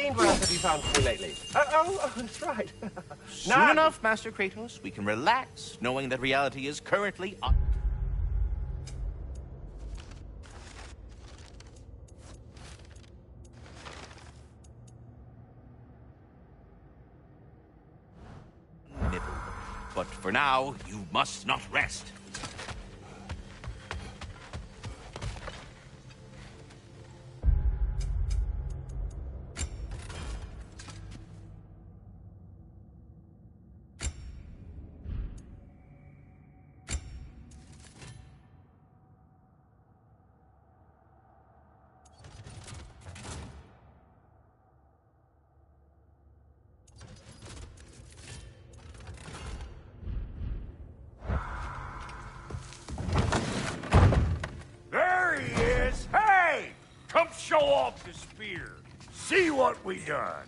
explained what else have you found for me lately? Oh, that's right. Soon enough, Master Kratos, we can relax, knowing that reality is currently on. But for now, you must not rest. Come show off the spear. See what we done.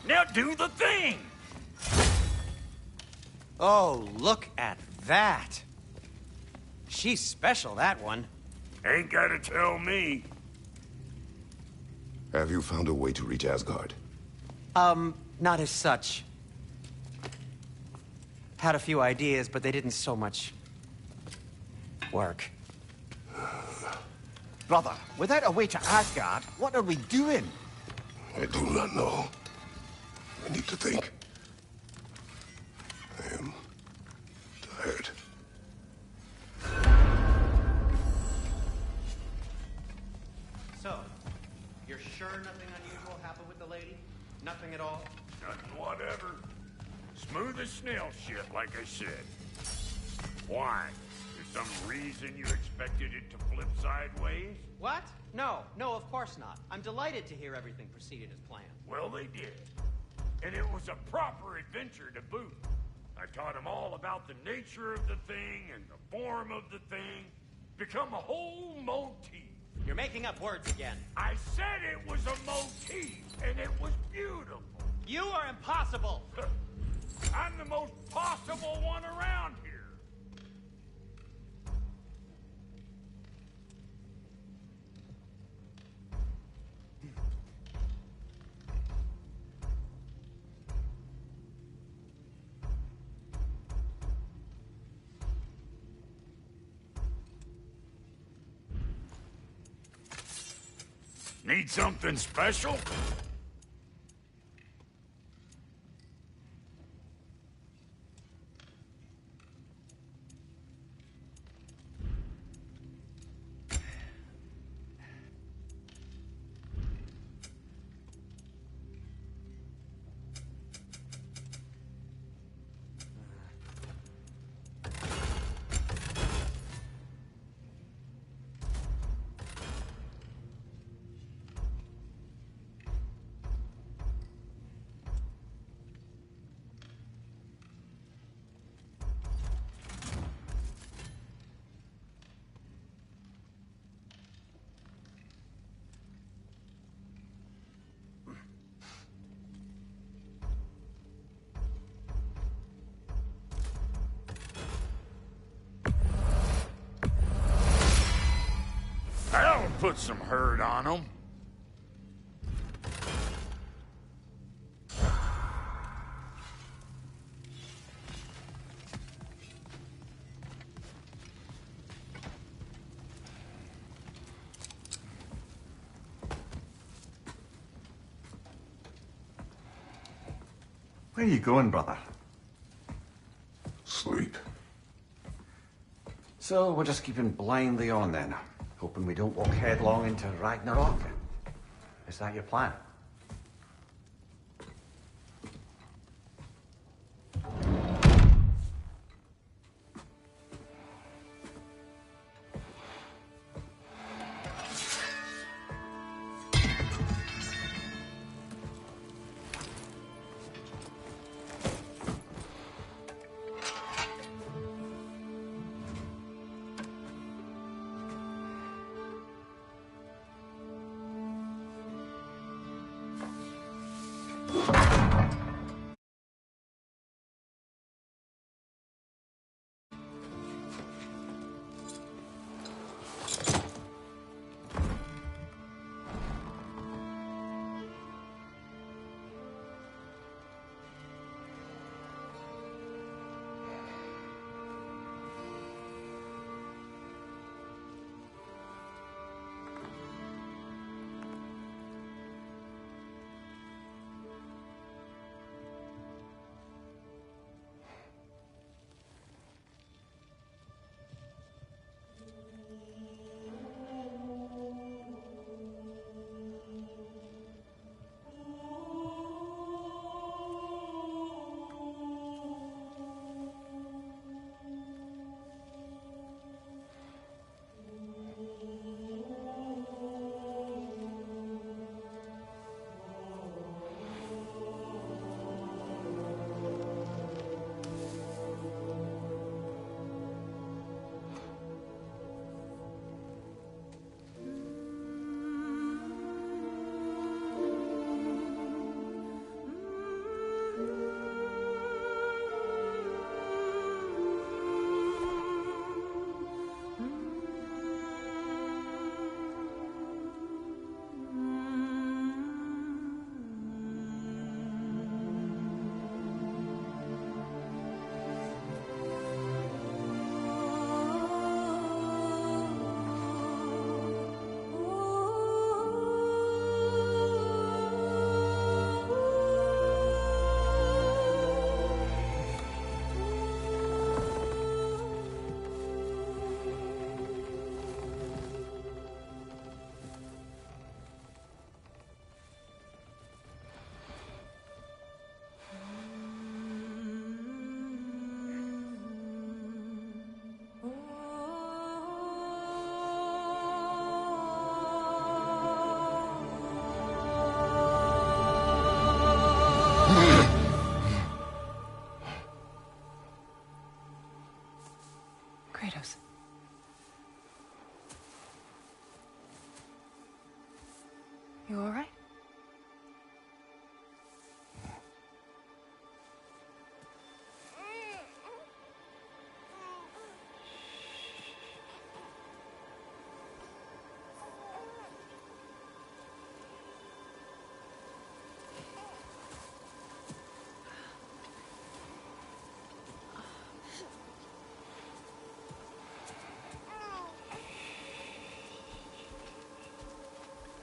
Now do the thing. Oh, look at that. She's special, that one. Ain't gotta tell me. Have you found a way to reach Asgard? Not as such. Had a few ideas, but they didn't so much work. Brother, without a way to Asgard, what are we doing? I do not know. I need to think. I am tired. So, you're sure nothing unusual happened with the lady? Nothing at all? Nothing whatever. Smooth as snail shit, like I said. Why? There's some reason you expected it to flip sideways? What? No, of course not. I'm delighted to hear everything proceeded as planned. Well, they did. And it was a proper adventure to boot. I taught them all about the nature of the thing and the form of the thing. Become a whole motif. You're making up words again. I said it was a motif, and it was beautiful. You are impossible. I'm the most possible one around here. Need something special? That'll put some hurt on them. Where are you going, brother? Sleep. So we're just keeping blindly on then, hoping we don't walk headlong into Ragnarok. Is that your plan?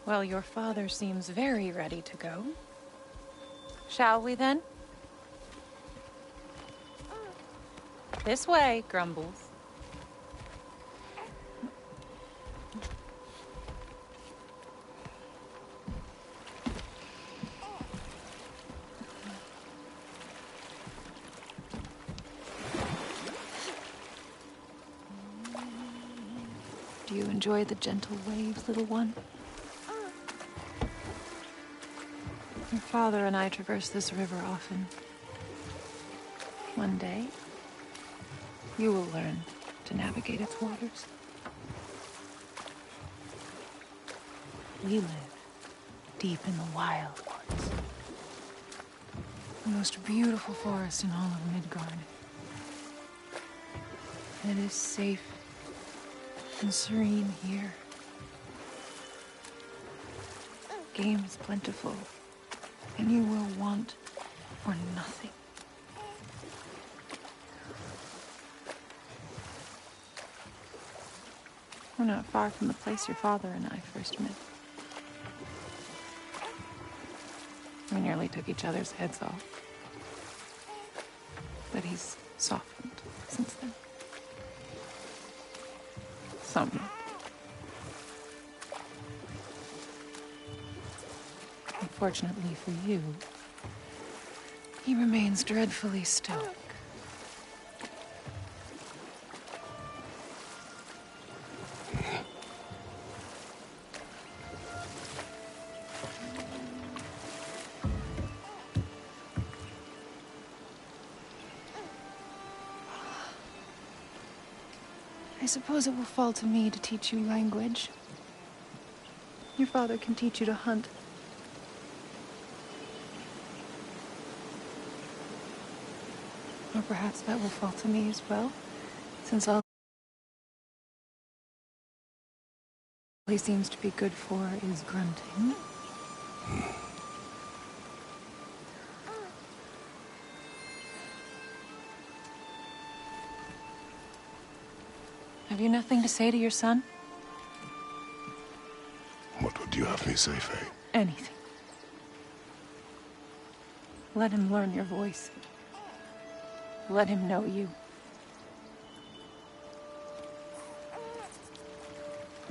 Well, your father seems very ready to go. Shall we then? This way, Grumbles. Do you enjoy the gentle waves, little one? Your father and I traverse this river often. One day, you will learn to navigate its waters. We live deep in the wild woods. The most beautiful forest in all of Midgard. And it is safe and serene here. Game is plentiful, and you will want for nothing. We're not far from the place your father and I first met. We nearly took each other's heads off. But he's softened since then. Somewhat. Unfortunately for you, he remains dreadfully stoic. I suppose it will fall to me to teach you language. Your father can teach you to hunt. Or perhaps that will fall to me as well, since all he seems to be good for is grunting. Have you nothing to say to your son? What would you have me say, Faye? Anything. Let him learn your voice. Let him know you.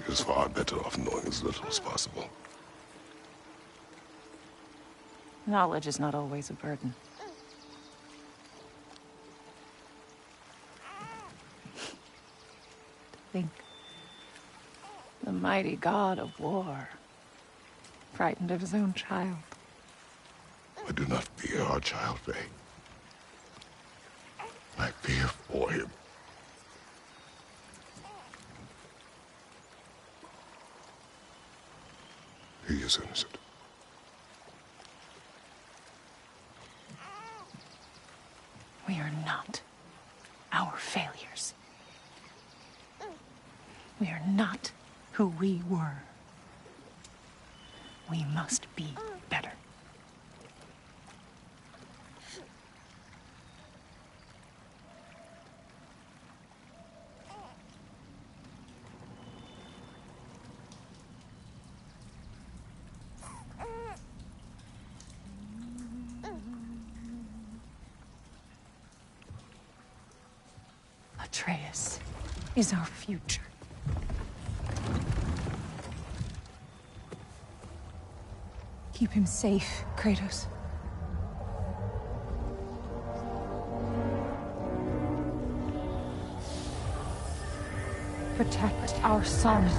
He is far better off knowing as little as possible. Knowledge is not always a burden. Think. The mighty god of war, frightened of his own child. I do not fear our child, Faye. I fear for him. He is innocent. We are not our failures. We are not who we were. We must be better. Atreus is our future. Keep him safe, Kratos. Protect our son.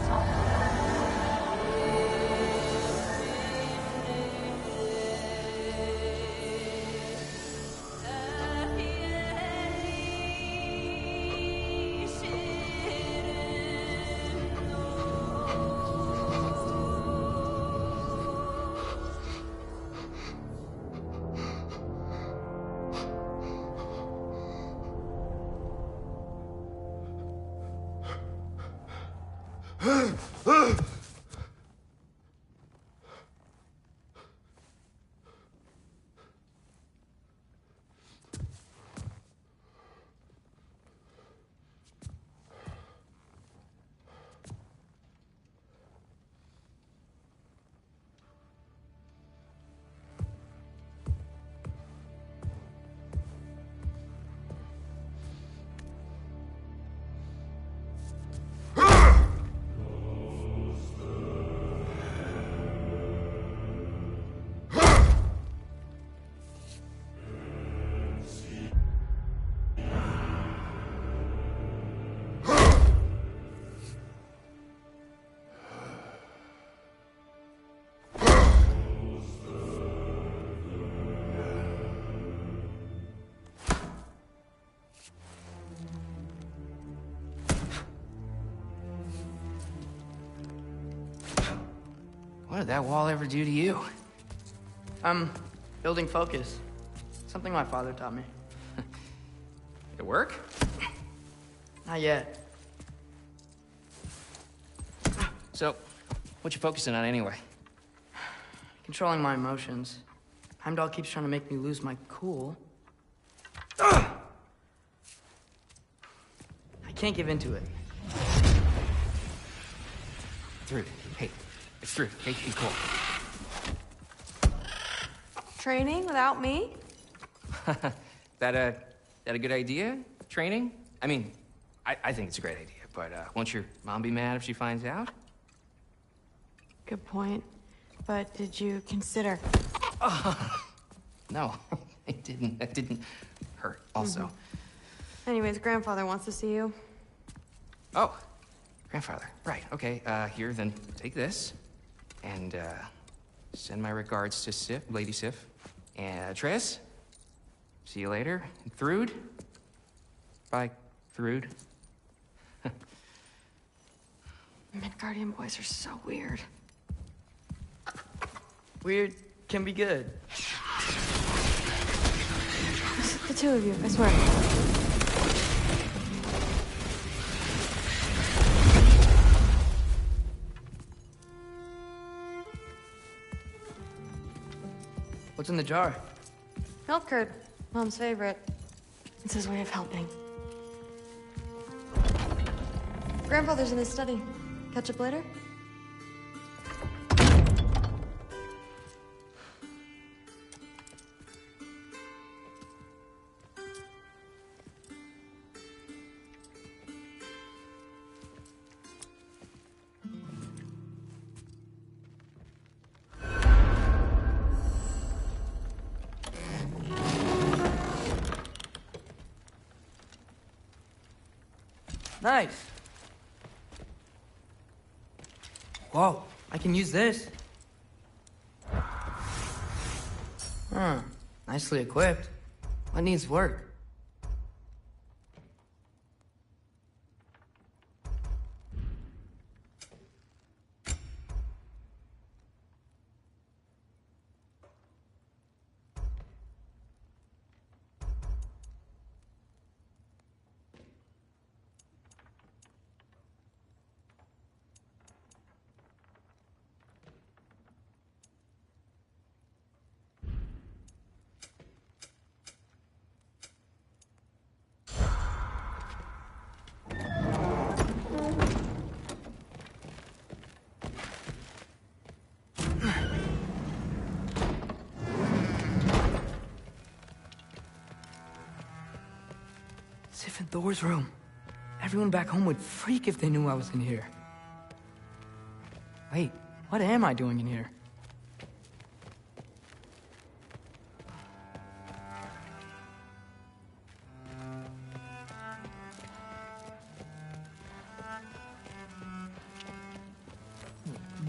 What did that wall ever do to you? Building focus. Something my father taught me. It work? Not yet. So, what you focusing on anyway? Controlling my emotions. Heimdall keeps trying to make me lose my cool. I can't give into it. Through. Hey, it's through. Hey, be cool. Training without me? That a good idea? Training? I mean, I think it's a great idea, but won't your mom be mad if she finds out? Good point. But did you consider? No, it didn't. That didn't hurt, also. Anyways, grandfather wants to see you. Oh, grandfather. Right, okay. Here, then take this. And, send my regards to Sif, Lady Sif. And, Triss. See you later. And Thrude. Bye, Thrude. Midgardian boys are so weird. Weird can be good. The two of you, I swear. What's in the jar? Milk curd, Mom's favorite. It's his way of helping. Grandfather's in his study. Catch up later? Nice. Whoa, I can use this. Nicely equipped. What needs work? Sif and Thor's room. Everyone back home would freak if they knew I was in here. Wait, what am I doing in here?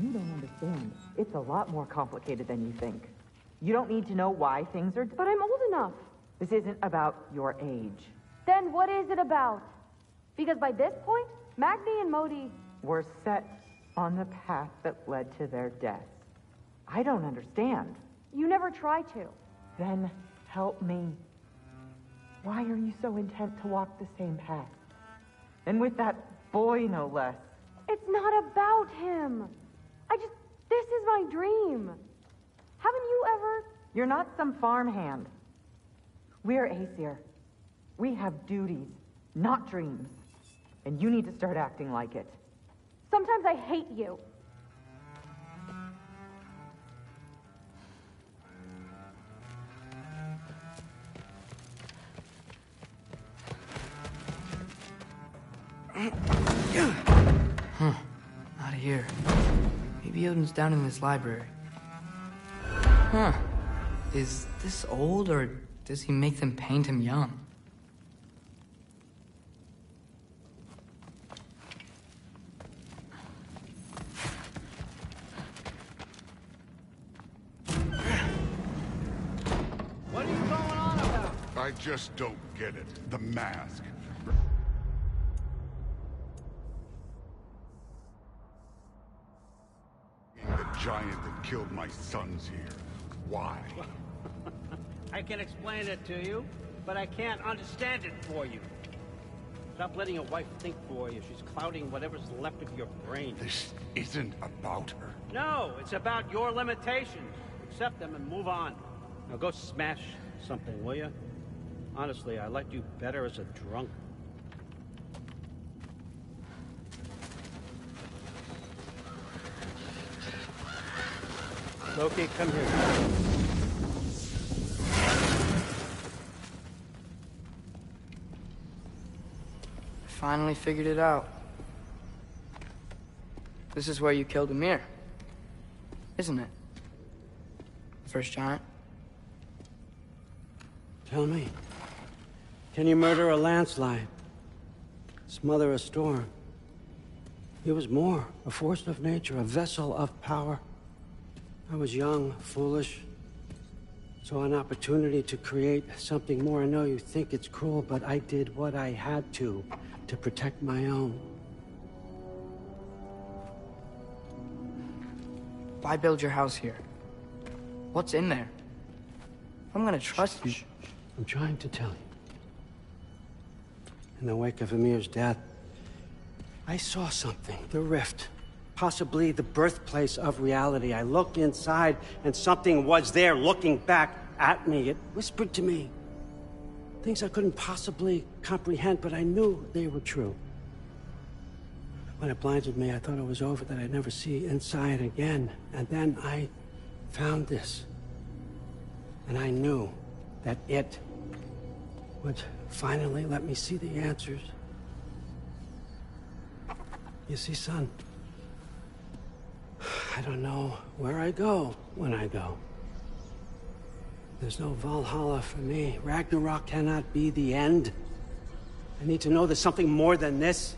You don't understand. It's a lot more complicated than you think. You don't need to know why things are... But I'm old enough. This isn't about your age. Then what is it about? Because by this point, Magni and Modi... Were set on the path that led to their deaths. I don't understand. You never try to. Then help me. Why are you so intent to walk the same path? And with that boy, no less. It's not about him. This is my dream. Haven't you ever... You're not some farmhand. We're Aesir. We have duties, not dreams. And you need to start acting like it. Sometimes I hate you. Not here. Maybe Odin's down in this library. Is this old, or does he make them paint him young? What are you going on about? I just don't get it. The mask. The giant that killed my sons here. Why? I can explain it to you, but I can't understand it for you. Stop letting your wife think for you. She's clouding whatever's left of your brain. This isn't about her. No, it's about your limitations. Accept them and move on. Now go smash something, will you? Honestly, I liked you better as a drunk. Loki, come here. Finally figured it out. This is where you killed Ymir, isn't it? First giant. Tell me, can you murder a landslide? Smother a storm? He was more, a force of nature, a vessel of power. I was young, foolish. Saw an opportunity to create something more. I know you think it's cruel, but I did what I had to protect my own. Why build your house here? What's in there? I'm gonna trust you. I'm trying to tell you. In the wake of Ymir's death, I saw something. The rift. Possibly the birthplace of reality. I looked inside, and something was there looking back at me. It whispered to me things I couldn't possibly comprehend, but I knew they were true. When it blinded me, I thought it was over, that I'd never see inside again. And then I found this. And I knew that it would finally let me see the answers. You see, son, I don't know where I go when I go. There's no Valhalla for me. Ragnarok cannot be the end. I need to know there's something more than this.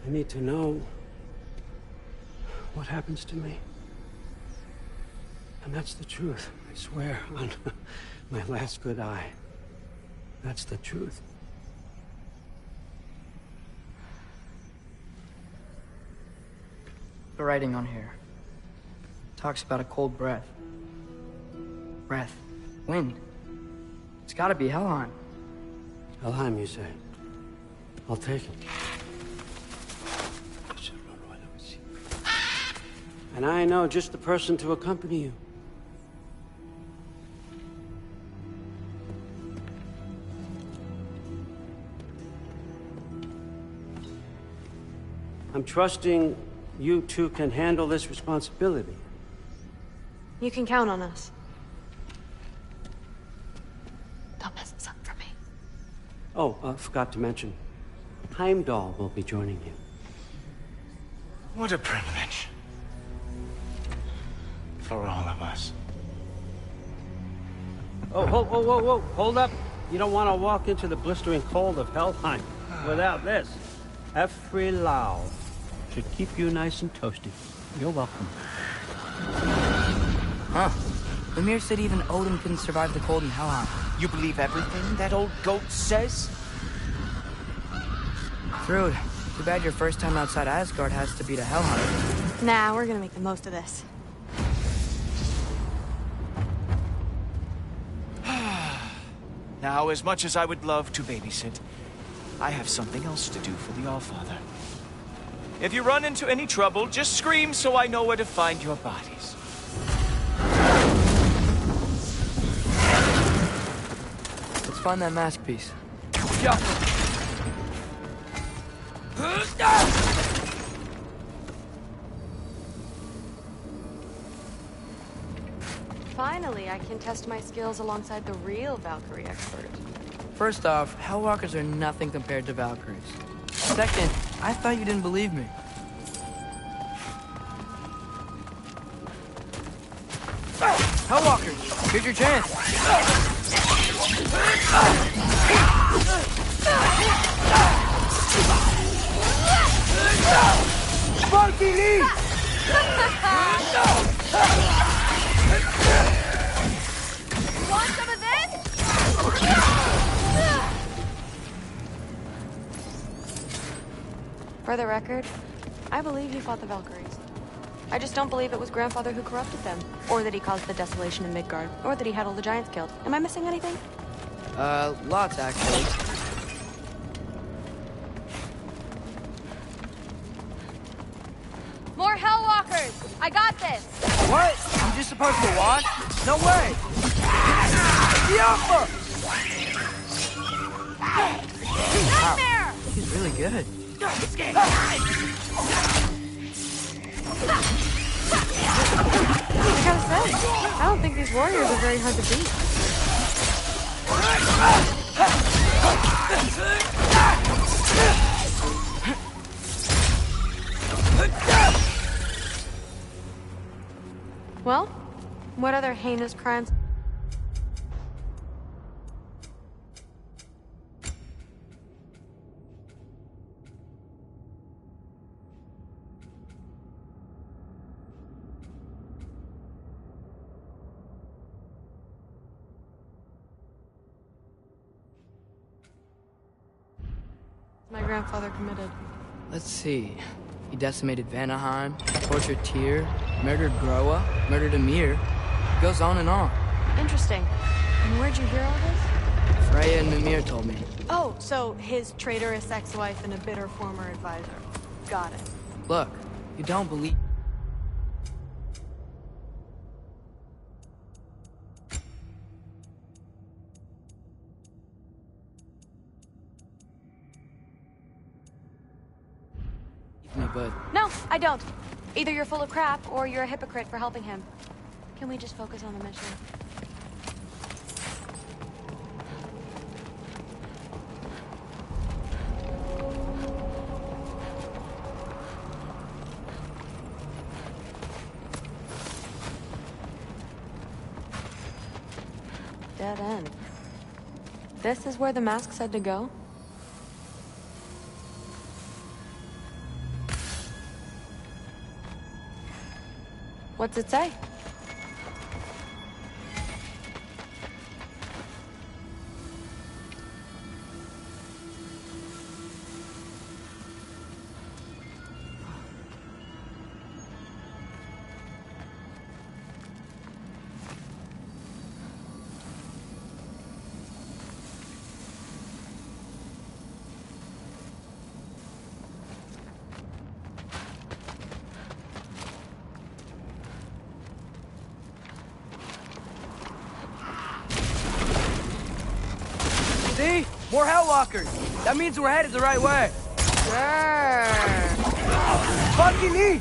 I need to know what happens to me. And that's the truth, I swear, on my last good eye. That's the truth. The writing on here talks about a cold breath. Breath. Wind. It's gotta be Helheim. Helheim, you say? I'll take it. And I know just the person to accompany you. I'm trusting you two can handle this responsibility. You can count on us. Don't mess this up for me. Oh, forgot to mention, Heimdall will be joining you. What a privilege. For all of us. Oh, whoa, hold up. You don't want to walk into the blistering cold of Helheim without this. Every Lau should keep you nice and toasty. You're welcome. Huh. Ymir said even Odin couldn't survive the cold in Helheim. You believe everything that old goat says? Thrud, too bad your first time outside Asgard has to be to Helheim. Nah, we're gonna make the most of this. Now, as much as I would love to babysit, I have something else to do for the Allfather. If you run into any trouble, just scream so I know where to find your bodies. Let's find that mask piece. Yeah. Finally, I can test my skills alongside the real Valkyrie expert. First off, Hellwalkers are nothing compared to Valkyries. Second, I thought you didn't believe me. Hellwalkers, here's your chance. Monkey Lee! Want some of this? For the record, I believe you fought the Valkyries. I just don't believe it was Grandfather who corrupted them. Or that he caused the desolation in Midgard. Or that he had all the giants killed. Am I missing anything? Lots, actually. More Hellwalkers! I got this! What? I'm just supposed to watch? No way! Yumma! Nightmare! He's really good. Like I said, I don't think these warriors are very hard to beat. Well, what other heinous crimes? My grandfather committed. Let's see. He decimated Vanaheim, tortured Tyr, murdered Groa, murdered Ymir. Goes on and on. Interesting. And where'd you hear all this? Freya and Mimir told me. Oh, so his traitorous ex-wife and a bitter former advisor. Got it. Look, you don't believe... me, but... No, I don't. Either you're full of crap, or you're a hypocrite for helping him. Can we just focus on the mission? Dead end. This is where the mask said to go? What's it say? See? More Hellwalkers! That means we're headed the right way! Sure. Fucking eat!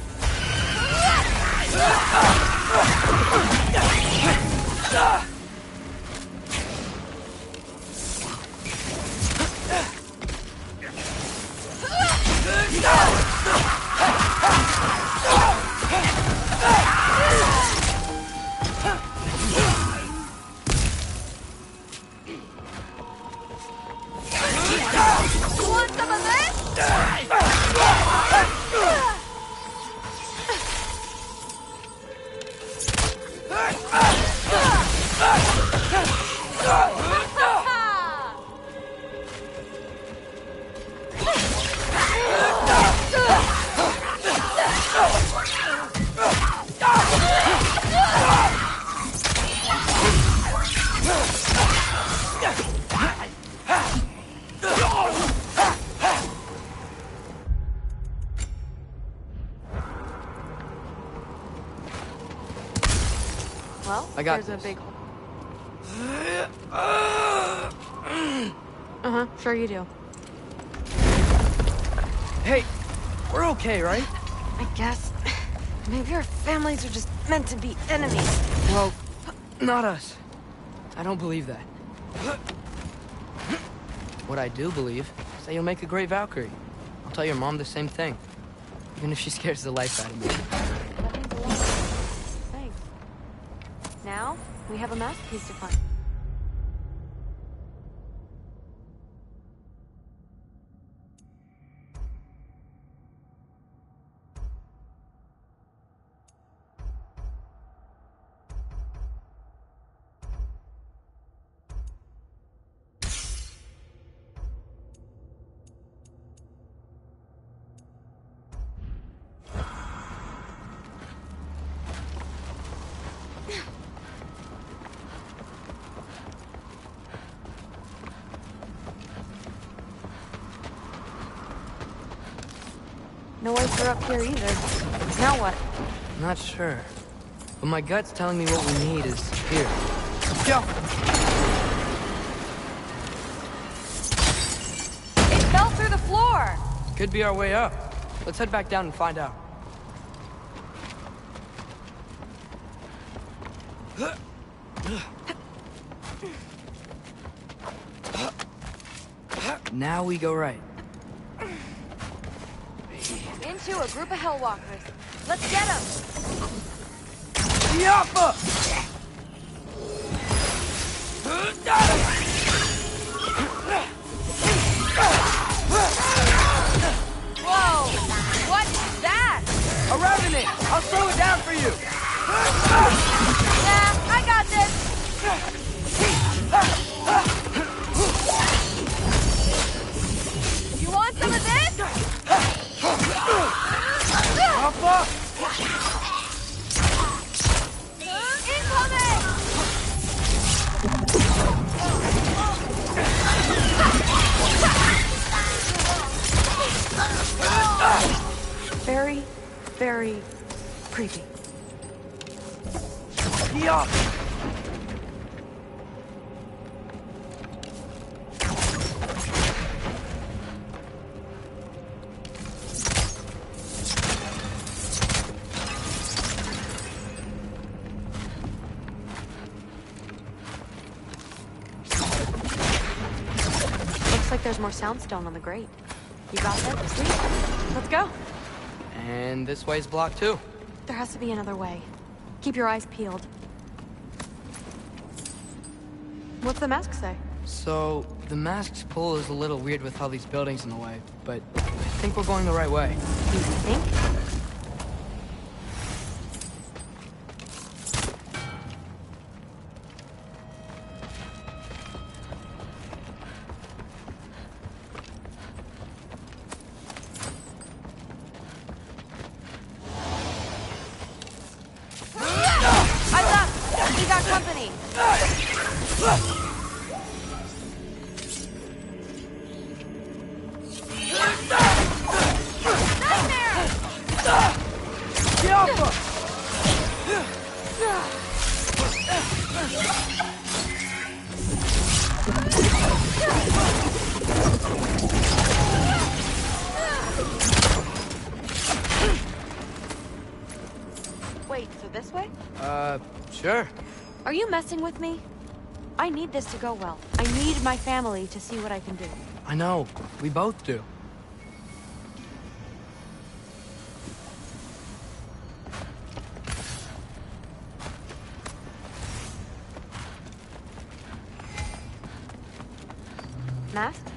Want some of this? Well, I got there's this. a big hole. Uh-huh, sure you do. Hey, we're okay, right? I guess. Maybe our families are just meant to be enemies. Well, not us. I don't believe that. What I do believe is that you'll make a great Valkyrie. I'll tell your mom the same thing. Even if she scares the life out of me. That means a lot. Thanks. Now, we have a masterpiece to find. No way through up here either. Now what? Not sure. But my gut's telling me what we need is here. Go! It fell through the floor! Could be our way up. Let's head back down and find out. Now we go right. Into a group of hellwalkers. Let's get them! Yappa! Whoa! What is that? A revenant! I'll slow it down for you! Nah, I got this! You want some of this? Alpha! Incoming! Very, very creepy. Yeah. Looks like there's more soundstone on the grate. You got that? Sweet. Let's go. And this way's blocked too. There has to be another way. Keep your eyes peeled. What's the mask say? So, the mask's pull is a little weird with all these buildings in the way, but I think we're going the right way. You think? Eyes up! We got company! Wait, so this way? Sure. Are you messing with me? I need this to go well. I need my family to see what I can do. I know. We both do. Masked?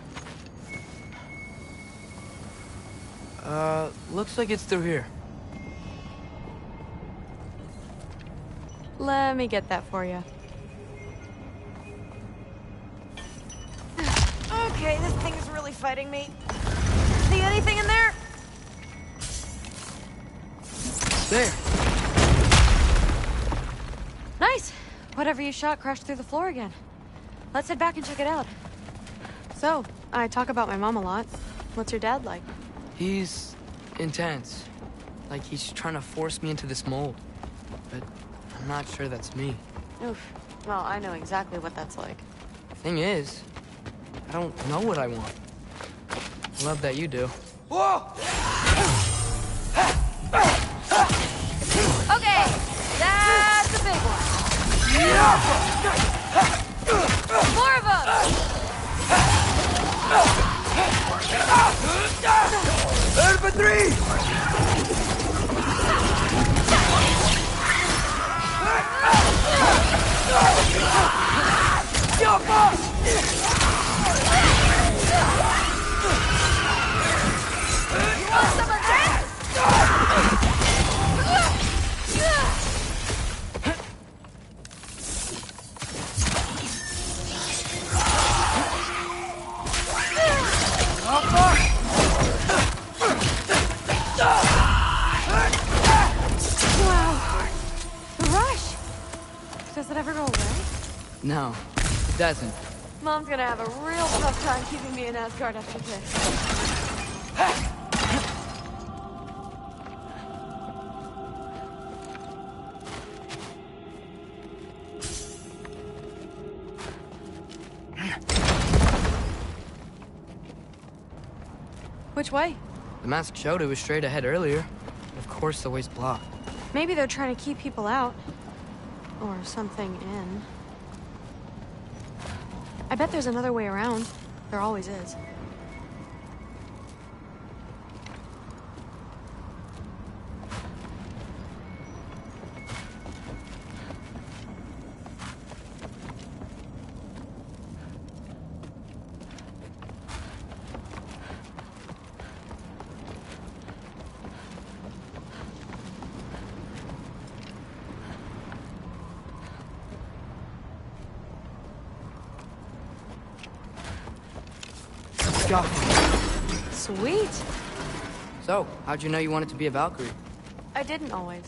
Looks like it's through here. Let me get that for you. Okay, this thing is really fighting me. See anything in there? There. Nice. Whatever you shot crashed through the floor again. Let's head back and check it out. So, I talk about my mom a lot. What's your dad like? He's intense. Like he's trying to force me into this mold. But I'm not sure that's me. Oof. Well, I know exactly what that's like. Thing is, I don't know what I want. I love that you do. Whoa! Okay, that's a big one. More of them! Over 3! Does it ever go away? No, it doesn't. Mom's gonna have a real tough time keeping me in Asgard after this. Which way? The mask showed it was straight ahead earlier. Of course the way's blocked. Maybe they're trying to keep people out. Or something in. I bet there's another way around. There always is. Got it. Sweet. So, how'd you know you wanted to be a Valkyrie? I didn't always.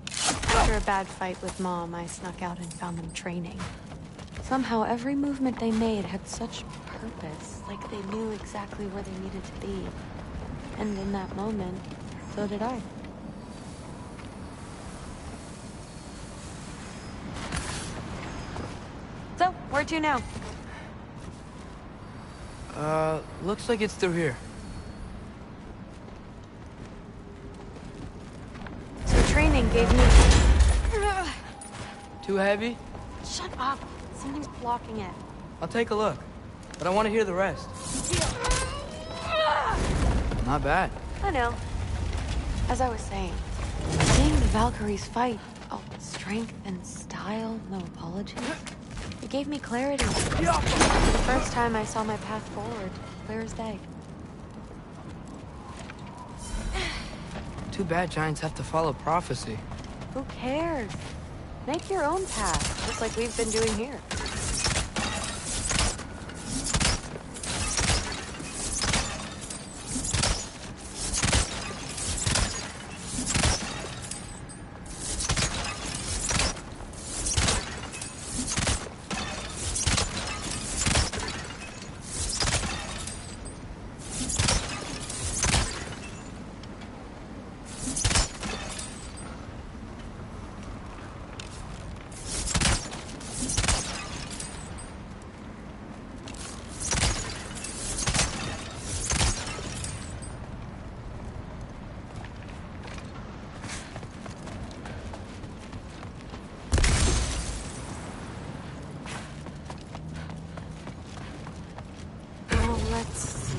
After a bad fight with Mom, I snuck out and found them training. Somehow, every movement they made had such purpose, like they knew exactly where they needed to be. And in that moment, so did I. So, where to now? Looks like it's through here. So training gave me... Too heavy? Shut up. Something's blocking it. I'll take a look. But I want to hear the rest. Not bad. I know. As I was saying, seeing the Valkyries fight, oh, strength and style, no apologies. It gave me clarity. The first time I saw my path forward, clear as day. Too bad giants have to follow prophecy. Who cares? Make your own path, just like we've been doing here. Let's see.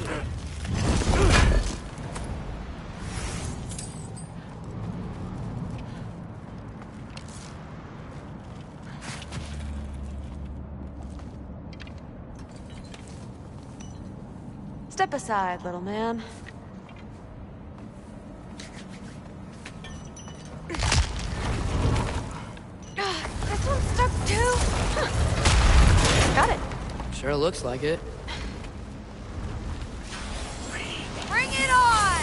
Step aside, little man. This one's stuck too. Got it. Sure looks like it. Bring it on!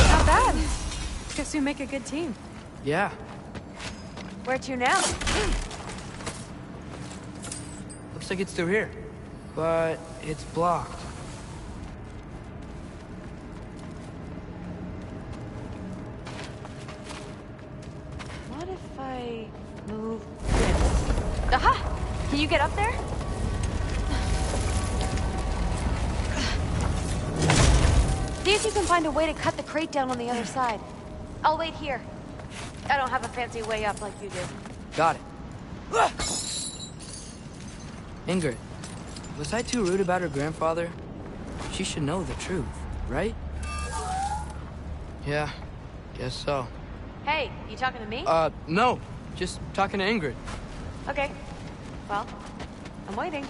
Not bad. Guess we make a good team. Yeah. Where to now? Looks like it's through here. But it's blocked. What if I move this? Aha! Can you get up there? See if you can find a way to cut the crate down on the other side. I'll wait here. I don't have a fancy way up like you do. Got it. Ingrid, was I too rude about her grandfather? She should know the truth, right? Yeah, guess so. Hey, you talking to me? No. Just talking to Ingrid. Okay. Well, I'm waiting.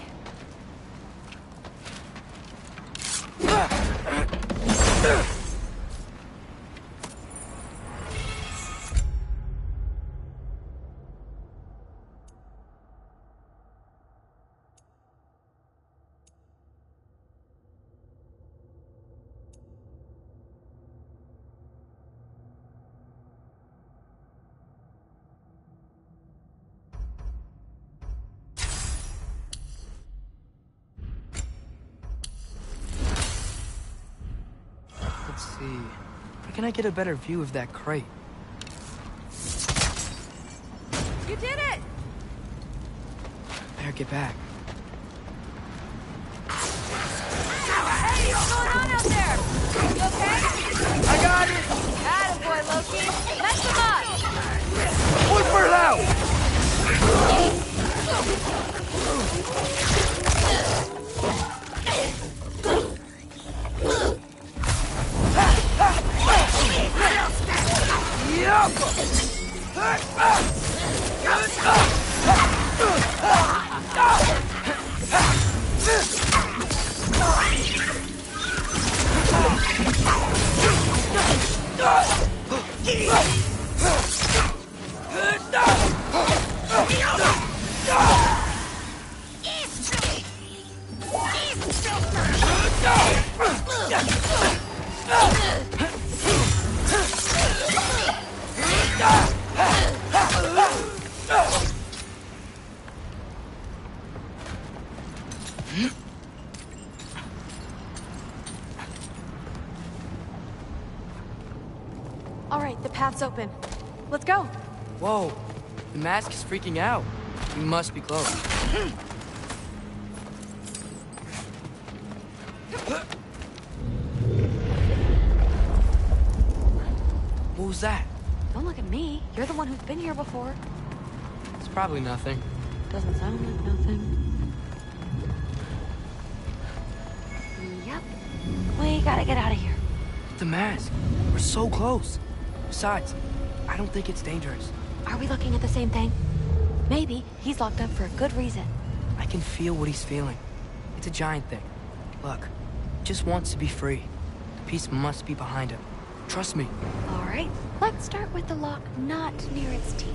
Let's see. Where can I get a better view of that crate? You did it! Better get back. Hey, what's going on out there? You okay? I got it! Attaboy, Loki. Mess him up! Push for it out! All right, the path's open. Let's go. Whoa, the mask is freaking out. We must be close. What was that? Don't look at me. You're the one who's been here before. It's probably nothing. Doesn't sound like nothing. Yep. We gotta get out of here. The mask. We're so close. Besides, I don't think it's dangerous. Are we looking at the same thing? Maybe he's locked up for a good reason. I can feel what he's feeling. It's a giant thing. Look, he just wants to be free. The peace must be behind him. Trust me. All right, let's start with the lock not near its teeth.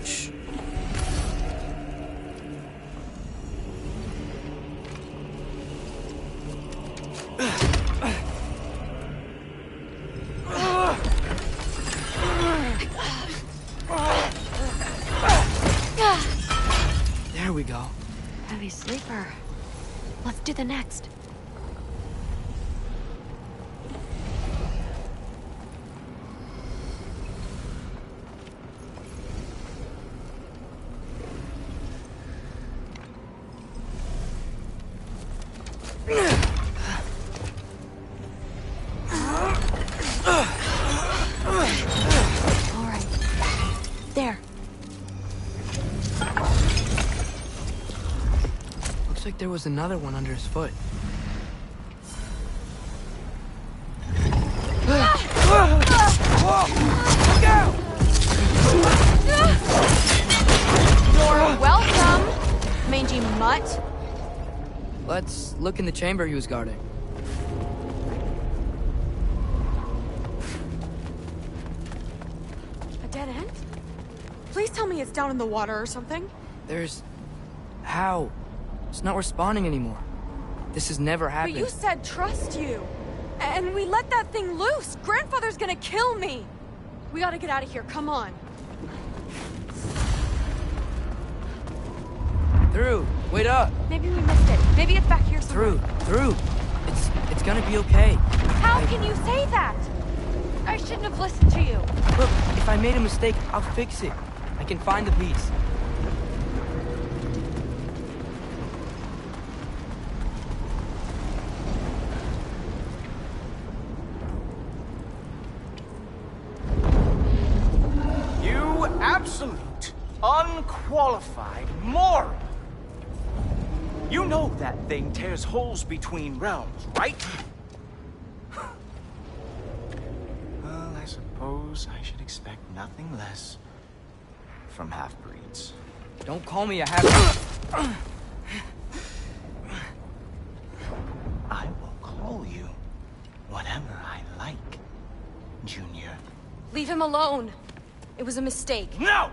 Shh. There we go. Heavy sleeper. Let's do the next. All right. There. Looks like there was another one under his foot. You're welcome, mangy mutt. Let's look in the chamber he was guarding. A dead end? Please tell me it's down in the water or something. There's... How? It's not responding anymore. This has never happened. But you said trust you. And we let that thing loose. Grandfather's gonna kill me. We gotta get out of here. Come on. Through. Wait up. Maybe we missed it. Maybe it's back here somewhere. Through. It's gonna be okay. How can you say that? I shouldn't have listened to you. Look, if I made a mistake, I'll fix it. I can find the piece. You absolute, unqualified moron! You know that thing tears holes between realms, right? Well, I suppose I should expect nothing less from half-breeds. Don't call me a half... I will call you whatever I like, Junior. Leave him alone. It was a mistake. No!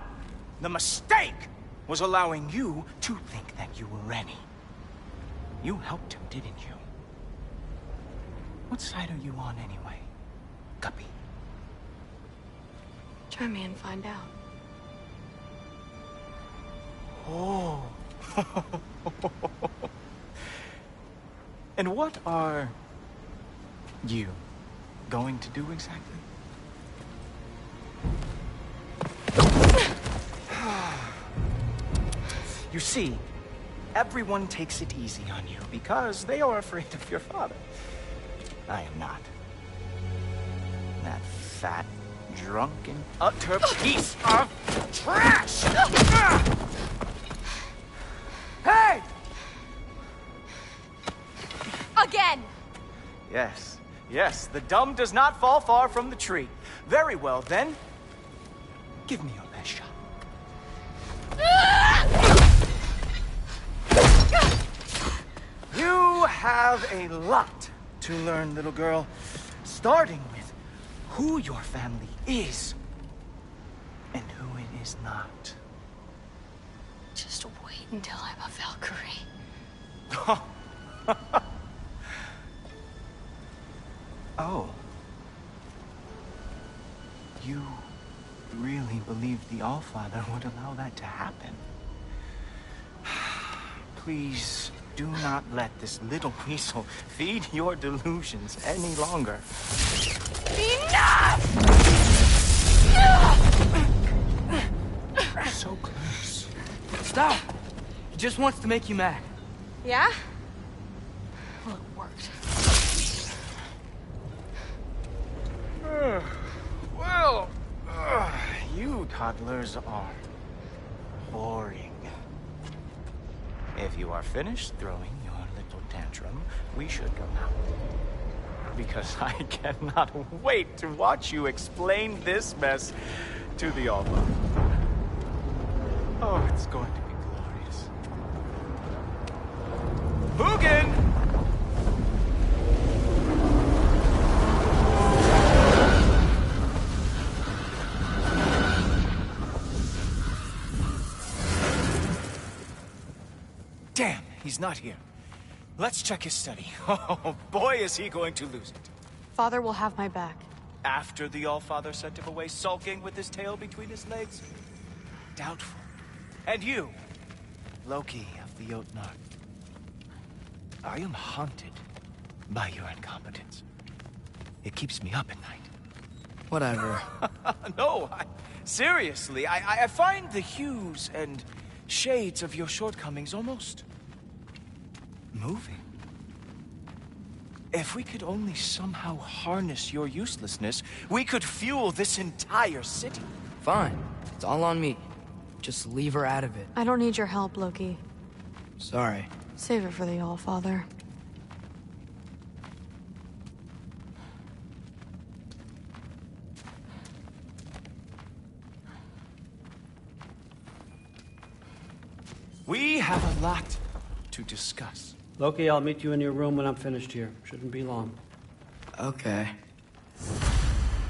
The mistake was allowing you to think that you were ready. You helped him, didn't you? What side are you on anyway, Guppy? Try me and find out. Oh, And what are you going to do exactly? You see, everyone takes it easy on you because they are afraid of your father. I am not. That fat, drunken, utter piece of trash! Hey! Again! Yes, yes, the dumb does not fall far from the tree. Very well, then. Give me your best shot. You have a lot to learn, little girl. Starting with who your family is and who it is not. Just wait until I'm a Valkyrie. Oh. You really believe the Allfather would allow that to happen? Please do not let this little weasel feed your delusions any longer. Enough! So close. Stop! He just wants to make you mad. Yeah? Well, it worked. Well, you toddlers are boring. If you are finished throwing your little tantrum, we should go now. Because I cannot wait to watch you explain this mess to the Allfather. Oh, it's going to be glorious. Hugin! Damn, he's not here. Let's check his study. Oh, boy, is he going to lose it. Father will have my back. After the Allfather sent him away sulking with his tail between his legs? Doubtful. And you, Loki of the Jotnar. I am haunted by your incompetence. It keeps me up at night. Whatever. No, seriously, I find the hues and shades of your shortcomings almost moving. If we could only somehow harness your uselessness, we could fuel this entire city. Fine. It's all on me. Just leave her out of it. I don't need your help, Loki. Sorry. Save it for the Allfather. We have a lot to discuss. Loki, I'll meet you in your room when I'm finished here. Shouldn't be long. Okay.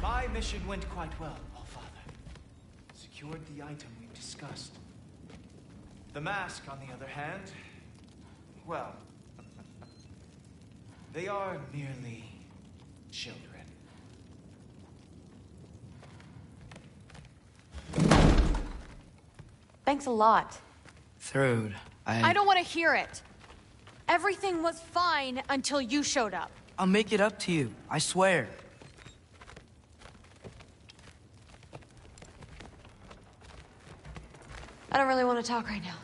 My mission went quite well, Allfather. Secured the item we've discussed. The mask, on the other hand, well, they are merely children. Thanks a lot. Thrud, I don't want to hear it. Everything was fine until you showed up. I'll make it up to you. I swear. I don't really want to talk right now.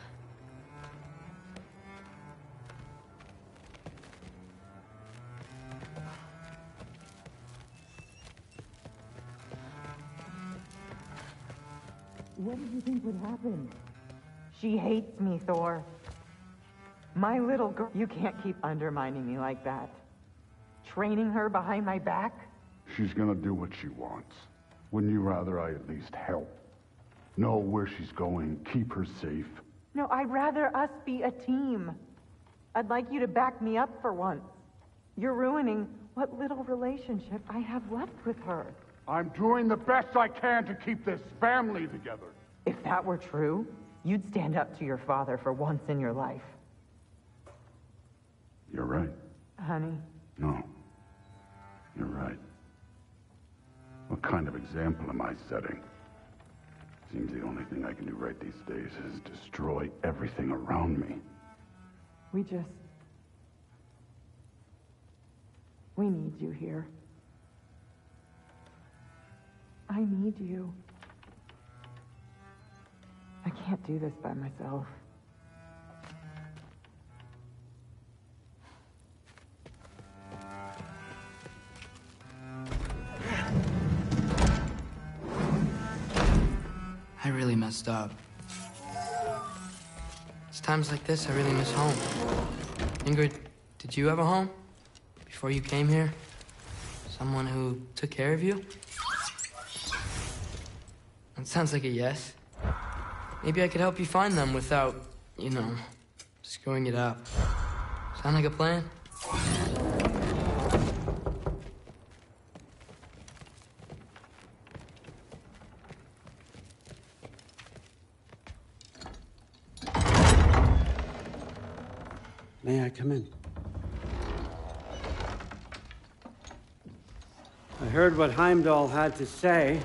What did you think would happen? She hates me, Thor. My little girl. You can't keep undermining me like that. Training her behind my back? She's gonna do what she wants. Wouldn't you rather I at least help? Know where she's going, keep her safe? No, I'd rather us be a team. I'd like you to back me up for once. You're ruining what little relationship I have left with her. I'm doing the best I can to keep this family together. If that were true, you'd stand up to your father for once in your life. You're right. Honey. No. You're right. What kind of example am I setting? Seems the only thing I can do right these days is destroy everything around me. We need you here. I need you. I can't do this by myself. I really messed up. It's times like this I really miss home. Ingrid, did you have a home? Before you came here? Someone who took care of you? That sounds like a yes. Maybe I could help you find them without, you know, screwing it up. Sound like a plan? May I come in? I heard what Heimdall had to say.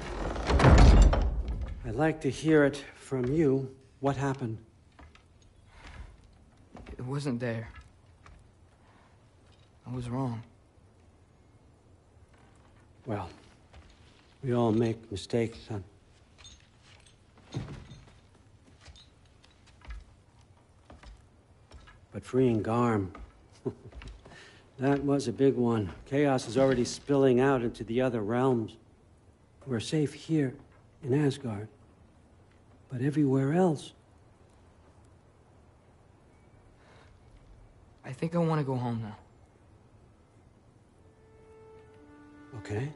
I'd like to hear it from you. What happened? It wasn't there. I was wrong. Well, we all make mistakes, son. But freeing Garm, that was a big one. Chaos is already spilling out into the other realms. We're safe here in Asgard. But everywhere else... I think I want to go home now. Okay,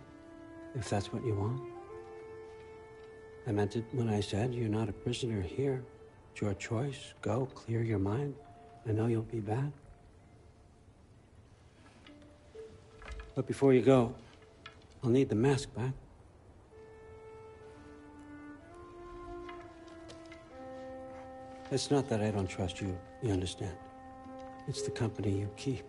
if that's what you want. I meant it when I said you're not a prisoner here. It's your choice. Go, clear your mind. I know you'll be back. But before you go, I'll need the mask back. It's not that I don't trust you, you understand? It's the company you keep.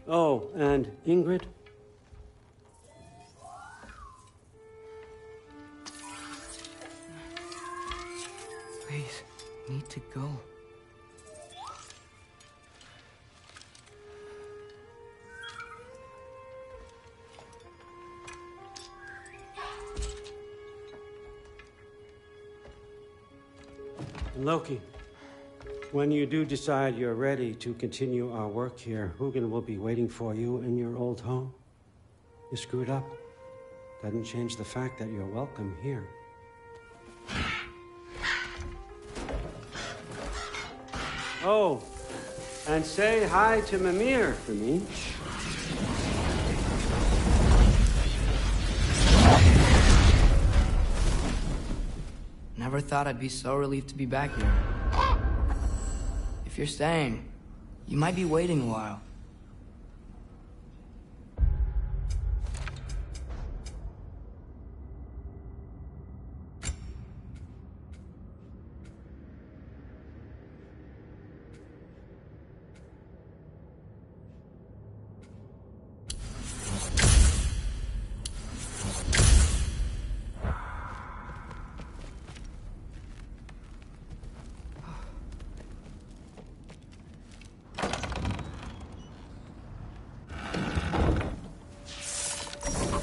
Oh, and Ingrid? Please, need to go. Loki, when you do decide you're ready to continue our work here, Hugin will be waiting for you in your old home. You screwed up. Doesn't change the fact that you're welcome here. Oh, and say hi to Mimir for me. Never thought I'd be so relieved to be back here. If you're staying, you might be waiting a while.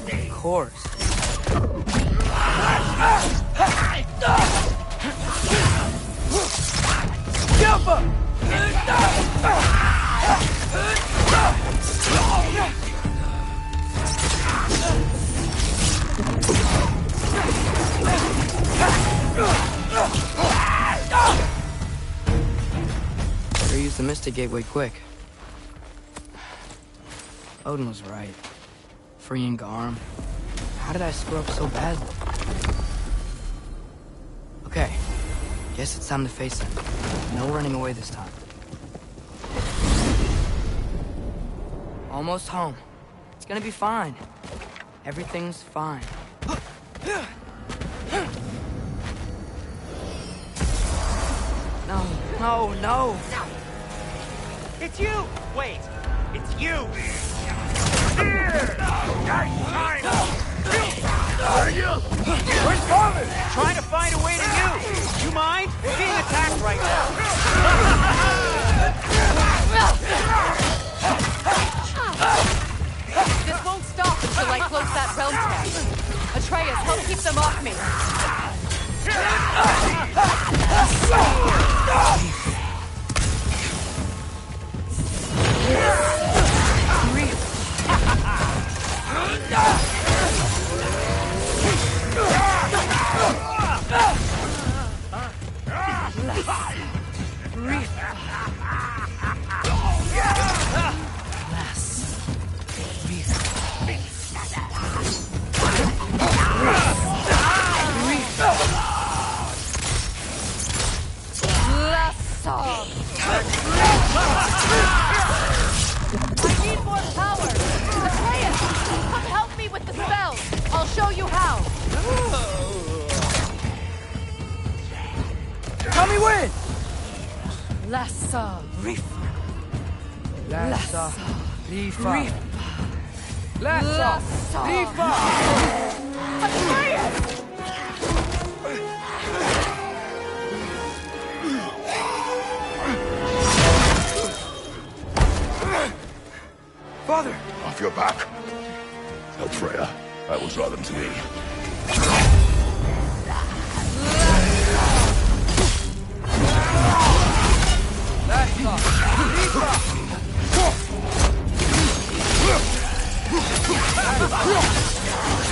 Of course. Better use the Mystic Gateway quick. Odin was right. Freeing Garm. How did I screw up so badly? Okay. Guess it's time to face it. No running away this time. Almost home. It's gonna be fine. Everything's fine. No, no, no! It's you! Wait, it's you! Where's Marvin? Trying to find a way to you. You mind? We're being attacked right now. This won't stop until I close that realm test. Atreus, help keep them off me. I need more power! Atreus! Come help me with the spells! I'll show you how! Tell me when! Lassa Rifa. Lassa Rifa. Lassa Lassa Rifa. Atreus! Father! Off your back. Help Freya. I will draw them to me.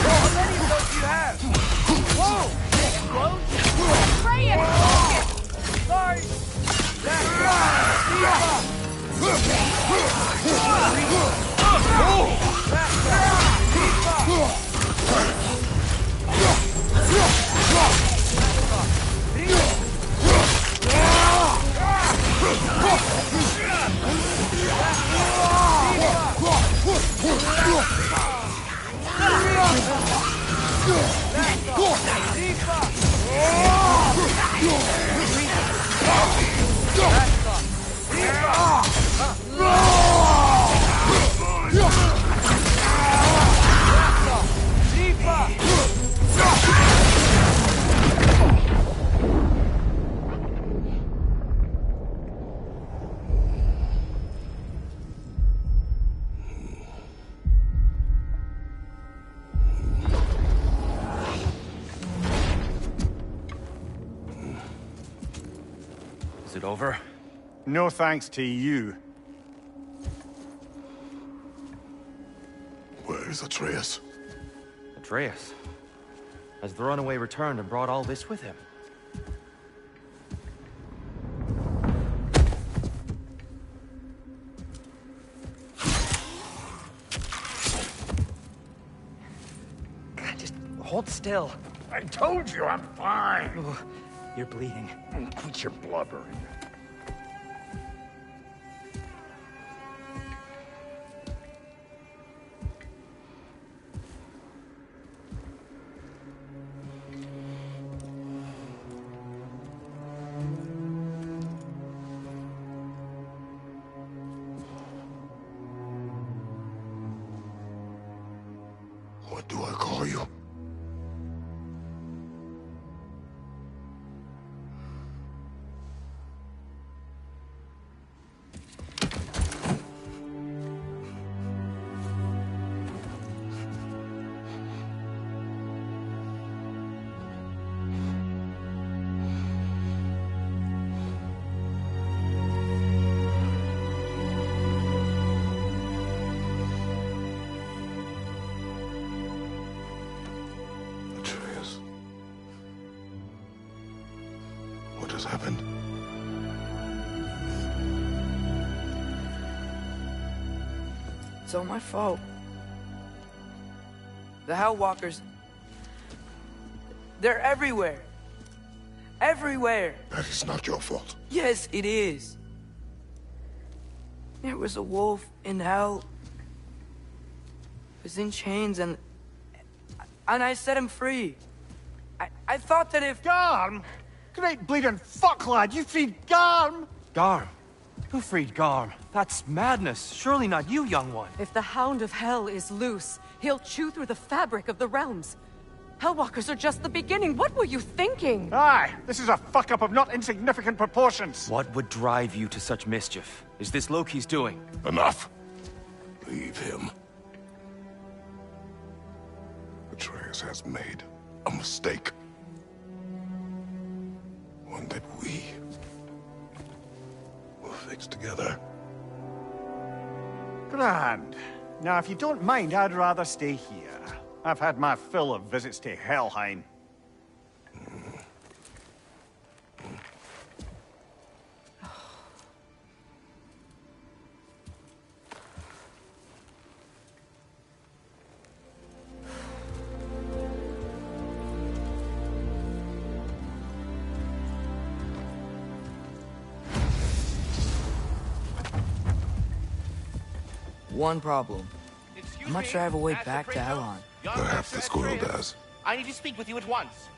How many of those do you have? Whoa! Freya! Sorry! Is it over? No thanks to you. Where is Atreus? Atreus? Has the runaway returned and brought all this with him? God, just hold still. I told you I'm fine. Oh, you're bleeding. Quit your blubbering. What do I call you? Atreus. What has happened? It's all my fault. The Hellwalkers... they're everywhere. Everywhere. That is not your fault. Yes, it is. There was a wolf in hell. He was in chains and I set him free. I thought that if... Garm? Great bleeding fuck, lad. You freed Garm? Garm? Who freed Garm? That's madness. Surely not you, young one. If the Hound of Hell is loose, he'll chew through the fabric of the realms. Hellwalkers are just the beginning. What were you thinking? Aye, this is a fuck-up of not insignificant proportions. What would drive you to such mischief? Is this Loki's doing? Enough. Leave him. Atreus has made a mistake. One that we will fix together. Grand. Now, if you don't mind, I'd rather stay here. I've had my fill of visits to Helheim. One problem. How much do I have a way back to Elon? Perhaps the squirrel does. I need to speak with you at once.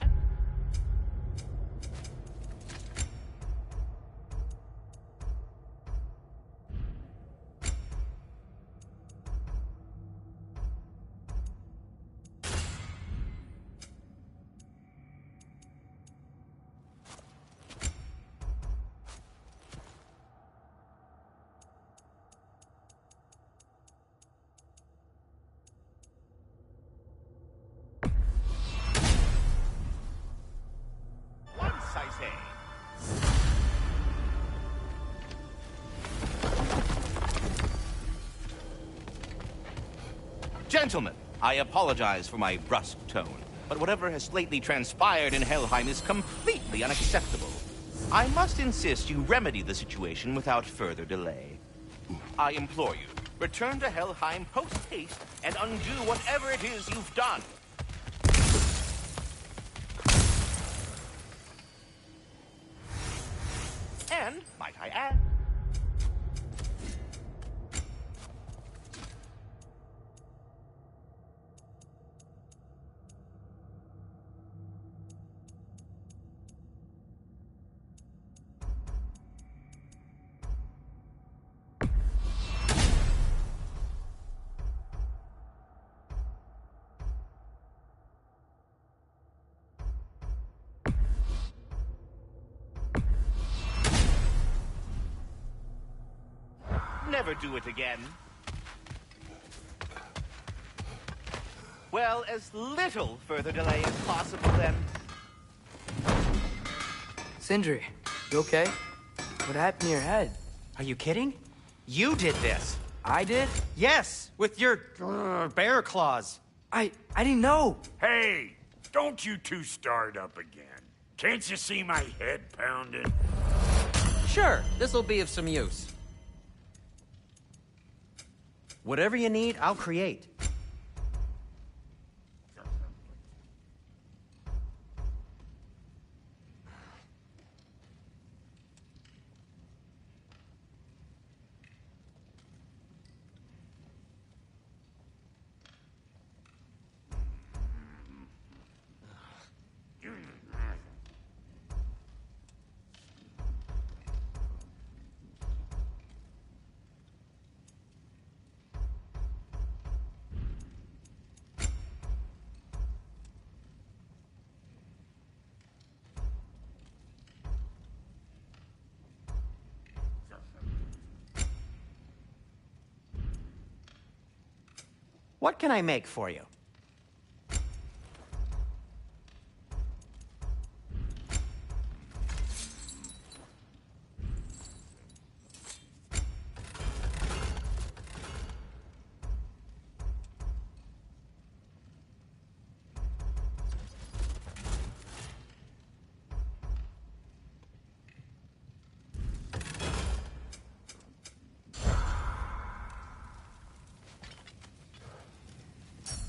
Gentlemen, I apologize for my brusque tone, but whatever has lately transpired in Helheim is completely unacceptable. I must insist you remedy the situation without further delay. I implore you, return to Helheim post-haste and undo whatever it is you've done. And, might I add, never do it again. Well, as little further delay as possible, then. Sindri, you okay? What happened to your head? Are you kidding? You did this. I did? Yes, with your bear claws. I didn't know. Hey, don't you two start up again. Can't you see my head pounding? Sure, this'll be of some use. Whatever you need, I'll create. What can I make for you?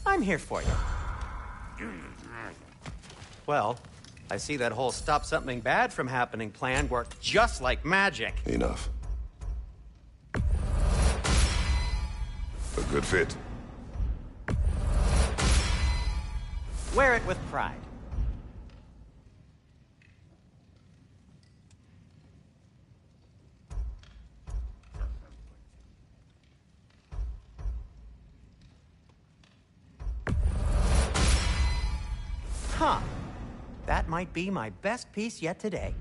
I'm here for you. Well, I see that whole stop something bad from happening plan worked just like magic. Enough. A good fit. Wear it with pride. Huh. That might be my best piece yet today.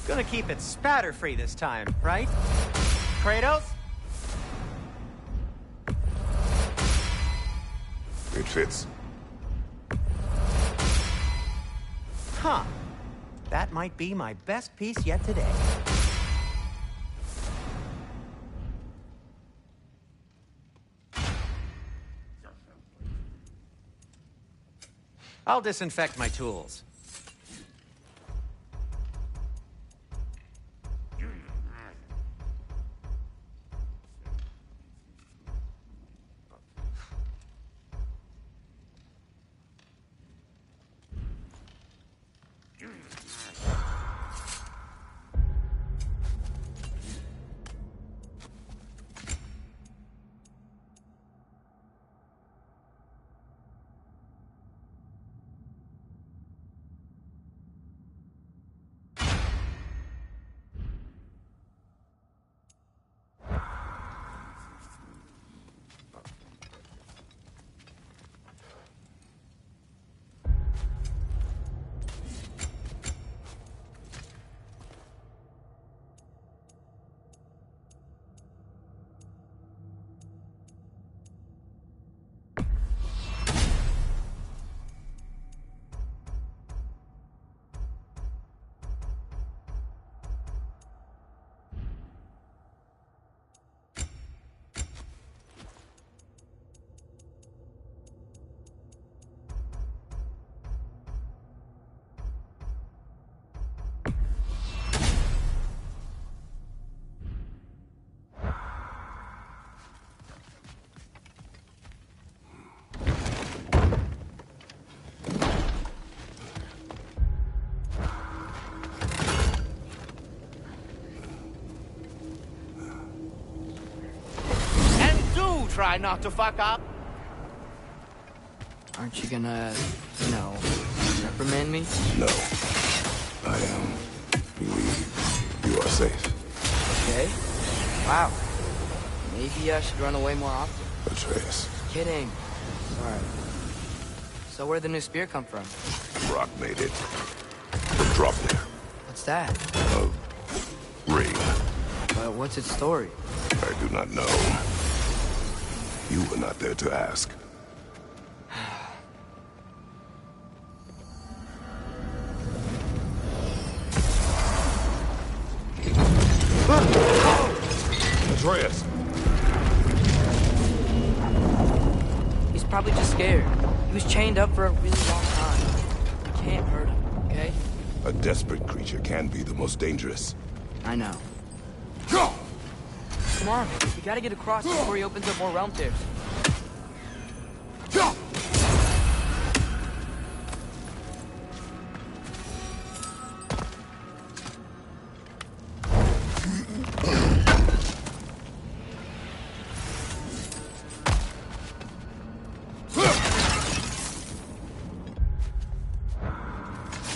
Gonna keep it spatter-free this time, right? Kratos? It fits. Huh. That might be my best piece yet today. I'll disinfect my tools. Try not to fuck up. Aren't you gonna, you know, reprimand me? No. I am. Believe you are safe. Okay. Wow. Maybe I should run away more often. Atreus. Kidding. Sorry. So where'd the new spear come from? Brock made it. Drop there. What's that? A ring. But what's its story? I do not know. You were not there to ask. Atreus! He's probably just scared. He was chained up for a really long time. You can't hurt him, okay? A desperate creature can be the most dangerous. I know. Come on, we gotta get across before he opens up more realm tears.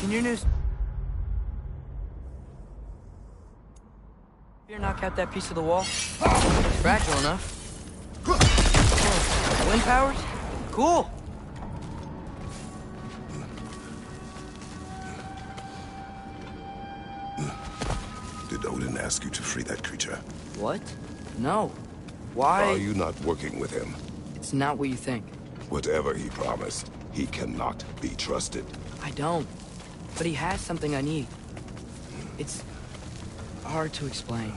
Can your news... knock out that piece of the wall? It's fragile enough. Oh, wind powers? Cool. Did Odin ask you to free that creature? What? No. Why? Are you not working with him? It's not what you think. Whatever he promised, he cannot be trusted. I don't. But he has something I need. It's hard to explain.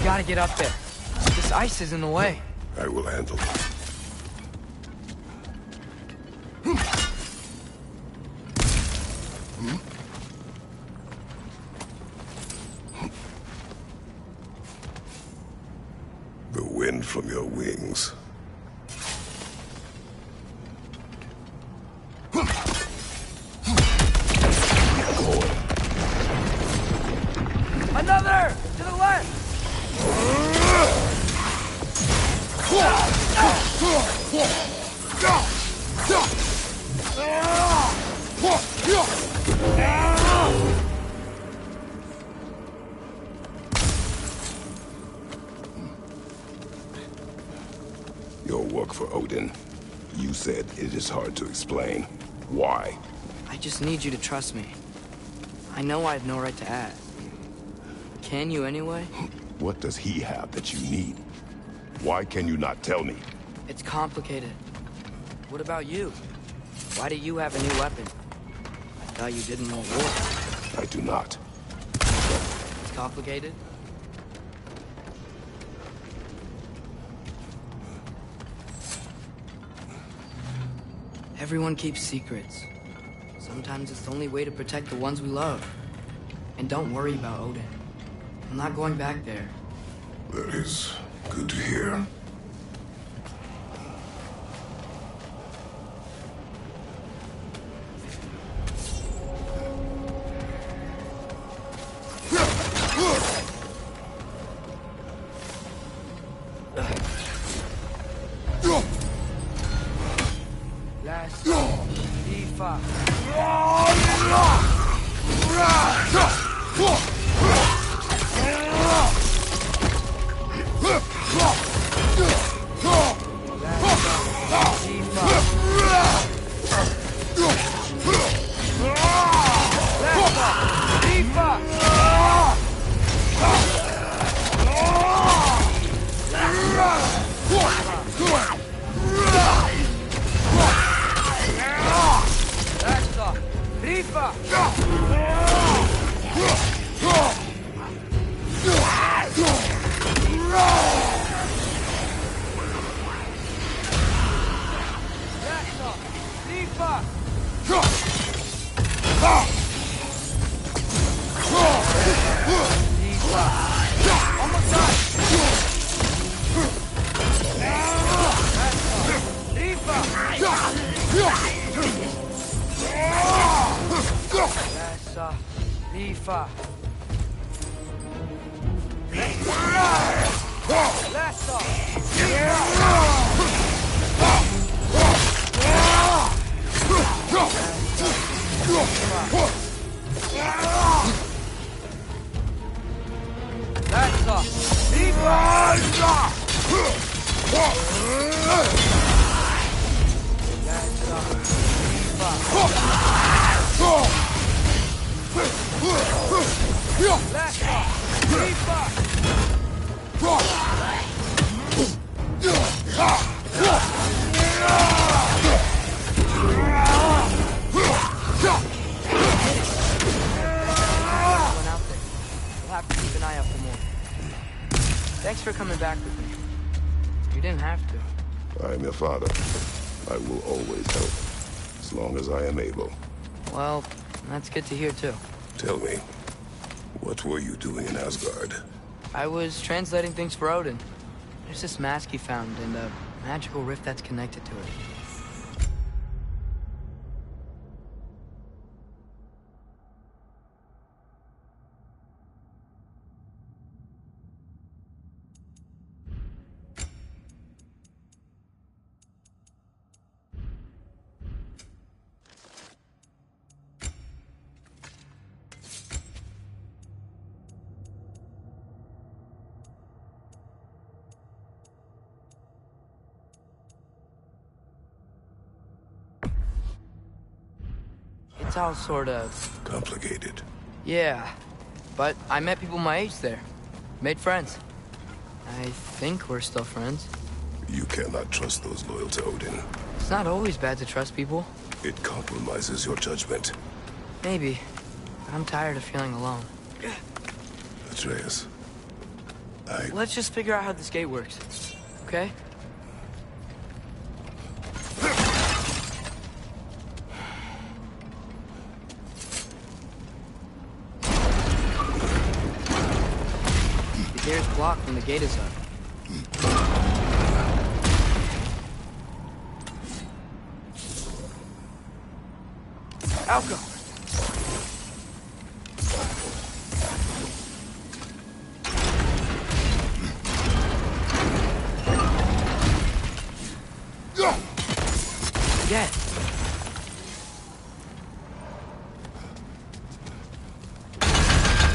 Gotta get up there. This ice is in the way. I will handle it. The wind from your wings. Another! To the left! Your work for Odin. You said it is hard to explain. Why? I just need you to trust me. I know I have no right to ask. Can you anyway? What does he have that you need? Why can you not tell me? It's complicated. What about you? Why do you have a new weapon? I thought you didn't want war. I do not. It's complicated? Everyone keeps secrets. Sometimes it's the only way to protect the ones we love. And don't worry about Odin. I'm not going back there. That is good to hear. Last Tifa. Thanks for coming back with me. You didn't have to. I am your father. I will always help, as long as I am able. Well, that's good to hear, too. Tell me, what were you doing in Asgard? I was translating things for Odin. There's this mask he found, and a magical rift that's connected to it. It's all sort of... complicated. Yeah, but I met people my age there. Made friends. I think we're still friends. You cannot trust those loyal to Odin. It's not always bad to trust people. It compromises your judgment. Maybe. But I'm tired of feeling alone. Atreus, Let's just figure out how this gate works, okay? blocked when the gate is up. Alco! Yeah.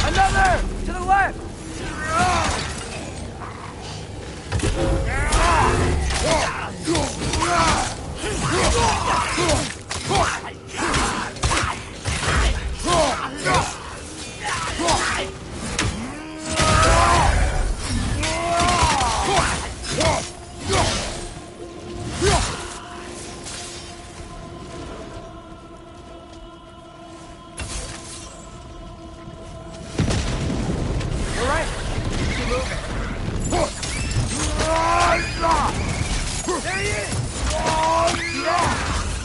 Another! To the left!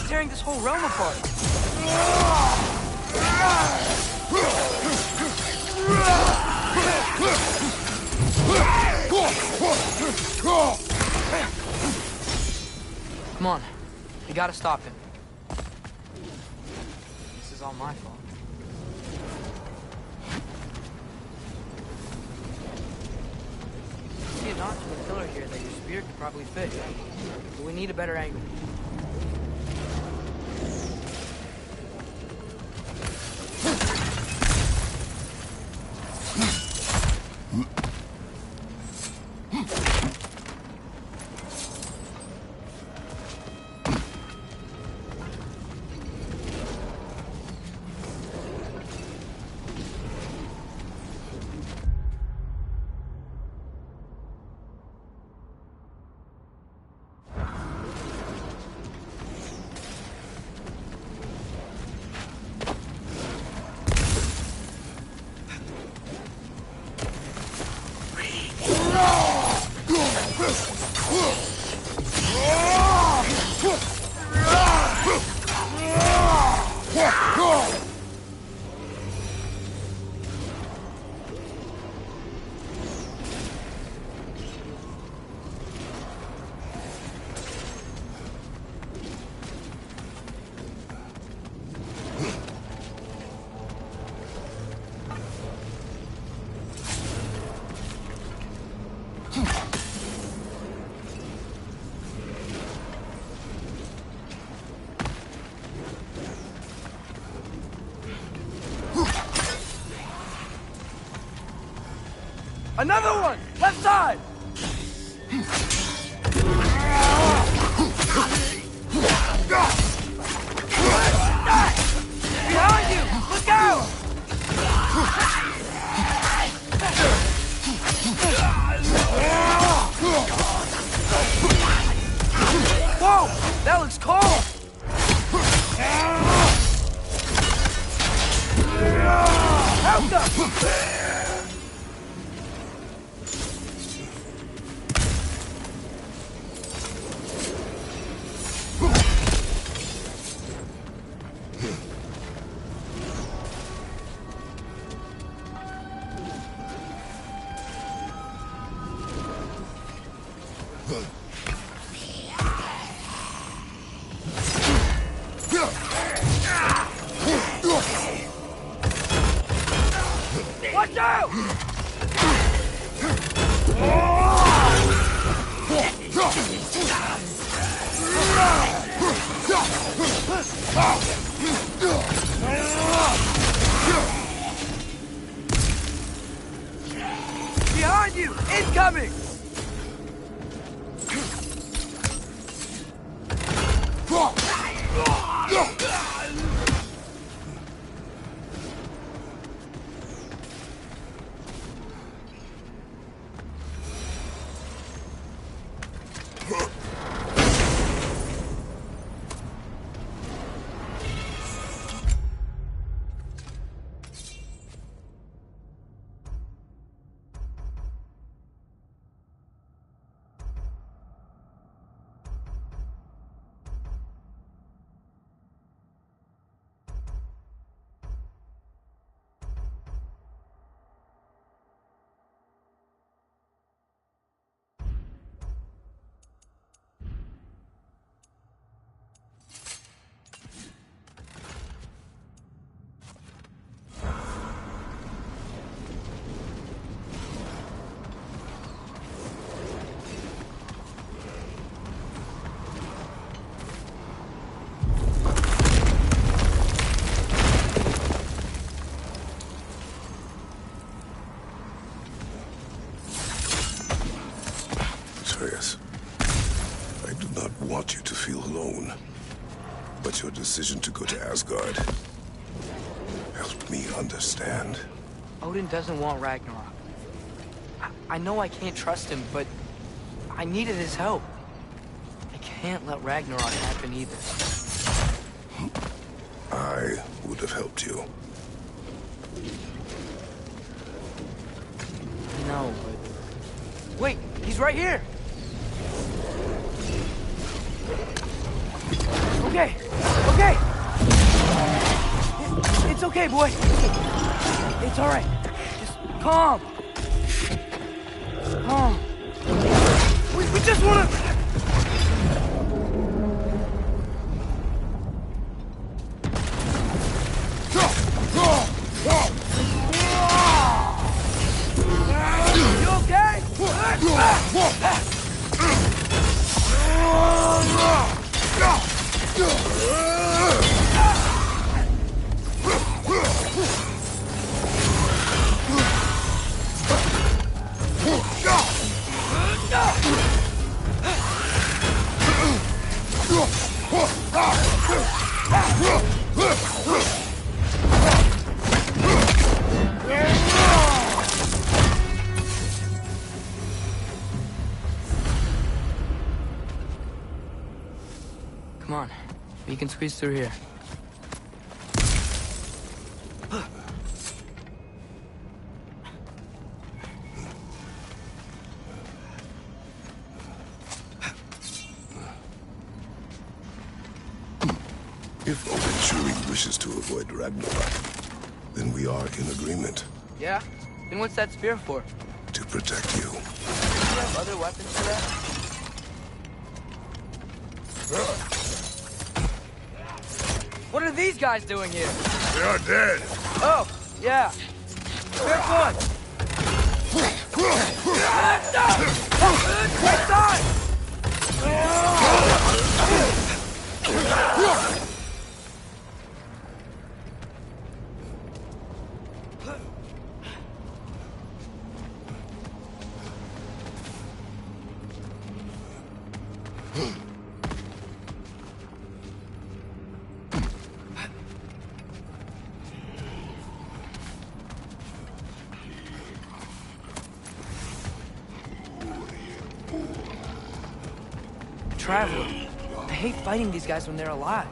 Tearing this whole realm apart. Come on. We gotta stop him. This is all my fault. See a notch in the pillar here that your spear could probably fit. But we need a better angle. Another one! Left side! Behind you! Look out! Whoa! That looks cold! Help them! Watch out! Behind you! Incoming! decision to go to Asgard? Help me understand. Odin doesn't want Ragnarok. I know I can't trust him, but I needed his help. I can't let Ragnarok happen either. I would have helped you. No, but... Wait, he's right here! Okay, okay! It's okay, boy. It's all right. Just calm. Calm. We just wanna... You okay? Come on. We can squeeze through here. If Odin truly wishes to avoid Ragnarok, then we are in agreement. Yeah? Then what's that spear for? To protect you. Do you have other weapons for that? What are these guys doing here? They are dead. Oh, yeah. Fair point. Traveler. I hate fighting these guys when they're alive.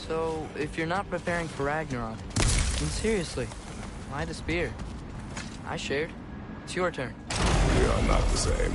So, if you're not preparing for Ragnarok, then seriously, why the spear? I shared. It's your turn. We are not the same.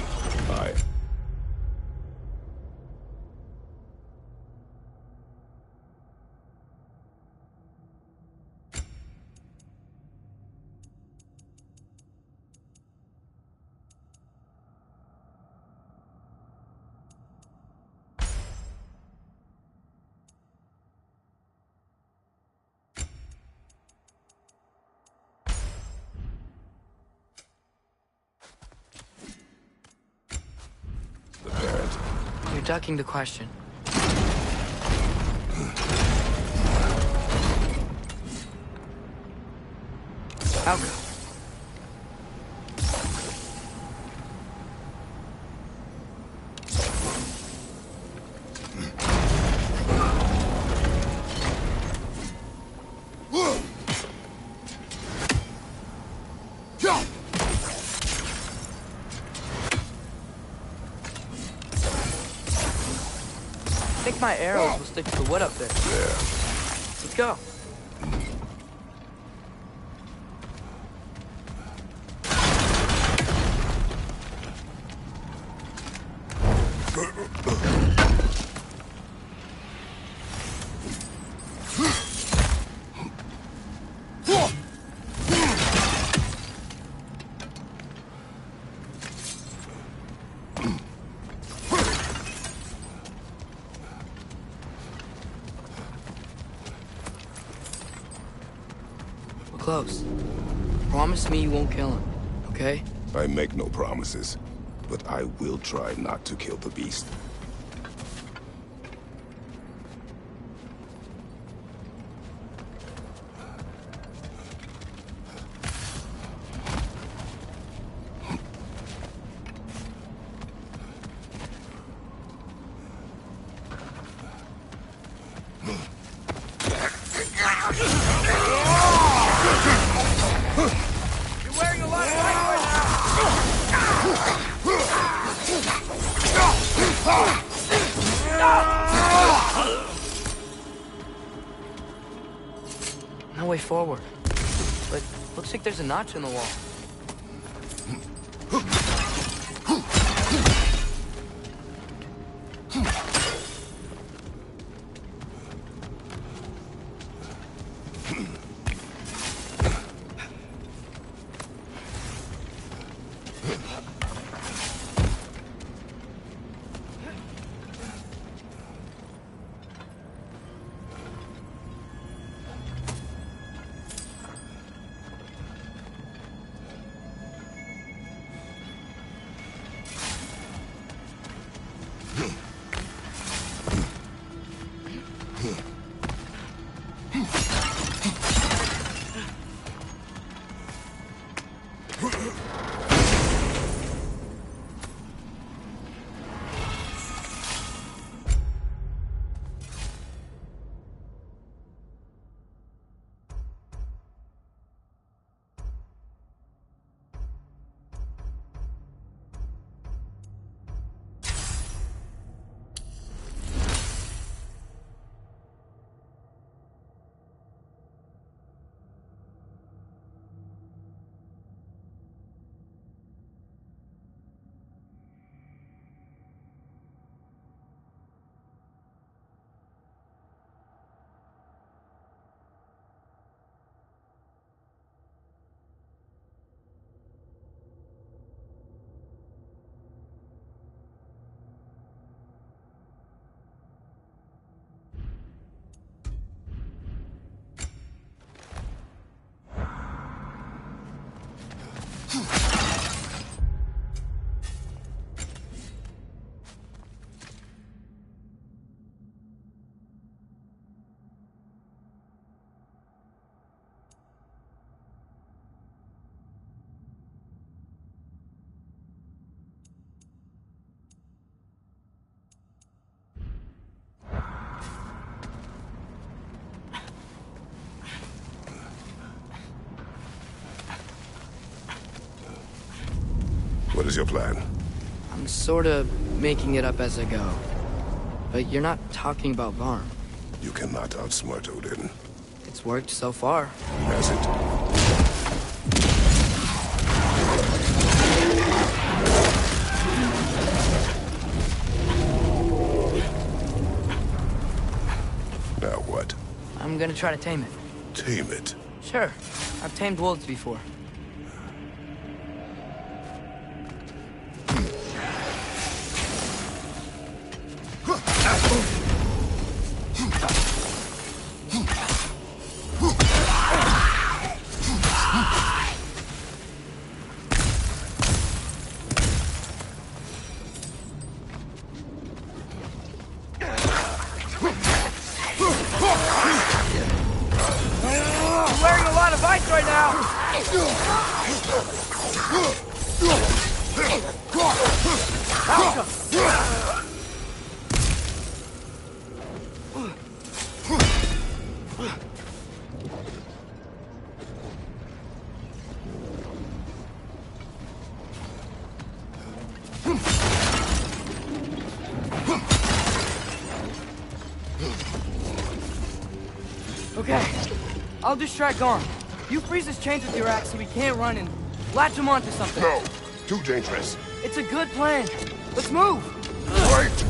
You're ducking the question. I'll go. I think my arrows will stick to the wood up there. Yeah. Let's go. close. Promise me you won't kill him, okay? I make no promises, but I will try not to kill the beast. No way forward. But looks like there's a notch in the wall. What is your plan? I'm sort of making it up as I go. But you're not talking about Varm. You cannot outsmart Odin. It's worked so far. Has it? Now what? I'm gonna try to tame it. Tame it? Sure. I've tamed wolves before. Wearing a lot of ice right now! Okay, I'll distract Garm. You freeze his chains with your axe so he can't run and latch him onto something. No, too dangerous. It's a good plan. Let's move! Wait!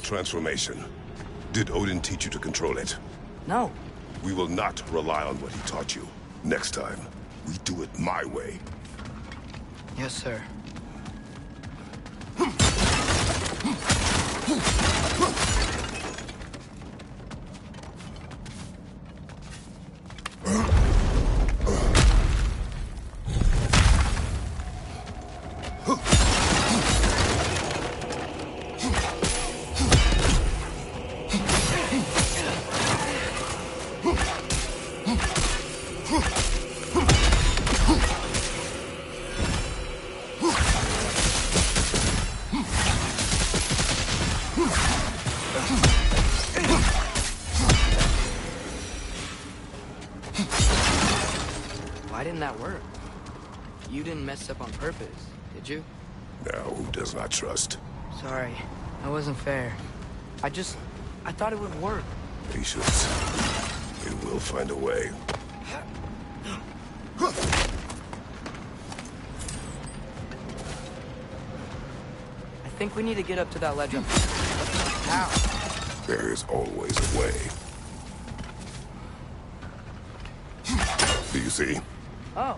transformation. Did Odin teach you to control it? No. We will not rely on what he taught you. Next time, we do it my way. Yes, sir. Why didn't that work? You didn't mess up on purpose, did you? Now, who does not trust? Sorry, that wasn't fair. I thought it would work. Patience. It will find a way. I think we need to get up to that ledge up. How? There is always a way. Do you see? Oh,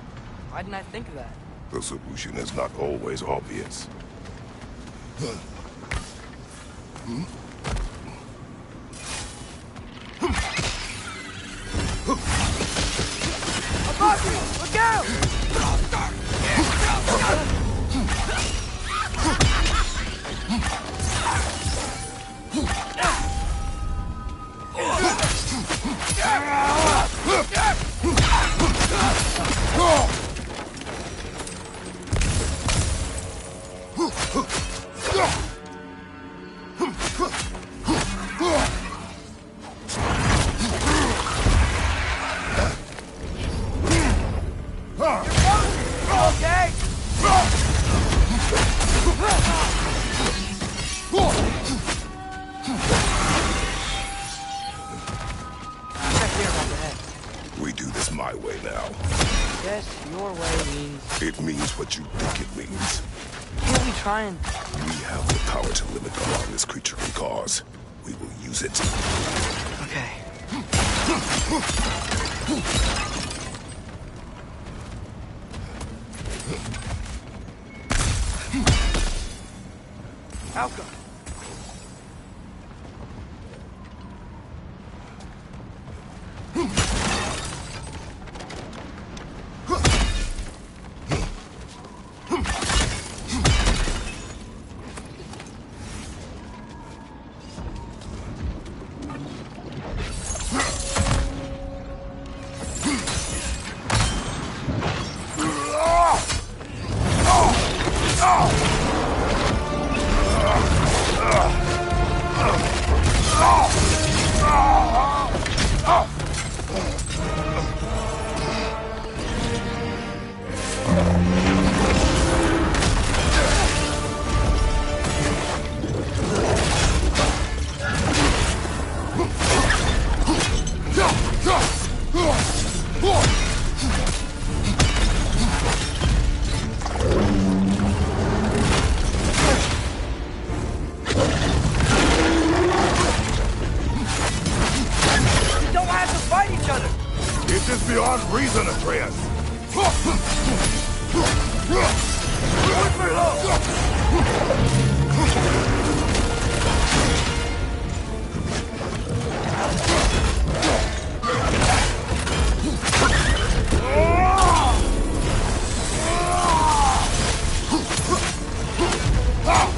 why didn't I think of that? The solution is not always obvious. Above you! Look out! Okay? We do this my way now. Yes, your way means... It means what you think it means. Can't we try and... We have the power to limit the harm this creature can cause. We will use it. Okay. Outcome. It is beyond reason, Atreus.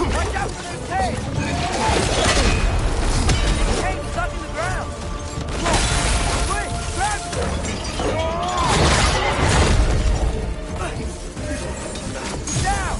Watch out for this cave! The cave's stuck in the ground! Quick, grab it! Down!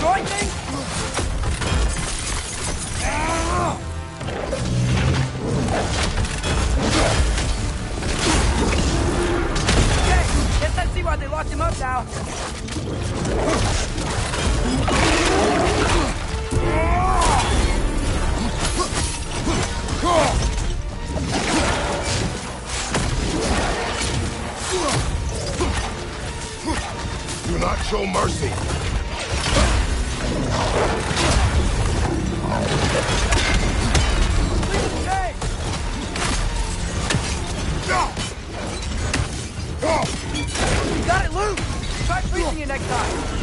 destroy things? Okay, guess I see why they locked him up now. Do not show mercy. You got it loose! Try freezing it next time!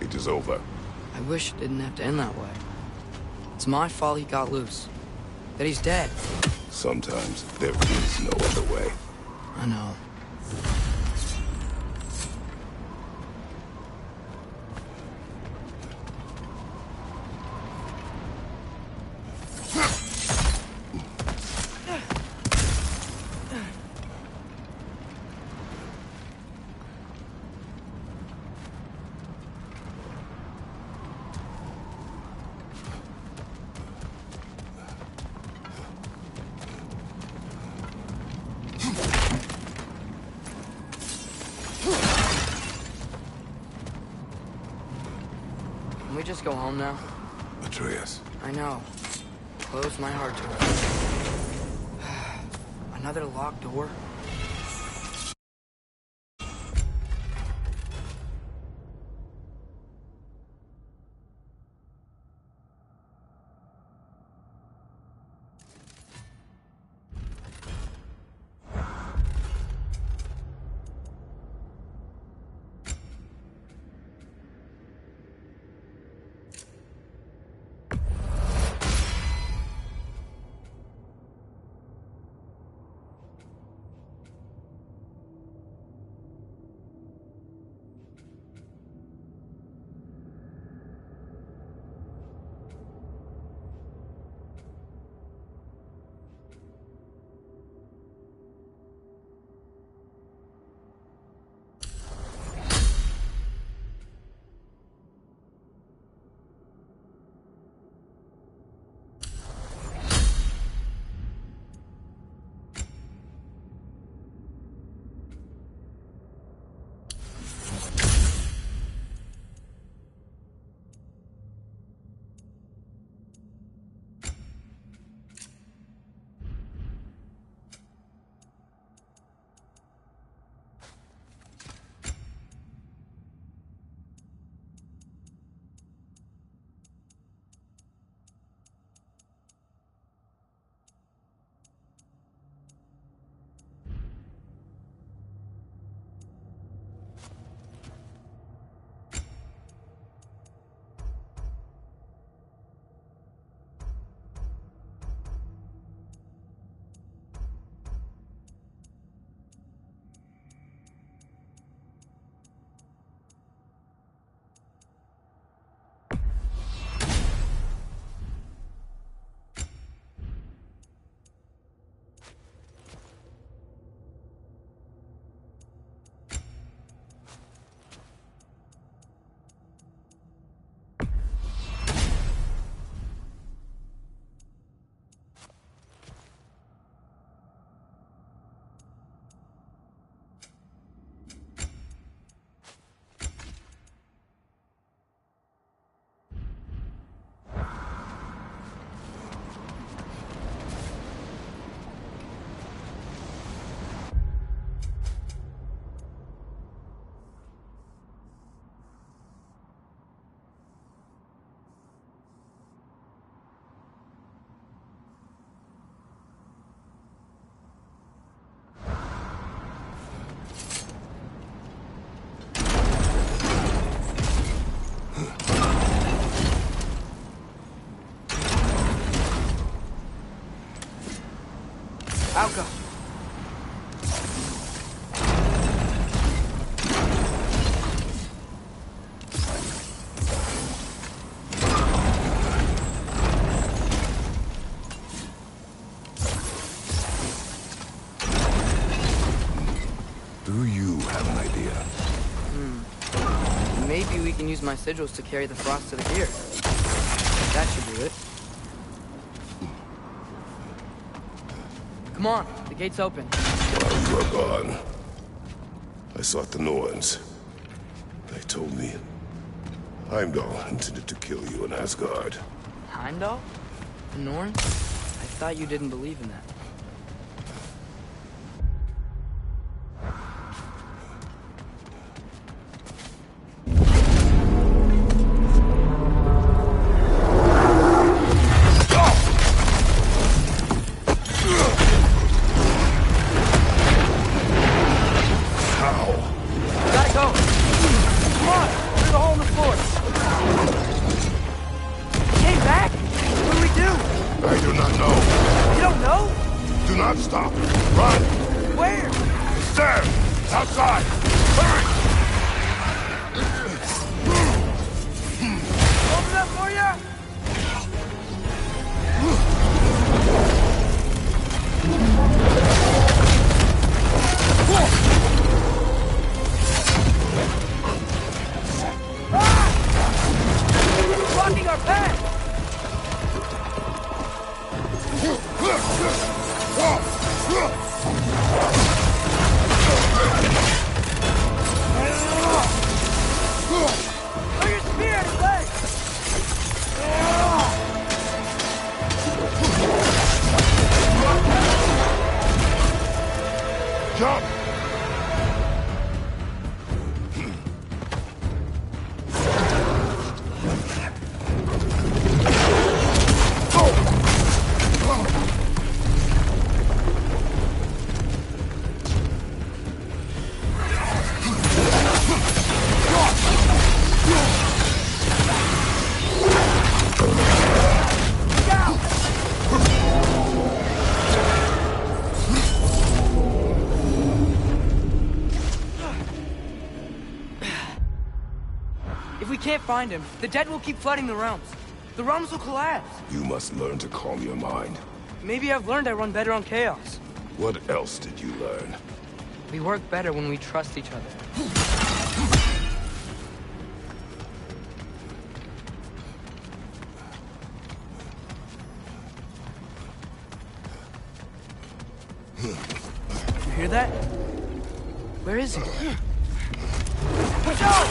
It is over. I wish it didn't have to end that way. It's my fault he got loose. That he's dead. Sometimes there is no other way. I know. Can we just go home now? Atreus. I know. Closed my heart to it. Another locked door? Alka. Do you have an idea? Maybe we can use my sigils to carry the frost to the gear. That should do it. Come on, the gate's open. While you were gone, I sought the Norns. They told me Heimdall intended to kill you in Asgard. Heimdall? The Norns? I thought you didn't believe in that. If we can't find him, the dead will keep flooding the realms. The realms will collapse. You must learn to calm your mind. Maybe I've learned I run better on chaos. What else did you learn? We work better when we trust each other. You hear that? Where is he? Watch out!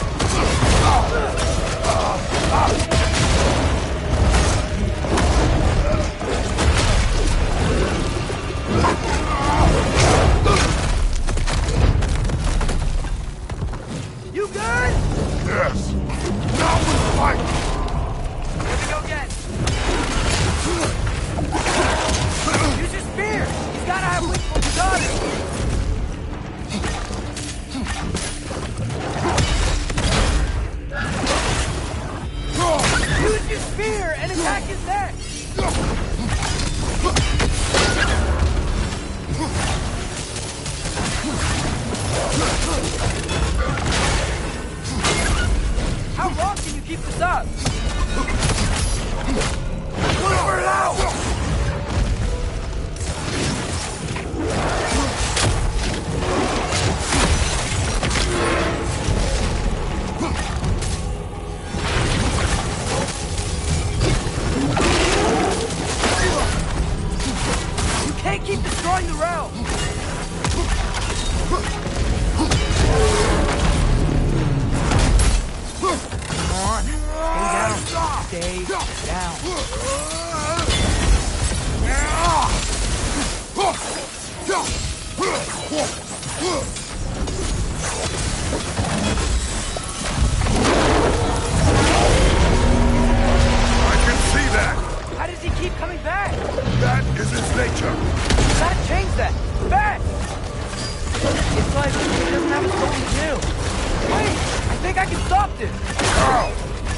You good? Yes. Now we fight. Here we go again. Use your spear. He's gotta have weak for his daughter. Use your spear and attack his neck! How long can you keep this up? Put her out! You can't keep destroying the realm! Come on, stay down. Stay I can see that. How does he keep coming back? That is his nature. You gotta change that! Fast! It's like he doesn't have a soul to do. Wait! I think I can stop this!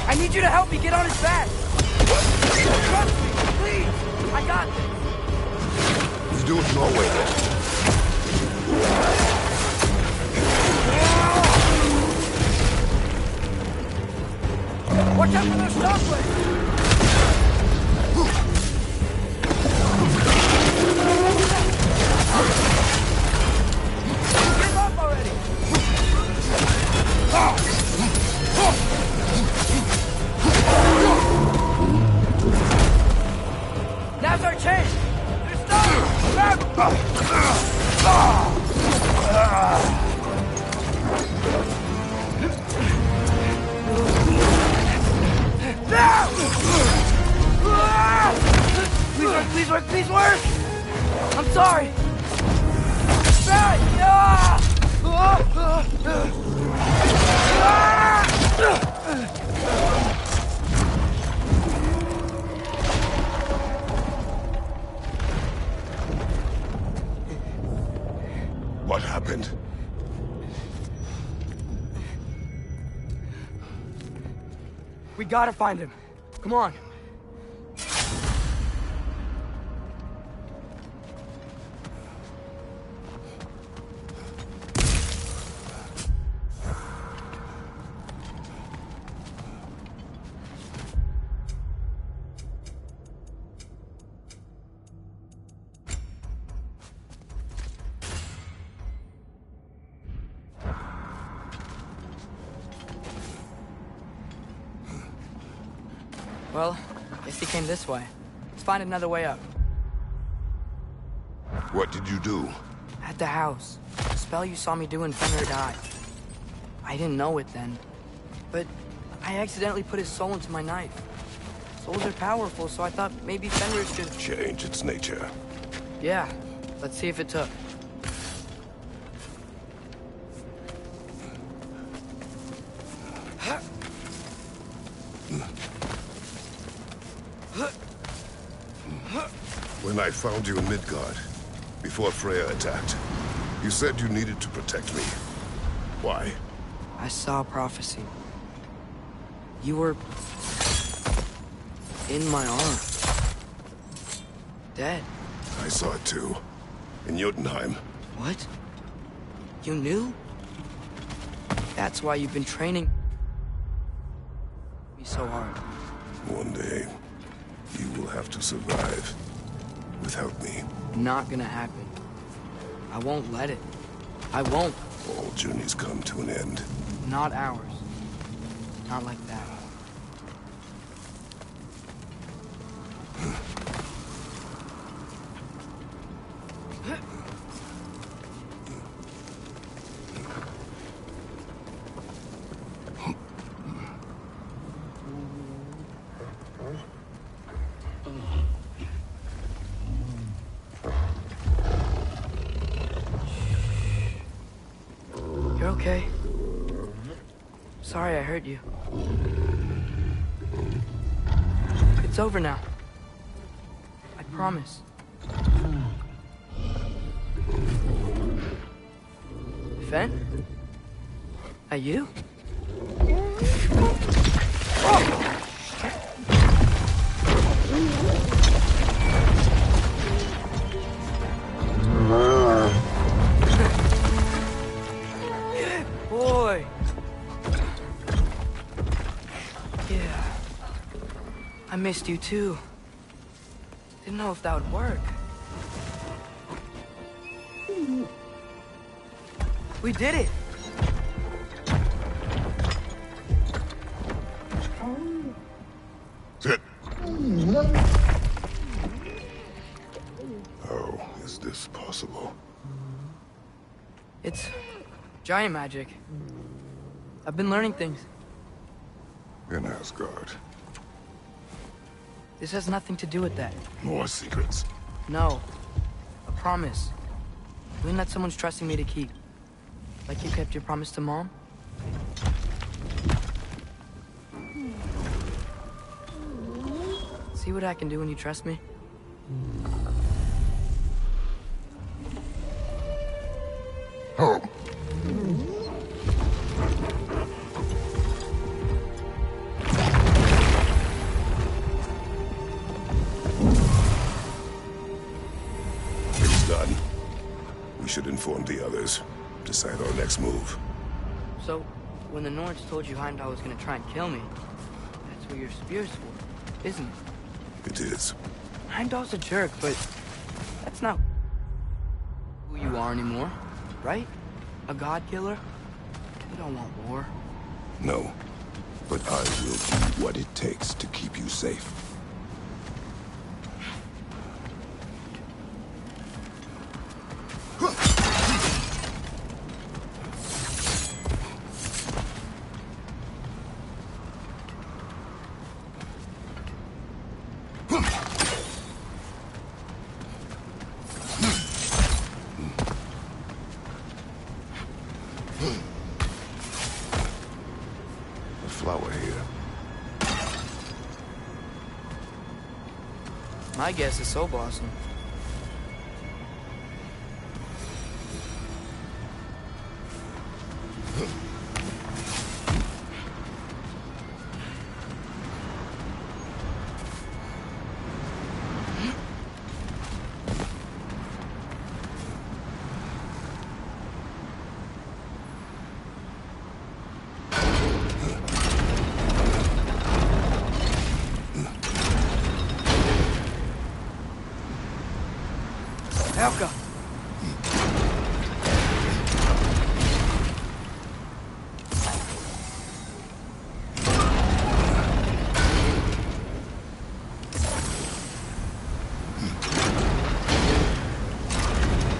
I need you to help me get on his back! Trust me, please! I got this! You do it your way then. Watch out for those shockwaves! Give up already! Now's our chance! They're stopping! Grab Now! Please work, please work, please work! I'm sorry! What happened? We gotta find him. Come on. Well, guess he came this way. Let's find another way up. What did you do? At the house. The spell you saw me do when Fenrir died. I didn't know it then. But I accidentally put his soul into my knife. Souls are powerful, so I thought maybe Fenrir could... Change its nature. Yeah. Let's see if it took. When I found you in Midgard, before Freya attacked, you said you needed to protect me. Why? I saw a prophecy. You were... in my arms. Dead. I saw it too. In Jotunheim. What? You knew? That's why you've been training... be so hard. One day, you will have to survive without me. Not gonna happen. I won't let it. I won't. All journeys come to an end. Not ours. Not like that. You're okay. Sorry I hurt you. It's over now. I promise. Fen? Are you? Boy. Yeah. I missed you too. Didn't know if that would work. We did it. Sit. How is this possible? It's giant magic. I've been learning things. In Asgard. This has nothing to do with that. More secrets. No. A promise. Something that someone's trusting me to keep. Like you kept your promise to Mom? See what I can do when you trust me? Oh. It's done. We should inform the others. Decide our next move. So, when the Nords told you Heimdall was gonna try and kill me, that's what your spear's for, isn't it? It is. Heimdall's a jerk, but that's not who you are anymore, right? A god killer? You don't want war. No. But I will do what it takes to keep you safe. Flower here. My guess is Soul Blossom. Helga!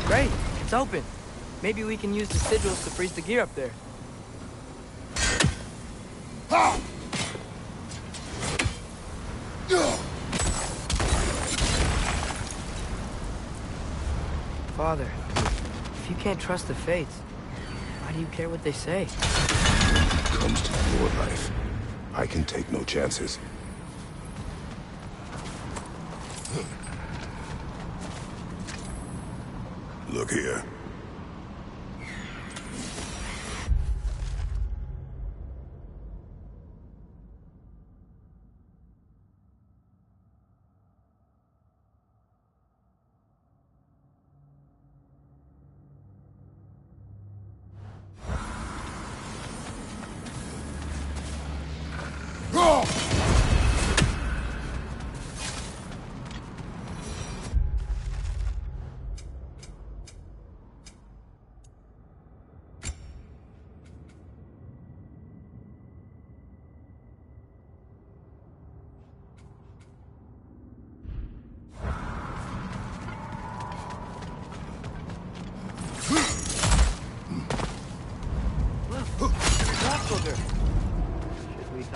Great, it's open. Maybe we can use the sigils to freeze the gear up there. Father, if you can't trust the fates, why do you care what they say? When it comes to your life, I can take no chances. Look here.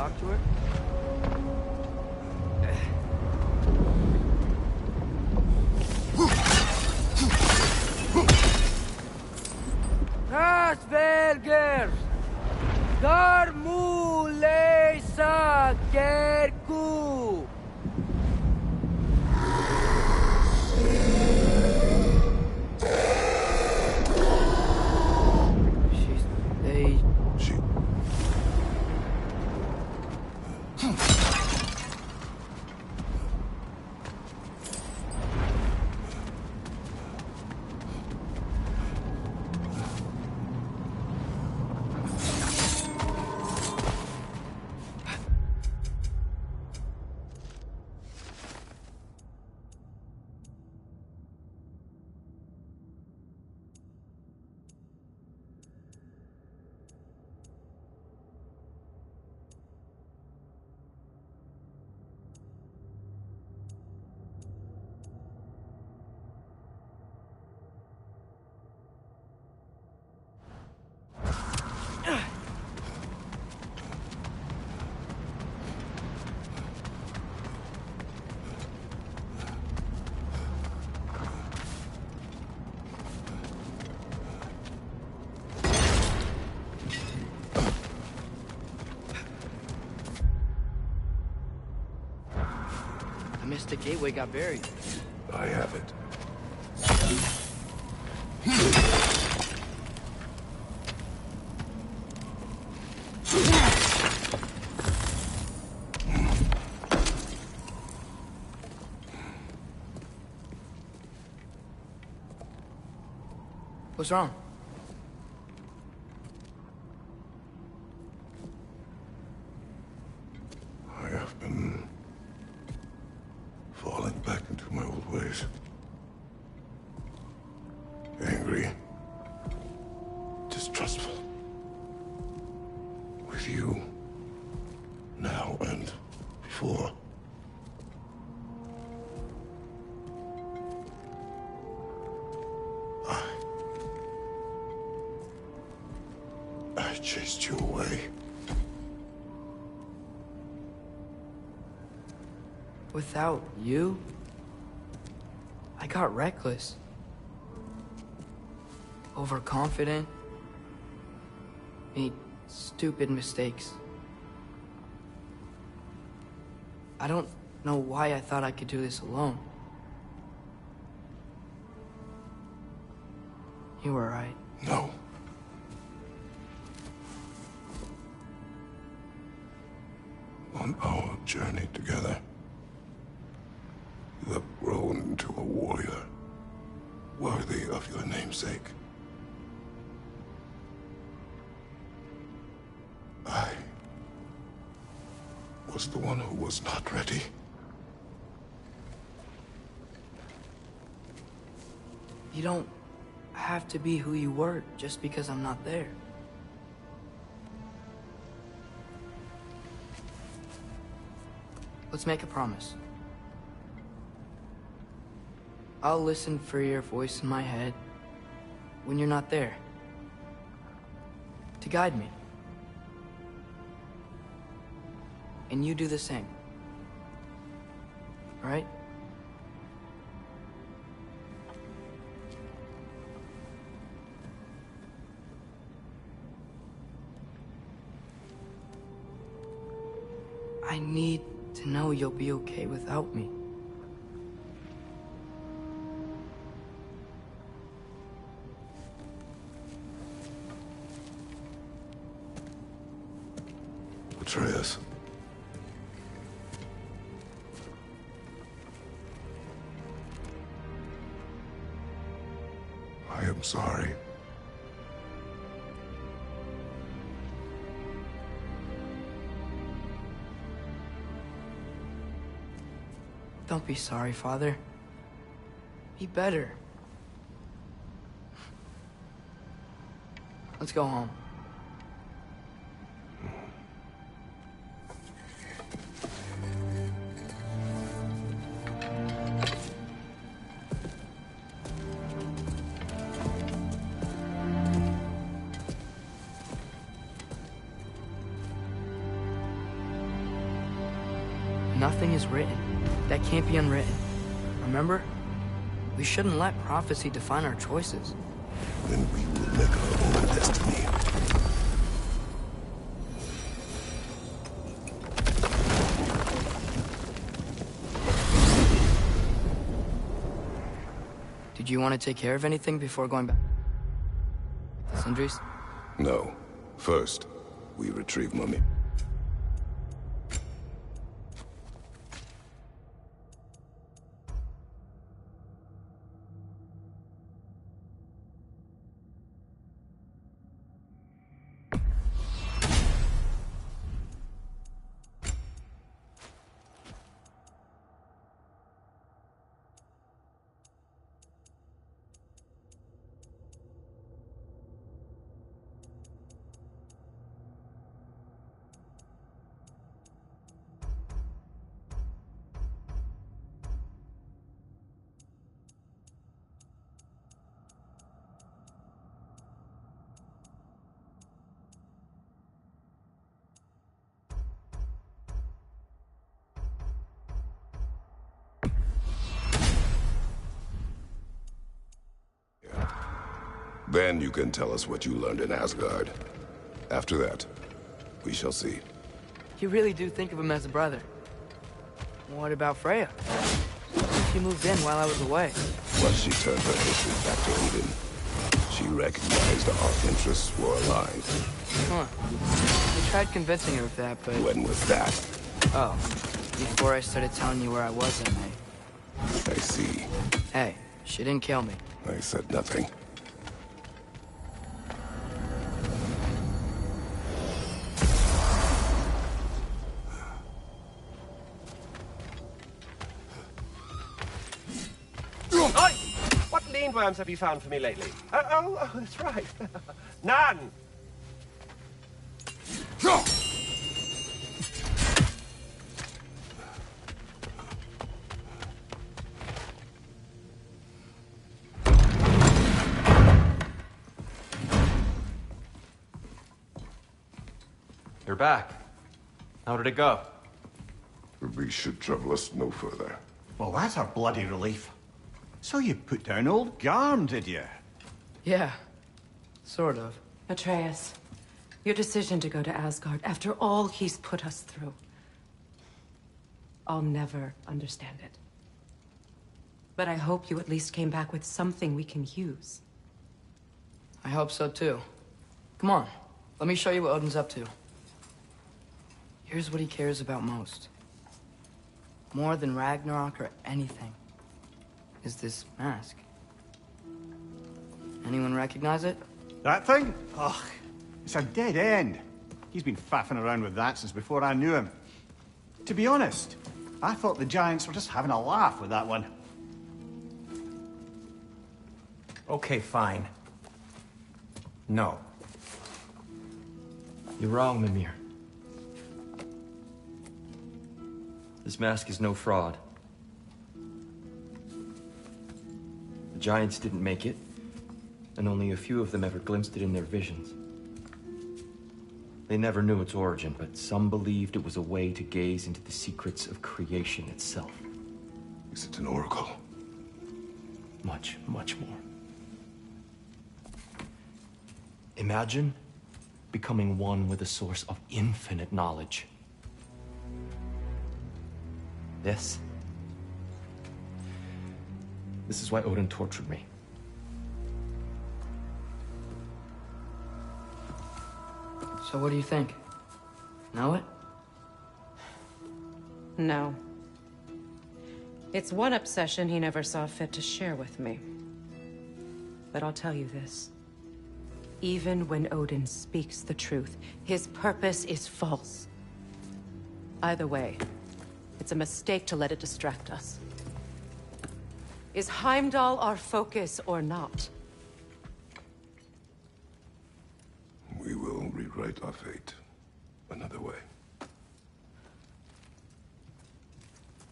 talk to her? Asperger! Garmule Sakerku! The gateway got buried. I have it. What's wrong? I have been falling back into my old ways. Angry. Distrustful. With you. Now and before. I chased you away. Without you, I got reckless. Overconfident. Made stupid mistakes. I don't know why I thought I could do this alone. You were right. No. On our journey together, you have grown into a warrior, worthy of your namesake. I was the one who was not ready. You don't have to be who you were just because I'm not there. Let's make a promise. I'll listen for your voice in my head when you're not there, to guide me. And you do the same. All right? I need to know you'll be okay without me. Atreus. I am sorry. Don't be sorry, Father. Be better. Let's go home. Nothing is written that can't be unwritten. Remember? We shouldn't let prophecy define our choices. Then we will make our own destiny. Did you want to take care of anything before going back to Sindri's? No. First, we retrieve Mummy. Then you can tell us what you learned in Asgard. After that, we shall see. You really do think of him as a brother. What about Freya? She moved in while I was away. Once she turned her hatred back to Odin, she recognized our interests were aligned. Huh. I tried convincing her of that, but... When was that? Oh, before I started telling you where I was that night. I see. Hey, she didn't kill me. I said nothing. Oi! What leanworms have you found for me lately? Oh, that's right. None! You're back. How did it go? The beast should trouble us no further. Well, that's a bloody relief. So you put down old Garm, did you? Yeah, sort of. Atreus, your decision to go to Asgard after all he's put us through. I'll never understand it. But I hope you at least came back with something we can use. I hope so too. Come on, let me show you what Odin's up to. Here's what he cares about most. More than Ragnarok or anything. Is this mask. Anyone recognize it? That thing? Ugh, it's a dead end. He's been faffing around with that since before I knew him. To be honest, I thought the Giants were just having a laugh with that one. Okay, fine. No. You're wrong, Mimir. This mask is no fraud. The Giants didn't make it, and only a few of them ever glimpsed it in their visions. They never knew its origin, but some believed it was a way to gaze into the secrets of creation itself. Is it an oracle? Much, much more. Imagine becoming one with a source of infinite knowledge. This is why Odin tortured me. So what do you think? Know it? No. It's one obsession he never saw fit to share with me. But I'll tell you this. Even when Odin speaks the truth, his purpose is false. Either way, it's a mistake to let it distract us. Is Heimdall our focus or not? We will rewrite our fate another way.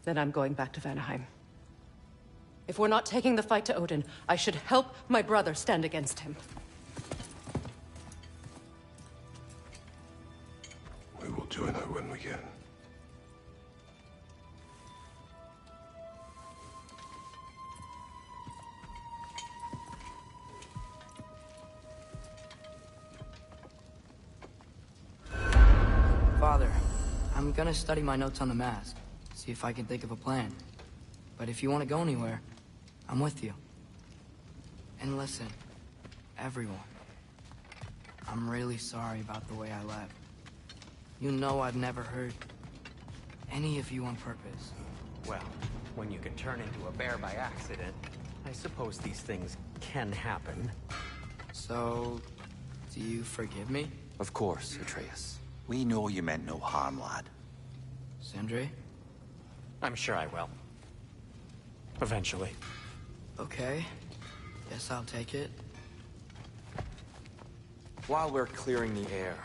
Then I'm going back to Vanaheim. If we're not taking the fight to Odin, I should help my brother stand against him. We will join her when we can. gonna study my notes on the mask, see if I can think of a plan. But if you want to go anywhere, I'm with you. And listen, everyone, I'm really sorry about the way I left. You know I've never hurt any of you on purpose. Well, when you can turn into a bear by accident, I suppose these things can happen. So, do you forgive me? Of course, Atreus. We know you meant no harm, lad. Sindri? I'm sure I will. Eventually. Okay. Guess I'll take it. While we're clearing the air,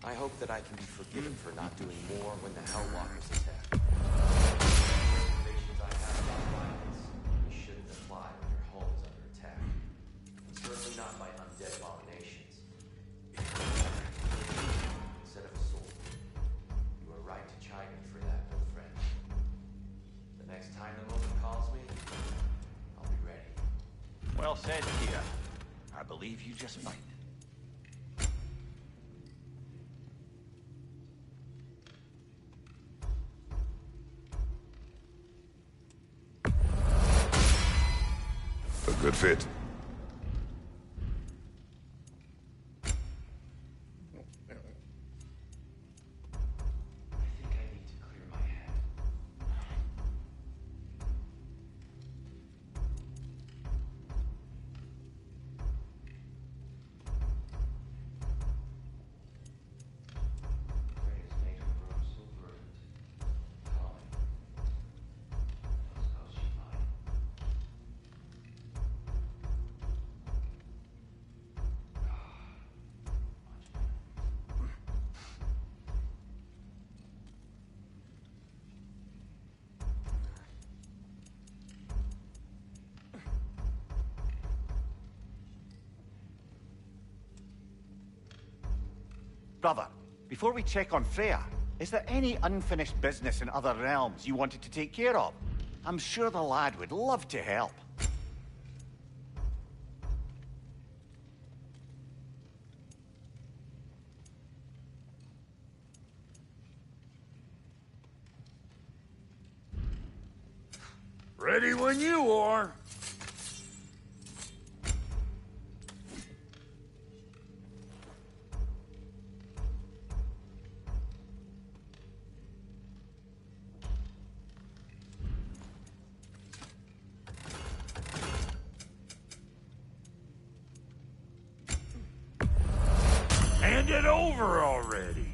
I hope that I can be forgiven for not doing more when the Hellwalkers attack. Reservations I have about violence, you shouldn't apply when your home is under attack. And certainly not by undead abominations. Instead of a sword, you are right to chide me for that, old friend. The next time the moment calls me, I'll be ready. Well said, Kia. I believe you just might. A good fit. Brother, before we check on Freya, is there any unfinished business in other realms you wanted to take care of? I'm sure the lad would love to help. Ready when you are. Hand it over already.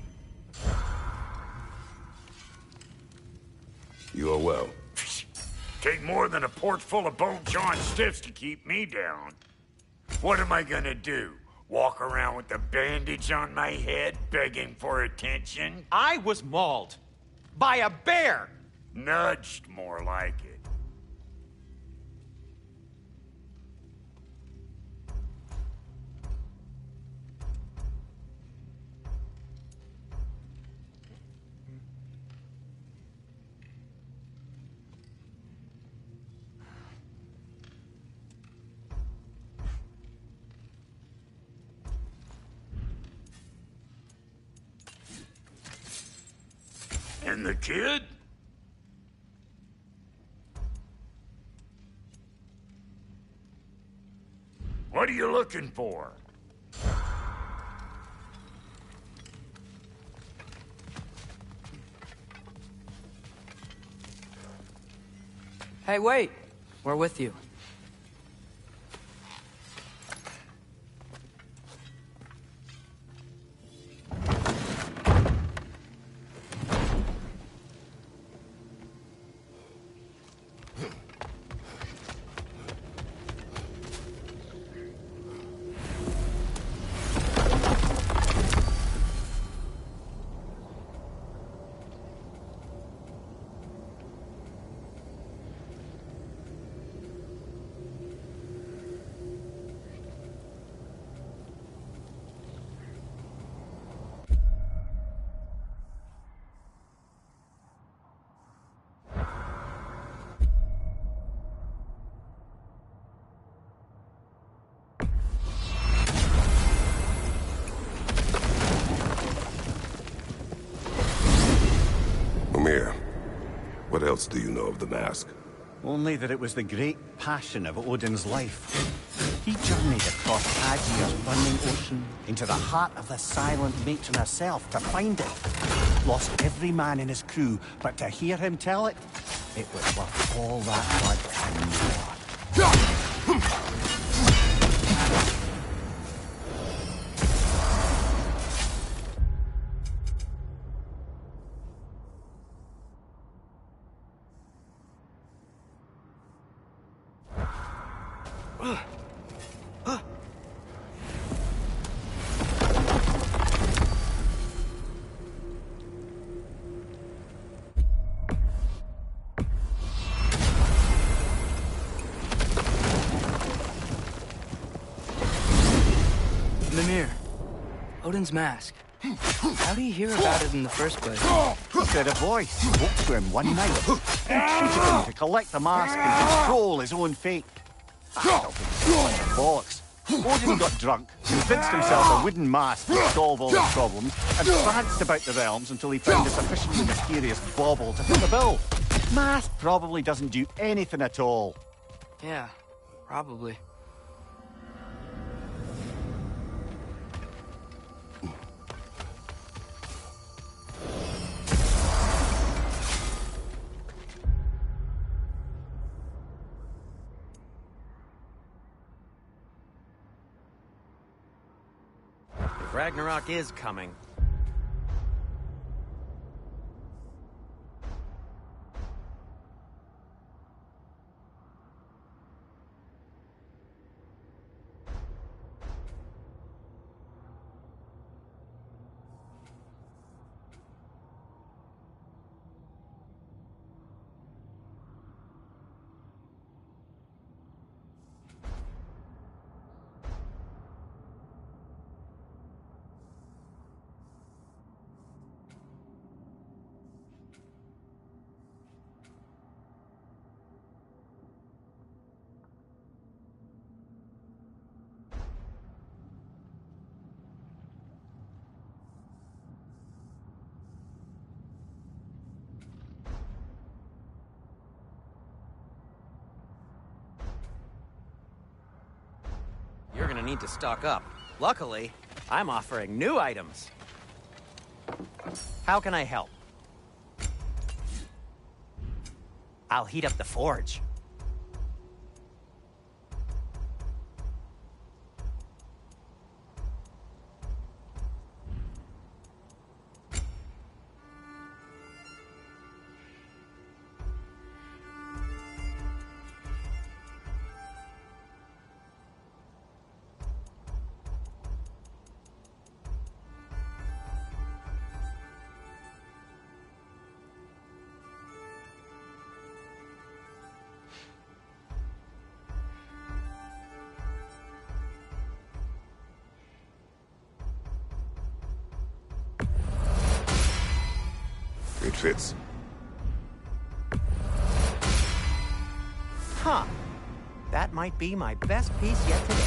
You are well. Take more than a port full of bone-chawing stiffs to keep me down. What am I gonna do? Walk around with a bandage on my head, begging for attention? I was mauled by a bear! Nudged, more like it. And the kid? What are you looking for? Hey, wait! We're with you. What else do you know of the mask? Only that it was the great passion of Odin's life. He journeyed across Aegir's burning ocean into the heart of the silent matron herself to find it. Lost every man in his crew, but to hear him tell it, it was worth all that blood and more. Mimir, Odin's mask. How do you hear about it in the first place? He said a voice spoke to him one night, entreated him to collect the mask and control his own fate. Bollocks. Odin got drunk, convinced himself a wooden mask would solve all his problems, and pranced about the realms until he found a sufficiently mysterious bauble to fit the bill. Mask probably doesn't do anything at all. Yeah, probably. Ragnarok is coming. You're gonna need to stock up. Luckily, I'm offering new items. How can I help? I'll heat up the forge. It fits. Huh. That might be my best piece yet today.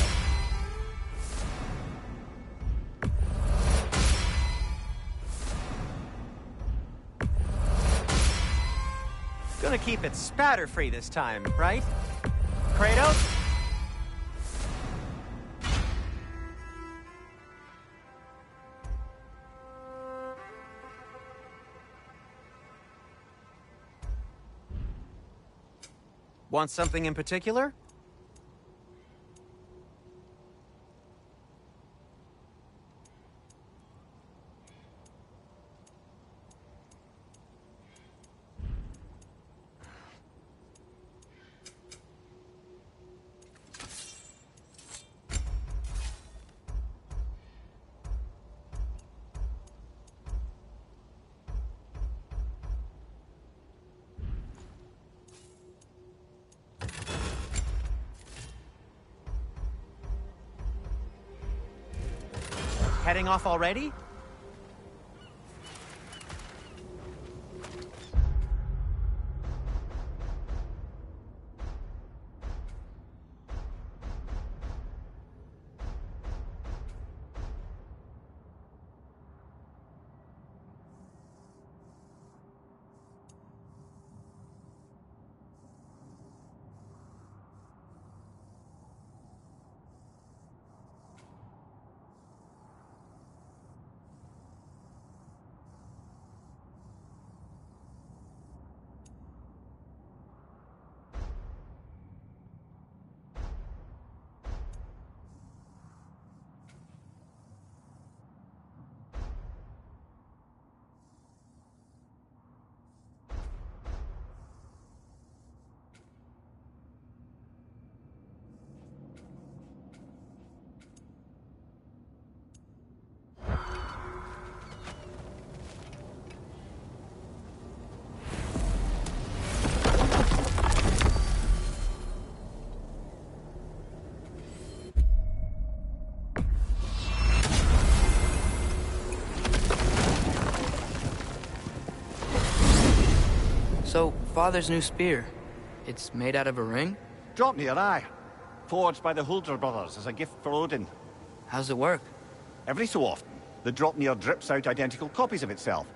Gonna keep it spatter-free this time, right? Kratos? Want something in particular? Heading off already? So, Father's new spear, it's made out of a ring? Draupnir, aye. Forged by the Huldra brothers as a gift for Odin. How's it work? Every so often, the Draupnir drips out identical copies of itself.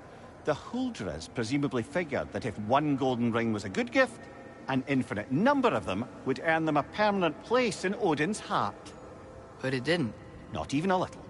The Huldras presumably figured that if one golden ring was a good gift, an infinite number of them would earn them a permanent place in Odin's heart. But it didn't. Not even a little.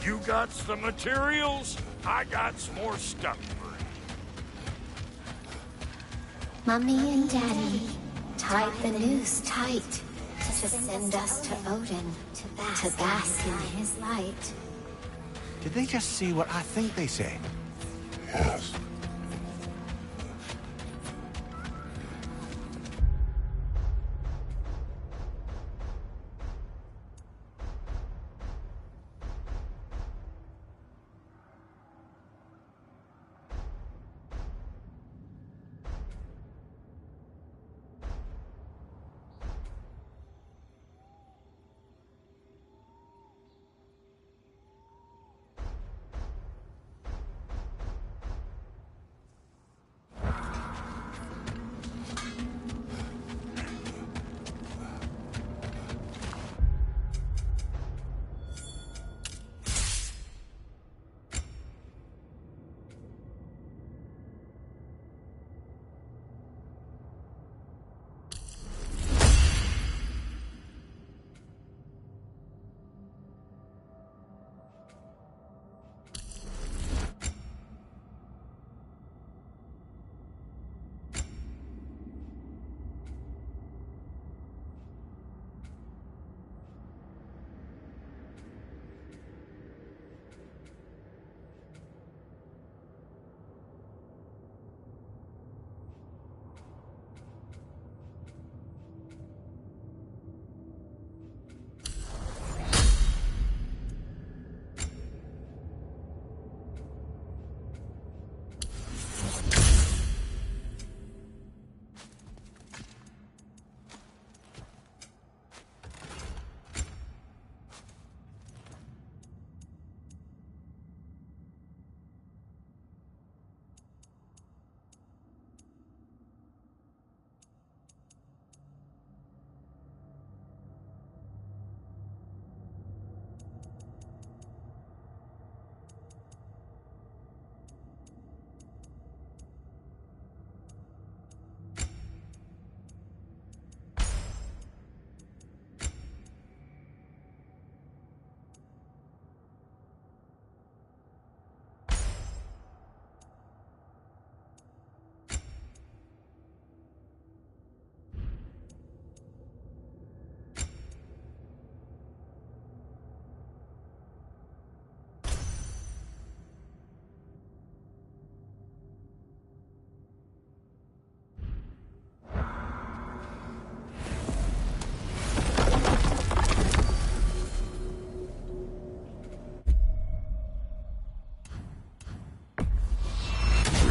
You got the materials, I got some more stuff for you. Mummy and Daddy tied the noose tight to send us to Odin to bask in his light. Did they just say what I think they said? Yes.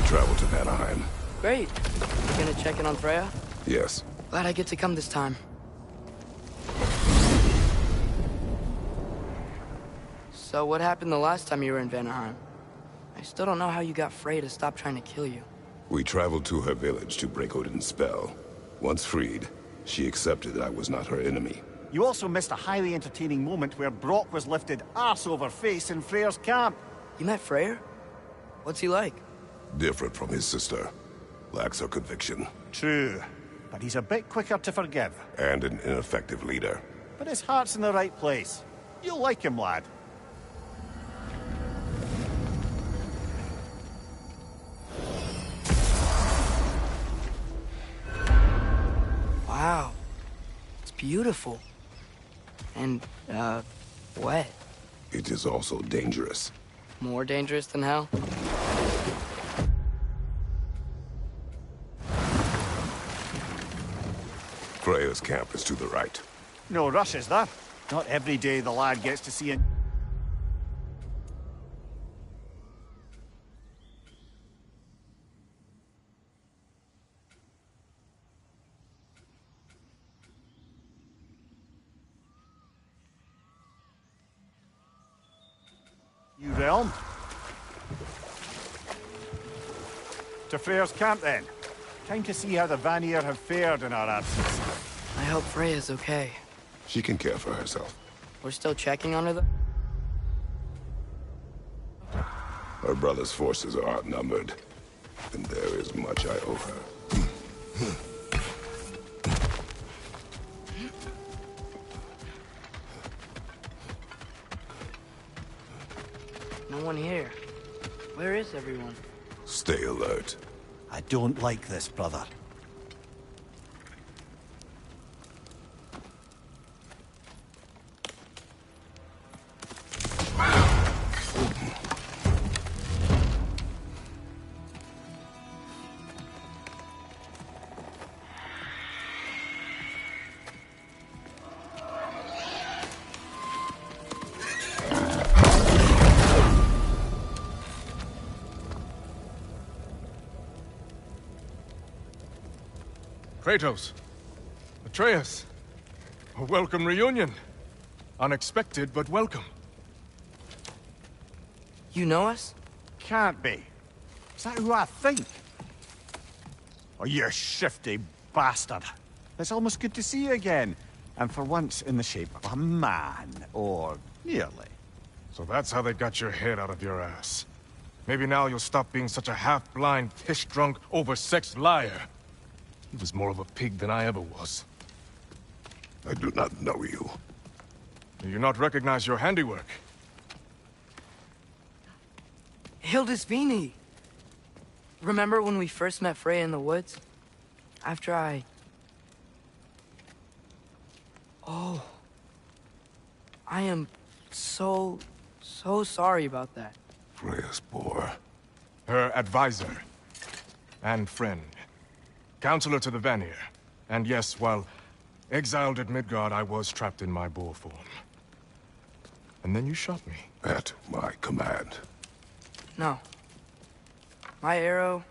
Travel to Vanaheim. Great. You gonna check in on Freya? Yes. Glad I get to come this time. So what happened the last time you were in Vanaheim? I still don't know how you got Freya to stop trying to kill you. We traveled to her village to break Odin's spell. Once freed, she accepted that I was not her enemy. You also missed a highly entertaining moment where Brock was lifted arse over face in Freyr's camp. You met Freyr? What's he like? Different from his sister. Lacks her conviction. True. But he's a bit quicker to forgive. And an ineffective leader. But his heart's in the right place. You'll like him, lad. Wow. It's beautiful. And, wet. It is also dangerous. More dangerous than hell? Freya's camp is to the right. No rush, is there? Not every day the lad gets to see it. New realm. To Freya's camp, then. Time to see how the Vanir have fared in our absence. I hope Freya's okay. She can care for herself. We're still checking on her, though? Her brother's forces are outnumbered, and there is much I owe her. No one here. Where is everyone? Stay alert. I don't like this, brother. Kratos, Atreus, a welcome reunion. Unexpected, but welcome. You know us? Can't be. Is that who I think? Oh, you shifty bastard. It's almost good to see you again. And for once in the shape of a man, or nearly. So that's how they got your head out of your ass. Maybe now you'll stop being such a half-blind, piss-drunk, oversexed liar. He was more of a pig than I ever was. I do not know you. Do you not recognize your handiwork? Hildisvini! Remember when we first met Freya in the woods? After I... Oh. I am so sorry about that. Freya's poor. Her advisor. And friend. Counselor to the Vanir. And yes, while exiled at Midgard, I was trapped in my boar form. And then you shot me. At my command. No. My arrow,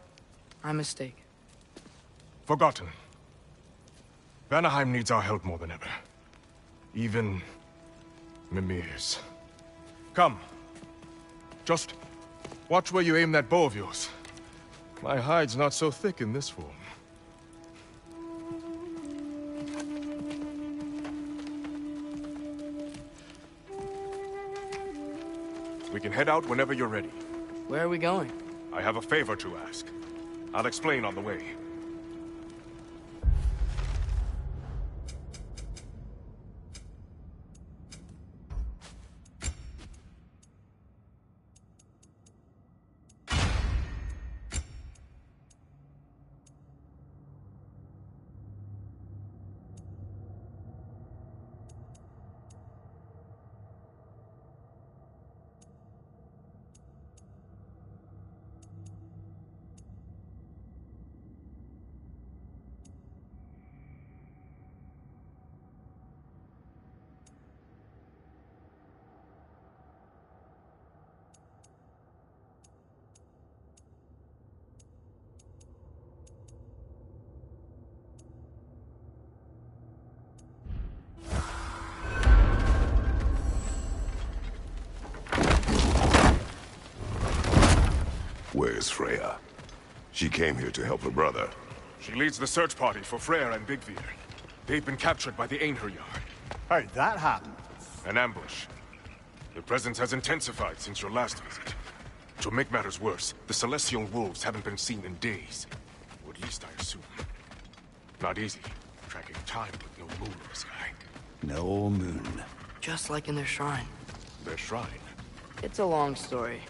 my mistake. Forgotten. Vanaheim needs our help more than ever. Even Mimir's. Come. Just watch where you aim that bow of yours. My hide's not so thick in this form. We can head out whenever you're ready. Where are we going? I have a favor to ask. I'll explain on the way. Where's Freya? She came here to help her brother. She leads the search party for Freyr and Bigvir. They've been captured by the Einherjar. How'd that happen? An ambush. Their presence has intensified since your last visit. To make matters worse, the Celestial Wolves haven't been seen in days. Or at least I assume. Not easy, tracking time with no moon in the sky. No moon. Just like in their shrine. Their shrine? It's a long story.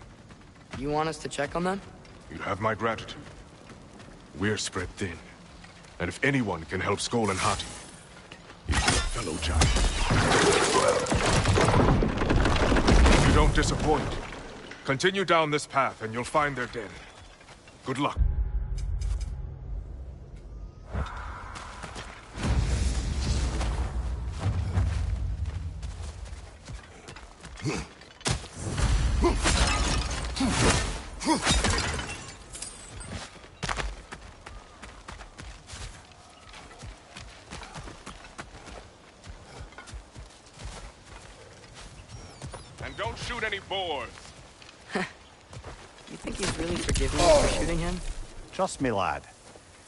You want us to check on them? You have my gratitude. We're spread thin. And if anyone can help Skoll and Hati, it's your fellow giant. You don't disappoint. Continue down this path and you'll find their den. Good luck. Don't shoot any boars. You think he's really forgiven me for shooting him? Trust me, lad.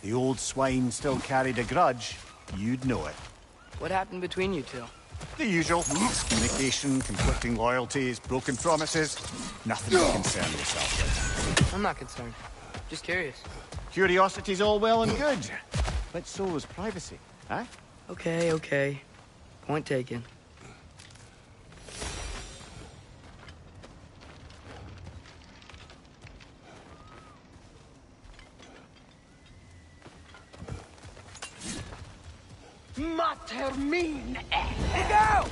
The old swine still carried a grudge. You'd know it. What happened between you two? The usual. Miscommunication, conflicting loyalties, broken promises. Nothing to concern yourself with. I'm not concerned. Just curious. Curiosity's all well and good. But so is privacy, huh? Okay, okay. Point taken. Mater mine! Go!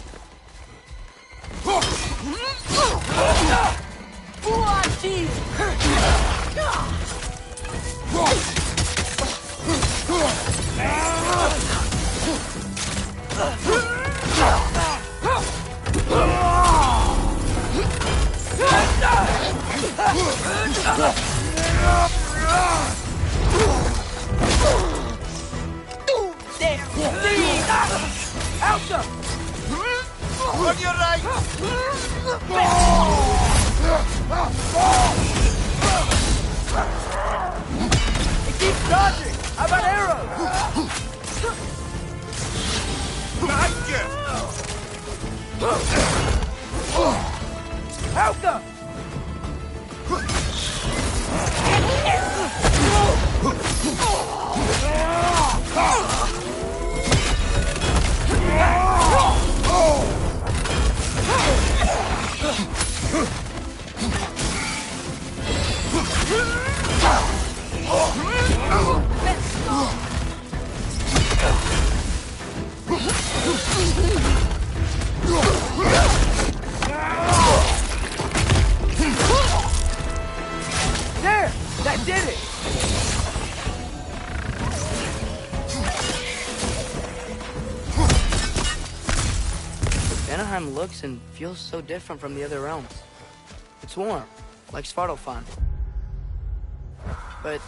Elsa! On your right! It keeps dodging! How about arrows? Behind you! Elsa! There! That did it! Vanaheim looks and feels so different from the other realms. It's warm, like Svartalfheim. But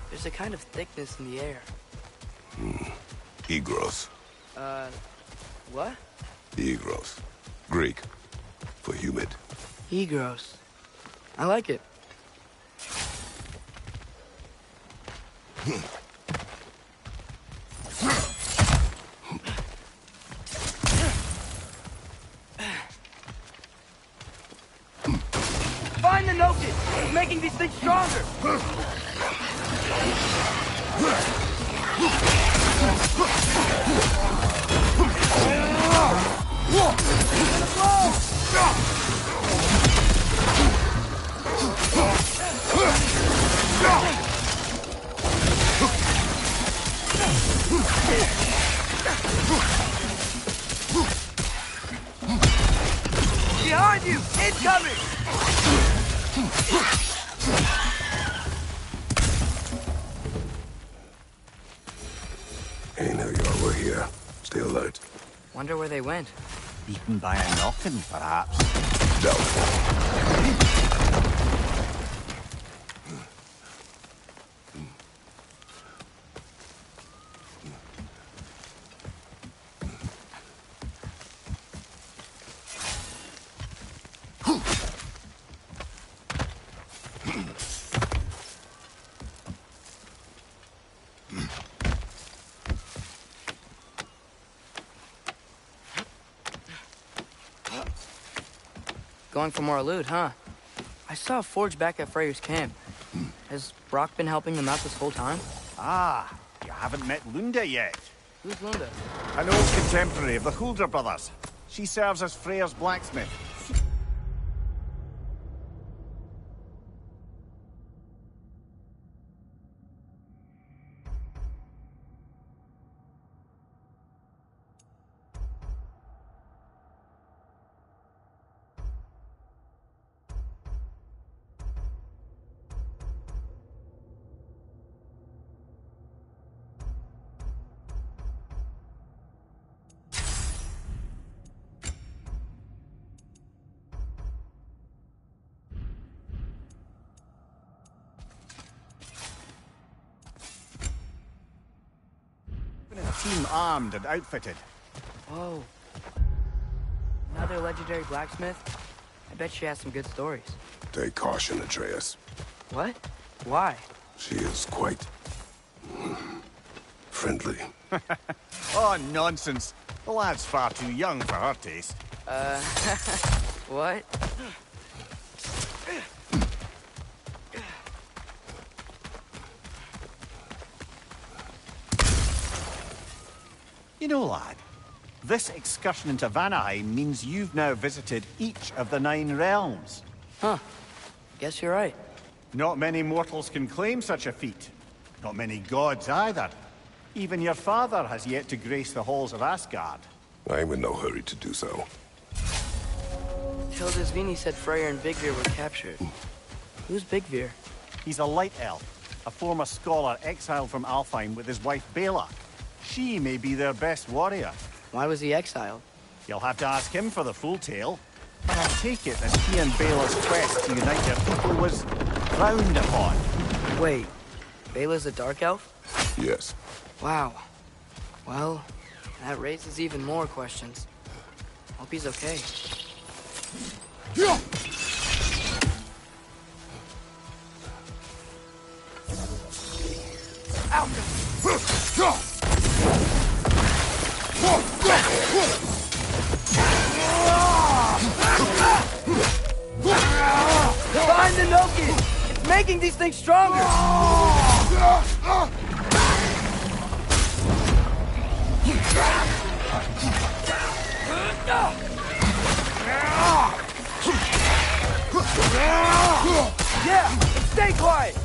there's a kind of thickness in the air. Egros. What? Egros. Greek. For humid. Egros. I like it. Find the Nokin! It's making these things stronger! Behind you! Incoming! Hey, now you were here. Stay alert. Wonder where they went. Beaten by a knocking, perhaps. Doubtful. Going for more loot, huh? I saw a forge back at Freyr's camp. Has Brock been helping them out this whole time? Ah, you haven't met Lunda yet. Who's Lunda? An old contemporary of the Hulder brothers. She serves as Freyr's blacksmith. Team armed and outfitted. Whoa. Another legendary blacksmith? I bet she has some good stories. Take caution, Atreus. What? Why? She is quite... friendly. Oh, nonsense. The lad's far too young for her taste. What? You know, lad, this excursion into Vanaheim means you've now visited each of the 9 realms. Huh. Guess you're right. Not many mortals can claim such a feat. Not many gods either. Even your father has yet to grace the halls of Asgard. I'm in no hurry to do so. Hildisvini said Freyr and Vigvir were captured. Who's Vigvir? He's a light elf, a former scholar exiled from Alfheim with his wife Bela. She may be their best warrior. Why was he exiled? You'll have to ask him for the full tale. But I take it that he and Bela's quest to unite their people was frowned upon. Wait, Bela's a dark elf? Yes. Wow. Well, that raises even more questions. Hope he's okay. Find the Noki! It's making these things stronger! Yeah! Stay quiet!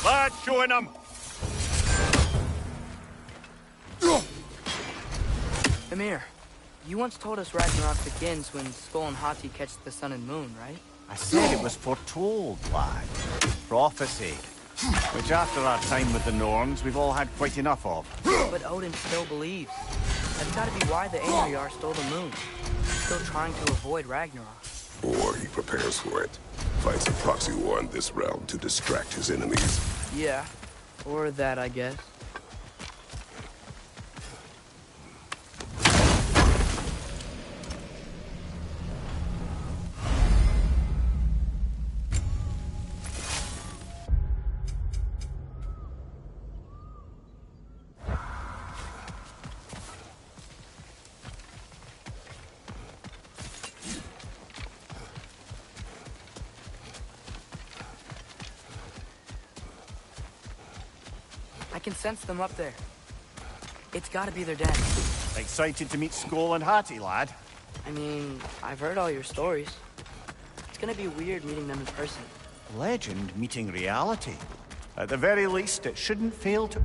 Lad, showing them! Emir, you once told us Ragnarok begins when Skoll and Hati catch the sun and moon, right? I said it was foretold, lad. Prophecy. Which after our time with the Norns, we've all had quite enough of. But Odin still believes. That's gotta be why the Einherjar stole the moon. Still trying to avoid Ragnarok. Or he prepares for it. Fights a proxy war in this realm to distract his enemies. Yeah. Or that, I guess. can sense them up there. It's gotta be their dad. Excited to meet Skull and Hattie, lad? I mean, I've heard all your stories. It's gonna be weird meeting them in person. Legend meeting reality. At the very least, it shouldn't fail to...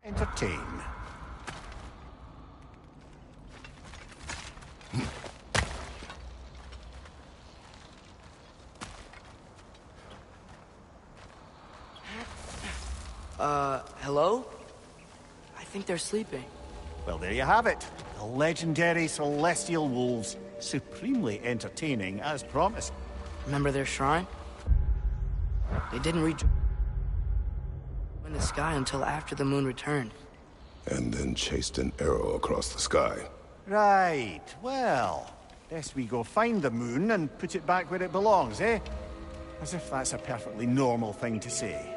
Entertain. Hello? I think they're sleeping. Well, there you have it. The legendary celestial wolves. Supremely entertaining, as promised. Remember their shrine? They didn't reach in the sky until after the moon returned. And then chased an arrow across the sky. Right. Well, best we go find the moon and put it back where it belongs, eh? As if that's a perfectly normal thing to say.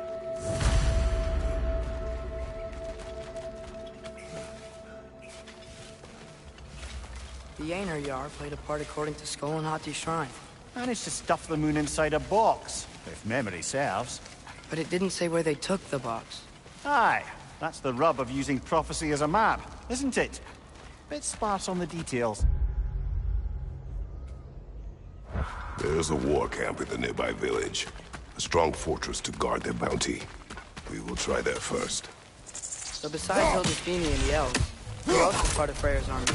The Yar played a part according to Skull and Hati's shrine. Managed to stuff the moon inside a box, if memory serves. But it didn't say where they took the box. Aye, that's the rub of using prophecy as a map, isn't it? Bit sparse on the details. There's a war camp in the nearby village. A strong fortress to guard their bounty. We will try there first. So besides Hildefini and the elves, who else is part of Freyr's army?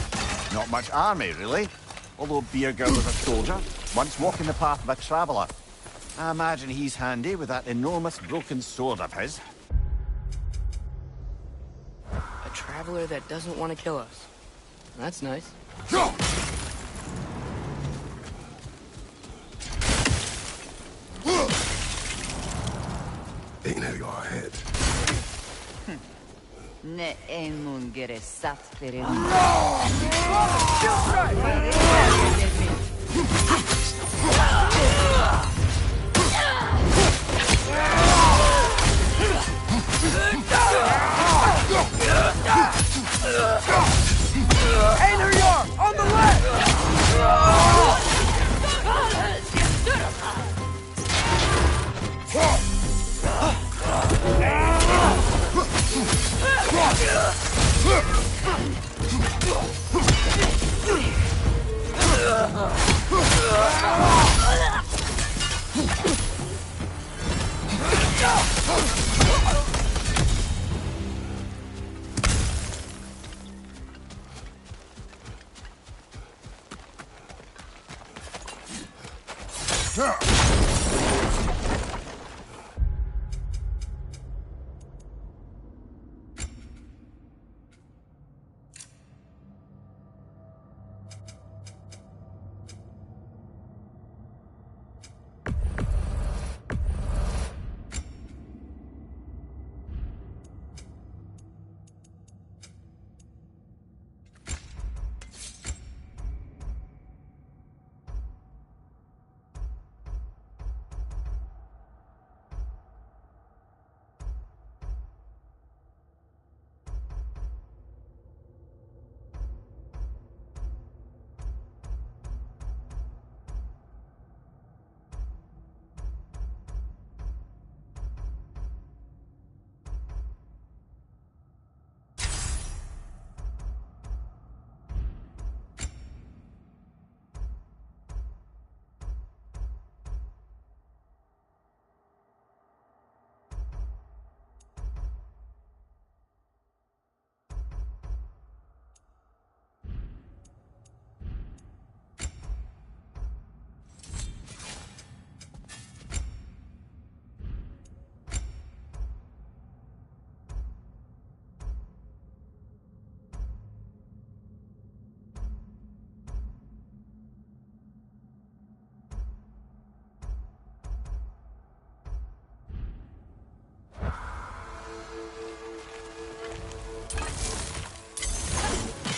Not much army, really. Although Birger was a soldier, once walking the path of a traveler. I imagine he's handy with that enormous broken sword of his. A traveler that doesn't want to kill us. That's nice. Einar your head. Ne emun gere satterin. Einar, on the left!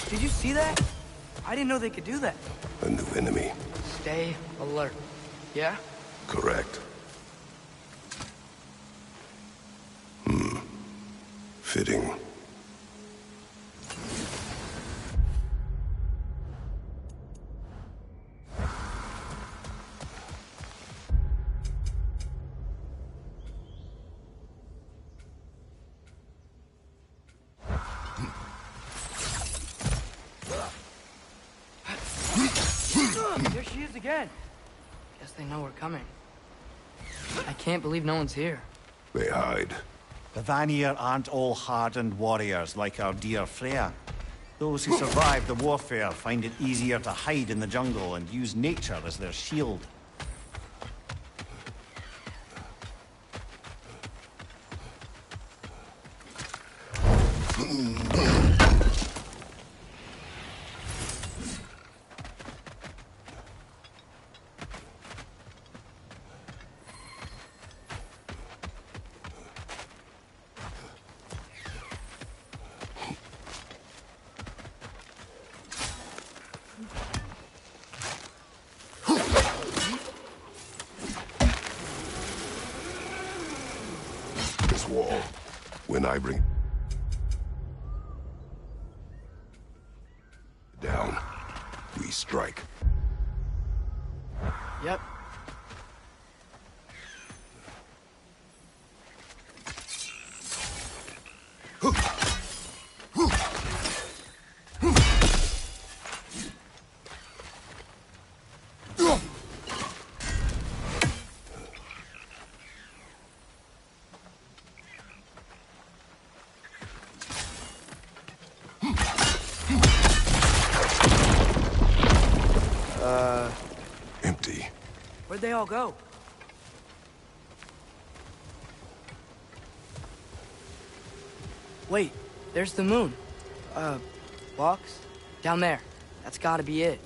Did you see that? I didn't know they could do that. A new enemy. Stay alert. Yeah? Correct. Fitting. There she is again. Guess they know we're coming. I can't believe no one's here. They hide. The Vanir aren't all hardened warriors like our dear Freya. Those who survive the warfare find it easier to hide in the jungle and use nature as their shield. This wall, when I bring down, we strike. Yep. Empty. Where'd they all go? Wait, there's the moon. Box? Down there. That's gotta be it.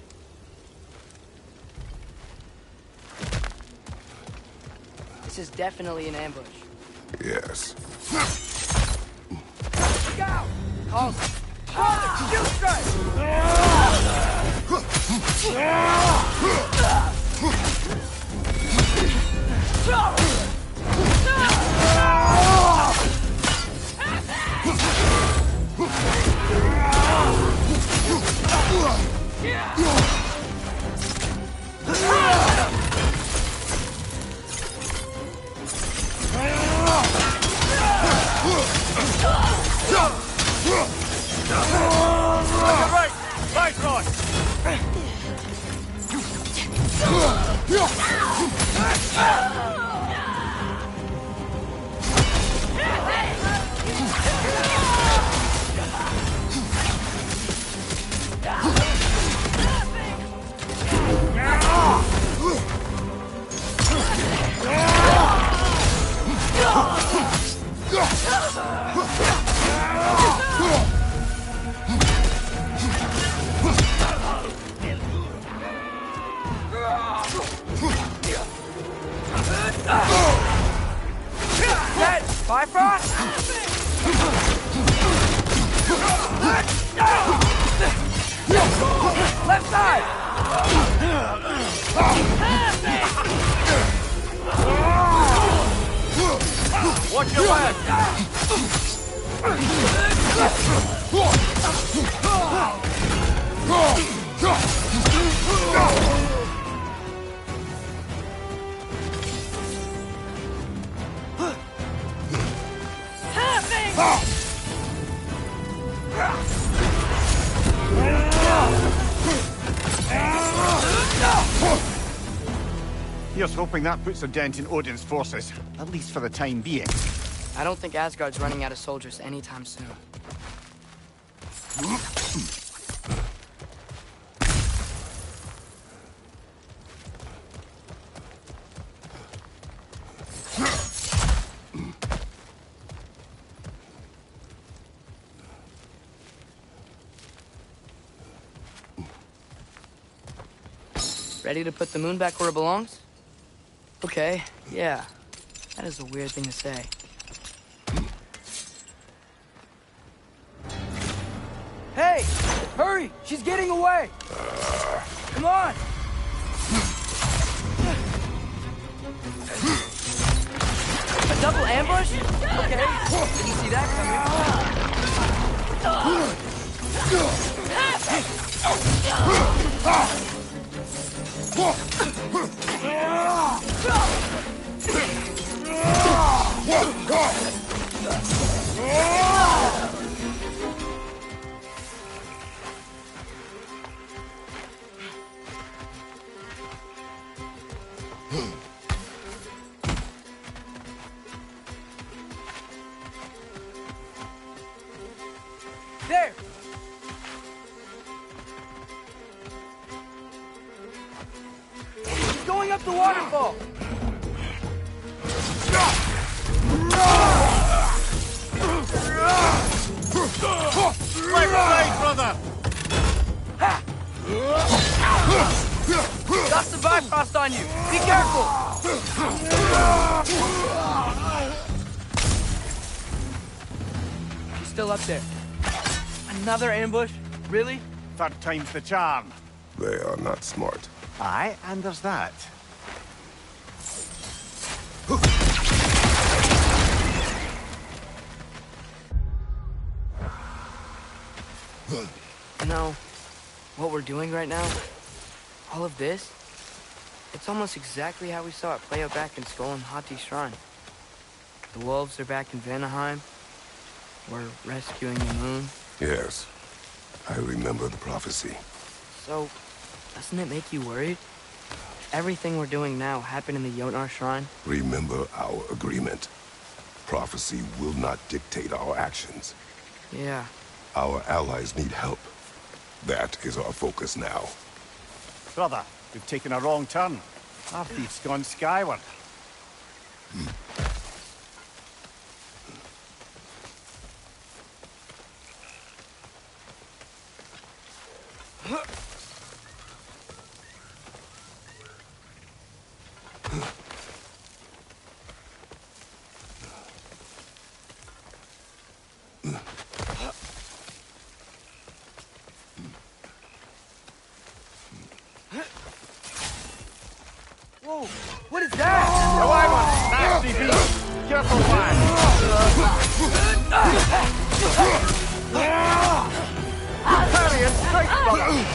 This is definitely an ambush. Yes. Look out! Calls. Shoot strike! Right! Right, Roy! Dead! Bifrost! Left side! Watch your left! Here's hoping that puts a dent in Odin's forces, at least for the time being. I don't think Asgard's running out of soldiers anytime soon. Ready to put the moon back where it belongs? Okay, yeah. That is a weird thing to say. Hey! Hurry! She's getting away! Come on! A double ambush? Okay, didn't see that going up the waterfall! Left side, brother! Got some Bifrost on you! Be careful! She's still up there. Another ambush? Really? Third time's the charm. They are not smart. Aye, and there's that. You know, what we're doing right now, all of this, it's almost exactly how we saw it play out back in Skull and Hati's shrine. The wolves are back in Vanaheim. We're rescuing the moon. Yes, I remember the prophecy. So, doesn't it make you worried? Everything we're doing now happened in the Jotnar shrine. Remember our agreement. Prophecy will not dictate our actions. Yeah. Our allies need help. That is our focus now. Brother, we've taken a wrong turn. Our thief's gone skyward. Whoa, what is that? The wagon! Nasty beast! Careful, man! Parry and strike, brother!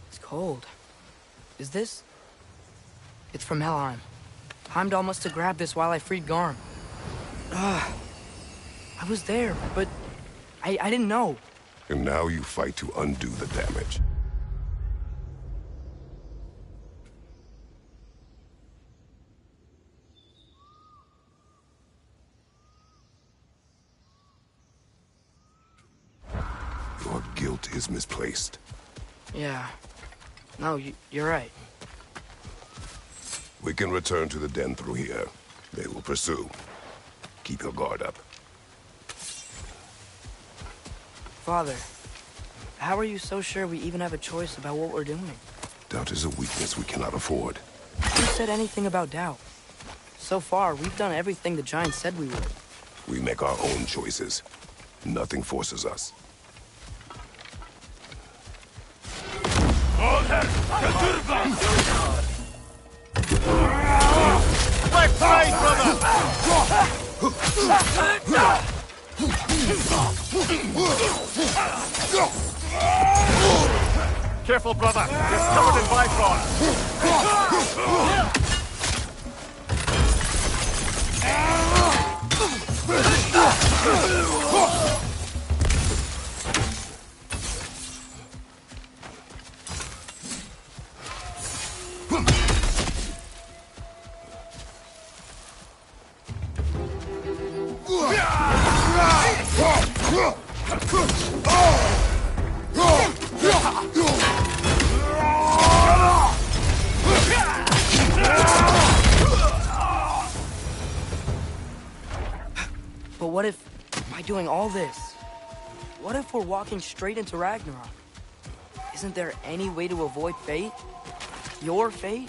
It's cold. Is this? It's from Helheim. Heimdall must have grabbed this while I freed Garm. I was there, but I didn't know. And now you fight to undo the damage. Your guilt is misplaced. Yeah. No, you're right. We can return to the den through here. They will pursue. Keep your guard up. Father, how are you so sure we even have a choice about what we're doing? Doubt is a weakness we cannot afford. Who said anything about doubt? So far, we've done everything the Giants said we would. We make our own choices. Nothing forces us. Left side, brother! Careful, brother. You're covered in Bifrost. But what if, by doing all this, what if we're walking straight into Ragnarok? Isn't there any way to avoid fate? Your fate?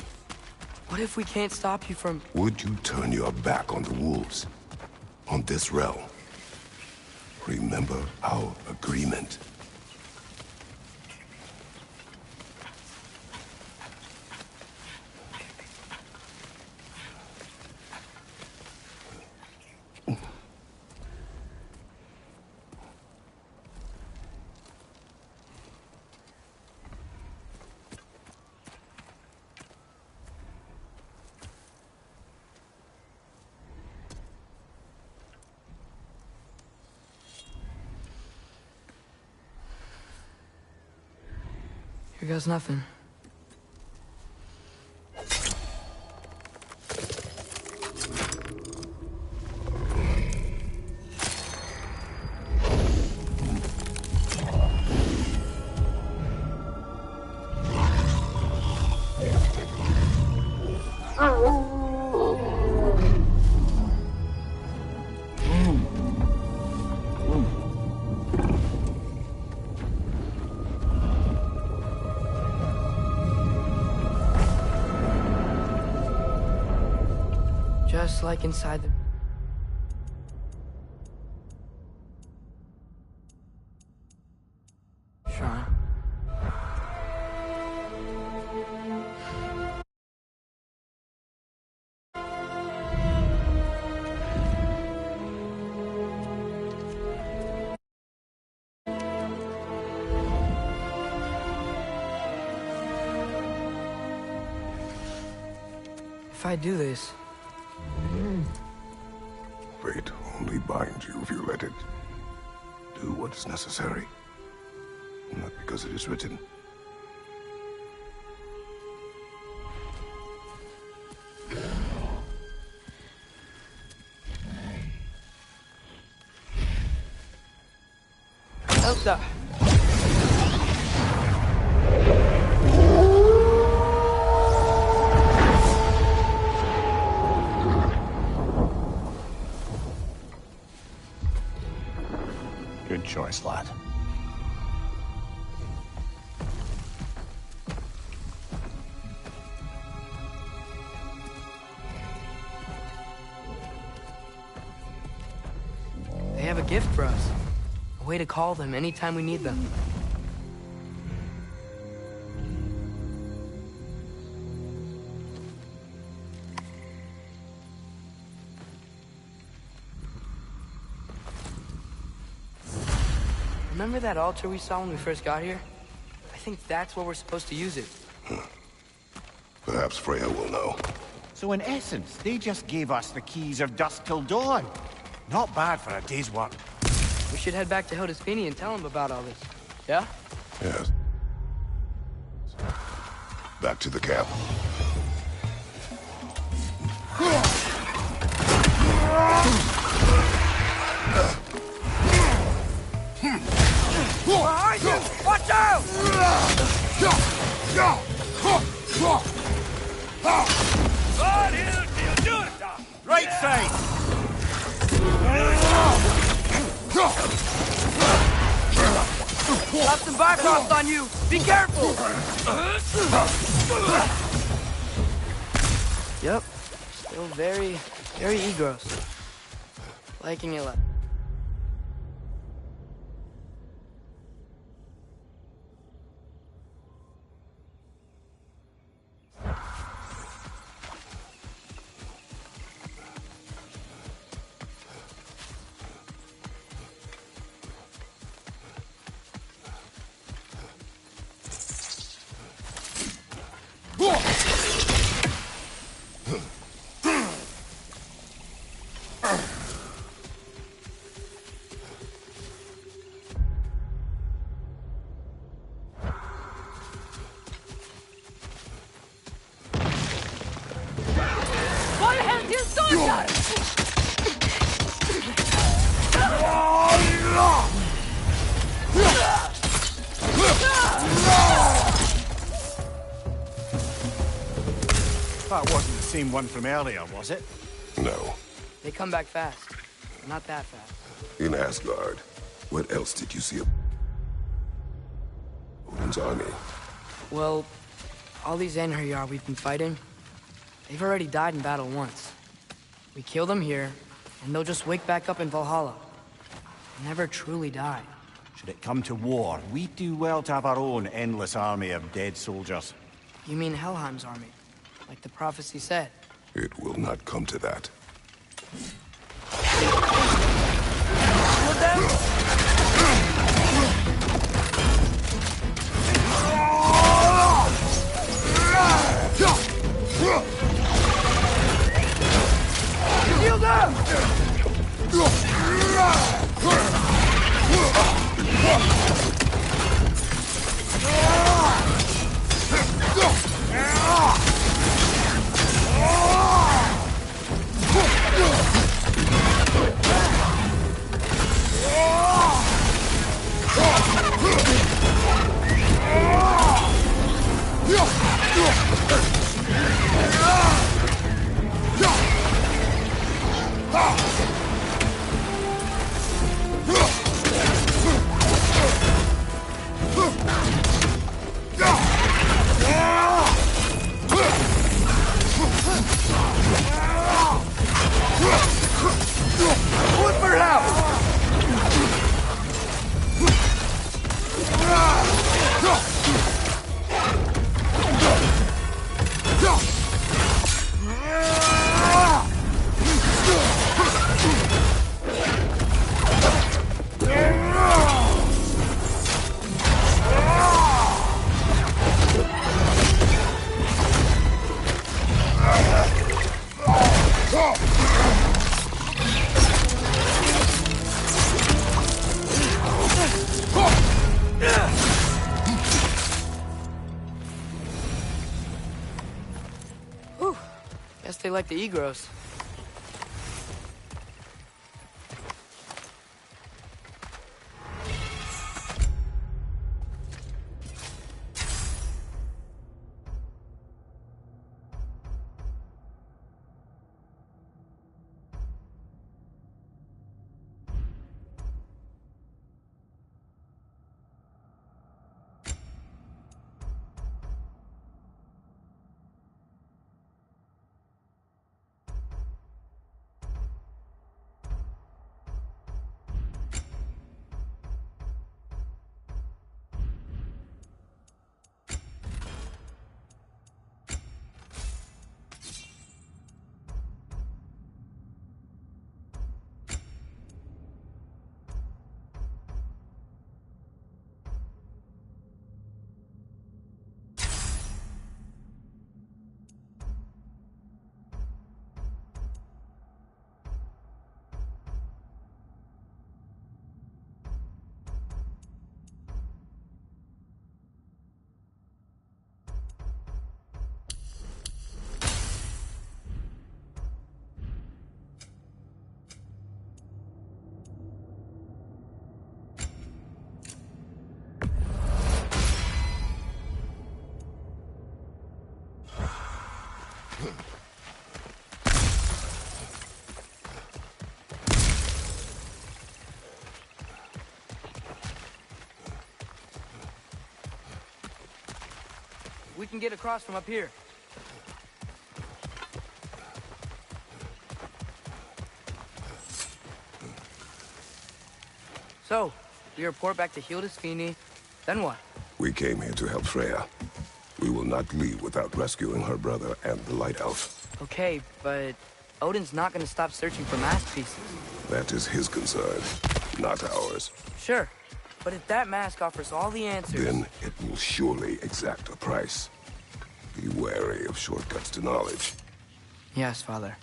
What if we can't stop you from... Would you turn your back on the wolves? On this realm? Remember our agreement. Here goes nothing. Just like inside the... Sean. If I do this... Fate only binds you if you let it. Do what is necessary. Not because it is written. Elsa! Good choice, lad. They have a gift for us. A way to call them anytime we need them. Remember that altar we saw when we first got here? I think that's where we're supposed to use it. Perhaps Freya will know. So in essence, they just gave us the keys of dusk till dawn. Not bad for a day's work. We should head back to Hildesfini and tell him about all this. Yeah? Yes. Back to the camp. Behind you! Watch out! God, he'll do it, Doc. Right side! Got some Bifrost on you! Be careful! Yep. Still very egros. Liking it like... That wasn't the same one from earlier, was it? No. They come back fast. Not that fast. In Asgard, what else did you see of Odin's army? Well, all these Einherjar we've been fighting, they've already died in battle once. We kill them here, and they'll just wake back up in Valhalla. They never truly die. Should it come to war, we do well to have our own endless army of dead soldiers. You mean Helheim's army, like the prophecy said? It will not come to that. Shield up! they like the Egros. We can get across from up here. So, we report back to Hildisvini, then what? We came here to help Freya. We will not leave without rescuing her brother and the Light Elf. Okay, but Odin's not gonna stop searching for masterpieces. That is his concern, not ours. Sure, but if that mask offers all the answers... Then it will surely exact a price. Be wary of shortcuts to knowledge. Yes, Father.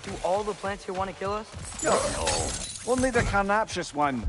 Do all the plants here want to kill us? No, only the carnivorous one.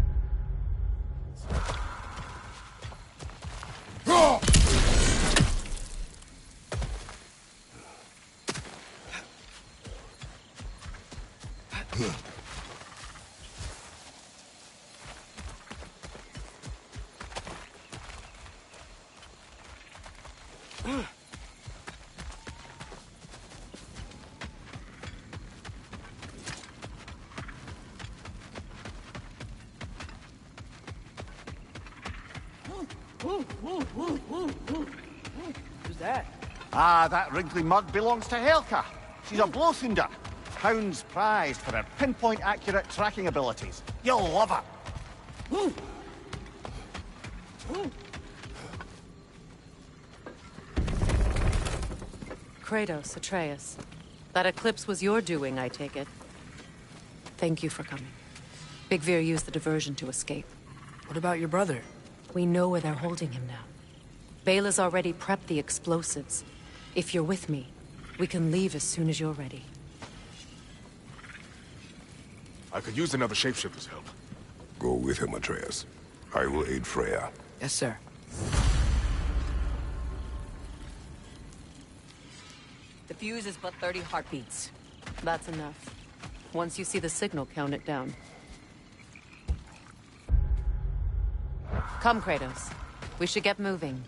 Who's that? Ah, that wrinkly mug belongs to Helka. She's a Blothunder. Hound's prized for her pinpoint-accurate tracking abilities. You'll love her. Kratos, Atreus. That eclipse was your doing, I take it. Thank you for coming. Big Veer used the diversion to escape. What about your brother? We know where they're holding him now. Bela's already prepped the explosives. If you're with me, we can leave as soon as you're ready. I could use another shapeshifter's help. Go with him, Atreus. I will aid Freya. Yes, sir. The fuse is but 30 heartbeats. That's enough. Once you see the signal, count it down. Come, Kratos. We should get moving.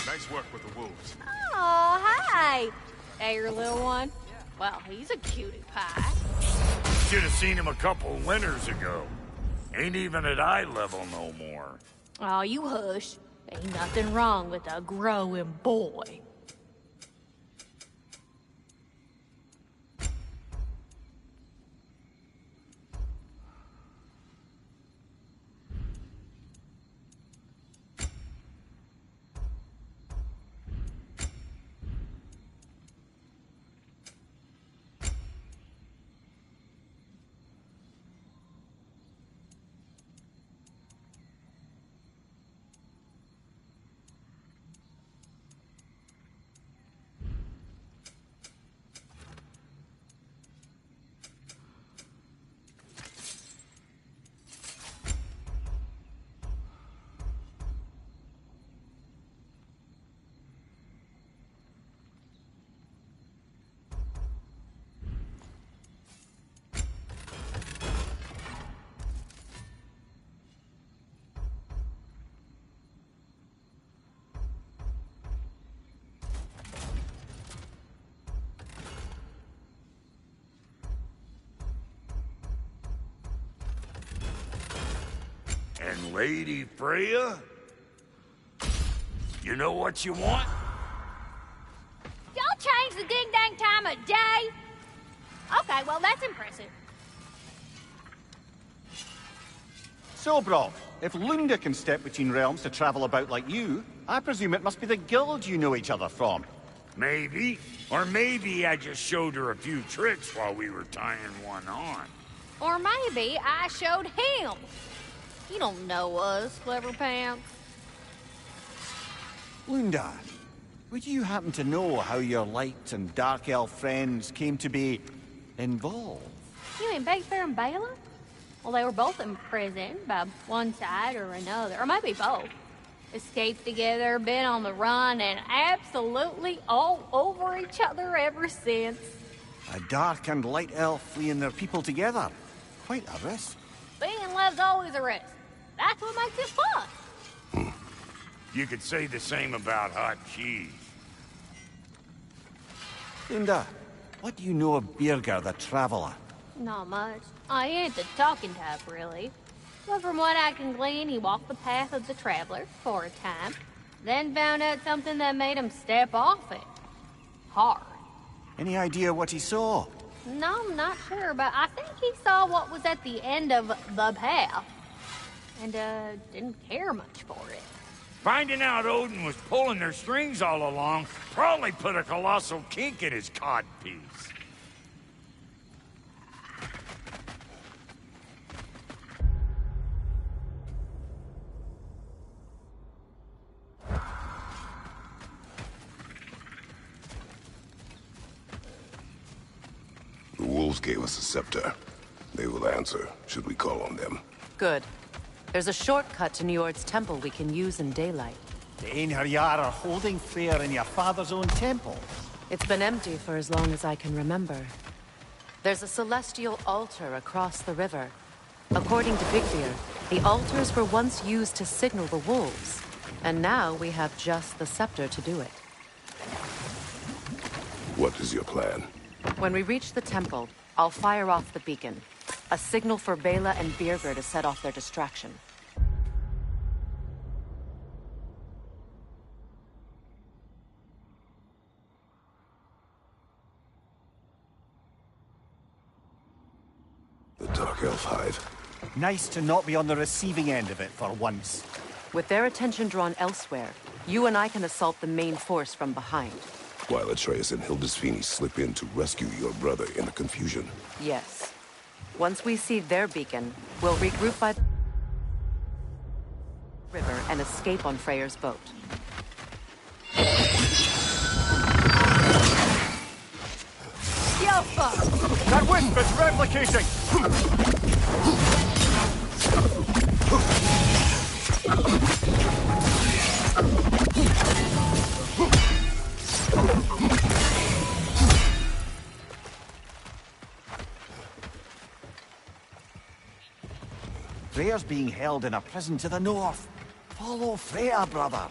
Nice work with the wolves. Oh, hi. Hey, your little one. Well, he's a cutie pie. Should have seen him a couple winters ago. Ain't even at eye level no more. Oh, you hush. Ain't nothing wrong with a growing boy. And Lady Freya? You know what you want? Y'all change the ding-dang time of day? Okay, well, that's impressive. So, Brock, if Lunda can step between realms to travel about like you, I presume it must be the guild you know each other from. Maybe. Or maybe I just showed her a few tricks while we were tying one on. Or maybe I showed him. You don't know us, Clever Pants. Lunda, would you happen to know how your light and dark elf friends came to be involved? You mean Big Bear and Bela? Well, they were both imprisoned by one side or another, or maybe both. Escaped together, been on the run, and absolutely all over each other ever since. A dark and light elf fleeing their people together. Quite a risk. Being love's always a risk. That's what makes it fun. You could say the same about hot cheese. Lunda, what do you know of Birger the Traveler? Not much. I ain't the talking type, really. But from what I can glean, he walked the path of the traveler for a time, then found out something that made him step off it. Hard. Any idea what he saw? No, I'm not sure, but I think he saw what was at the end of the path. And, didn't care much for it. Finding out Odin was pulling their strings all along probably put a colossal kink in his codpiece. The wolves gave us a scepter. They will answer, should we call on them. Good. There's a shortcut to Njord's temple we can use in daylight. The Einherjar are holding Freyr in your father's own temple. It's been empty for as long as I can remember. There's a celestial altar across the river. According to Vigdir, the altars were once used to signal the wolves. And now we have just the scepter to do it. What is your plan? When we reach the temple, I'll fire off the beacon. A signal for Bela and Birger to set off their distraction. The Dark Elf Hive. Nice to not be on the receiving end of it for once. With their attention drawn elsewhere, you and I can assault the main force from behind. While Atreus and Hildisvini slip in to rescue your brother in the confusion. Yes. Once we see their beacon, we'll regroup by the river and escape on Freyr's boat. Yo, fuck! That wisp is replicating! Freyr's being held in a prison to the north. Follow Freyr, brother.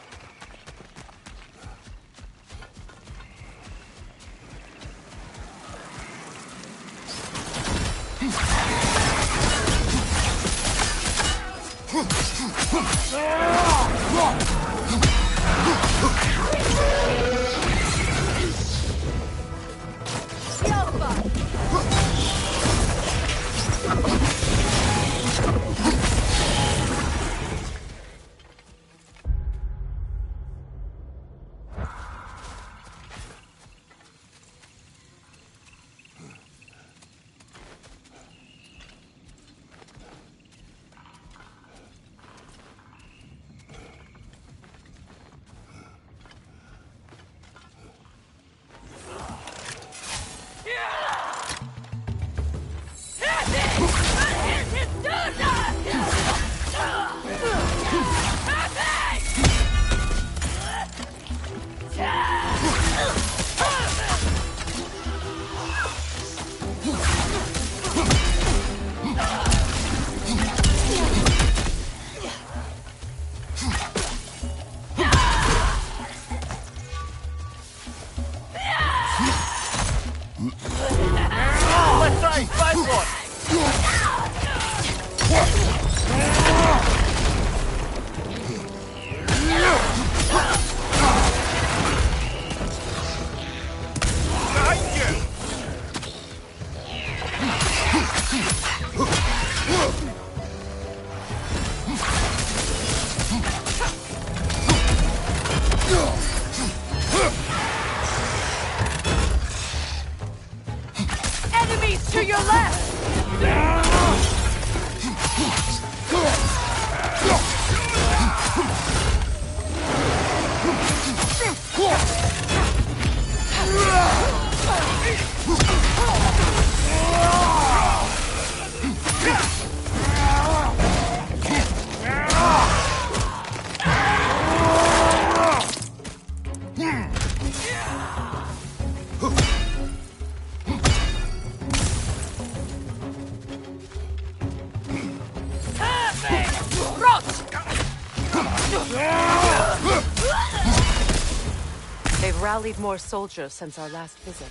rallied more soldiers since our last visit.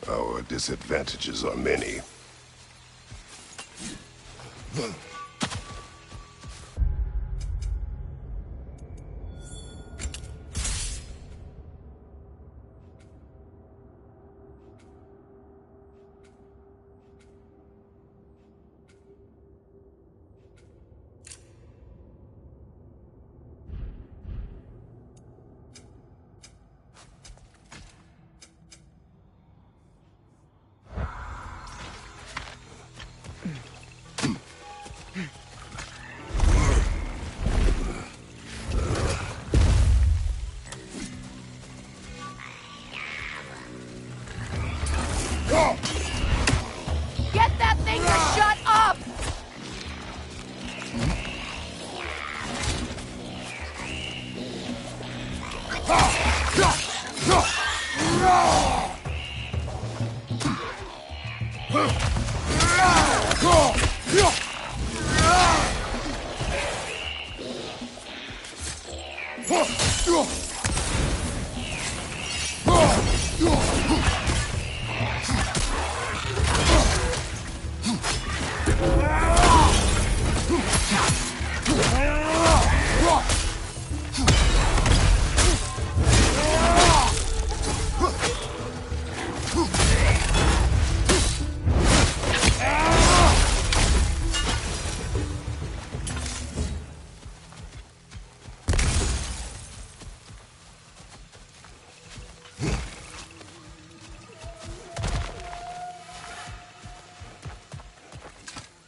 Our disadvantages are many. Get that thing to shut up!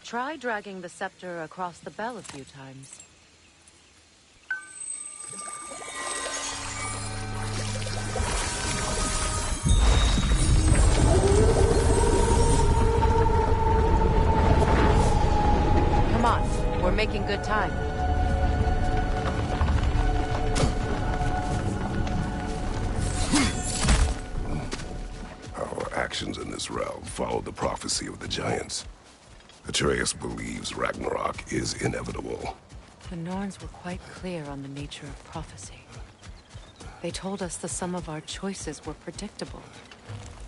Try dragging the scepter across the bell a few times. Come on, we're making good time. Our actions in this realm follow the prophecy of the giants. Atreus believes Ragnarok is inevitable. The Norns were quite clear on the nature of prophecy. They told us the sum of our choices were predictable.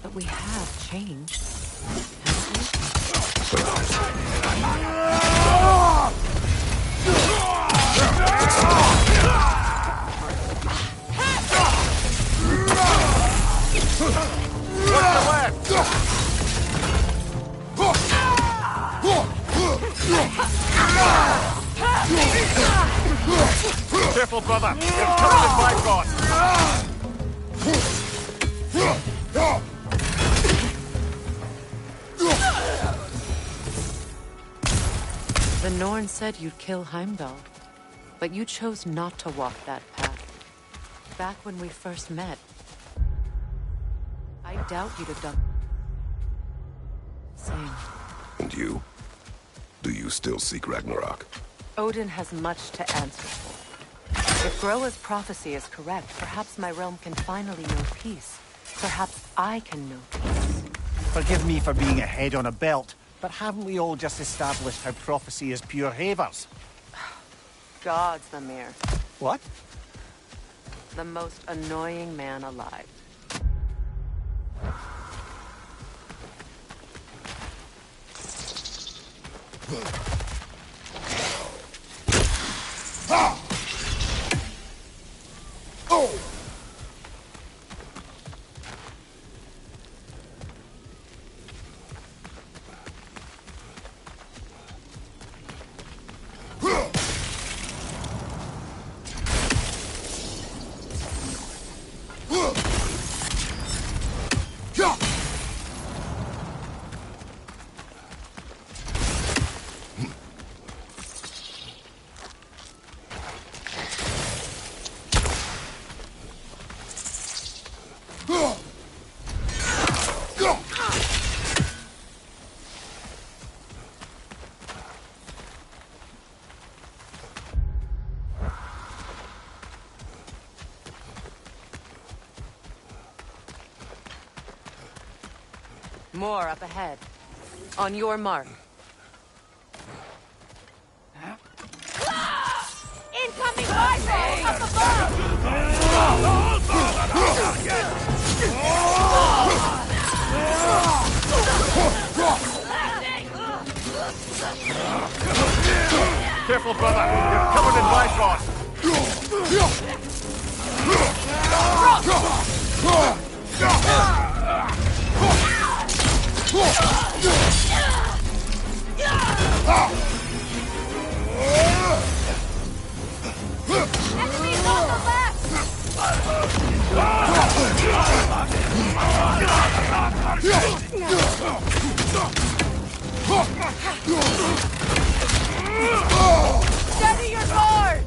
But we have changed, Careful, brother! You're killing his life god! The Norn said you'd kill Heimdall, but you chose not to walk that path. Back when we first met, I doubt you'd have done the same. And you? Do you still seek Ragnarok? Odin has much to answer for. If Groa's prophecy is correct, perhaps my realm can finally know peace. Perhaps I can know peace. Forgive me for being a head on a belt, but haven't we all just established how prophecy is pure havers? Gods, Mimir. What? The most annoying man alive. More up ahead. On your mark. Incoming rifle up above! Careful, brother. You're covered in Bifrost. Enemies on the left! Steady your guard!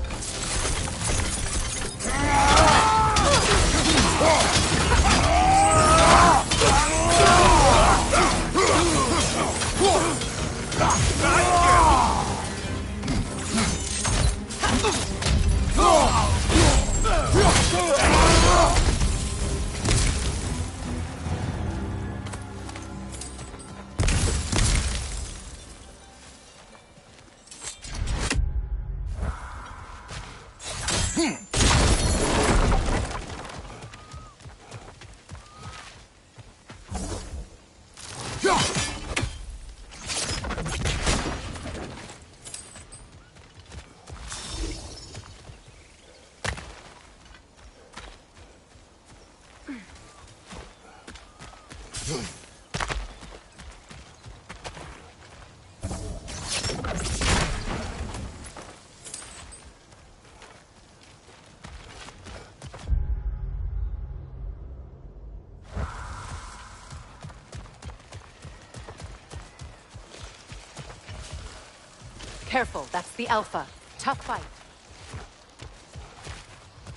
Careful, that's the Alpha. Tough fight.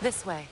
This way.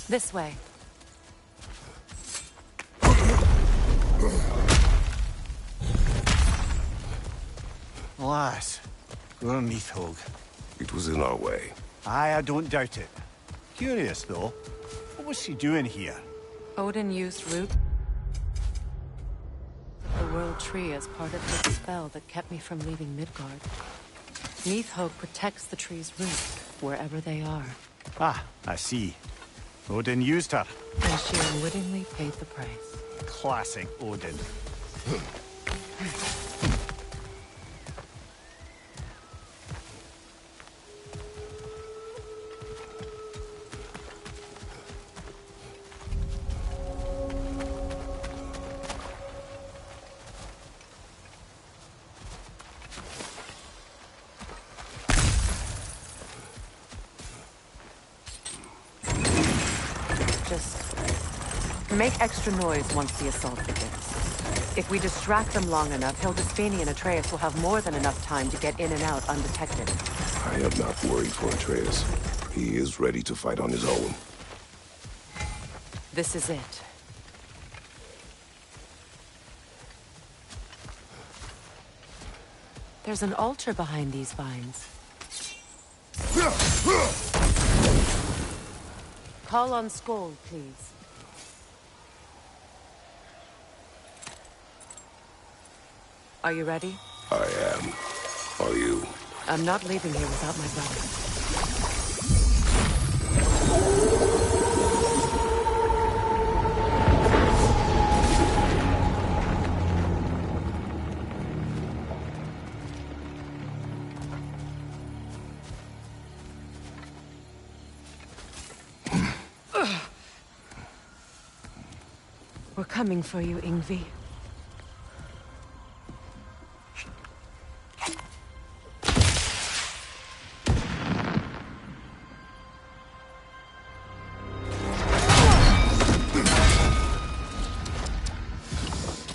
This way. Alas, we're Neathhog. It was in our way. Aye, I don't doubt it. Curious, though. What was she doing here? Odin used root of the World Tree as part of his spell that kept me from leaving Midgard. Neathhog protects the tree's roots, wherever they are. Ah, I see. Odin used her. And she unwittingly paid the price. Classic Odin. this. Make extra noise once the assault begins. If we distract them long enough, Hildesphini and Atreus will have more than enough time to get in and out undetected. I am not worried for Atreus. He is ready to fight on his own. This is it. There's an altar behind these vines. Call on Skoll, please. Are you ready? I am. Are you? I'm not leaving here without my brother. We're coming for you, Ingvi.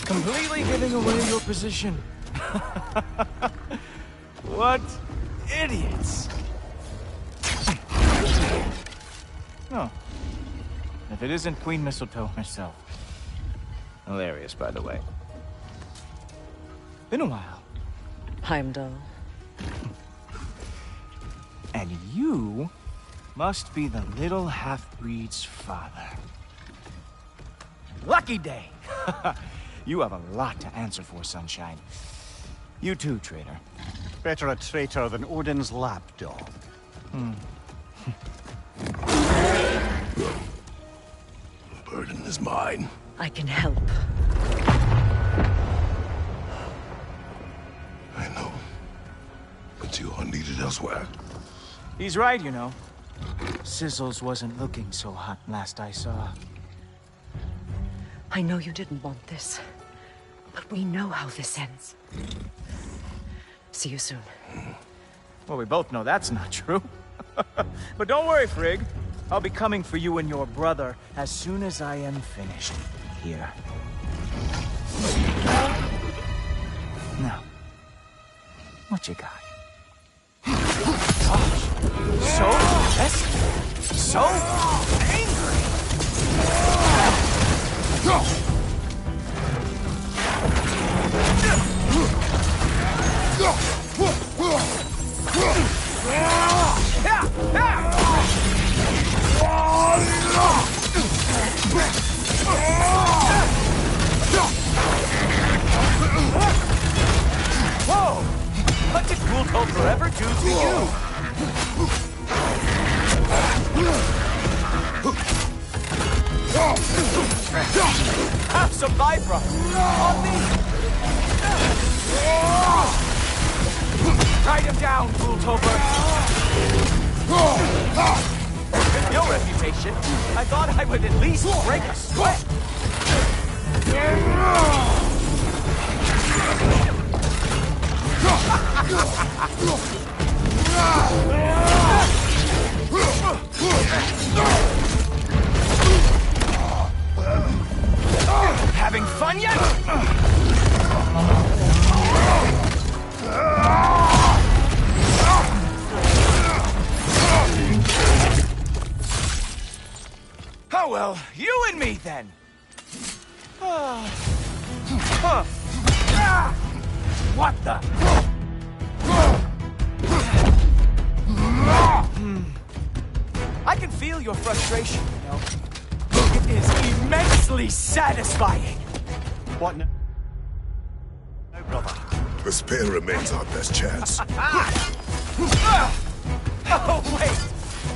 Completely giving away your position. What idiots. No. If it isn't Queen Mistletoe herself. Hilarious, by the way. Been a while. Heimdall. And you must be the little half-breed's father. Lucky day! You have a lot to answer for, Sunshine. You too, traitor. Better a traitor than Odin's lapdog. The burden is mine. I can help. I know. But you are needed elsewhere. He's right, you know. Sizzles wasn't looking so hot last I saw. I know you didn't want this, but we know how this ends. See you soon. Well, we both know that's not true. But don't worry, Frigg. I'll be coming for you and your brother as soon as I am finished here. Now, what you got? So pissed, so angry. Whoa! What did Ghoul forever do to you? Have some Vibra on me! Write him down, Ghoultober! With your reputation, I thought I would at least break a sweat! Having fun yet? Oh well, you and me then. What the? I can feel your frustration, you know. It is immensely satisfying. What now, brother? The spear remains our best chance. Oh, wait!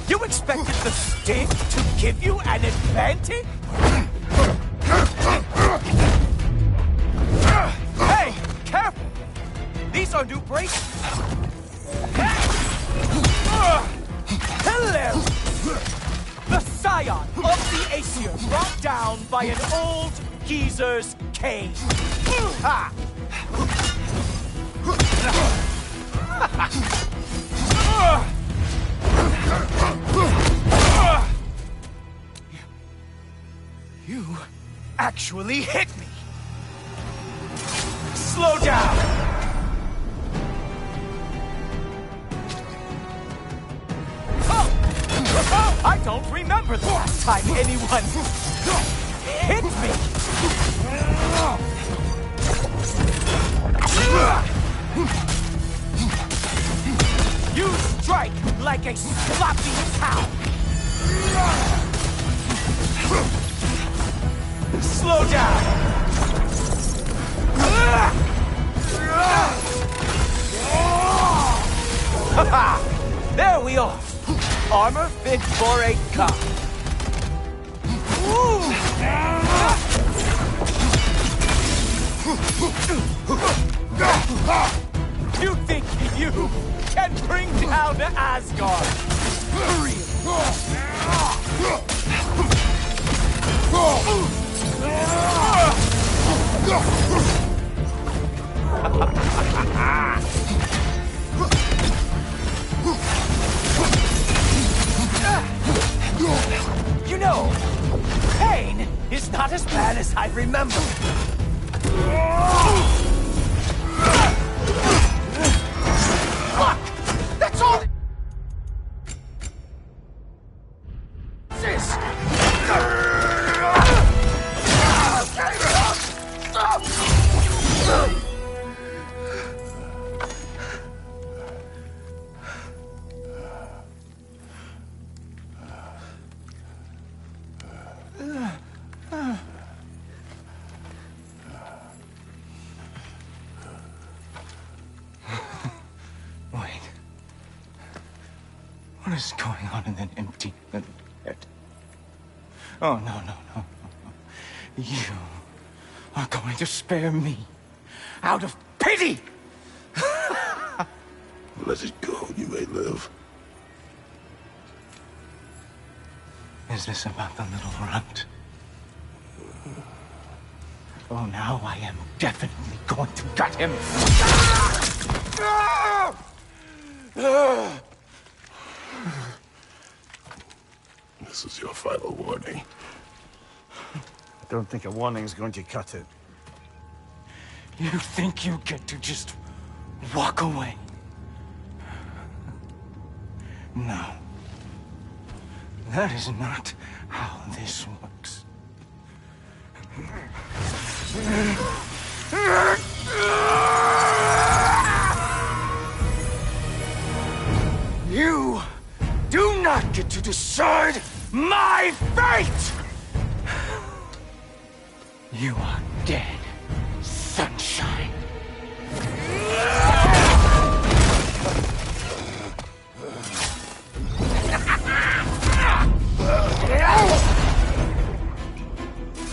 You expected the stick to give you an advantage? Hey, careful! These are new braces. Hello! The scion of the Aesir brought down by an old geezer's cave. Ha! actually hit me! Slow down! Oh, I don't remember the last time anyone hit me! You strike like a sloppy cow! Slow down! There we are! Armor fit for a cop. You think you can bring down Asgard? You know, pain is not as bad as I remember. Look! That's all this is! What is going on in that empty little head? Oh, no. You are going to spare me out of pity! Let it go, you may live. Is this about the little runt? Oh, now I am definitely going to gut him. This is your final warning. I don't think a warning is going to cut it. You think you get to just walk away? No. That is not how this works. You do not get to decide my fate! You are dead, sunshine.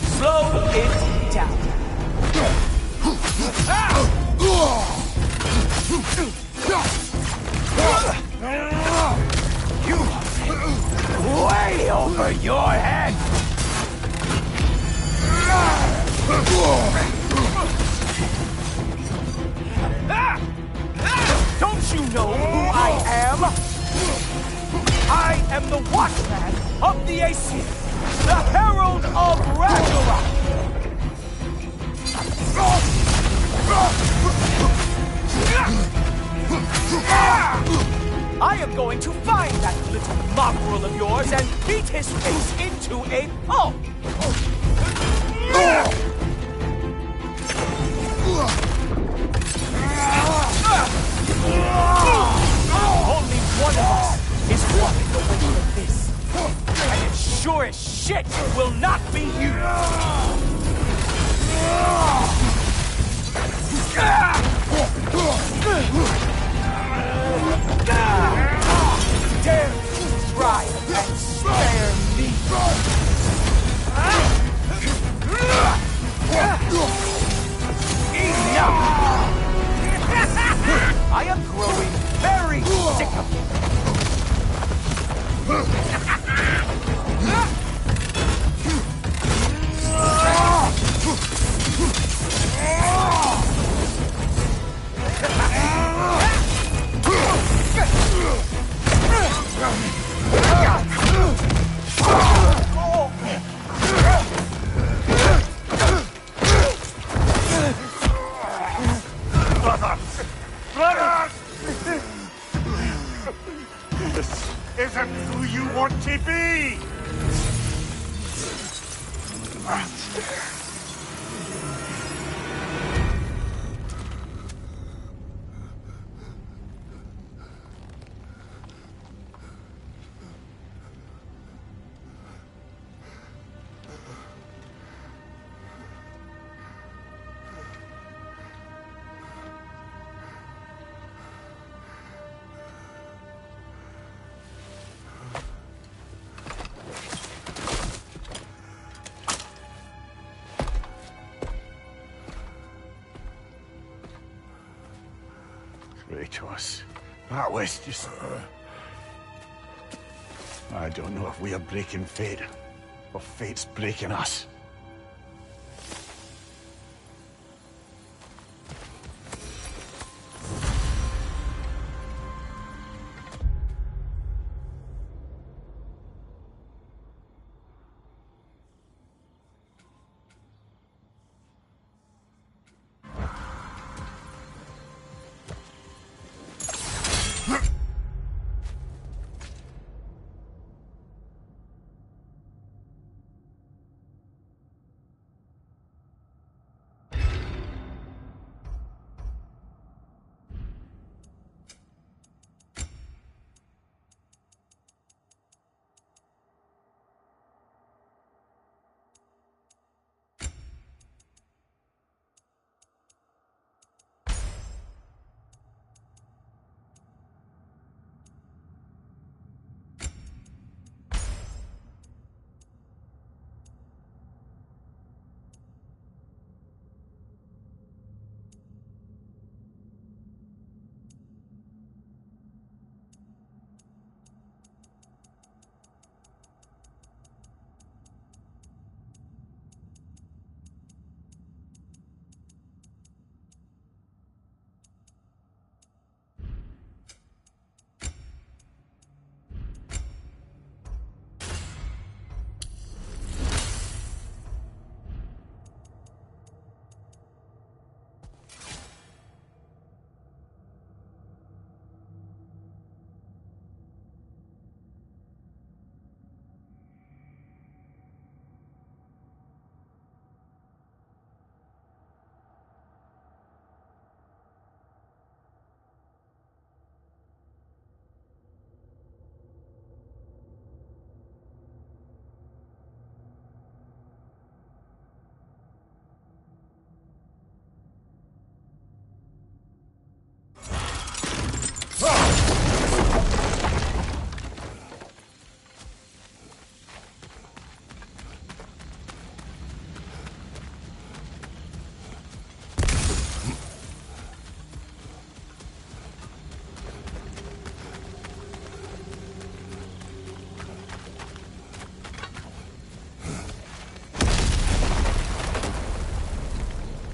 Slow it down. You are way over your head. Don't you know who I am? I am the Watchman of the Aesir, the Herald of Ragnarok. I am going to find that little mongrel of yours and beat his face into a pulp. Only one of us is walking away from this. And it sure as shit will not be you. Dare you try and spare me. Enough! I am growing very sick of you. This isn't who you want to be! Kratos. That was just... I don't know if we are breaking fate, or fate's breaking us.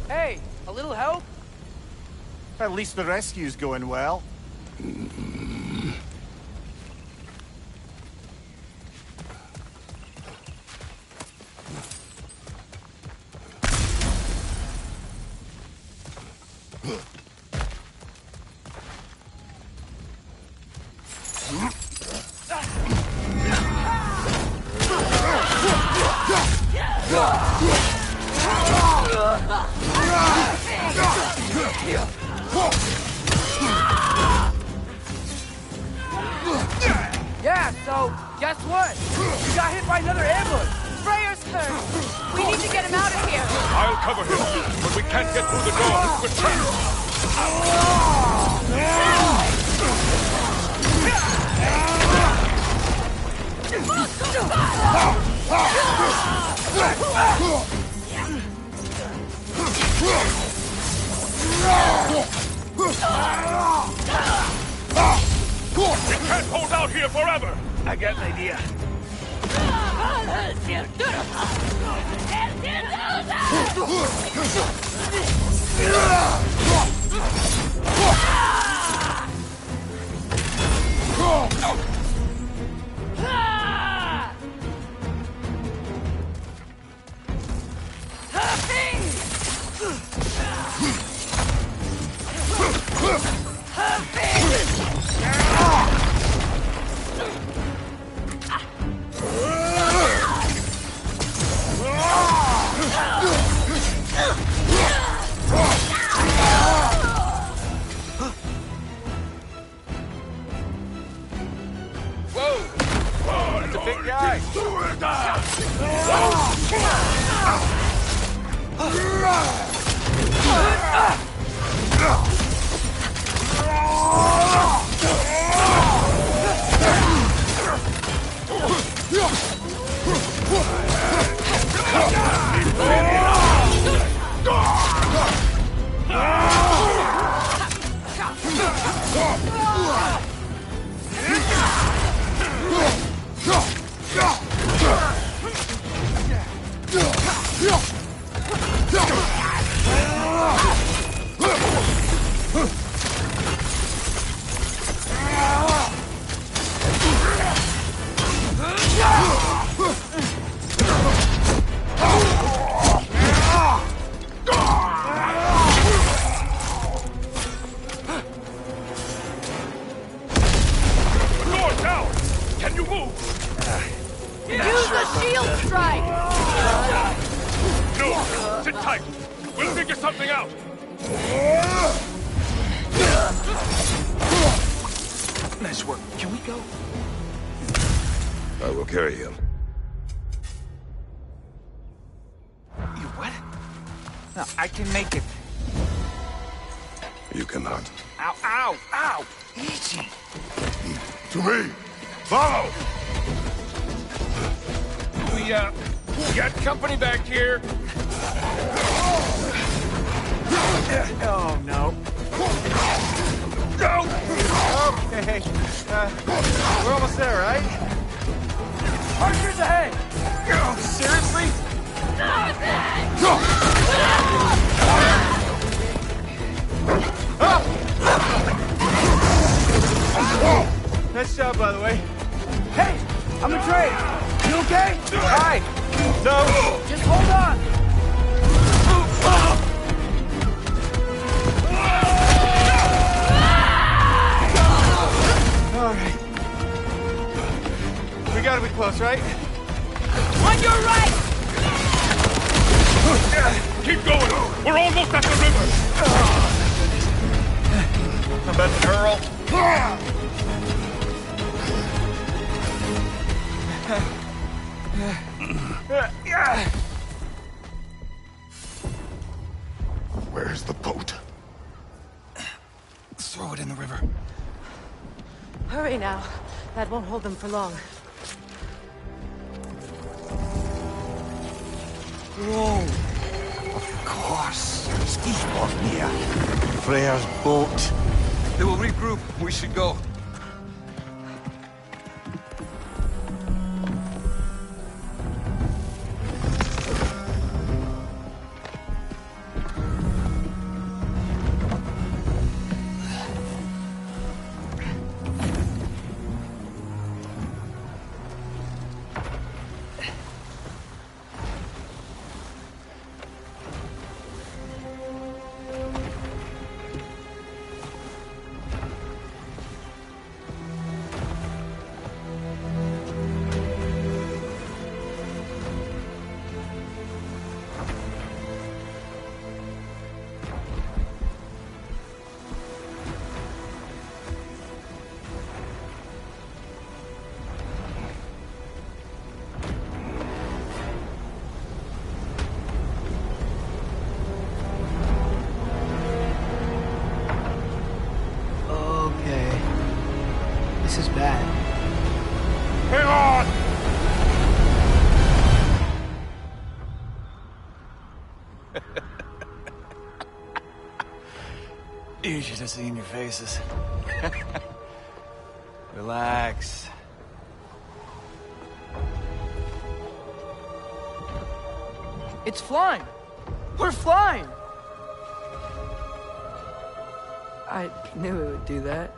Hey, a little help? At least the rescue's going well. Yeah, so, guess what? We got hit by another ambush! Freyr's first! We need to get him out of here! I'll cover him, but we can't get through the door. We're trapped. We can't hold out here forever. I got an idea. big guy. Use the shield strike! No! Sit tight! We'll figure something out! Nice work. Can we go? I will carry him. You what? No, I can make it. You cannot. Ow, ow, ow! Easy! To me! Follow! We got company back here. Oh, no. Go! Okay. We're almost there, right? Archers ahead! Oh, seriously? Nice job, by the way. Hey! I'm Atreus! You okay? Hi! No! Just hold on! Alright. We gotta be close, right? On your right! Keep going! We're almost at the river! I'm about to hurl. Where's the boat? Throw it in the river. Hurry now. That won't hold them for long. Whoa! Of course. Skisbornir. Freyr's boat. They will regroup. We should go. This is bad. Hang on! You should have seen your faces. Relax. It's flying! We're flying! I knew it would do that.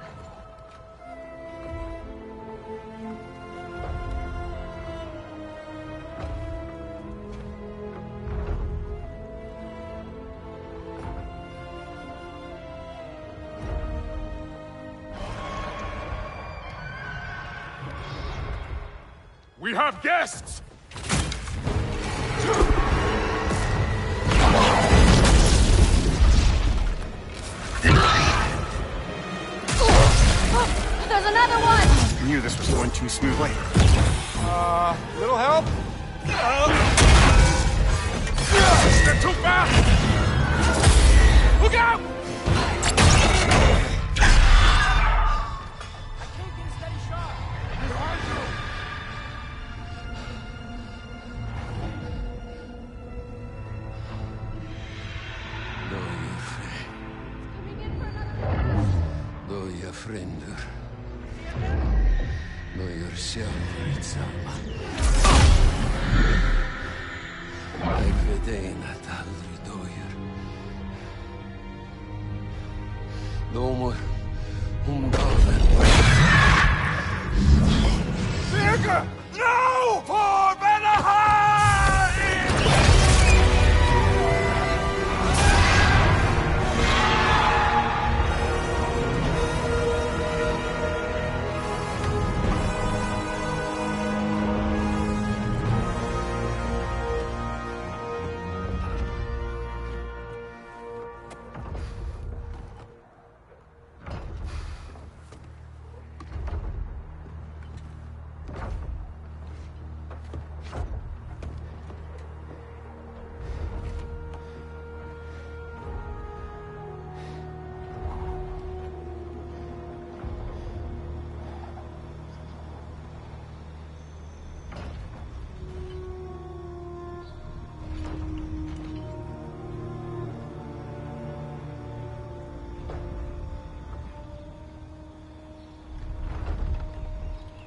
We have guests! There's another one! I knew this was going too smoothly. Little help? They're too fast! Look out! Doja fränder. Doja själv samma. Jag vet en att aldrig dojer. Domer dagen. Birke! No! For Vanaheim!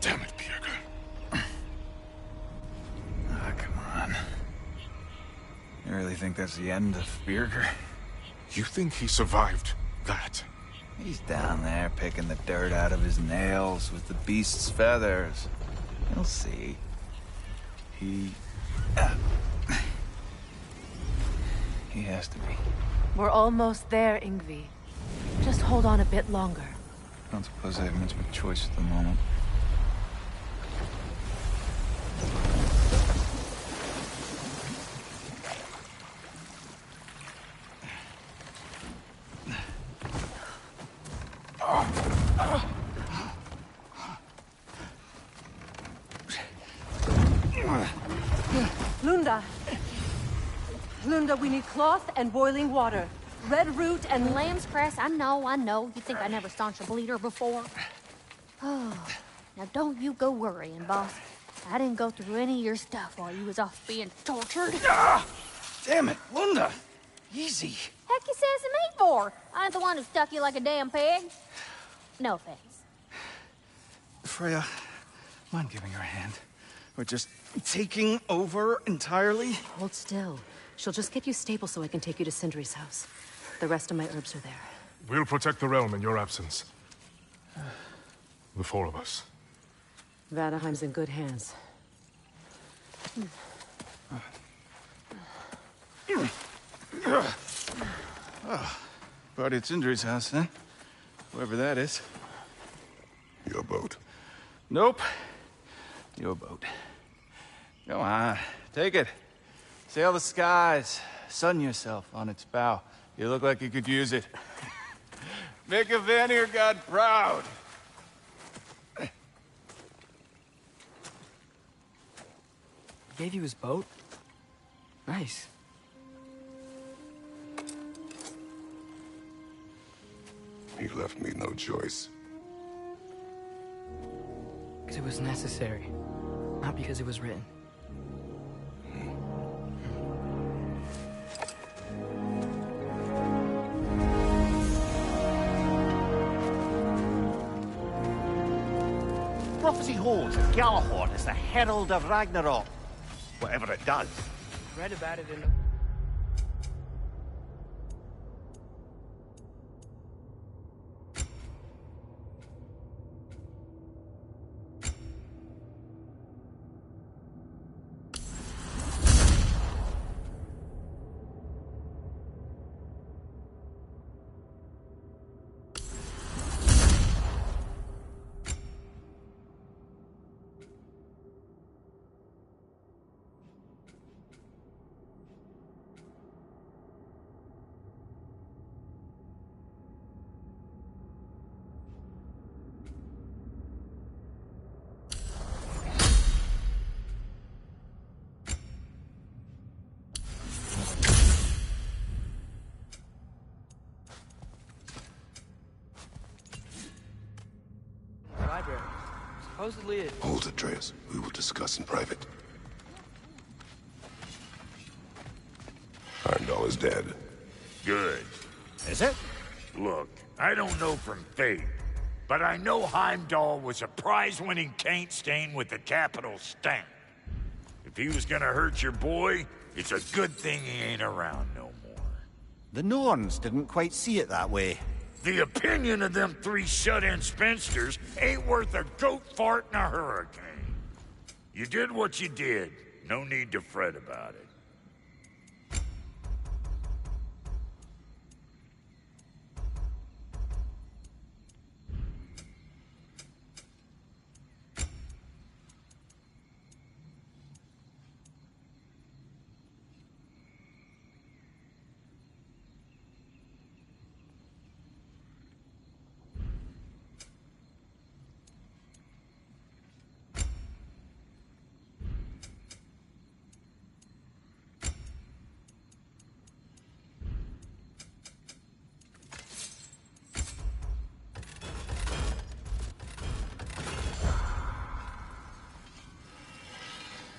Damn it, Birke. Come on. You really think that's the end of Birger? You think he survived that? He's down there picking the dirt out of his nails with the beast's feathers. You'll see. He has to be. We're almost there, Ingvi. Just hold on a bit longer. I don't suppose I have much of a choice at the moment. Lunda, we need cloth and boiling water. Red root and Lamb's cress, I know. You think I never staunched a bleeder before? Oh, now don't you go worrying, boss. I didn't go through any of your stuff while you was off being tortured. Damn it, Lunda! Easy. Heck you says to me for? I ain't the one who stuck you like a damn pig. No offense. Freya, mind giving her a hand? Or just taking over entirely? Hold still. She'll just get you stable so I can take you to Sindri's house. The rest of my herbs are there. We'll protect the realm in your absence. The four of us. Vanaheim's in good hands. Party at Sindri's house, then? Whoever that is. Your boat. Nope. Your boat. Go on, take it. Sail the skies. Sun yourself on its bow. You look like you could use it. Make a Vanir god proud. He gave you his boat? Nice. He left me no choice. Because it was necessary. Not because it was written. Prophecy holds that Galahorn is the herald of Ragnarok. Whatever it does. Read about it in the... supposedly is. Hold it, Atreus. We will discuss in private. Heimdall is dead. Good. Is it? Look, I don't know from fate, but I know Heimdall was a prize-winning taint stain with the capital stamp. If he was gonna hurt your boy, it's a good thing he ain't around no more. The Norns didn't quite see it that way. The opinion of them three shut-in spinsters ain't worth a goat fart in a hurricane. You did what you did. No need to fret about it.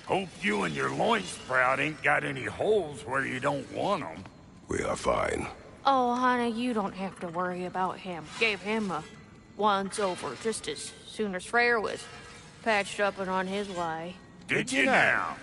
Hope you and your loin sprout ain't got any holes where you don't want them. We are fine. Oh, honey, you don't have to worry about him. Gave him a once-over just as soon as Freyr was patched up and on his way. Did you now?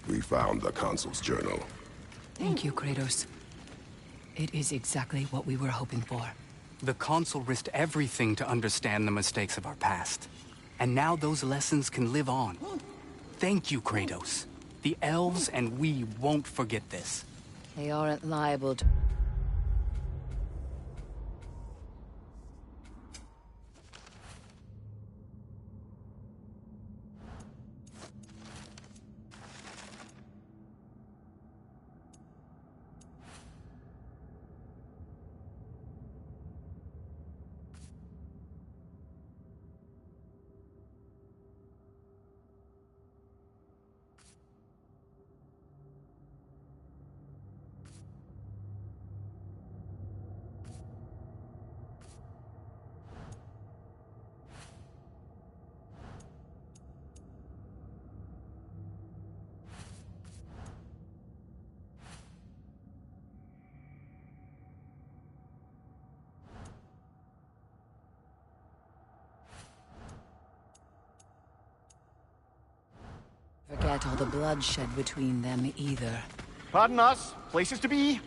We found the Consul's journal. Thank you, Kratos. It is exactly what we were hoping for. The Consul risked everything to understand the mistakes of our past. And now those lessons can live on. Thank you, Kratos. The elves and we won't forget this. They aren't liable to... Forget all the bloodshed between them either. Pardon us. Places to be.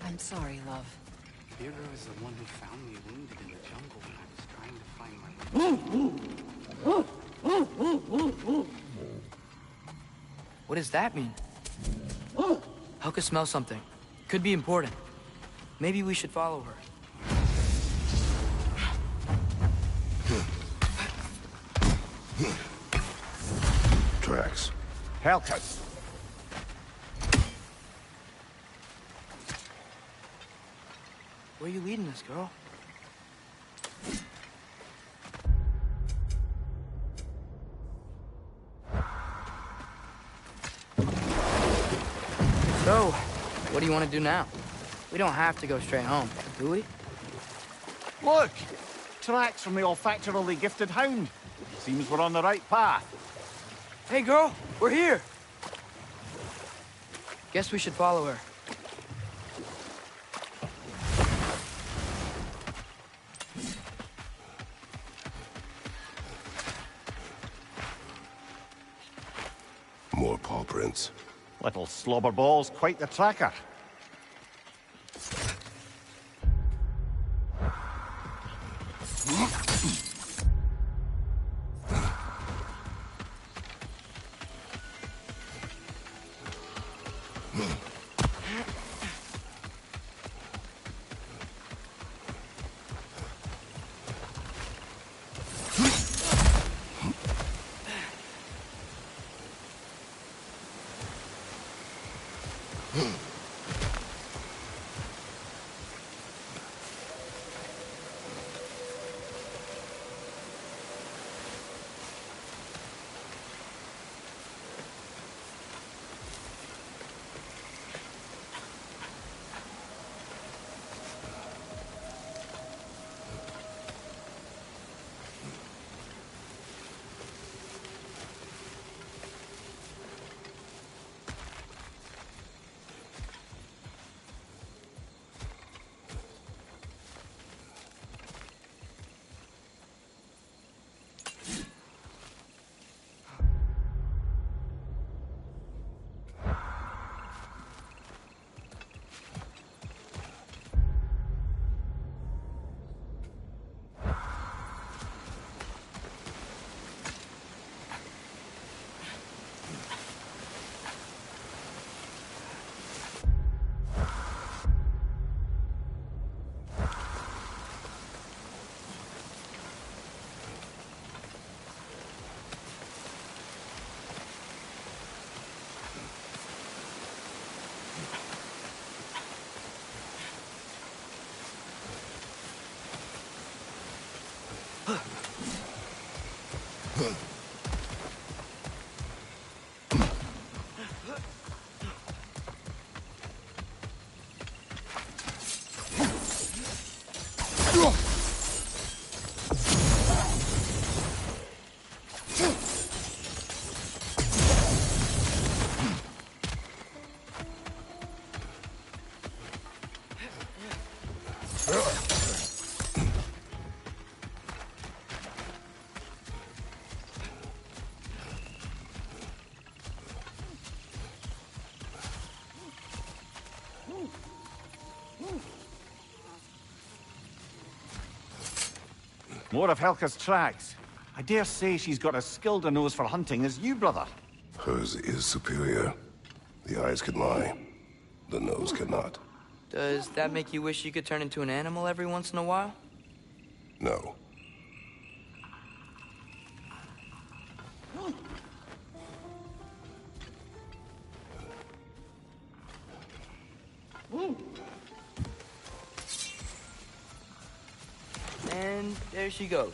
I'm sorry, love. Vera is the one who found me wounded in the jungle when I was trying to find my... What does that mean? Helka smells something. Could be important. Maybe we should follow her. Tracks. Helkas. Where are you leading us, girl? So, what do you want to do now? We don't have to go straight home, do we? Look! Tracks from the olfactorily gifted hound. Seems we're on the right path. Hey, girl, we're here. Guess we should follow her. More paw prints. Little slobberball's quite the tracker. More of Helka's tracks. I dare say she's got as skilled a nose for hunting as you, brother. Hers is superior. The eyes can lie. The nose cannot. Does that make you wish you could turn into an animal every once in a while? No. And there she goes.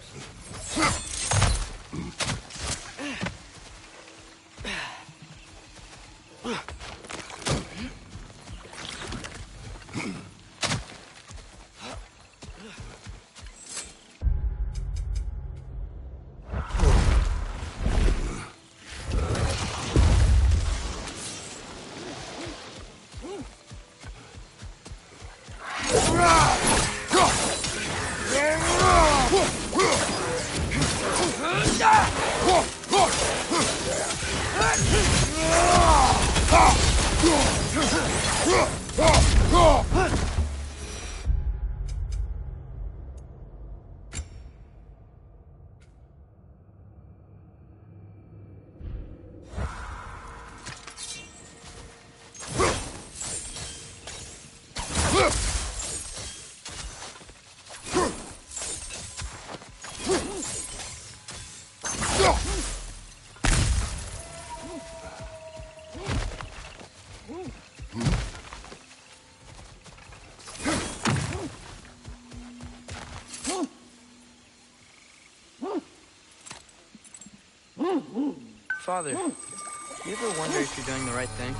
Father, you ever wonder if you're doing the right thing?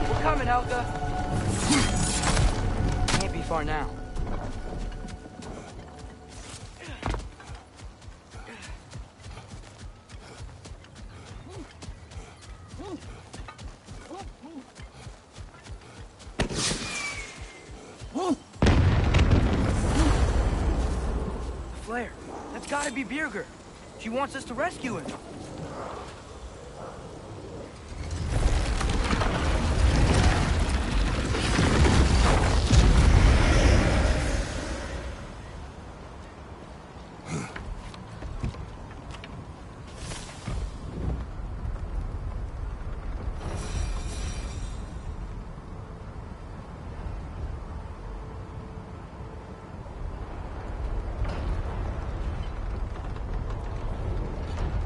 We're coming, Helka. Can't be far now. Flare, that's gotta be Birger. She wants us to rescue him.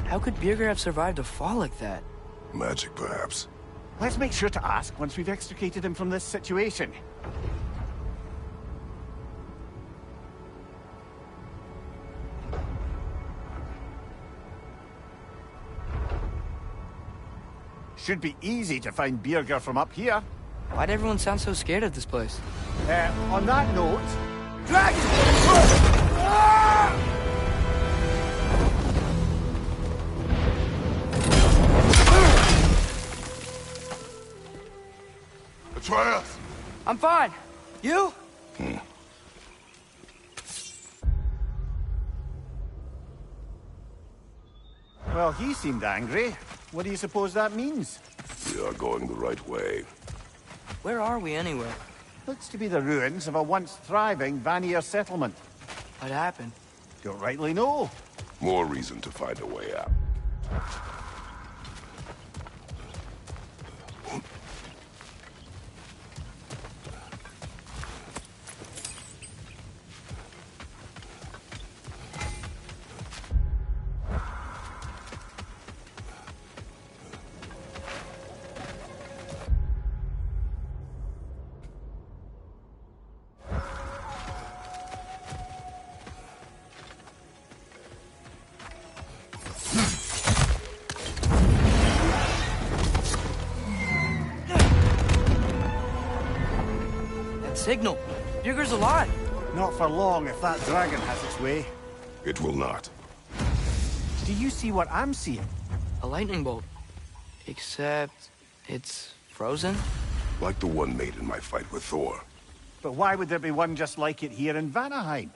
How could Birger have survived a fall like that? Magic, perhaps. Let's make sure to ask once we've extricated him from this situation. Should be easy to find Birger from up here. Why'd everyone sound so scared of this place? On that note... Dragon! Atreus! I'm fine. You? Well, he seemed angry. What do you suppose that means? We are going the right way. Where are we anyway? Looks to be the ruins of a once thriving Vanir settlement. What happened? Don't rightly know. More reason to find a way out. Signal. Birger's alive. Not for long if that dragon has its way. It will not. Do you see what I'm seeing? A lightning bolt. Except it's frozen? Like the one made in my fight with Thor. But why would there be one just like it here in Vanaheim?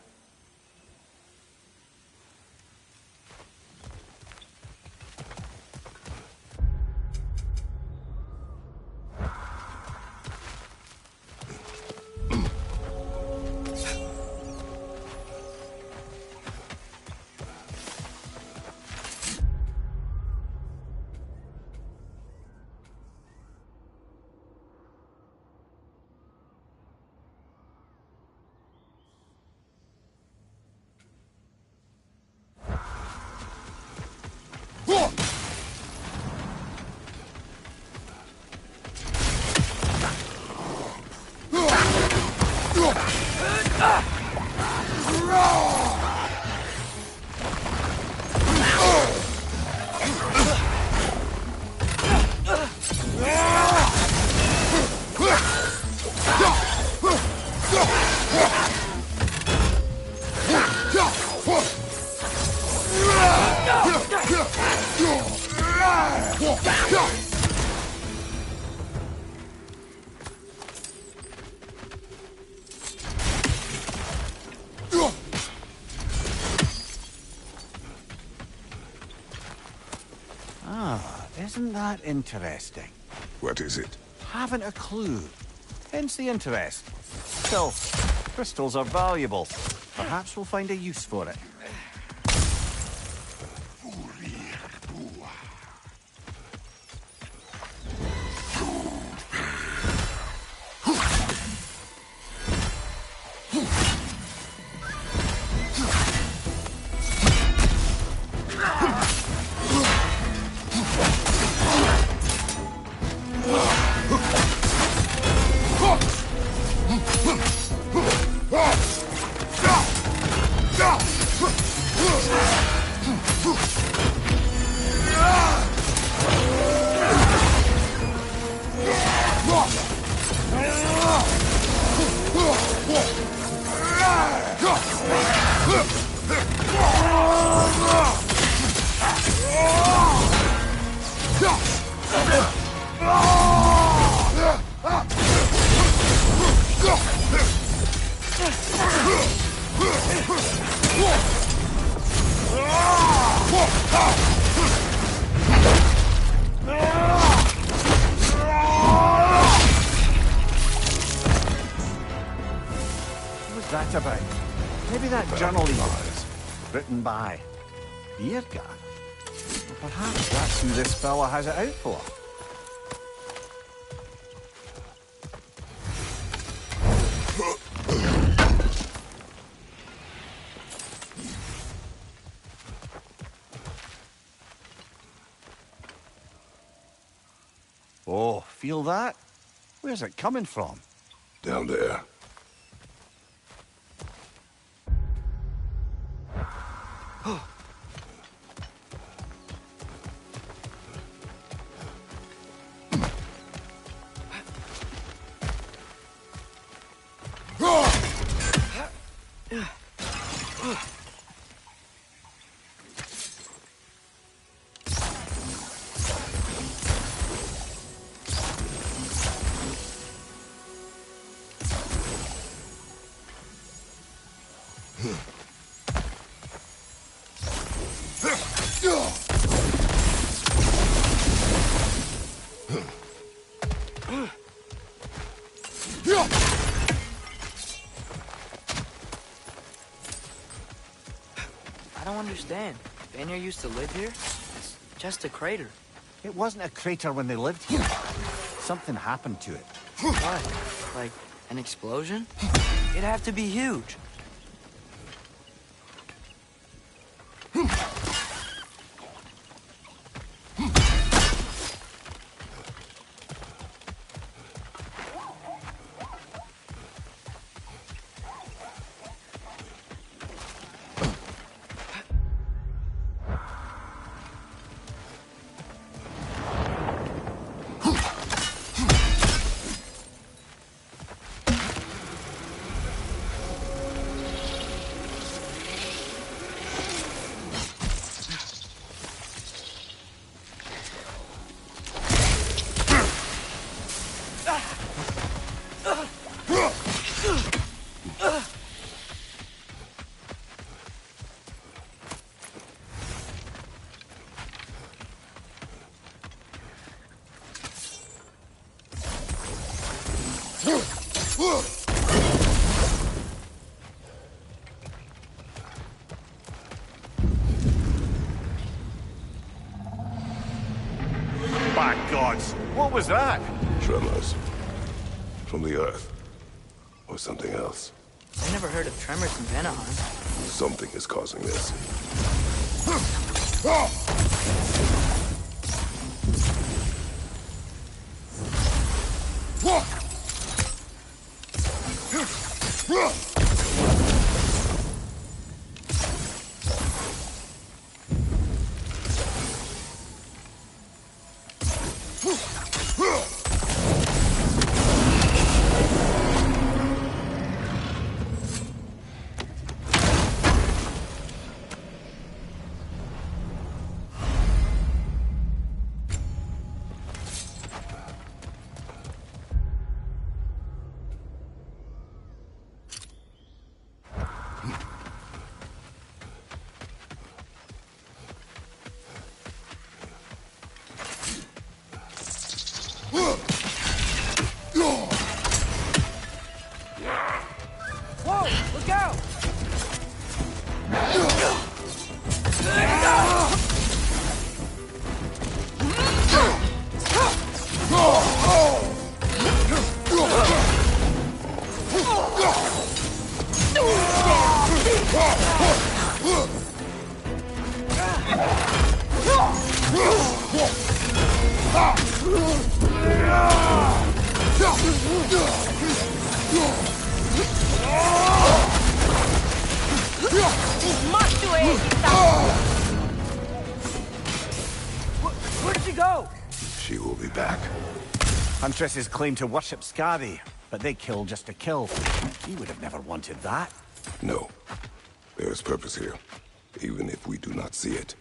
Isn't that interesting? What is it? Haven't a clue. Hence the interest. Still, crystals are valuable. Perhaps we'll find a use for it. That about? Maybe that journal he was written by Birger. Perhaps that's who this fella has it out for. feel that? Where's it coming from? Down there. I don't understand. Vanir used to live here? It's just a crater. It wasn't a crater when they lived here. Something happened to it. What? Like an explosion? It'd have to be huge. By gods, what was that? Tremors. From the earth. Or something else. I never heard of tremors in Vanaheim. Something is causing this. Whoa, look out! Where did she go? She will be back. Huntresses claim to worship Skadi, but they kill just to kill. He would have never wanted that. No. There is purpose here, even if we do not see it.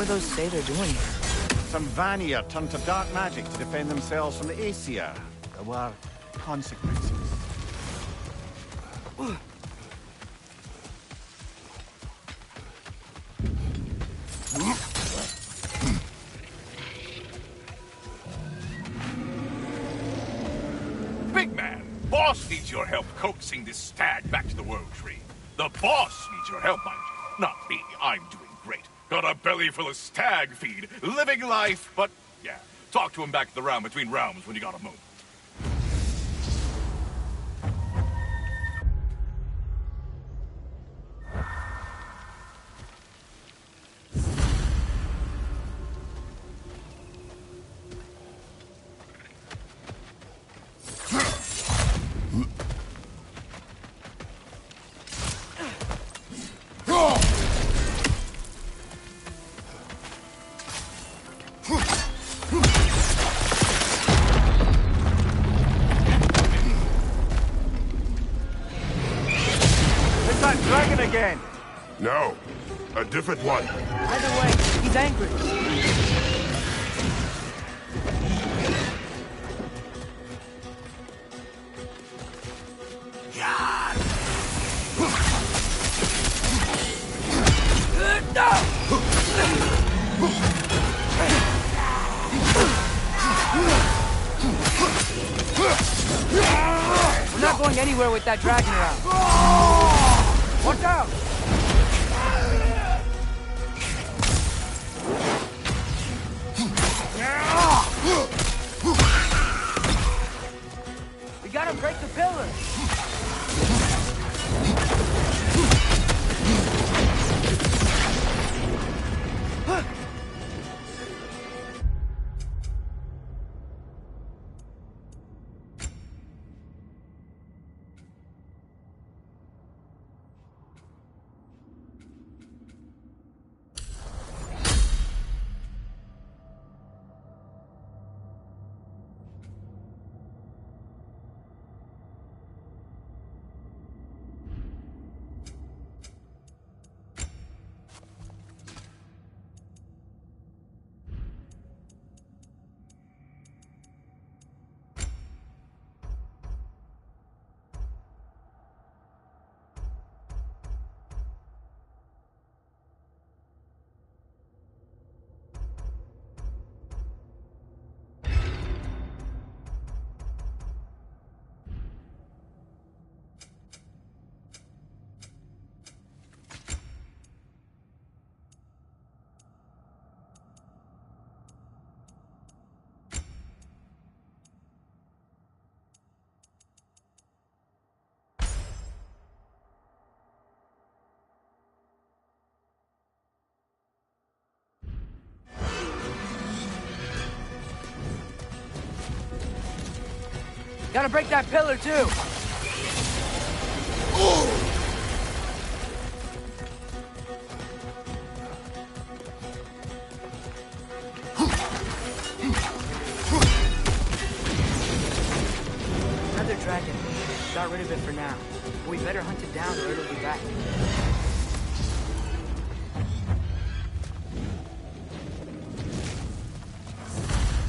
were those say they're doing here? Some Vanir turned to dark magic to defend themselves from the Aesir. There were consequences. Big man, boss needs your help coaxing this stag back to the World Tree. The boss needs your help, mind you. Not me. I'm doing great. Got a belly full of stag feed. Living life, but yeah. Talk to him back at the Realm Between Realms when you got a moment. Again. No, a different one. Either way, he's angry. We're not going anywhere with that dragon around. Watch out! We gotta break the pillar! Gotta break that pillar, too! Another dragon. Got rid of it for now. We better hunt it down or it'll be back.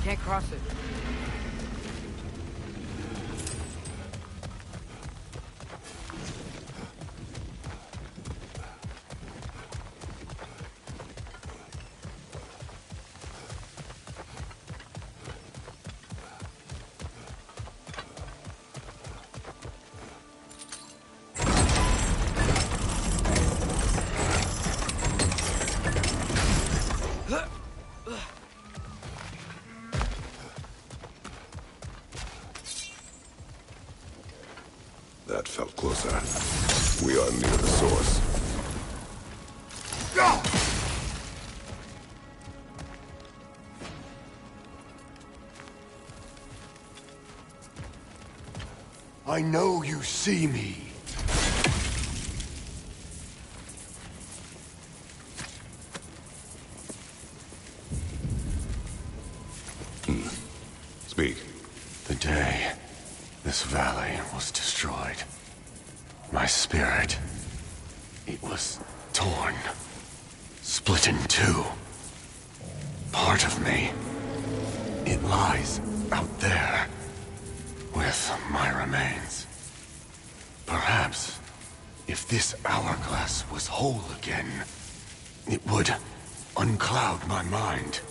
Can't cross it. That felt closer. We are near the source. I know you see me. Speak. The day this valley was destroyed, my spirit, it was torn, split in two. part of me. It lies out there with my remains. Perhaps if this hourglass was whole again, it would uncloud my mind.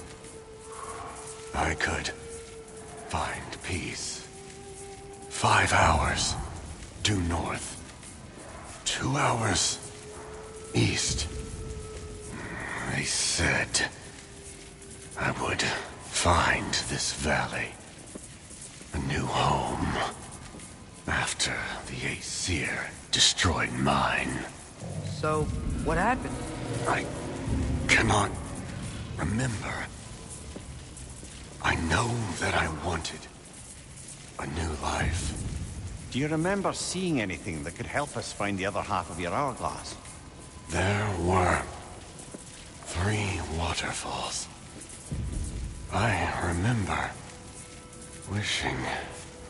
I could find peace. 5 hours due north. 2 hours east. They said I would find this valley a new home after the Aesir destroyed mine. So, what happened? I cannot remember. I know that I wanted a new life. Do you remember seeing anything that could help us find the other half of your hourglass? There were 3 waterfalls. I remember wishing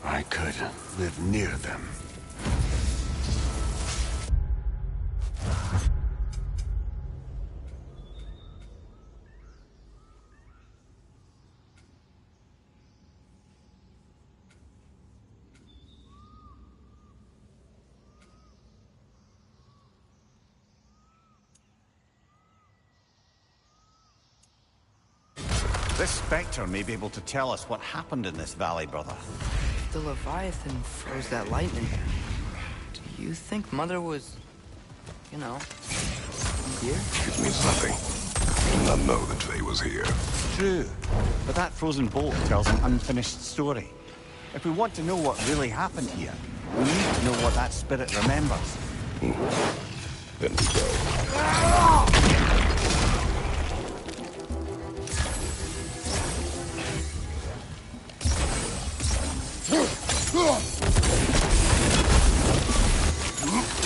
I could live near them. This Spectre may be able to tell us what happened in this valley, brother. The Leviathan froze that lightning. Do you think Mother was, you know, here? It means nothing. I did not know that Faye was here. True, but that frozen bolt tells an unfinished story. If we want to know what really happened here, we need to know what that spirit remembers. Then we go.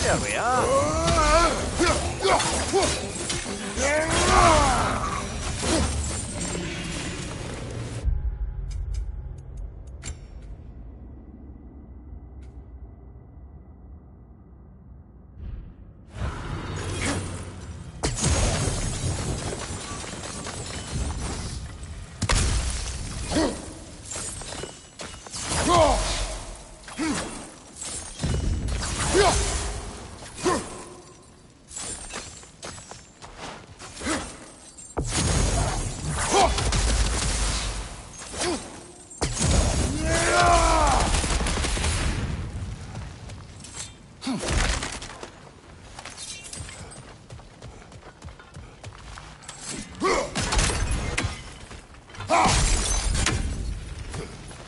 There we are.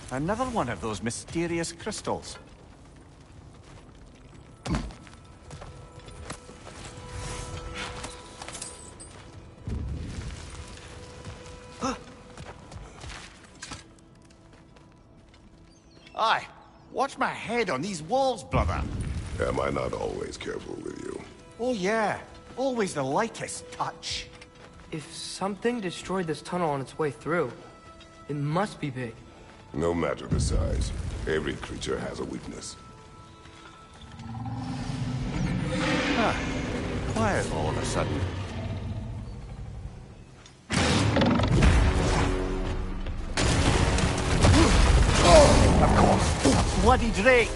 Another one of those mysterious crystals. Aye, watch my head on these walls, brother. Am I not always careful with you? Oh yeah, always the lightest touch. If something destroyed this tunnel on its way through, it must be big. No matter the size, every creature has a weakness. Quiet all of a sudden. Of course, a bloody drake!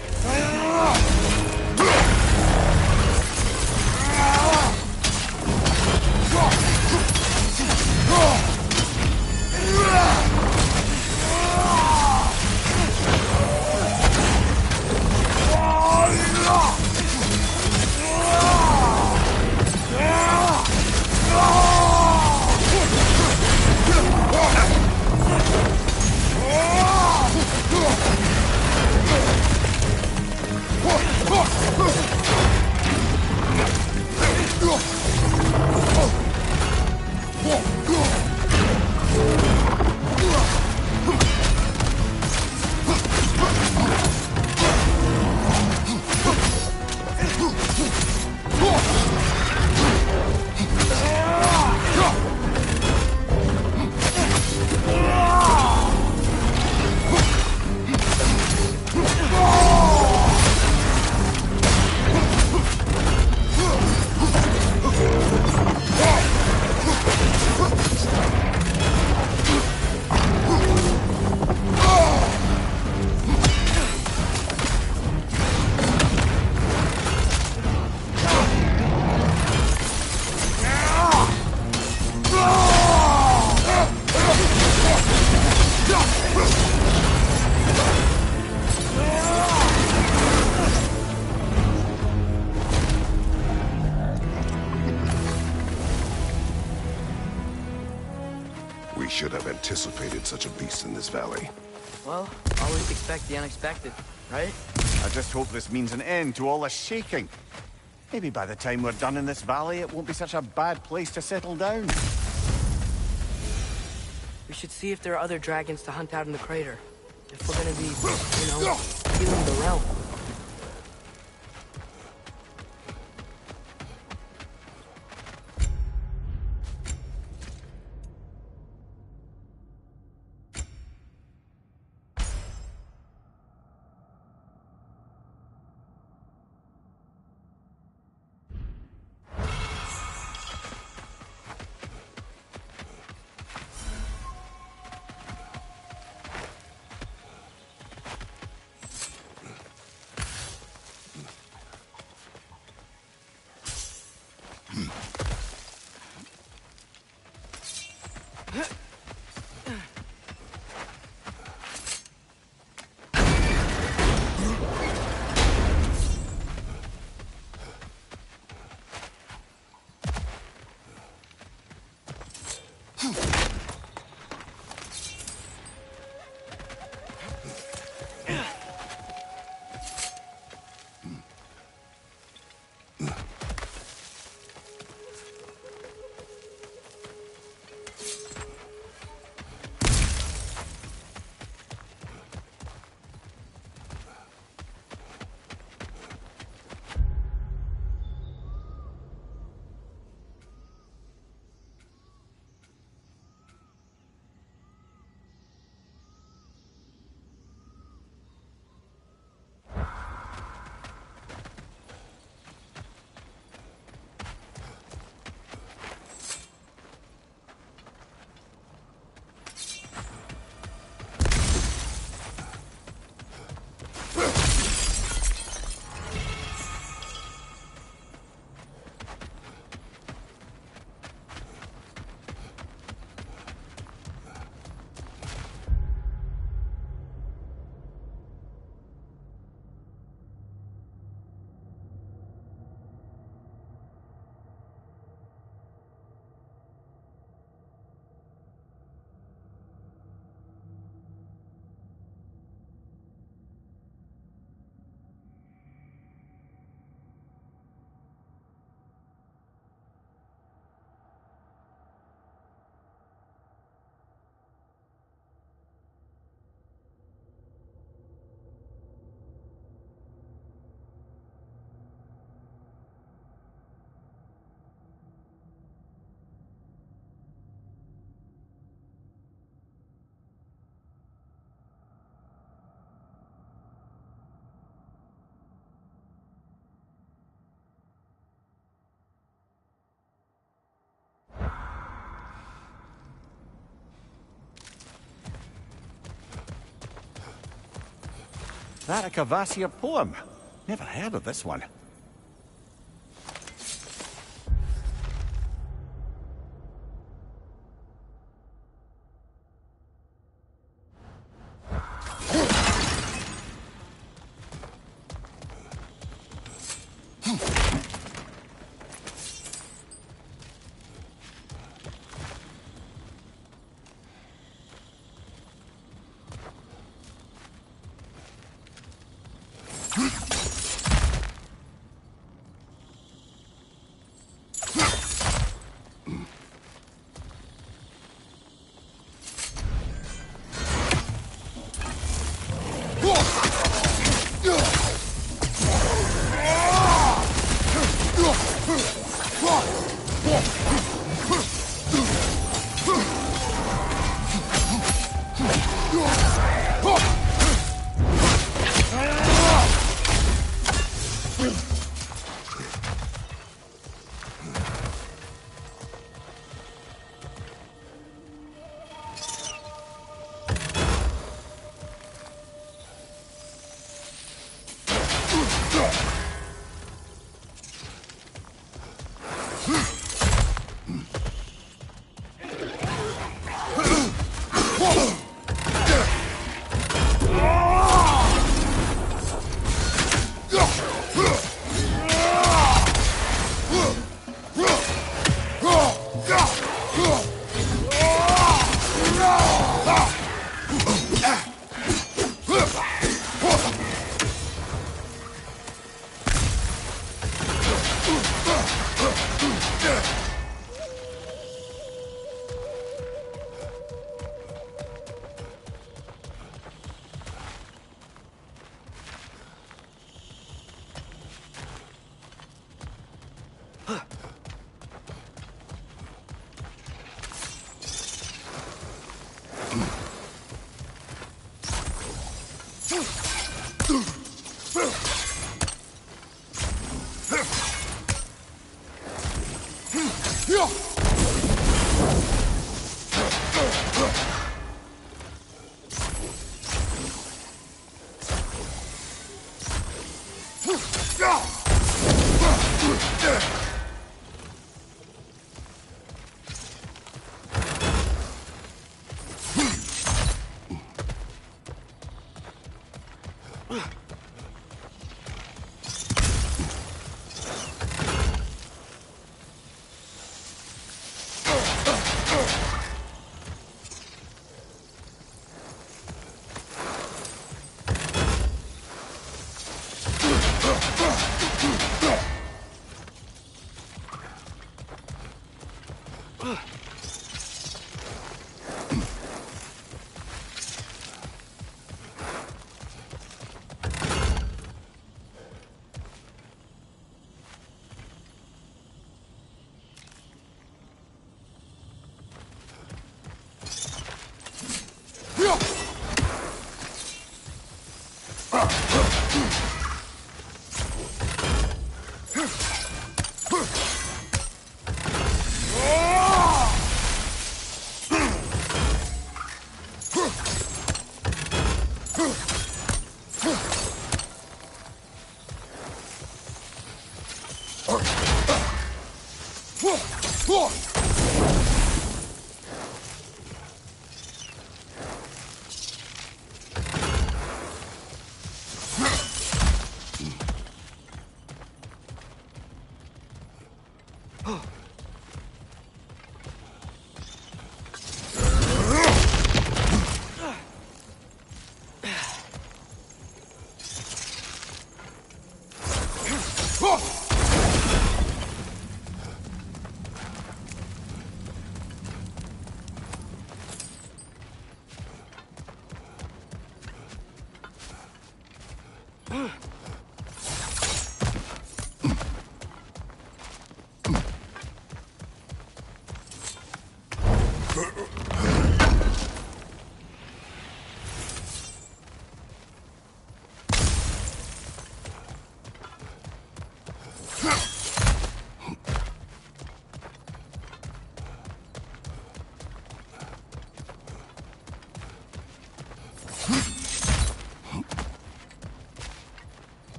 should have anticipated such a beast in this valley. Well, always expect the unexpected, right? I just hope this means an end to all this shaking. Maybe by the time we're done in this valley, it won't be such a bad place to settle down. We should see if there are other dragons to hunt out in the crater. If we're gonna be, healing the realm. That a Cavassier poem? Never heard of this one.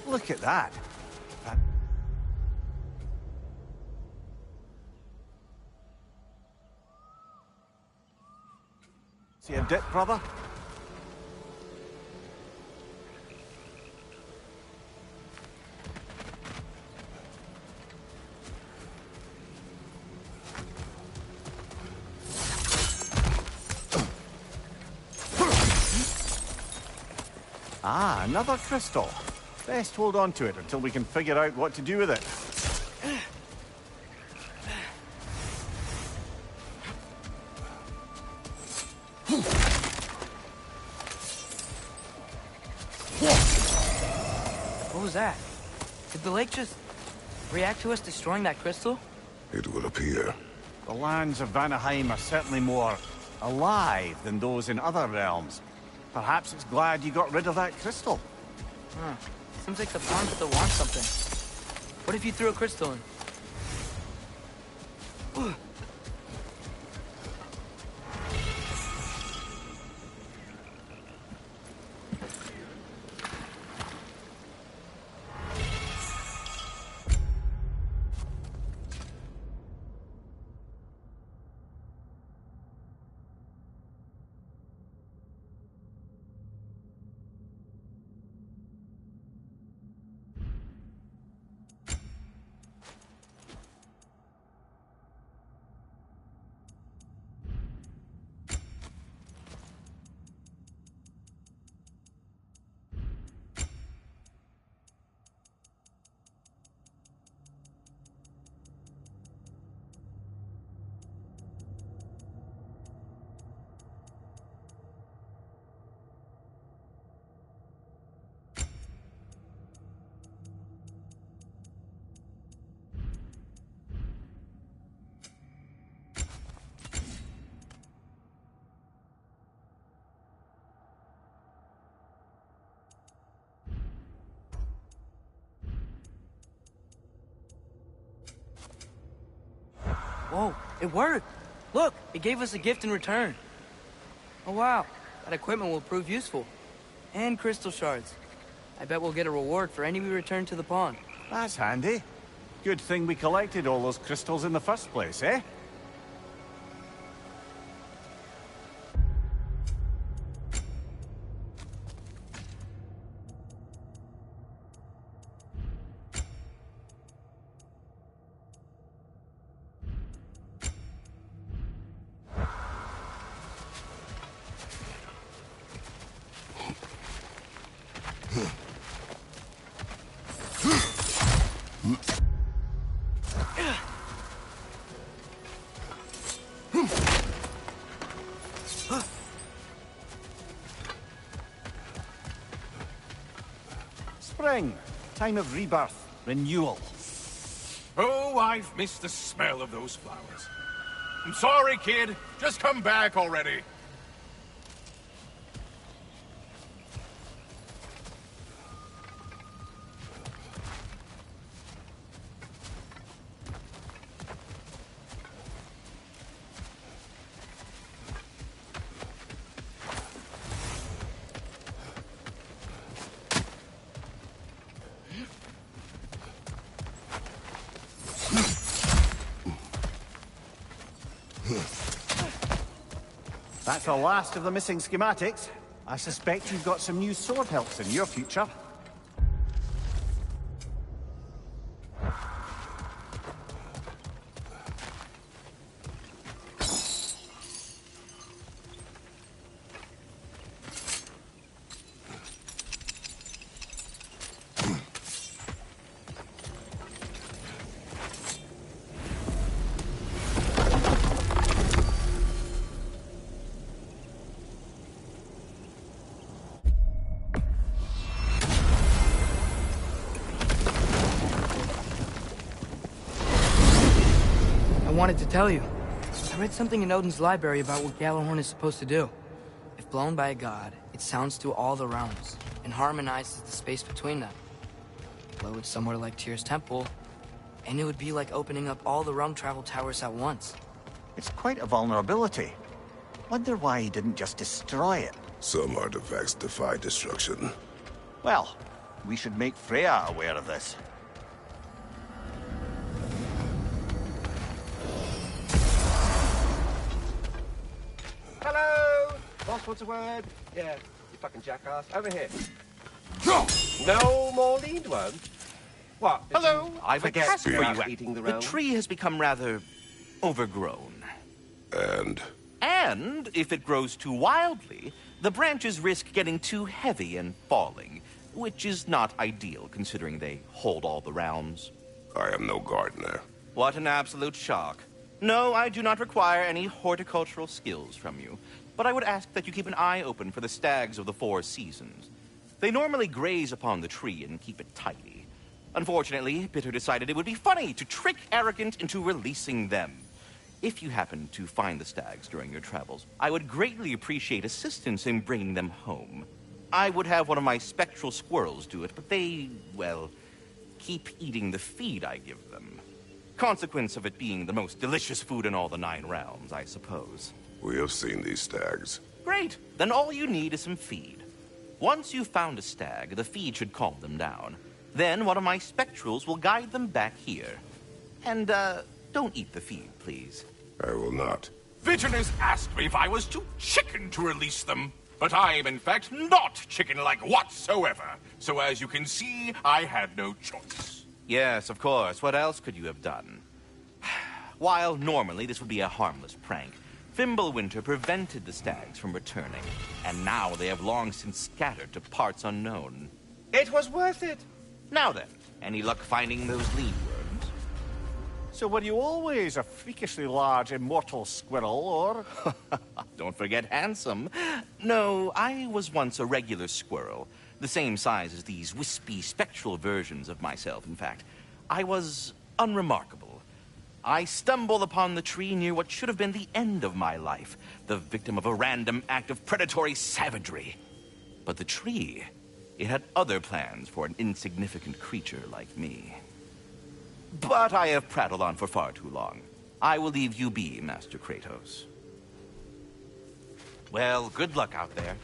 Look at that. See a dip, brother? Ah, another crystal. Best hold on to it until we can figure out what to do with it. What was that? Did the lake just react to us destroying that crystal? It would appear. The lands of Vanaheim are certainly more alive than those in other realms. Perhaps it's glad you got rid of that crystal. Huh. Seems like the farm still wants something. What if you threw a crystal in? Whoa, it worked. Look, it gave us a gift in return. Oh, wow. That equipment will prove useful. And crystal shards. I bet we'll get a reward for any we return to the pond. That's handy. Good thing we collected all those crystals in the first place, eh? Spring. Time of rebirth. Renewal. Oh, I've missed the smell of those flowers. I'm sorry, kid. Just come back already. That's the last of the missing schematics. I suspect you've got some new sword hilts in your future. I wanted to tell you. I read something in Odin's library about what Gjallarhorn is supposed to do. If blown by a god, it sounds through all the realms and harmonizes the space between them. Blow it somewhere like Tyr's temple, and it would be like opening up all the realm travel towers at once. It's quite a vulnerability. Wonder why he didn't just destroy it. Some artifacts defy destruction. Well, we should make Freya aware of this. Hello! Boss wants a word? Yeah, you fucking jackass. Over here. No more lead one. What? Hello, I've a guest for you. Eating the The realm? tree has become rather overgrown. And? And if it grows too wildly, the branches risk getting too heavy and falling, which is not ideal considering they hold all the realms. I am no gardener. What an absolute shock. No, I do not require any horticultural skills from you, but I would ask that you keep an eye open for the stags of the four seasons. They normally graze upon the tree and keep it tidy. Unfortunately, Bitter decided it would be funny to trick Arrogant into releasing them. If you happen to find the stags during your travels, I would greatly appreciate assistance in bringing them home. I would have one of my spectral squirrels do it, but they, well, keep eating the feed I give them. Consequence of it being the most delicious food in all the 9 realms, I suppose. We have seen these stags. Great. Then all you need is some feed. Once you've found a stag, the feed should calm them down. Then one of my spectrals will guide them back here. And, don't eat the feed, please. I will not. Vigilance asked me if I was too chicken to release them. But I am, in fact, not chicken-like whatsoever. So as you can see, I had no choice. Yes, of course. What else could you have done? While normally this would be a harmless prank, Fimbulwinter prevented the stags from returning, and now they have long since scattered to parts unknown. It was worth it. Now then, any luck finding those lead worms? So were you always a freakishly large immortal squirrel, or? Don't forget handsome. No, I was once a regular squirrel. The same size as these wispy, spectral versions of myself, in fact. I was unremarkable. I stumbled upon the tree near what should have been the end of my life, the victim of a random act of predatory savagery. But the tree, it had other plans for an insignificant creature like me. But I have prattled on for far too long. I will leave you be, Master Kratos. Well, good luck out there.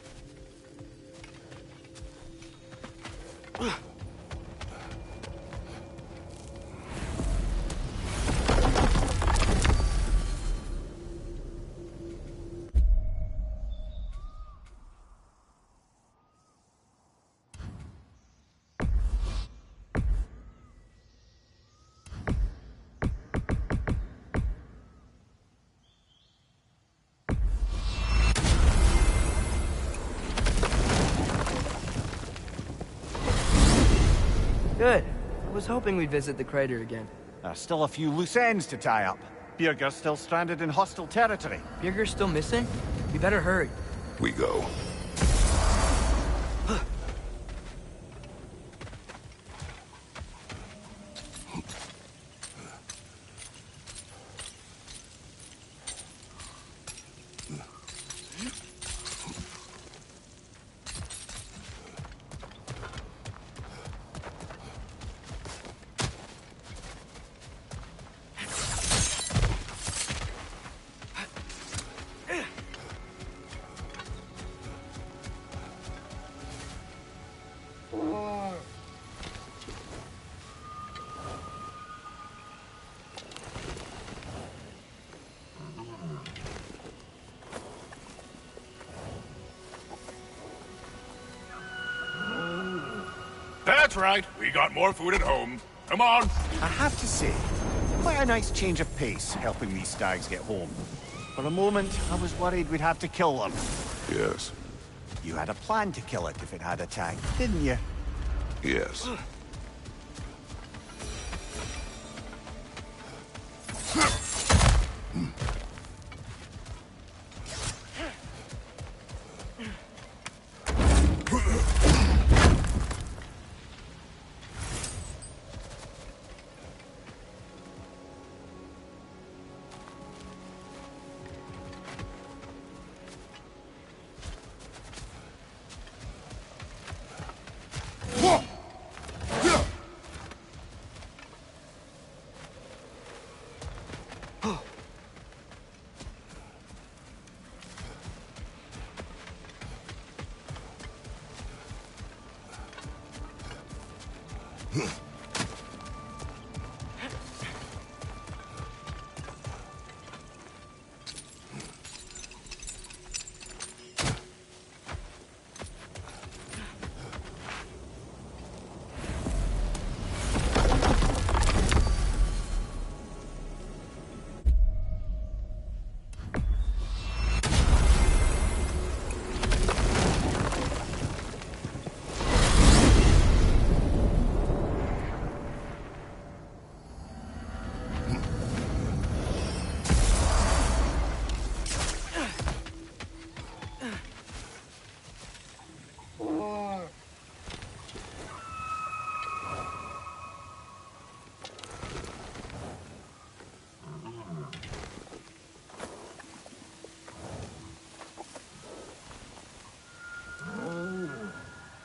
Good. I was hoping we'd visit the crater again. There's still a few loose ends to tie up. Birger's still stranded in hostile territory. Birger's still missing? We better hurry. We go. That's right. We got more food at home. Come on. I have to say, quite a nice change of pace helping these stags get home. For a moment, I was worried we'd have to kill them. Yes. You had a plan to kill it if it had attacked, didn't you? Yes.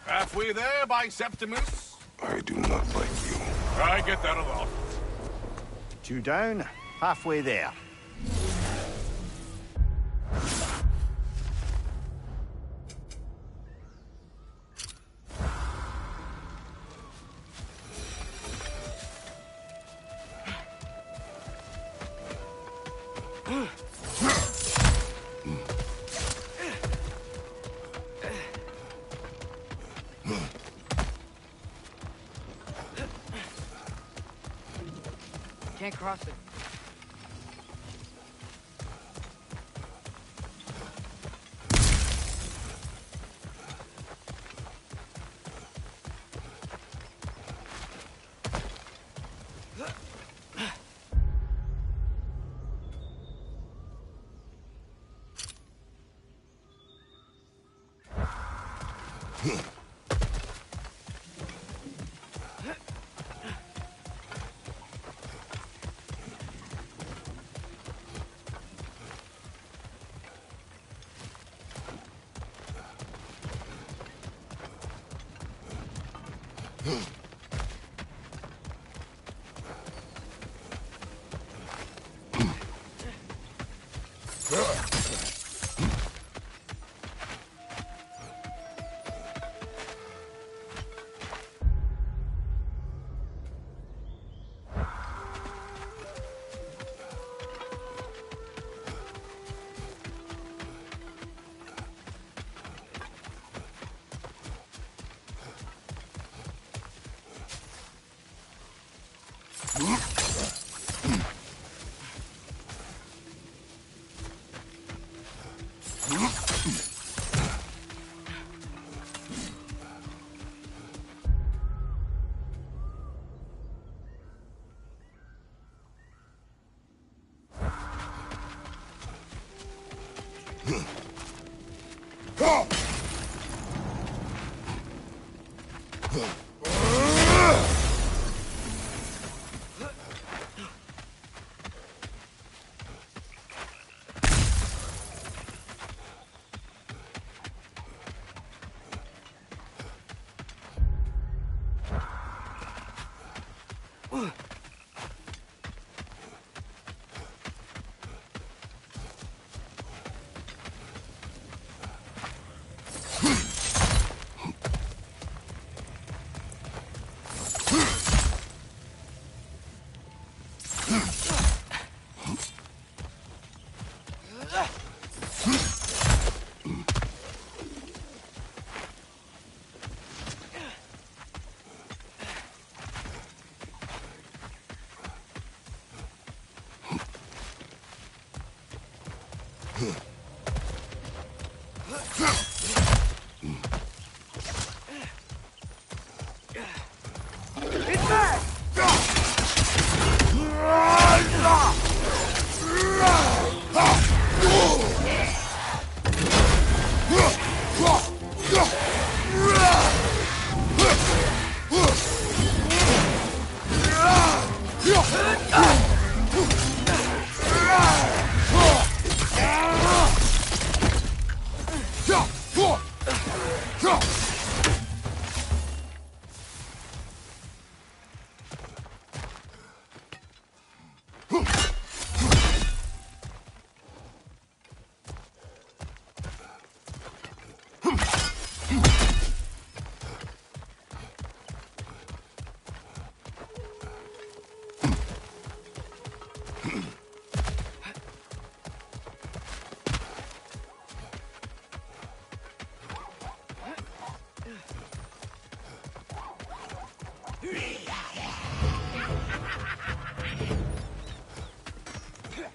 Halfway there by Septimus. I do not like you. I get that a lot. 2 down, halfway there. Can't cross it.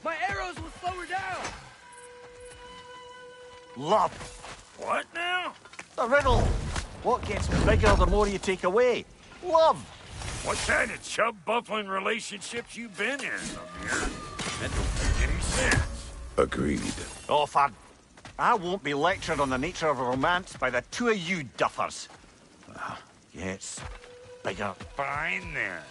My arrows will slow her down! Love. What now? The riddle. What gets bigger the more you take away? Love. What kind of chub-buffling relationships you been in, Amir? That don't make any sense. Agreed. Oh, I won't be lectured on the nature of romance by the two of you duffers. Gets bigger. Fine then.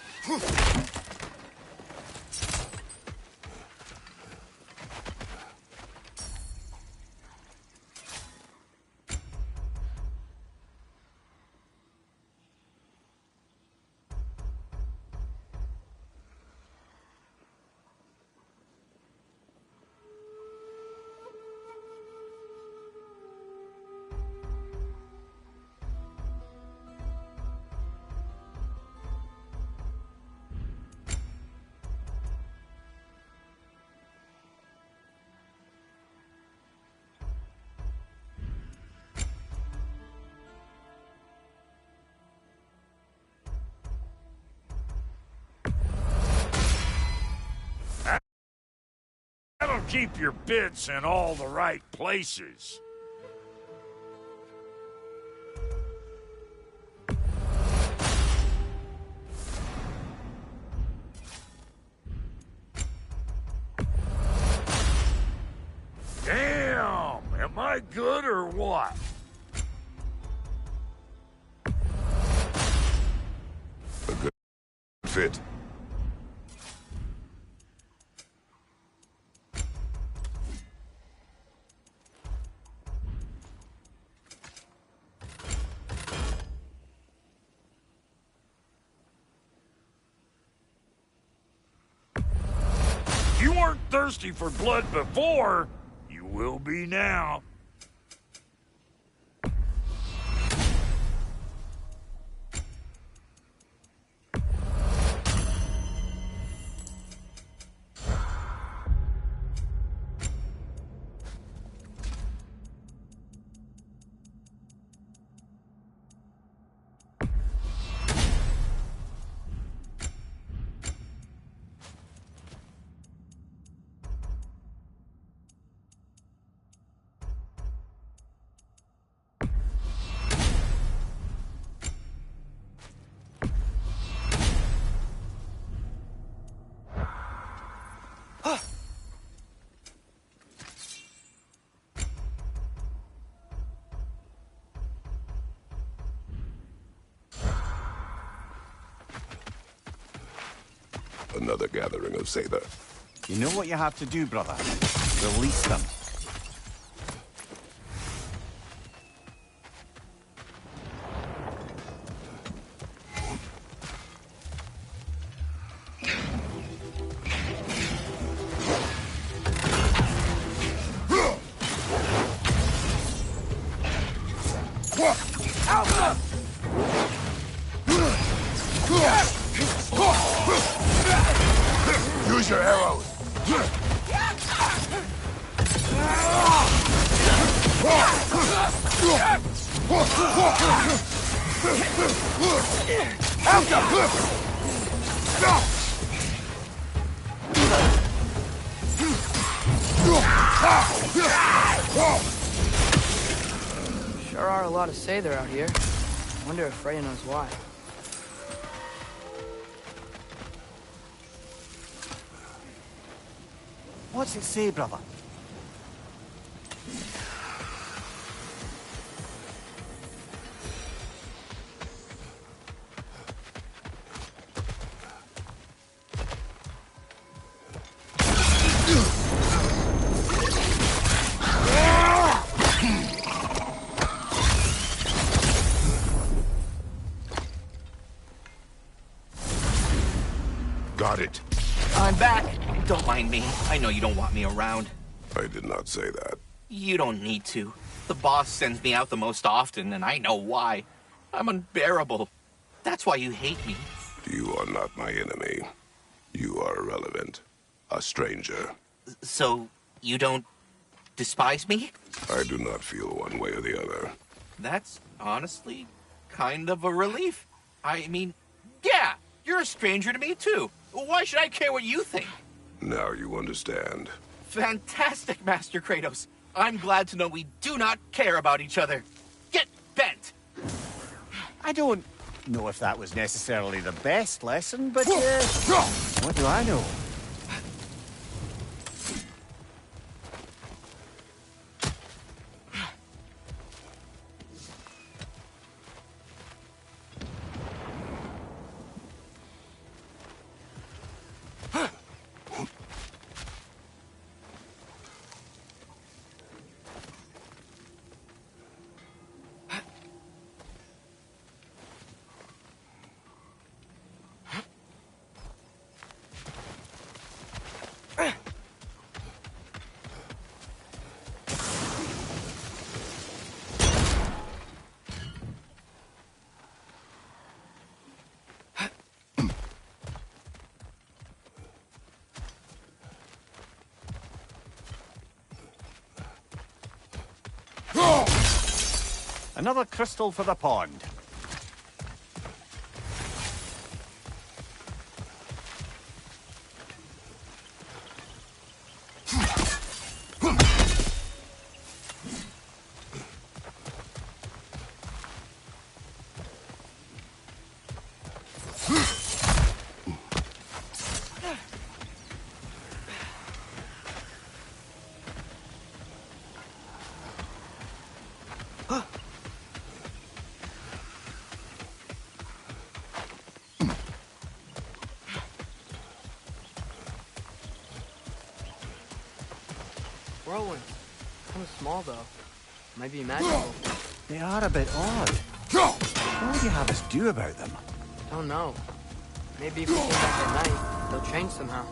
That'll keep your bits in all the right places. Damn! Am I good or what? A good fit. You weren't thirsty for blood before, you will be now. Another gathering of Sather. You know what you have to do, brother. Release them. Use your arrows. Sure are a lot of Sather out here. Wonder if Freya knows why. What's it say, brother? Got it. I'm back. Don't mind me. I know you don't want me around. I did not say that. You don't need to. The boss sends me out the most often, and I know why. I'm unbearable. That's why you hate me. You are not my enemy. You are irrelevant. A stranger. So, you don't despise me? I do not feel one way or the other. That's honestly kind of a relief. I mean, yeah, you're a stranger to me too. Why should I care what you think? Now you understand. Fantastic, Master Kratos. I'm glad to know we do not care about each other. Get bent! I don't know if that was necessarily the best lesson, but what do I know? Another crystal for the pond. Whirlwind. Kind of small, though. Might be magical. They are a bit odd. What would you have us do about them? Don't know. Maybe if we came back at night, they'll change somehow.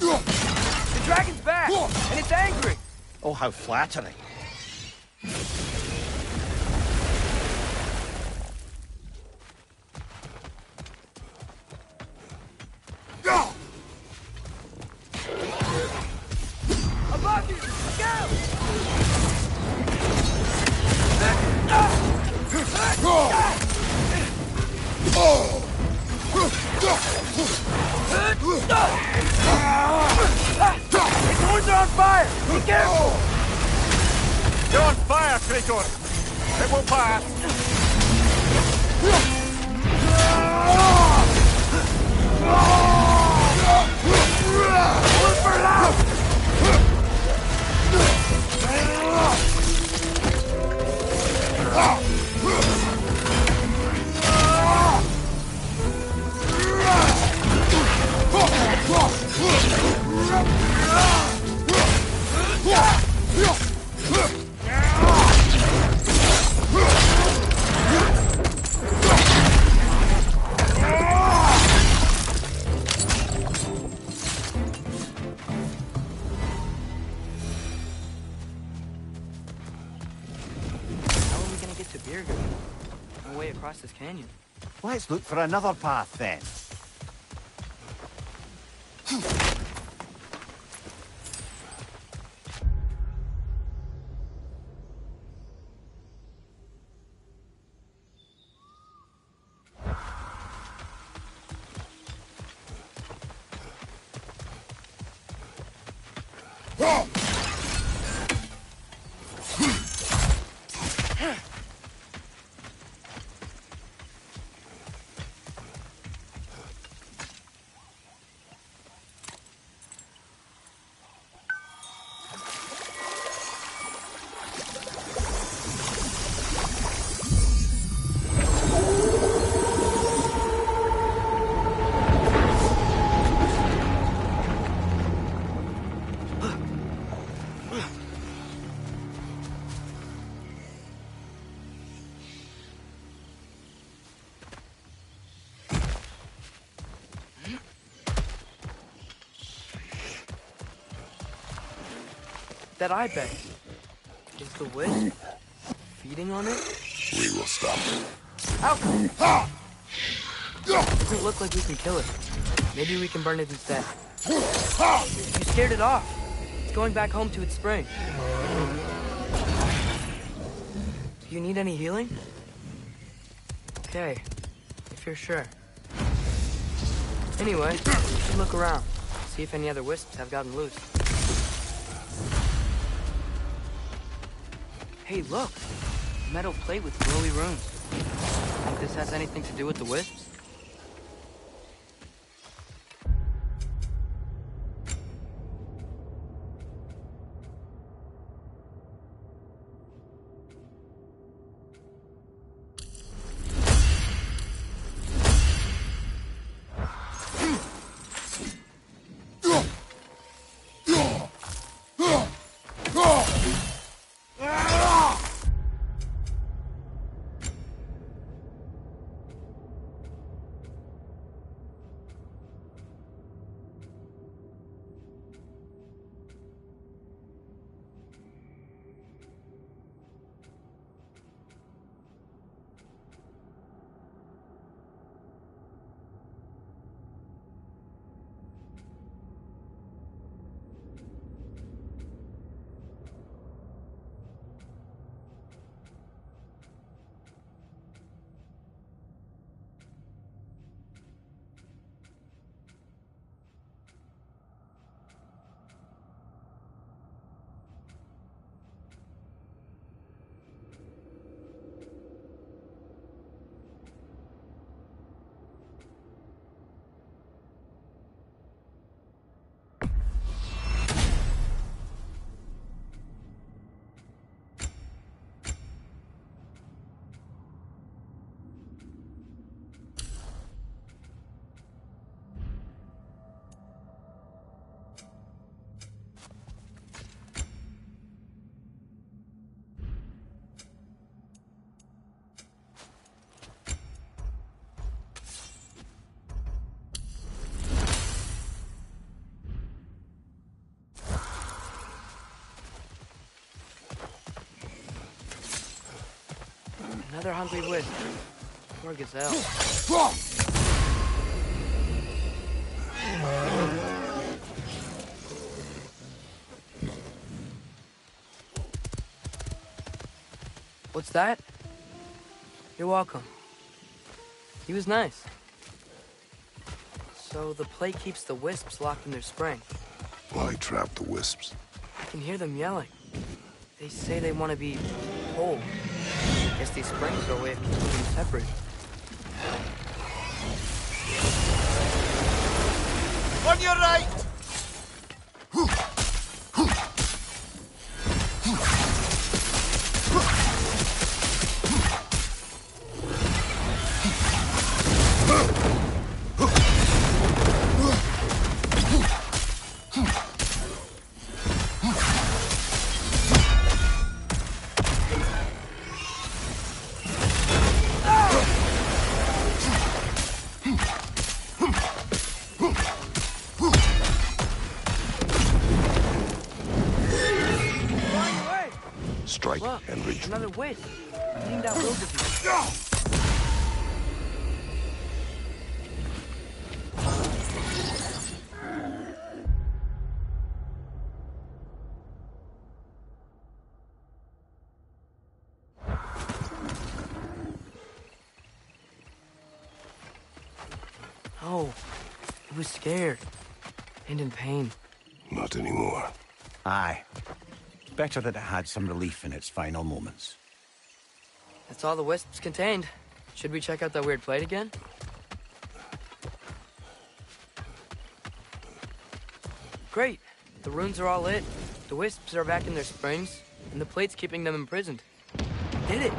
The dragon's back, and it's angry. Oh, how flattering. Above you! His horns are on fire! Be careful! You're on fire, Kratos! It will pass. Across this canyon. Let's look for another path then. That eye bag. Is the wisp feeding on it? We will stop it. Ow! Doesn't look like we can kill it. Maybe we can burn it instead. You scared it off. It's going back home to its spring. Do you need any healing? Okay, if you're sure. Anyway, you should look around. See if any other wisps have gotten loose. Hey, look! A metal plate with glowy runes. Think this has anything to do with the wisps? Another hungry wisp. Poor gazelle. What's that? You're welcome. He was nice. So the plate keeps the wisps locked in their spring. Why trap the wisps? I can hear them yelling. They say they want to be whole. Guess these springs are a way of keeping them separate. On your right! Strike Look, and reach. another wisp. Leaned out both of you. Oh, it was scared. And in pain. Not anymore. Aye. Better that it had some relief in its final moments. That's all the wisps contained. Should we check out that weird plate again? Great. The runes are all lit. The wisps are back in their springs, and the plate's keeping them imprisoned. Did it!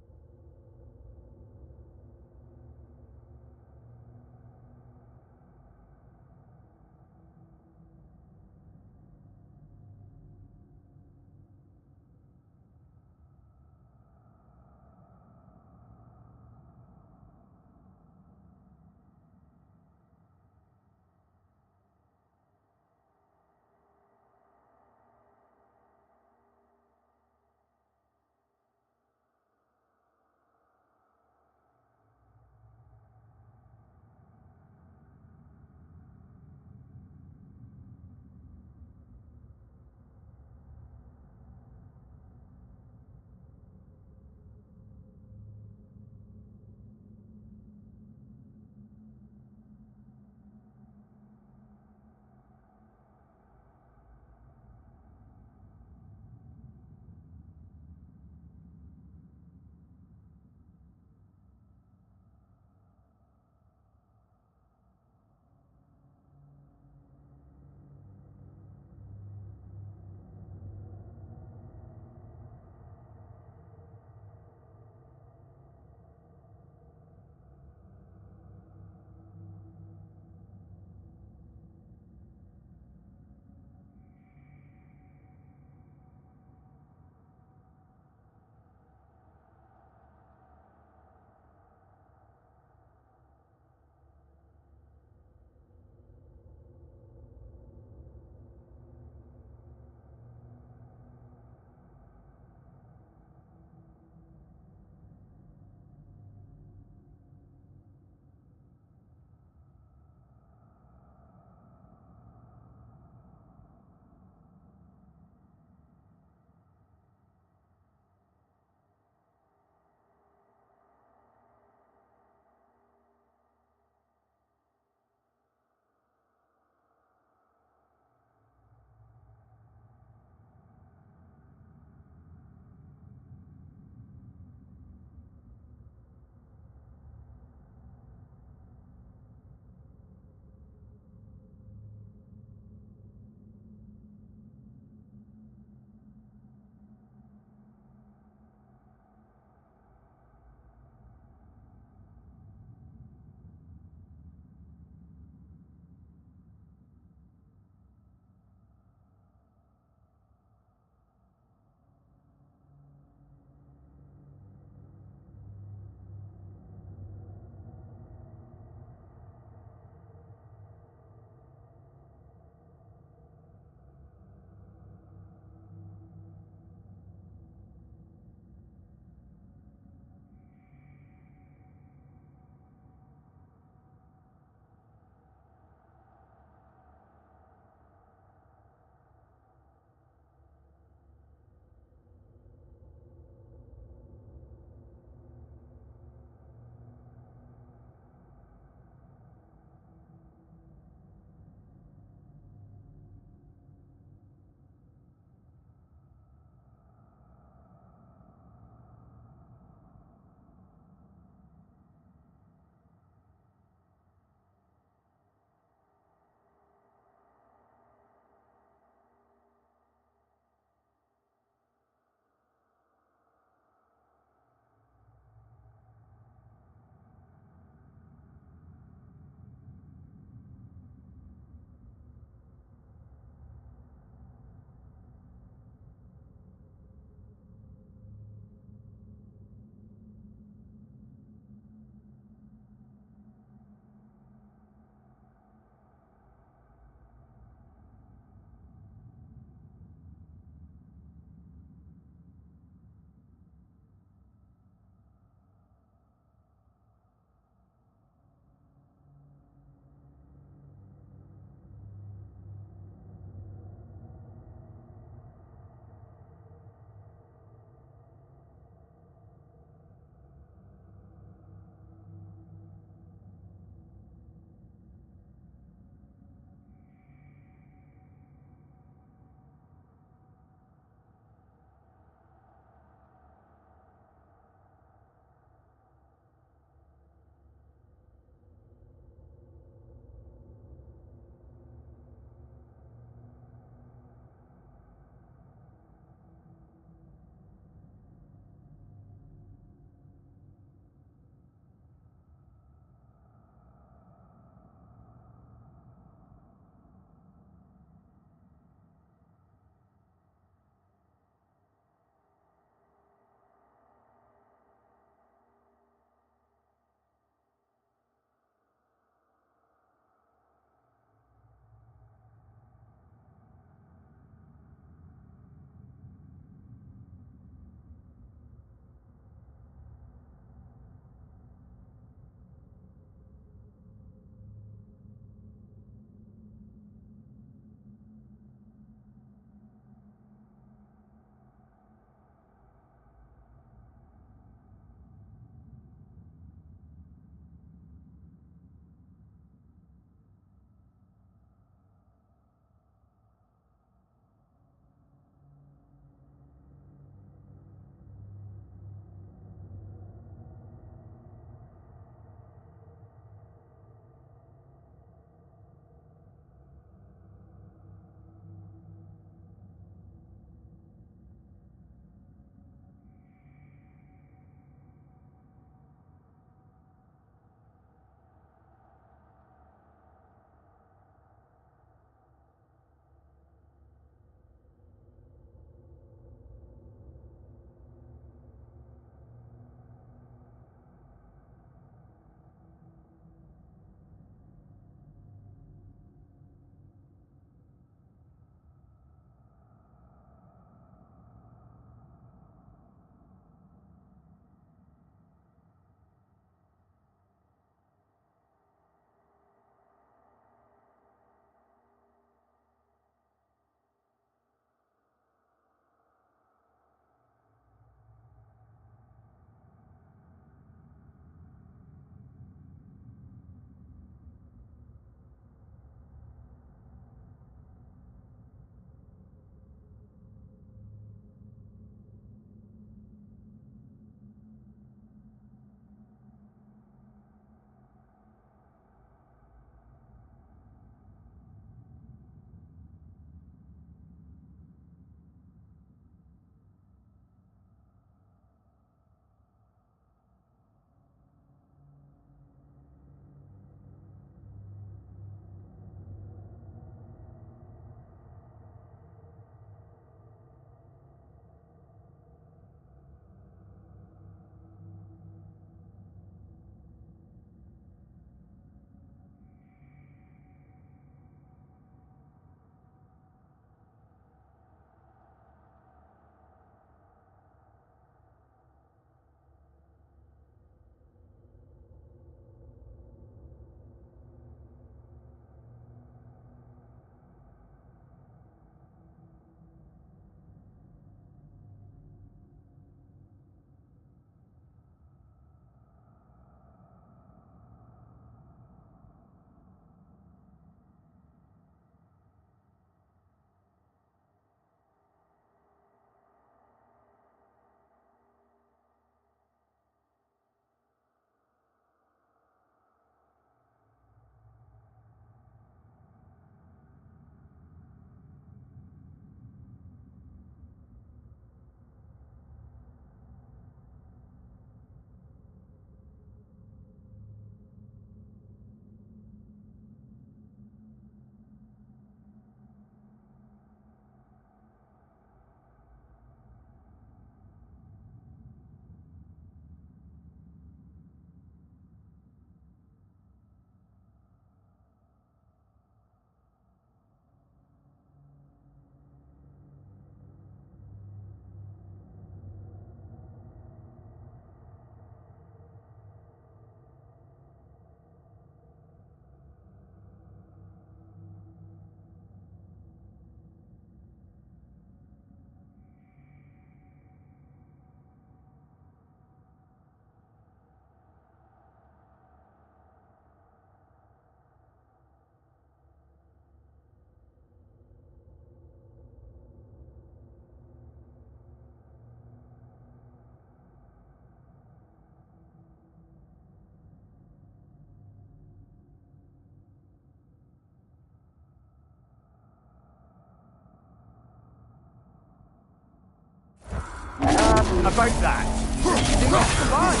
about that. They must survive.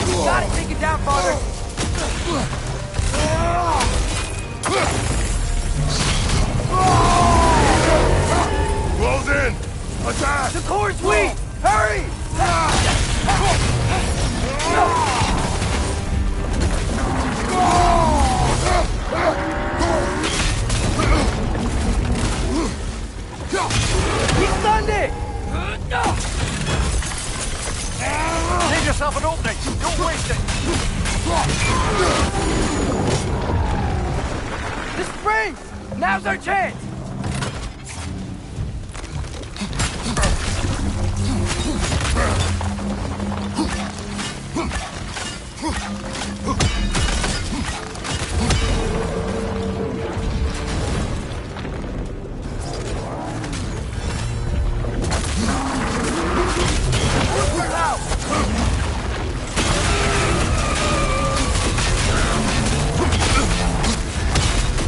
You gotta take it down, Father. Close in! Attack! The core's weak! Hurry! He stunned it! Give yourself an opening! Don't waste it! The springs! Now's our chance!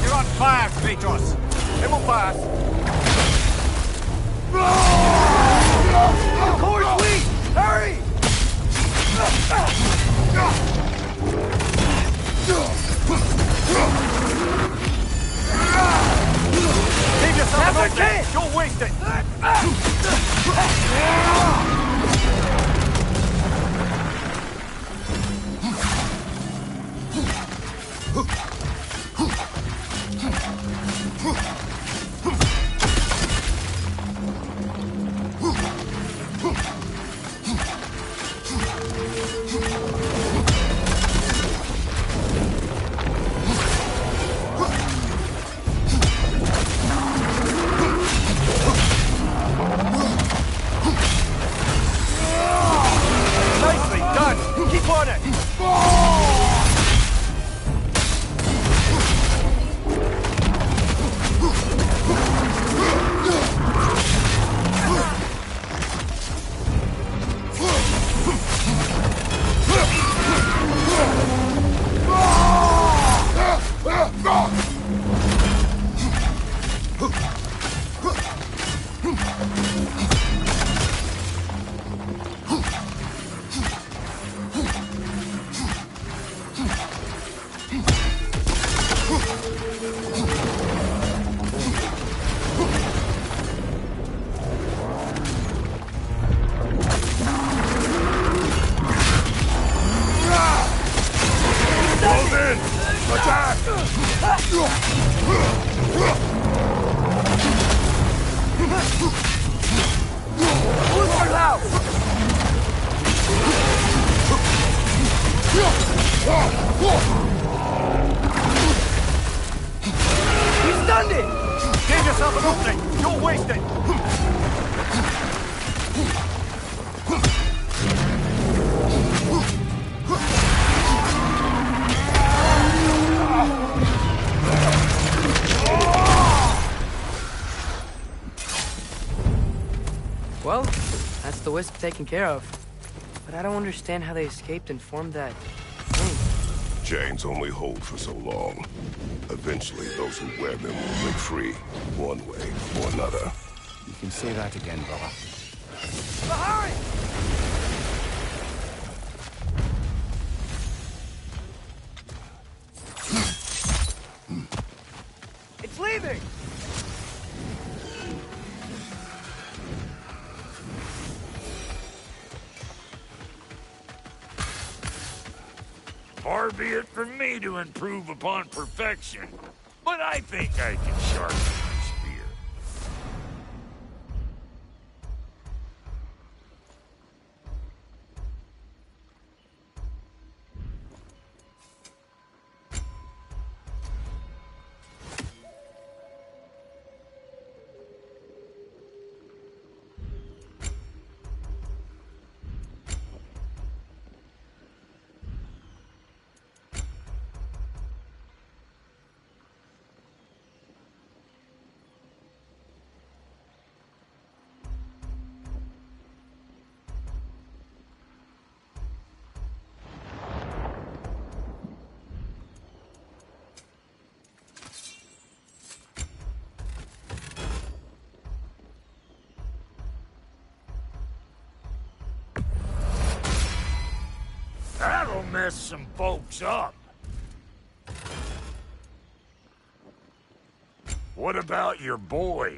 You're on fire, Kratos! It will pass! The core's weak! Hurry! Leave yourself Now's an our opening! chance! Don't waste it! Nicely done! Keep on it! Close in! Attack! Booster out! He stunned it! Give yourself an opening! Don't waste it! Well, that's the wisp taken care of. But I don't understand how they escaped and formed that thing. Chains only hold for so long. Eventually, those who wear them will break free, one way or another. You can say that again, brother. Hurry! It's leaving! Far be it from me to improve upon perfection, but I think I can sharpen my spear. mess some folks up. What about your boy?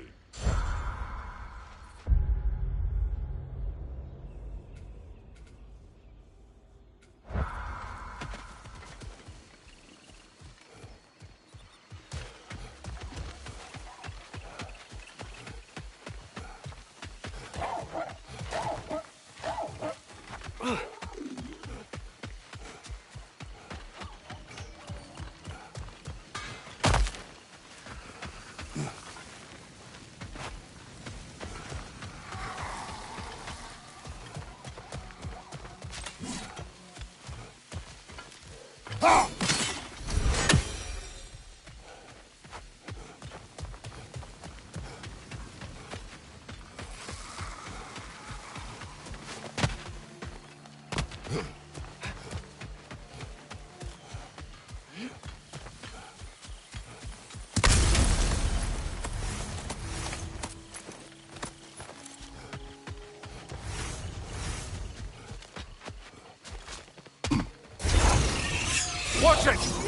Watch it!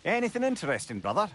Anything interesting, brother?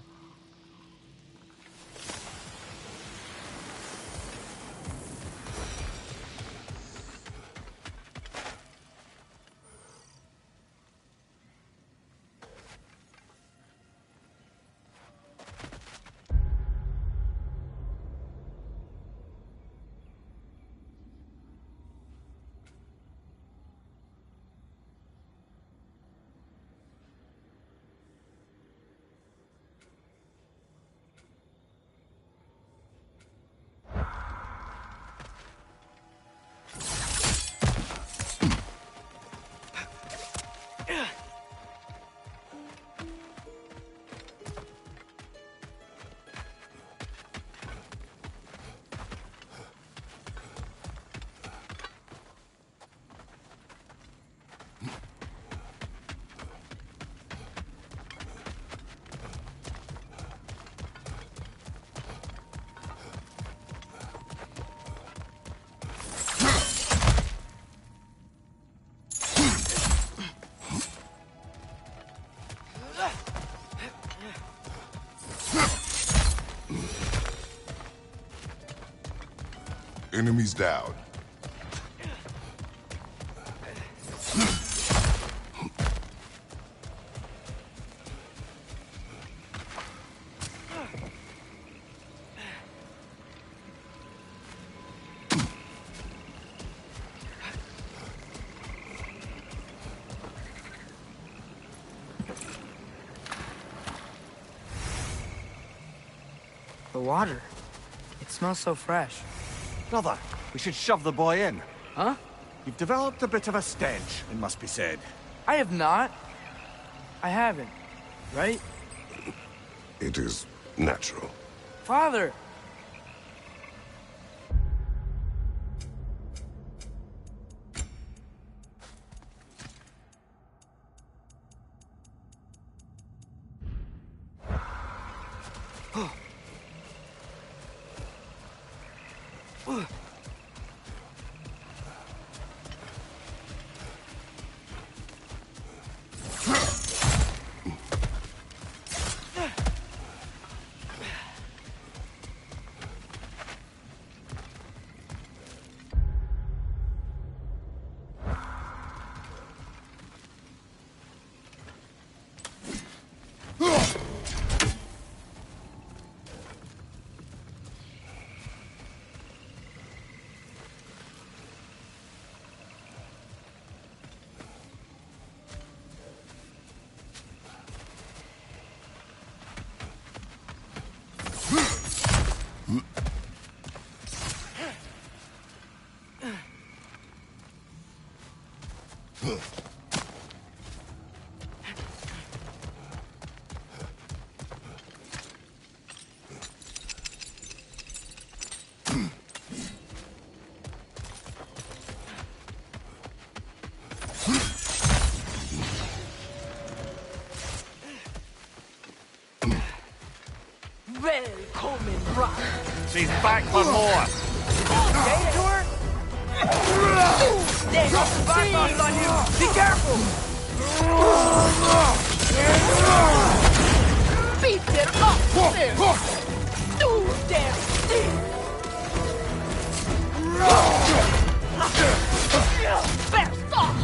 Enemies down. The water. It smells so fresh. Brother, we should shove the boy in. Huh? You've developed a bit of a stench, it must be said. I have not. I haven't. Right? It is natural. Father! Welcome, Rock. She's back for more. Gave to her? There's a survivor on you. Be careful. Beat their officers. Do their thing. Best off.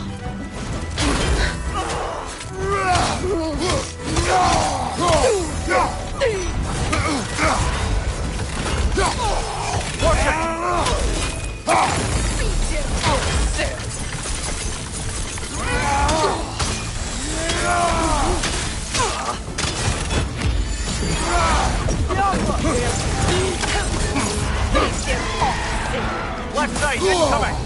Left side, incoming!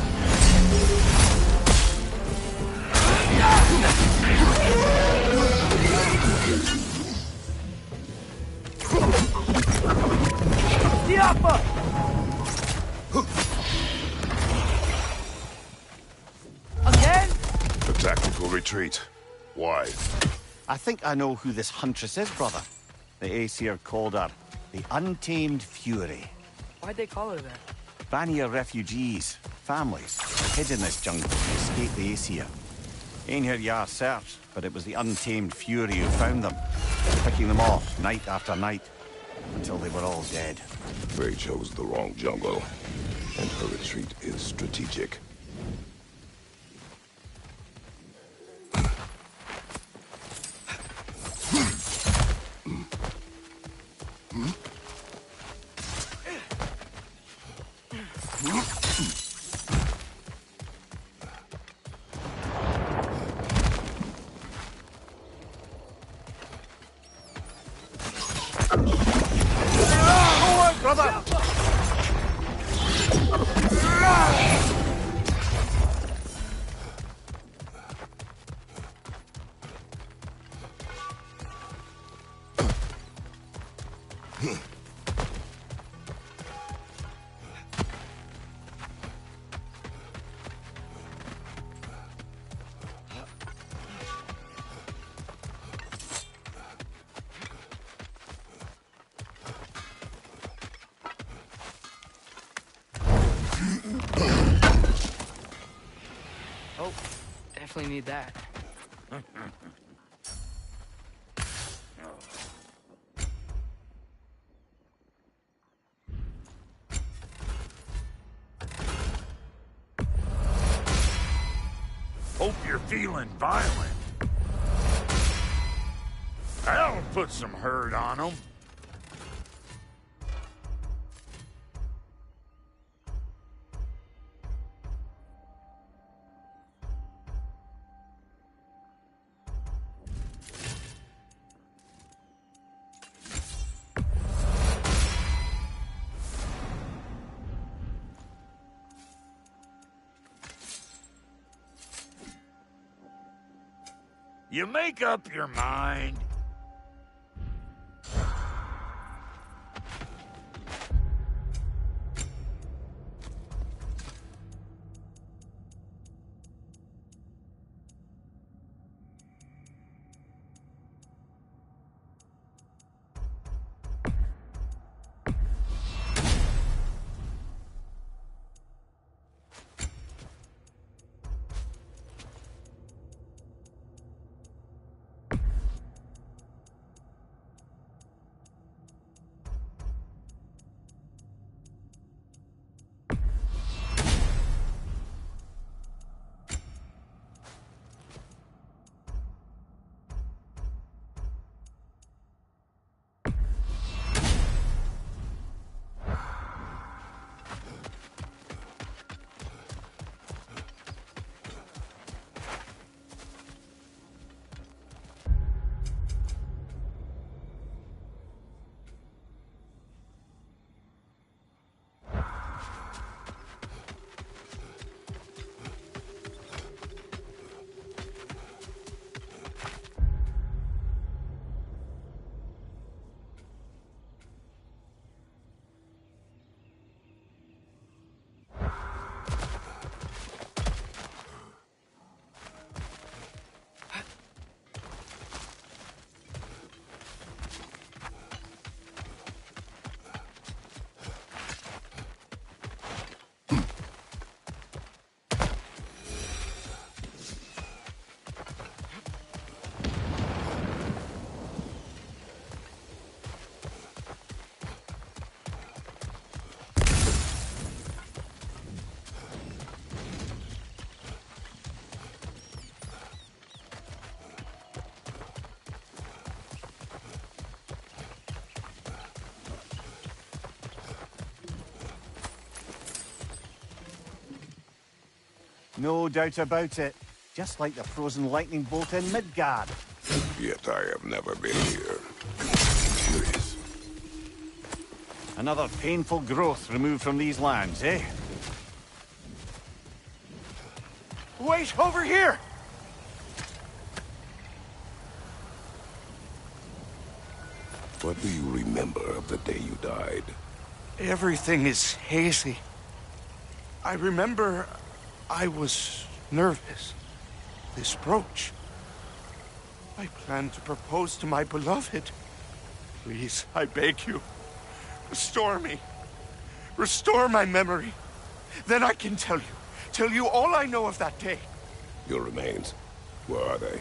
The upper! Again? A tactical retreat. Why? I think I know who this huntress is, brother. The Aesir called her the Untamed Fury. Why'd they call her that? Vanir refugees, families, hid in this jungle to escape the Aesir. Ain't heard Yar search, but it was the Untamed Fury who found them, picking them off night after night, until they were all dead. They chose the wrong jungle, and her retreat is strategic. Brother! Oh, definitely need that. Hope you're feeling violent. That'll put some hurt on them. You make up your mind. No doubt about it. Just like the frozen lightning bolt in Midgard. Yet I have never been here. Curious. Another painful growth removed from these lands, eh? Wait, over here! What do you remember of the day you died? Everything is hazy. I remember I was nervous. This brooch. I planned to propose to my beloved. Please, I beg you, restore me. Restore my memory. Then I can tell you all I know of that day. Your remains, where are they?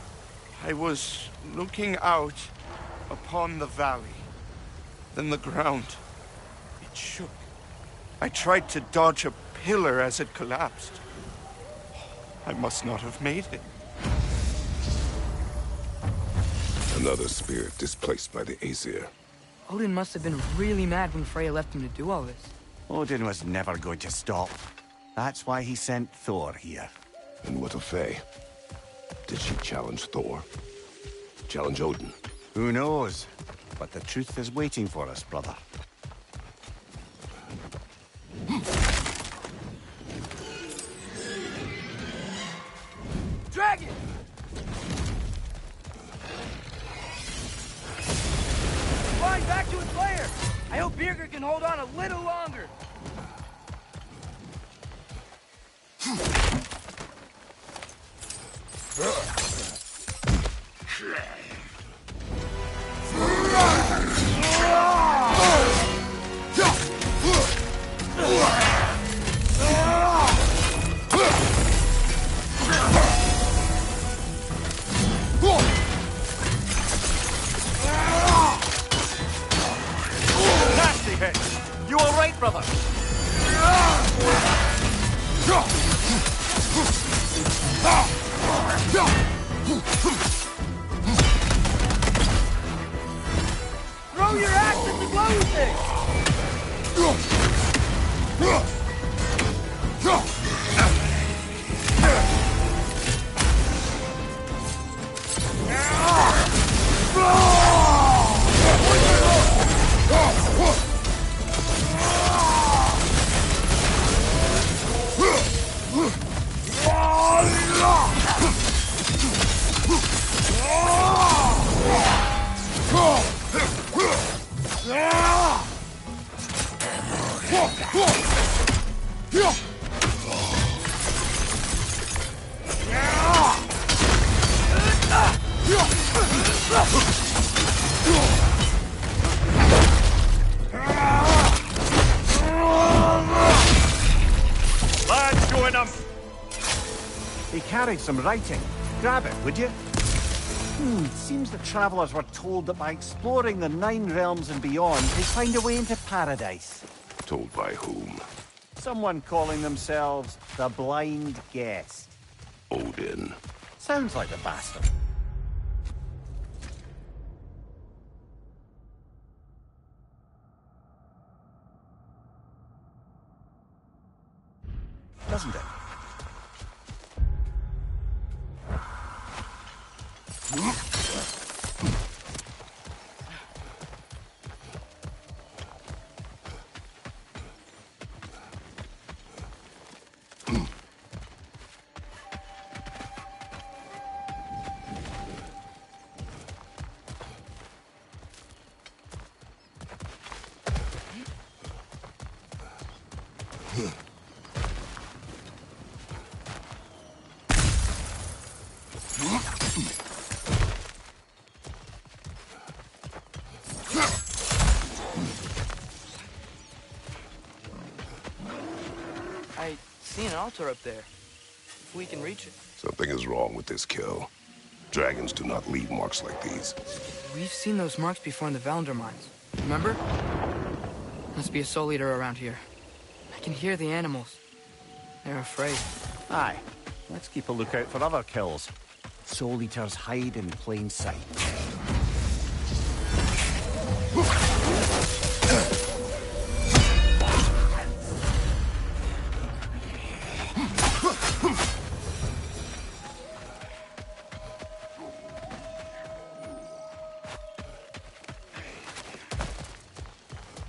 I was looking out upon the valley. Then the ground, it shook. I tried to dodge a pillar as it collapsed. I must not have made it. Another spirit displaced by the Aesir. Odin must have been really mad when Freya left him to do all this. Odin was never going to stop. That's why he sent Thor here. And what of Faye? Did she challenge Thor? Challenge Odin? Who knows? But the truth is waiting for us, brother. Dragon! Flying back to its lair! I hope Birgir can hold on a little longer! Nasty hit! You all right, brother? thing! Lads, join them! He carried some writing. Grab it, would you? Seems the travelers were told that by exploring the Nine Realms and beyond, they find a way into paradise. Told by whom? Someone calling themselves the Blind Guest. Odin. Sounds like the bastard. Doesn't it? I see an altar up there. If we can reach it. Something is wrong with this kill. Dragons do not leave marks like these. We've seen those marks before in the Valendar mines. Remember? Must be a soul eater around here. I can hear the animals. They're afraid. Aye. Let's keep a lookout for other kills. Soul Eaters hide in plain sight.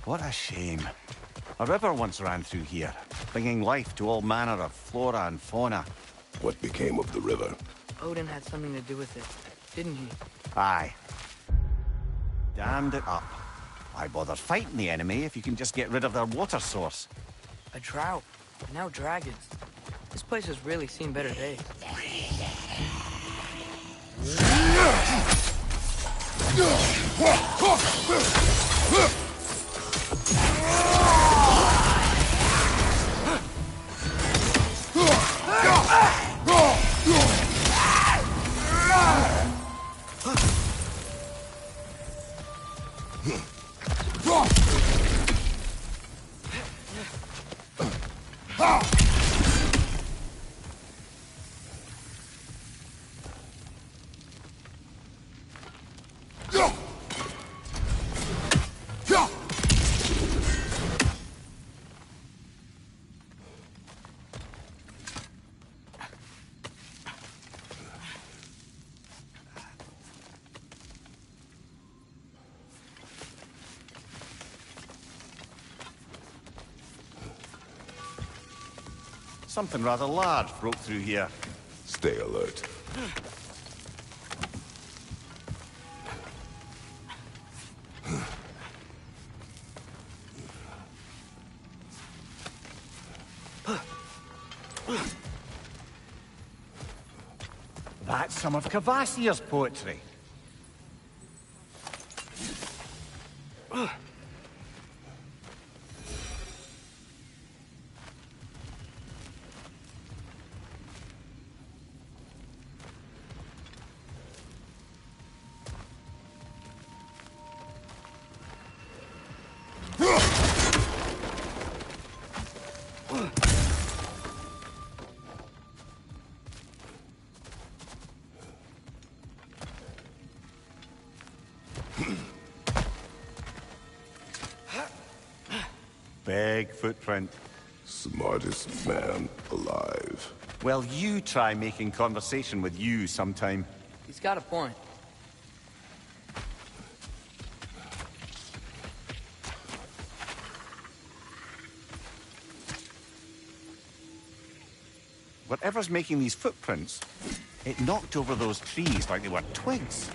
What a shame. A river once ran through here, bringing life to all manner of flora and fauna. What became of the river? Odin had something to do with it, didn't he? Aye. Dammed it up. Why bother fighting the enemy if you can just get rid of their water source? A drought. And now dragons. This place has really seen better days. Something rather large broke through here. Stay alert. That's some of Kvasir's poetry. big footprint. Smartest man alive. Well, you try making conversation with you sometime. He's got a point. Whatever's making these footprints, it knocked over those trees like they were twigs.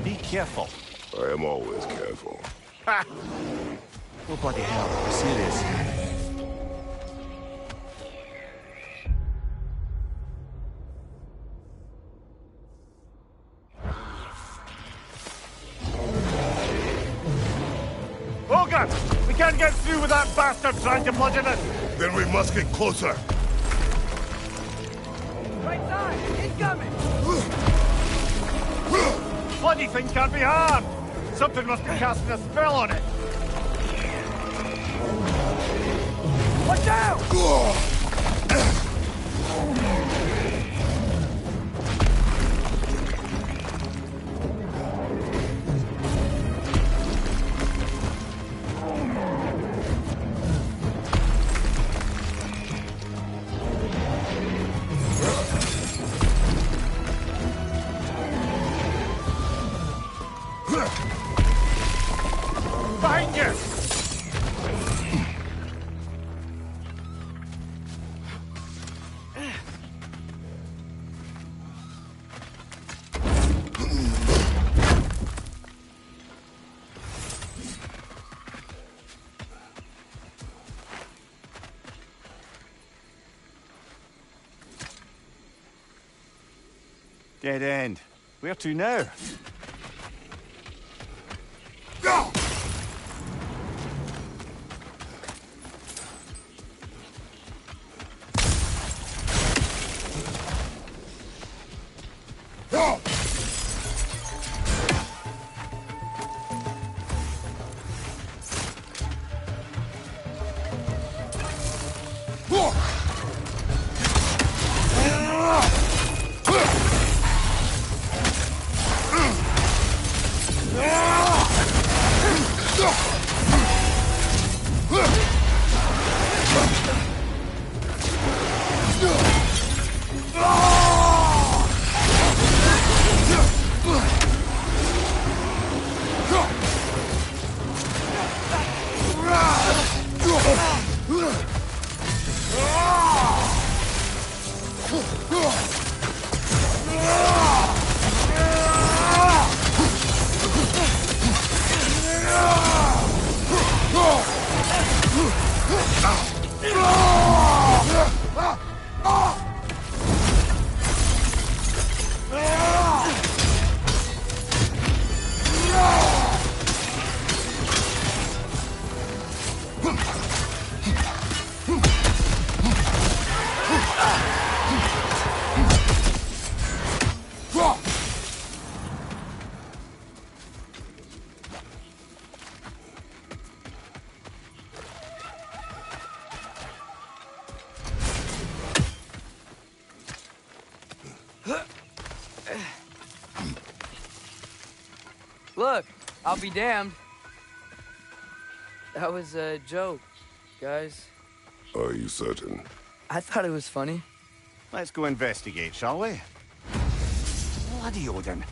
Be careful. I am always careful. Ha! Oh, bloody hell. Are you serious? Olga! We can't get through with that bastard trying to bludgeon us! Then we must get closer. Right side! Incoming! Bloody thing can't be harmed! Something must be casting a spell on it! Watch out! Behind you! Dead end. Where to now? Look, I'll be damned. That was a joke, guys. Are you certain? I thought it was funny. Let's go investigate, shall we? Bloody Odin.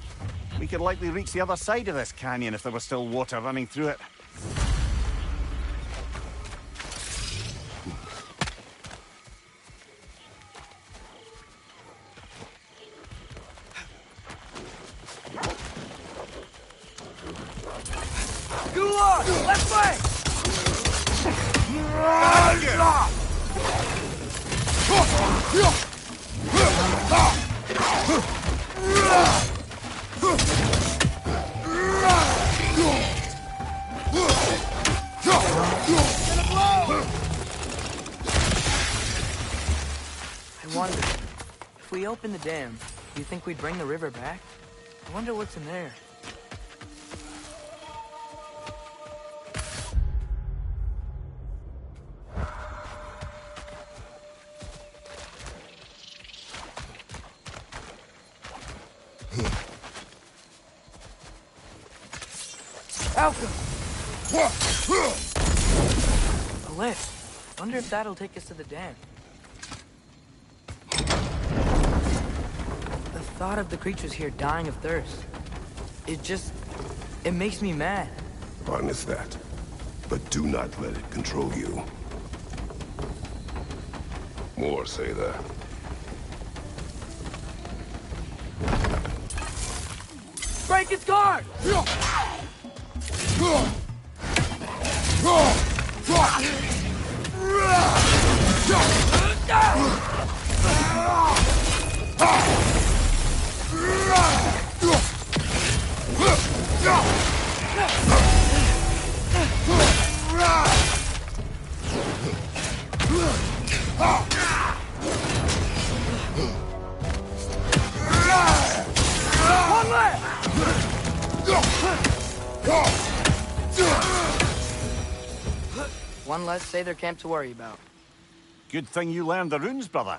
We could likely reach the other side of this canyon if there was still water running through it. Gulag! Left flank! I wonder, if we open the dam, do you think we'd bring the river back? I wonder what's in there. Alpha! lift. Wonder if that'll take us to the dam. The thought of the creatures here dying of thirst, it makes me mad. Harness that. But do not let it control you. More say that. Break its guard! One left! One less Sather camp to worry about. Good thing you learned the runes, brother.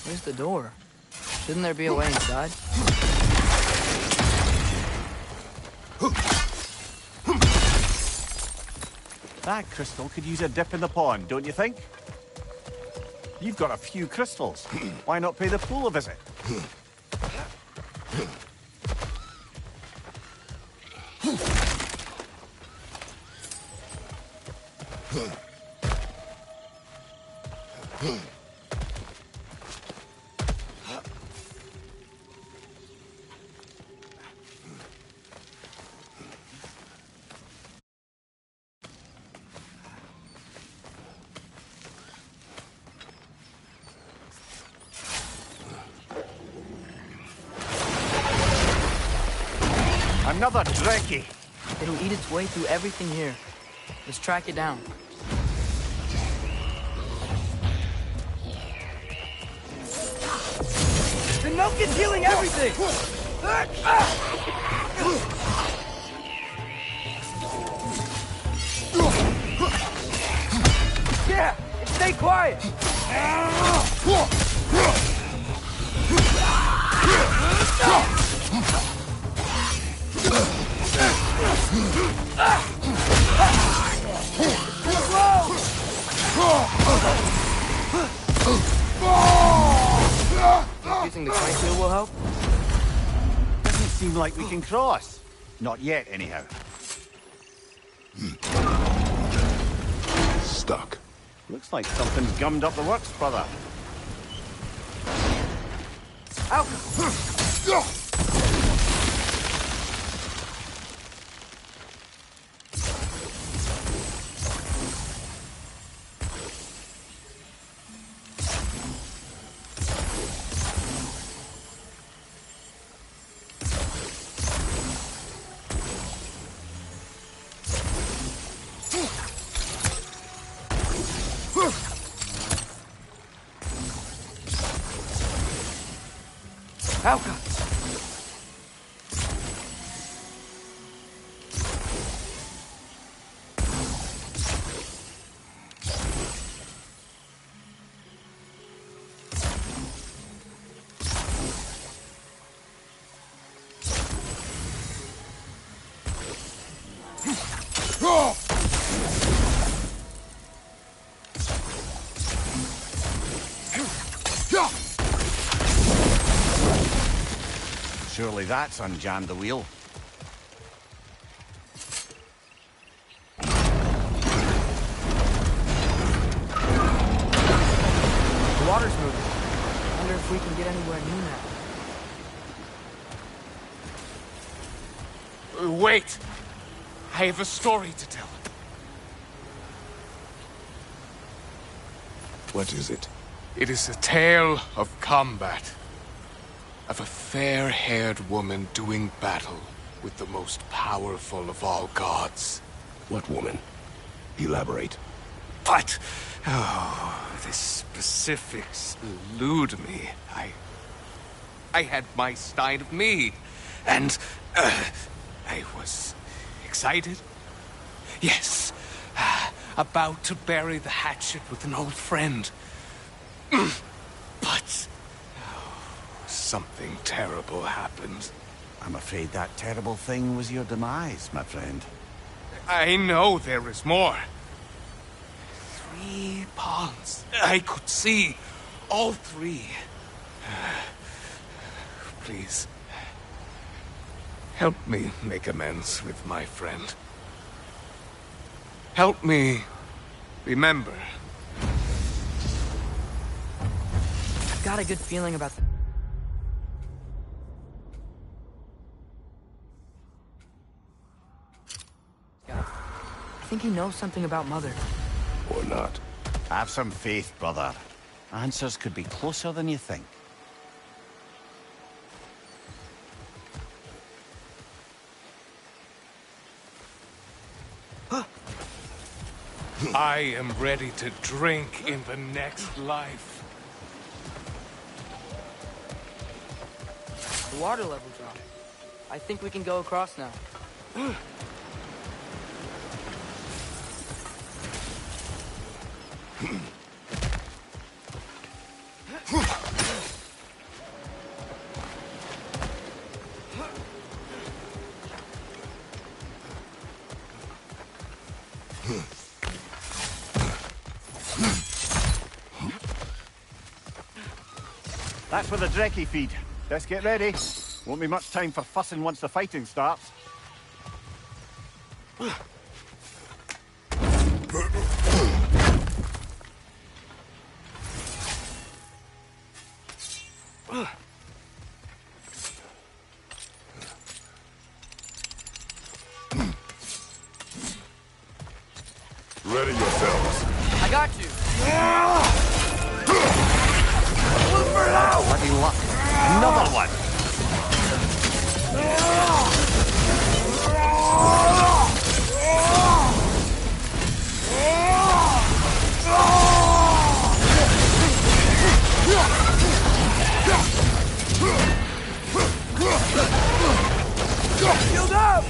Where's the door? Shouldn't there be a way inside? That crystal could use a dip in the pond, don't you think? You've got a few crystals. Why not pay the pool a visit? Another Dreki! It'll eat its way through everything here. Let's track it down. The milk is healing everything! Yeah! And stay quiet! Using the crank wheel will help? Doesn't seem like we can cross. Not yet, anyhow. Stuck. Looks like something's gummed up the works, brother. Alka! Surely that's unjammed the wheel. The water's moving. Wonder if we can get anywhere new now. Wait! I have a story to tell. What is it? It is a tale of combat. Of a fair-haired woman doing battle with the most powerful of all gods. What woman? Elaborate. But, the specifics elude me. I had my side of me, and I was excited. Yes, about to bury the hatchet with an old friend. But something terrible happened. I'm afraid that terrible thing was your demise, my friend. I know there is more. 3 ponds. I could see all 3. Please, help me make amends with my friend. Help me remember. I've got a good feeling about that. I think he knows something about Mother. Or not. Have some faith, brother. Answers could be closer than you think. I am ready to drink in the next life. The water level dropped. I think we can go across now. That's where the Drekkie feed. Let's get ready. Won't be much time for fussing once the fighting starts. Ready yourselves. I got you. Bloody luck. Another one. Shield up!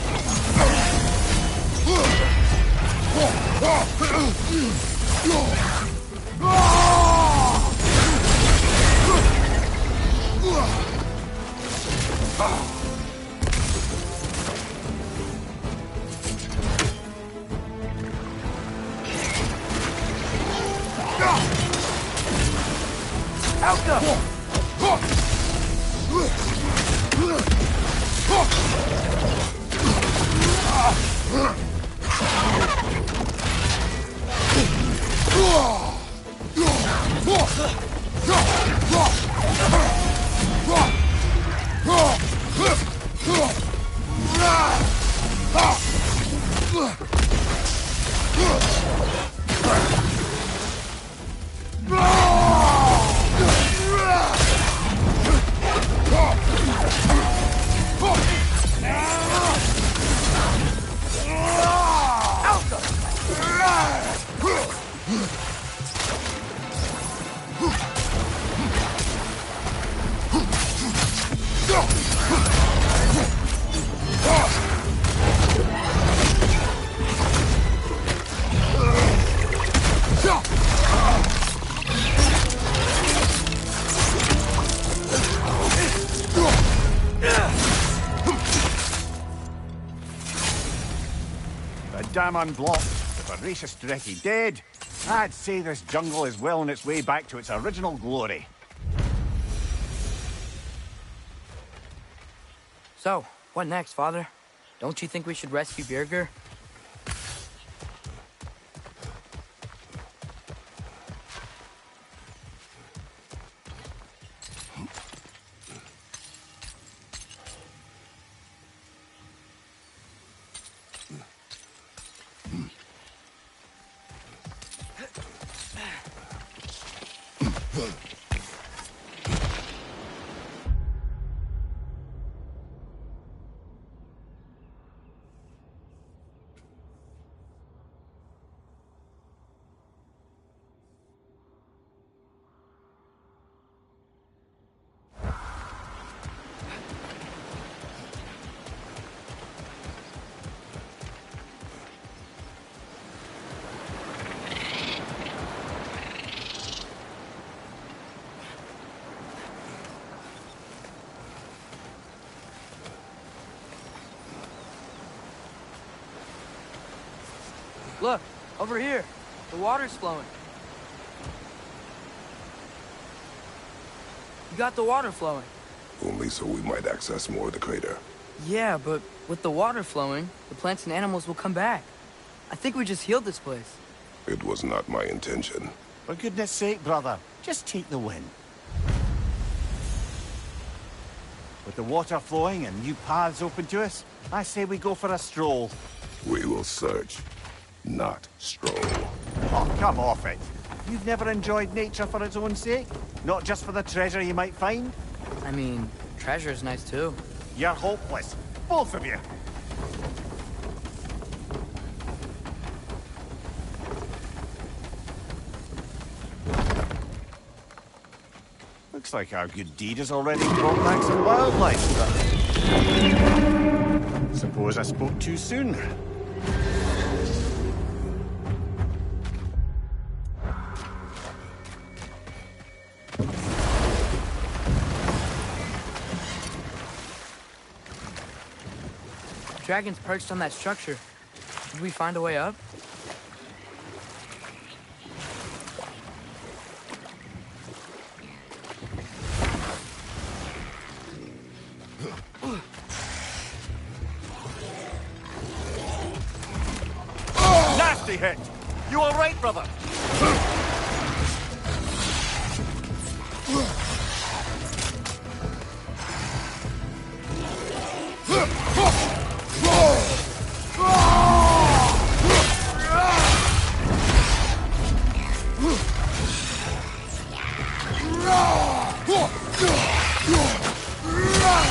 Damn unblocked. The voracious Drekkie dead, I'd say this jungle is well on its way back to its original glory. So, what next, Father? Don't you think we should rescue Birgir? Look, over here. The water's flowing. You got the water flowing. Only so we might access more of the crater. Yeah, but with the water flowing, the plants and animals will come back. I think we just healed this place. It was not my intention. For goodness sake, brother, just take the win. With the water flowing and new paths open to us, I say we go for a stroll. We will search, not stroll. Oh, come off it. You've never enjoyed nature for its own sake? Not just for the treasure you might find? I mean, treasure's nice too. You're hopeless. Both of you. Looks like our good deed has already brought back some wildlife, but... Suppose I spoke too soon. Dragon's perched on that structure. Did we find a way up? Nasty hit! You all right, brother?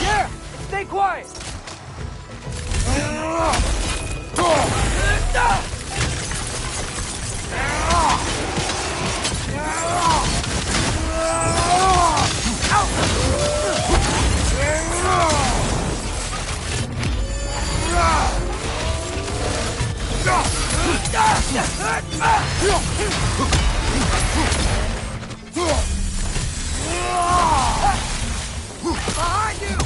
Yeah! Stay quiet! Behind you!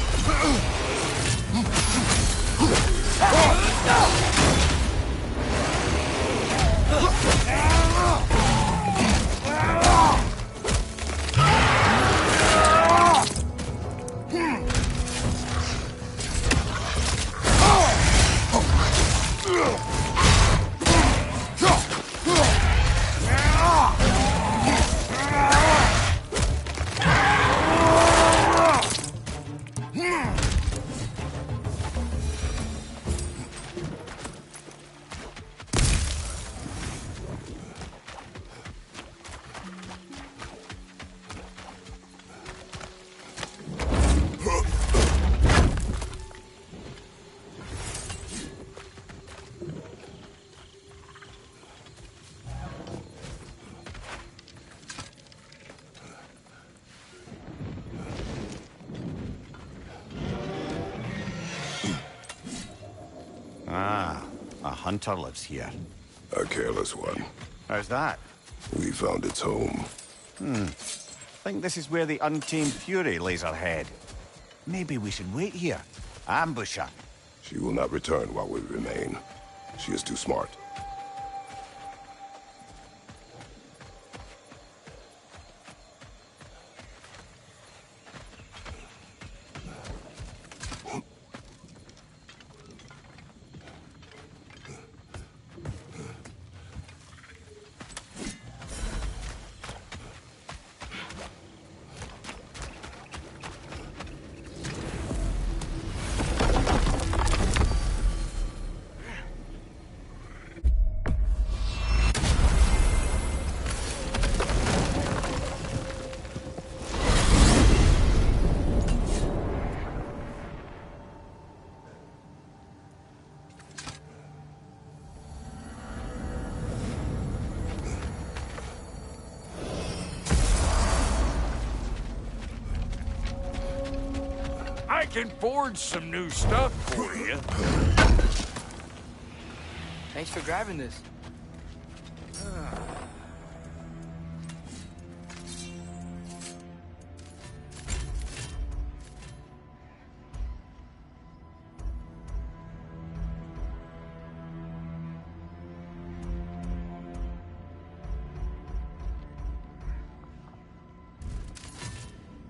Ah, a hunter lives here. A careless one. How's that? We found its home. Think this is where the untamed fury lays her head. Maybe we should wait here. Ambush her. She will not return while we remain. She is too smart. I can forge some new stuff for you. Thanks for grabbing this.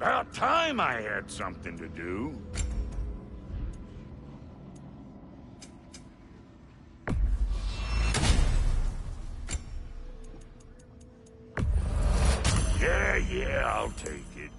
About time I had something to do. Yeah, I'll take it.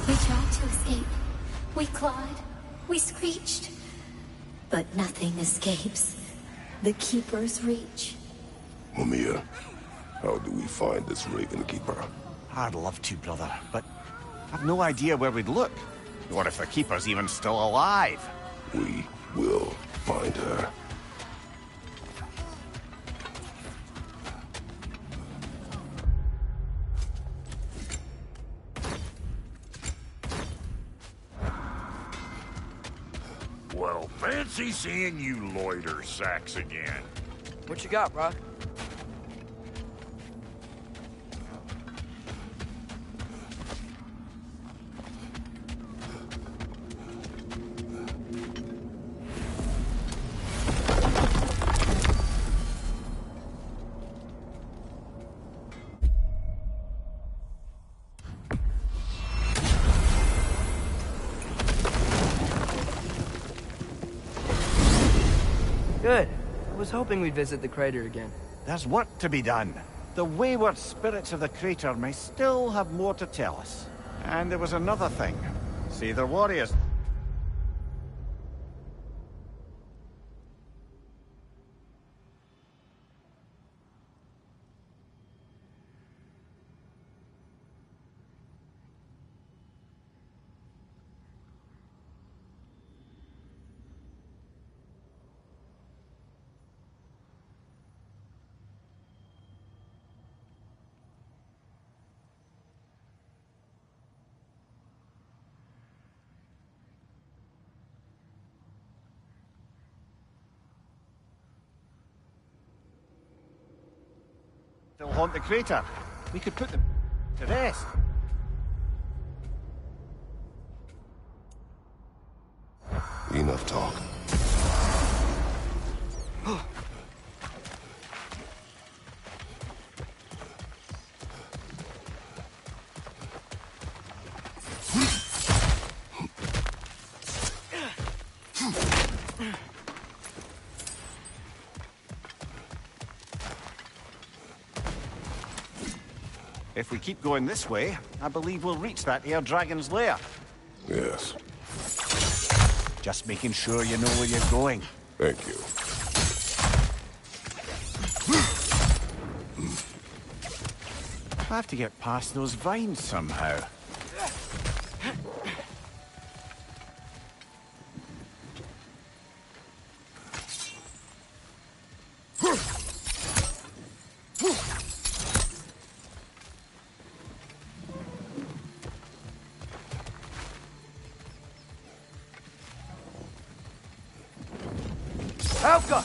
We tried to escape. We clawed. We screeched. But nothing escapes the Keeper's reach. Mimir, how do we find this Raven Keeper? I'd love to, brother, but I've no idea where we'd look. What if the Keeper's even still alive? We will find her. Well, fancy seeing you loiter sacks again. What you got, bro? Good. I was hoping we'd visit the crater again. There's work to be done. The wayward spirits of the crater may still have more to tell us. And there was another thing. See, the warriors... They'll haunt the crater. We could put them to rest. Enough talk. If we keep going this way, I believe we'll reach that air dragon's lair. Yes. Just making sure you know where you're going. Thank you. I have to get past those vines somehow. Helga!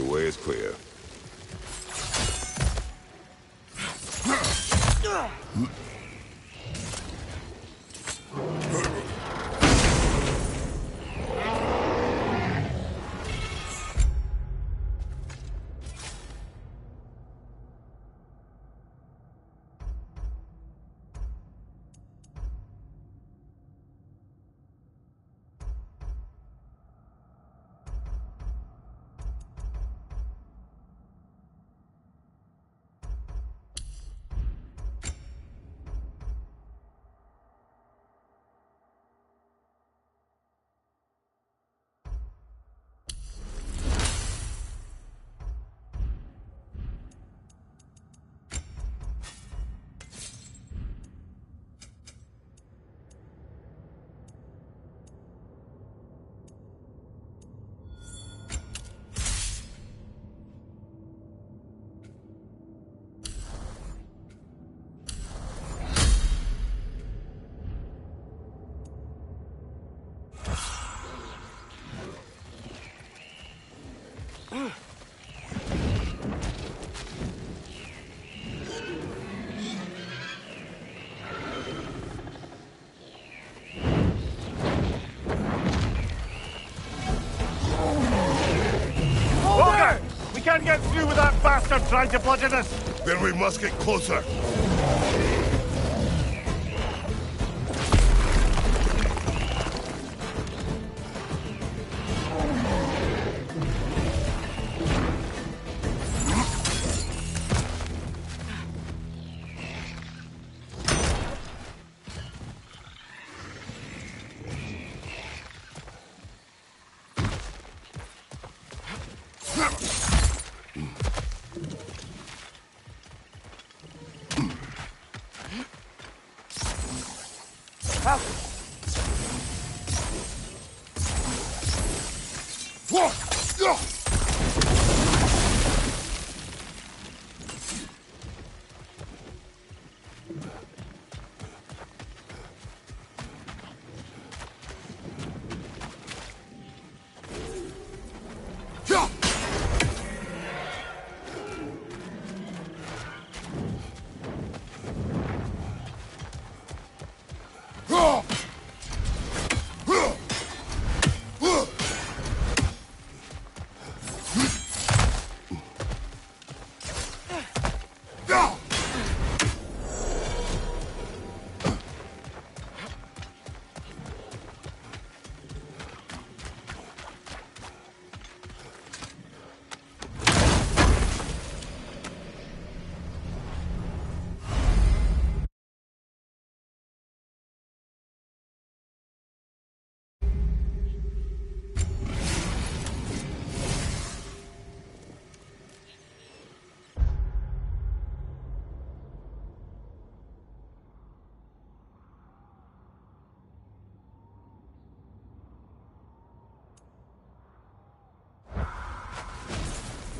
The way is clear. We can't get through with that bastard trying to bludgeon us! Then we must get closer!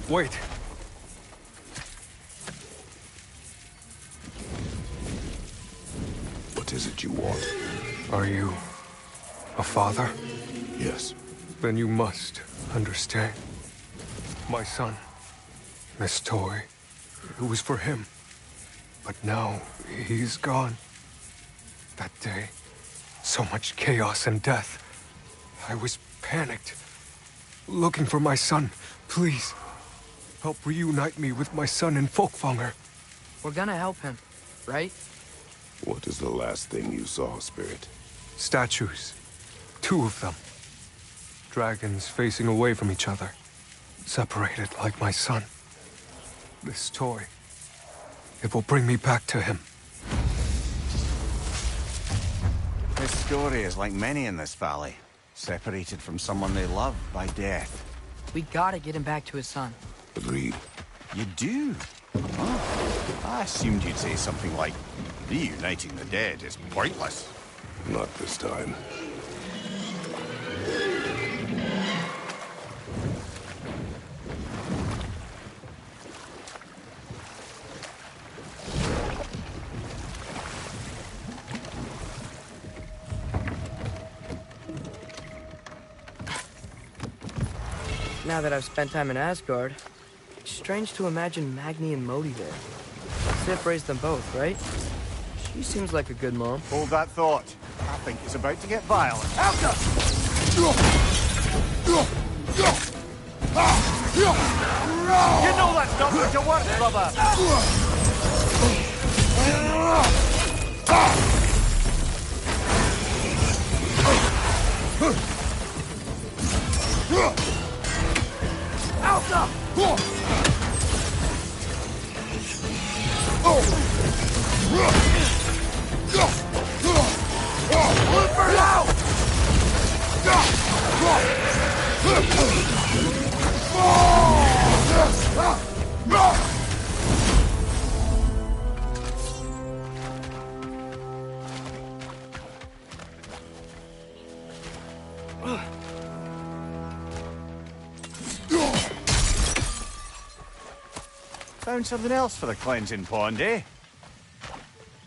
Wait. What is it you want? Are you a father? Yes. Then you must understand. My son, this toy, it was for him. But now he's gone. That day, so much chaos and death. I was panicked, looking for my son. Please, help reunite me with my son in Folkvanger. We're gonna help him, right? What is the last thing you saw, Spirit? Statues. 2 of them. Dragons facing away from each other. Separated like my son. This toy. It will bring me back to him. His story is like many in this valley. Separated from someone they love by death. We gotta get him back to his son. Agreed. You do? Oh, I assumed you'd say something like, reuniting the dead is pointless. Not this time. now that I've spent time in Asgard, it's strange to imagine Magni and Modi there. Sif raised them both, right? She seems like a good mom. Hold that thought. I think it's about to get violent. Alka! You know that's not going to work, brother! Alka! Look for now! Found something else for the cleansing pond, eh?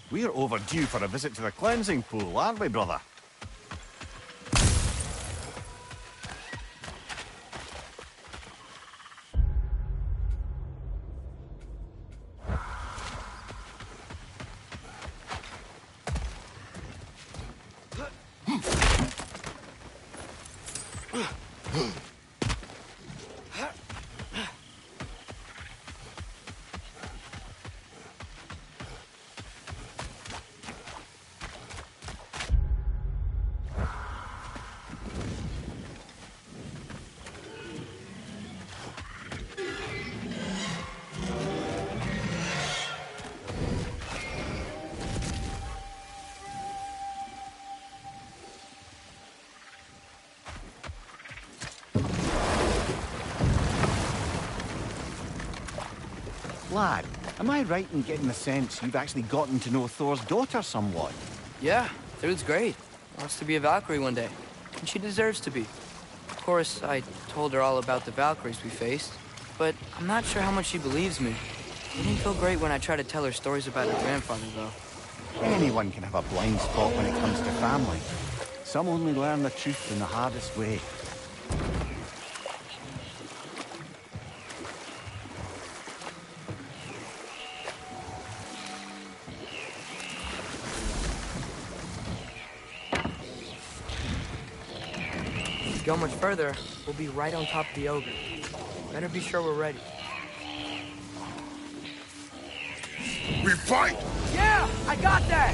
We're overdue for a visit to the cleansing pool, aren't we, brother? Lad, am I right in getting the sense you've actually gotten to know Thor's daughter somewhat? Yeah, dude's great. Wants to be a Valkyrie one day. And she deserves to be. Of course, I told her all about the Valkyries we faced, but I'm not sure how much she believes me. It didn't feel great when I tried to tell her stories about her grandfather, though. Anyone can have a blind spot when it comes to family. Some only learn the truth in the hardest way. Go much further, we'll be right on top of the ogre. Better be sure we're ready. We fight! Yeah, I got that!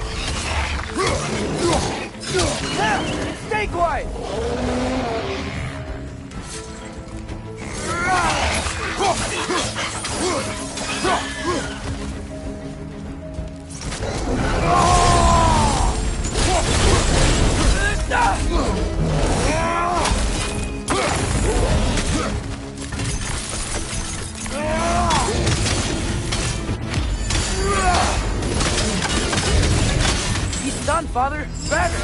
Yeah, stay quiet! He's done, Father. Better!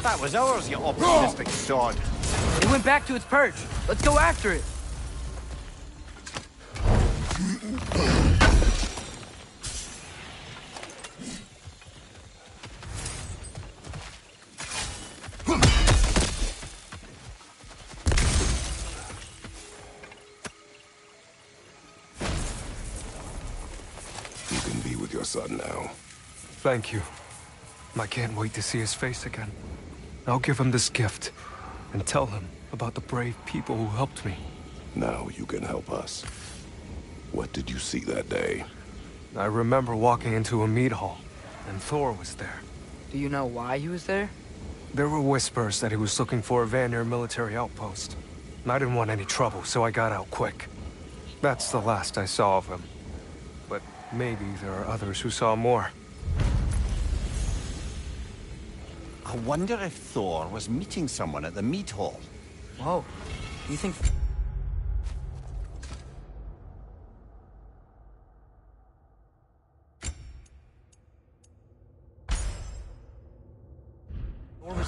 That was ours, you optimistic sod. It went back to its perch. Let's go after it. You can be with your son now. Thank you. I can't wait to see his face again. I'll give him this gift and tell him about the brave people who helped me. Now you can help us. What did you see that day? I remember walking into a mead hall, and Thor was there. Do you know why he was there? There were whispers that he was looking for a Vanir military outpost. I didn't want any trouble, so I got out quick. That's the last I saw of him. But maybe there are others who saw more. I wonder if Thor was meeting someone at the mead hall. Whoa. You think...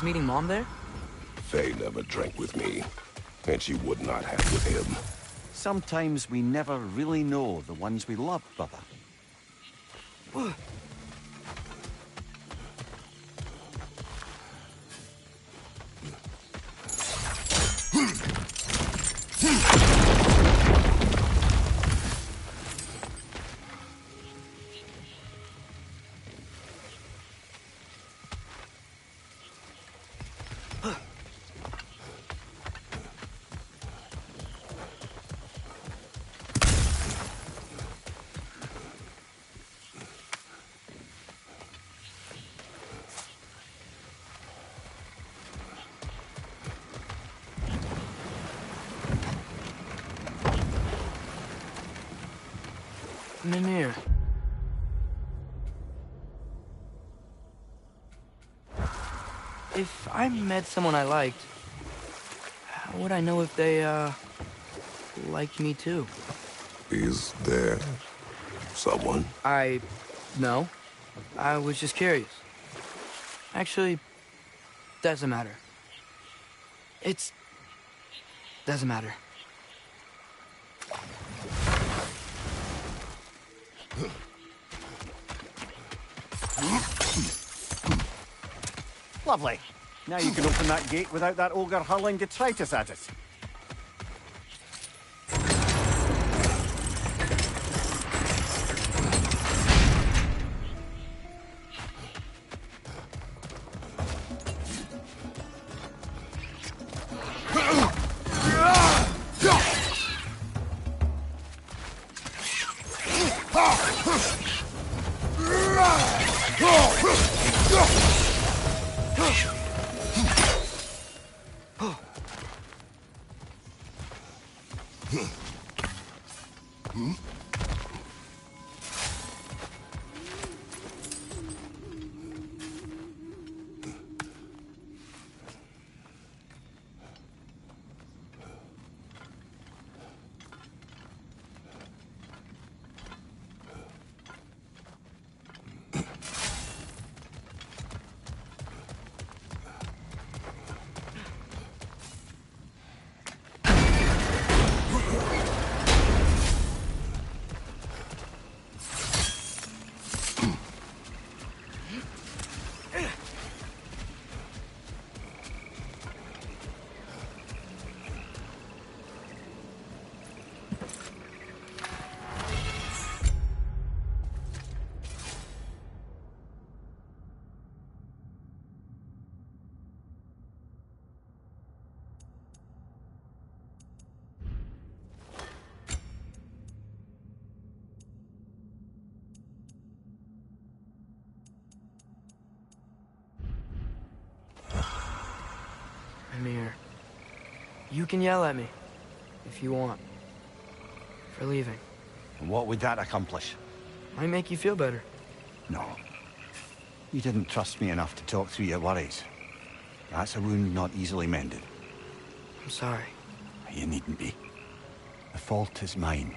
was meeting Mom there? Faye never drank with me, and she would not have with him. Sometimes we never really know the ones we love, brother. Mimir. If I met someone I liked, how would I know if they, liked me too? Is there someone? No. I was just curious. Actually, doesn't matter. Doesn't matter. Lovely. Now you can open that gate without that ogre hurling detritus at us. Mimir, you can yell at me if you want for leaving. And what would that accomplish? Might make you feel better. No. You didn't trust me enough to talk through your worries. That's a wound not easily mended. I'm sorry. You needn't be. The fault is mine.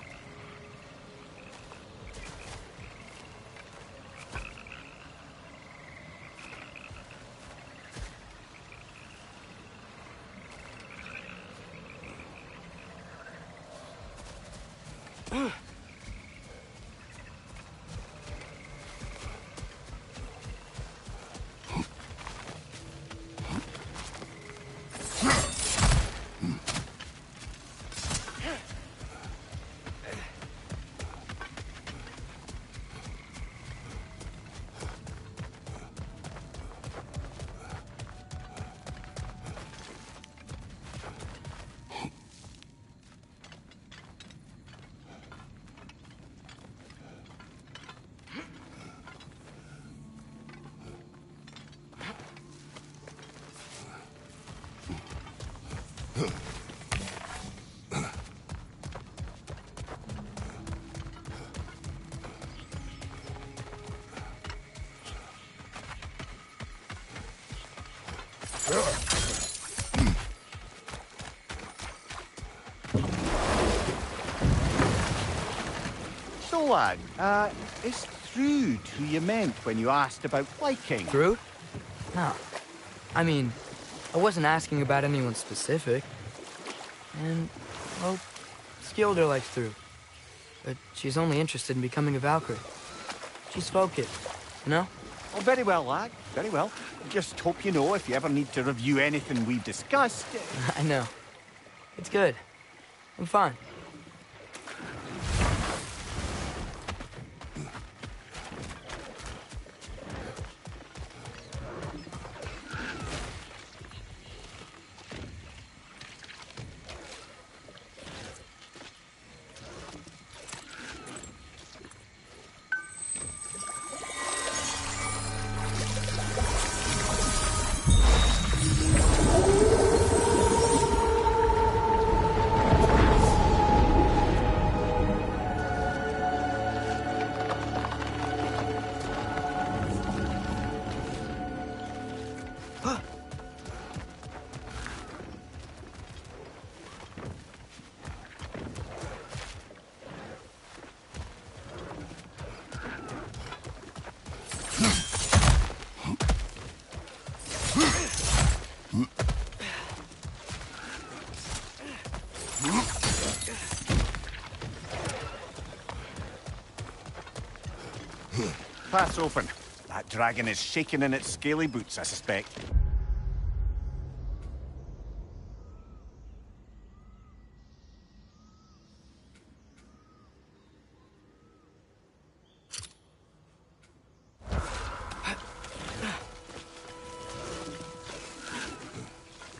So, lad, is Thrude who you meant when you asked about liking? Thrude? No. I mean, I wasn't asking about anyone specific. And, well, Skilder likes through. But she's only interested in becoming a Valkyrie. She's focused, you know? Oh, very well, lad. Very well. Just hope you know if you ever need to review anything we've discussed. I know. It's good. I'm fine. Path's open. That dragon is shaking in its scaly boots, I suspect.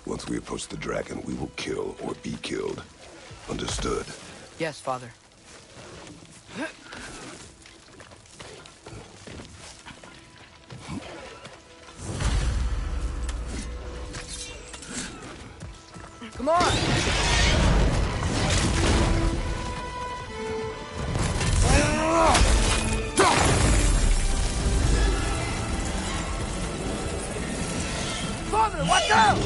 Once we approach the dragon, we will kill or be killed. Understood? Yes, Father. Come on! Father, watch out!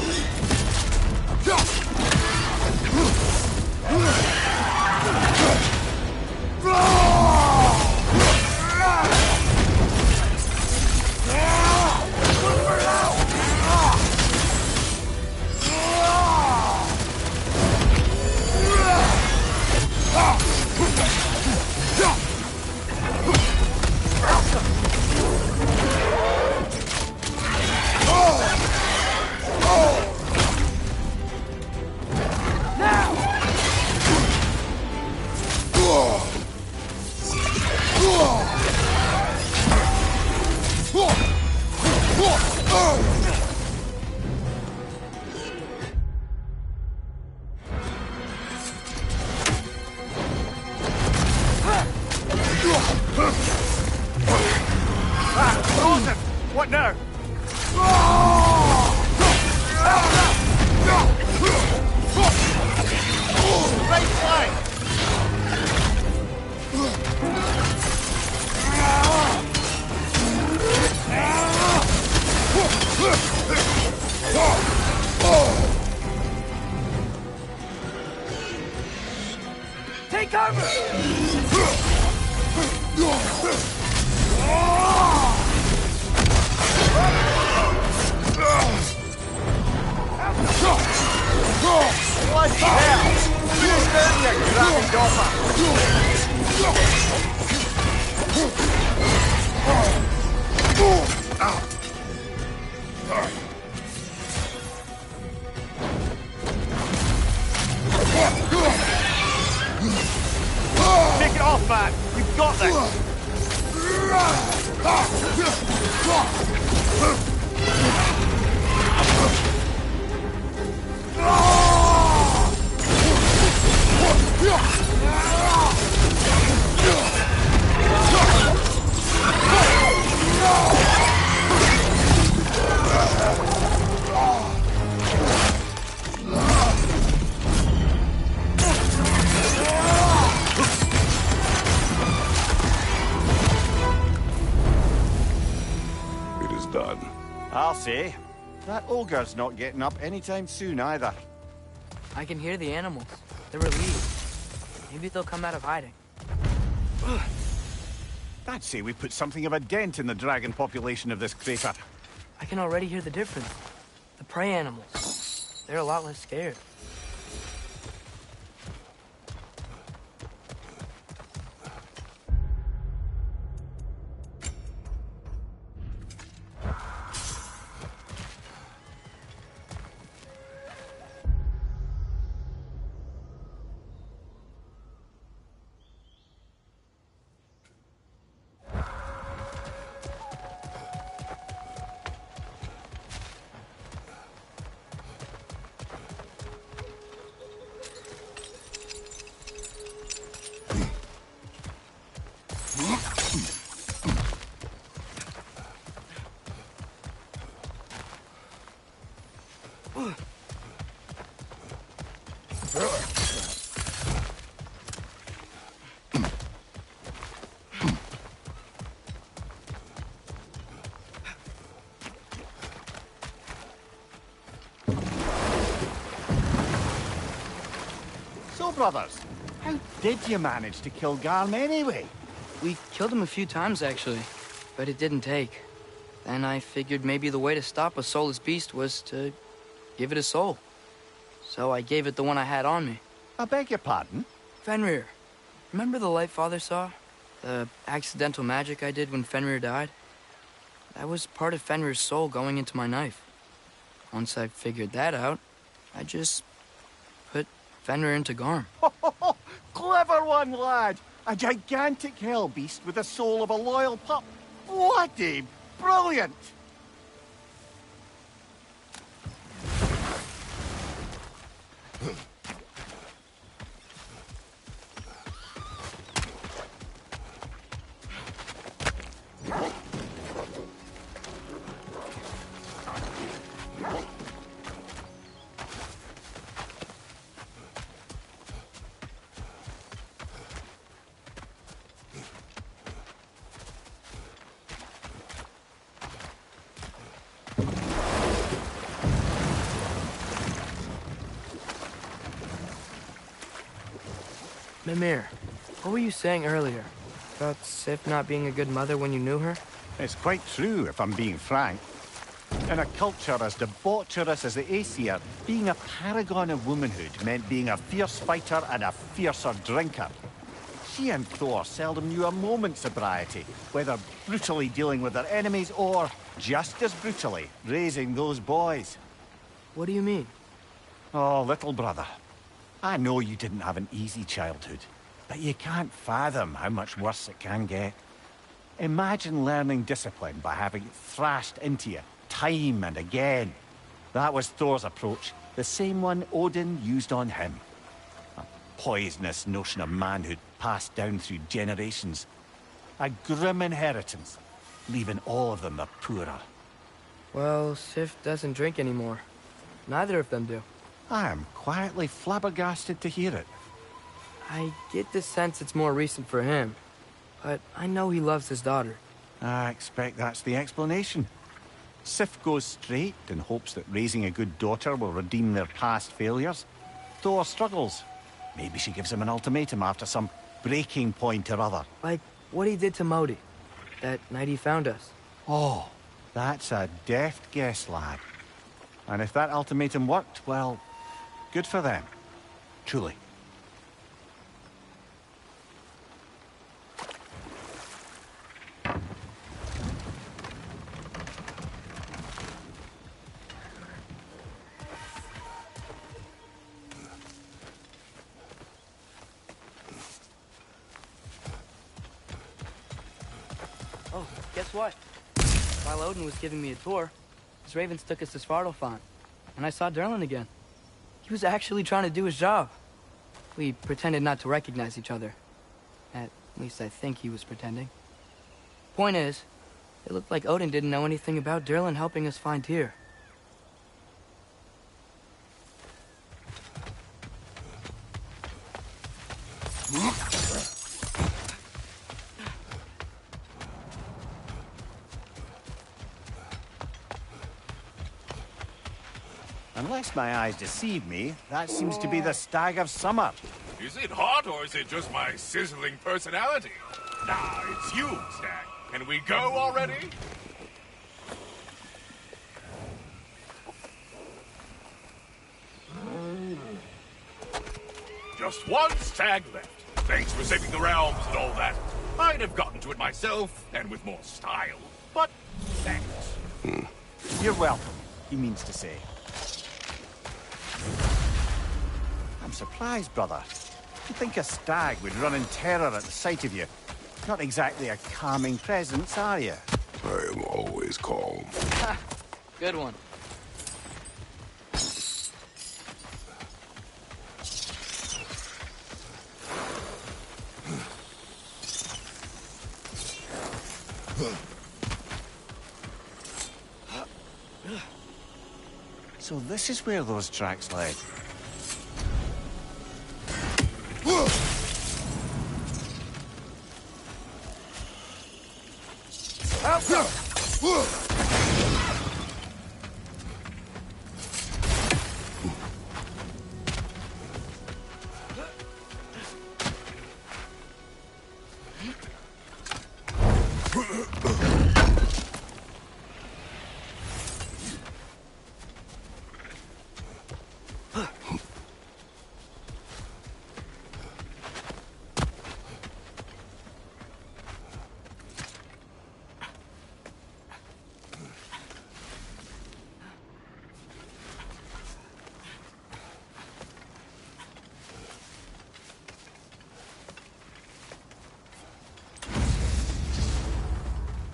What now? Great flight! Take cover! Bloody hell! Finish them, you grabbing dopper! Take it off, man! We've got this! It is done. I'll say. That ogre's not getting up anytime soon, either. I can hear the animals. They're relieved. Maybe they'll come out of hiding. I'd say we put something of a dent in the dragon population of this crater. I can already hear the difference. The prey animals. They're a lot less scared. So, brothers, how did you manage to kill Garm anyway? We killed him a few times, actually, but it didn't take. Then I figured maybe the way to stop a soulless beast was to give it a soul. So I gave it the one I had on me. I beg your pardon? Fenrir. Remember the light Father saw? The accidental magic I did when Fenrir died? That was part of Fenrir's soul going into my knife. Once I figured that out, I just put Fenrir into Garm. Clever one, lad! A gigantic hell beast with the soul of a loyal pup. What a brilliant! Mimir, what were you saying earlier? About Sif not being a good mother when you knew her? It's quite true, if I'm being frank. In a culture as debaucherous as the Aesir, being a paragon of womanhood meant being a fierce fighter and a fiercer drinker. She and Thor seldom knew a moment's sobriety, whether brutally dealing with their enemies or, just as brutally, raising those boys. What do you mean? Oh, little brother. I know you didn't have an easy childhood, but you can't fathom how much worse it can get. Imagine learning discipline by having it thrashed into you, time and again. That was Thor's approach, the same one Odin used on him. A poisonous notion of manhood passed down through generations. A grim inheritance, leaving all of them the poorer. Well, Sif doesn't drink anymore. Neither of them do. I am quietly flabbergasted to hear it. I get the sense it's more recent for him, but I know he loves his daughter. I expect that's the explanation. Sif goes straight in hopes that raising a good daughter will redeem their past failures. Thor struggles. Maybe she gives him an ultimatum after some breaking point or other. Like what he did to Modi, that night he found us. Oh, that's a deft guess, lad. And if that ultimatum worked, well, good for them. Truly. Oh, guess what? While Odin was giving me a tour, his ravens took us to Svartalfheim, and I saw Durlin again. He was actually trying to do his job. We pretended not to recognize each other. At least I think he was pretending. Point is, it looked like Odin didn't know anything about Durlin helping us find Tyr. Unless my eyes deceive me, that seems to be the stag of summer. Is it hot, or is it just my sizzling personality? Nah, it's you, Stag. Can we go already? Just one stag left. Thanks for saving the realms and all that. I'd have gotten to it myself, and with more style. But thanks. You're welcome, he means to say. I'm surprised, brother. You think a stag would run in terror at the sight of you? Not exactly a calming presence, are you? I am always calm. Good one. So this is where those tracks led.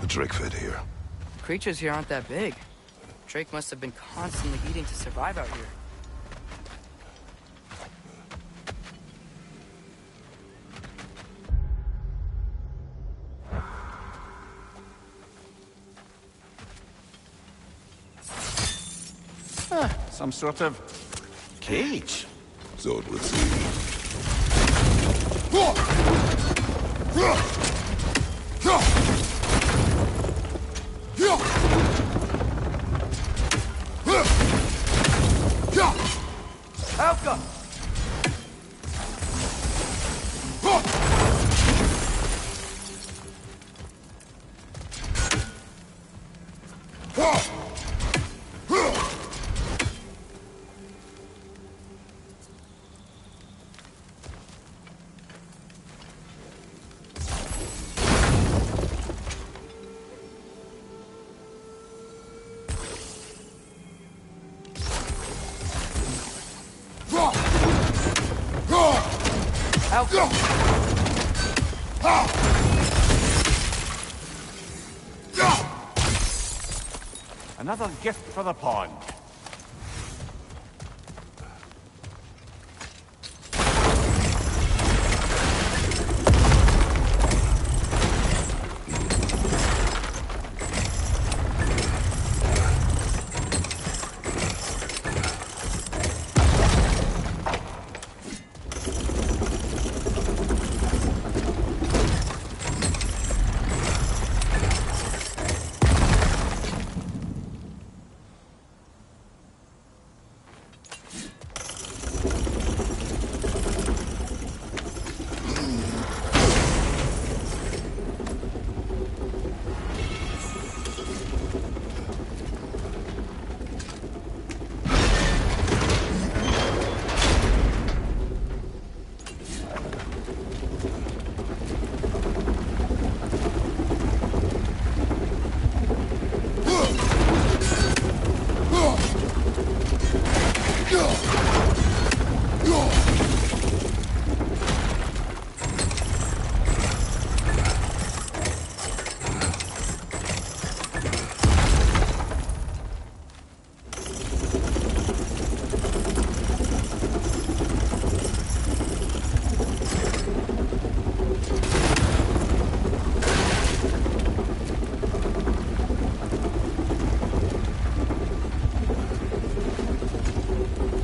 Drake fed here. Creatures here aren't that big. Drake must have been constantly eating to survive out here. Some sort of cage. So it would seem. Alka! Another gift for the pond.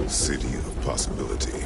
City of possibility.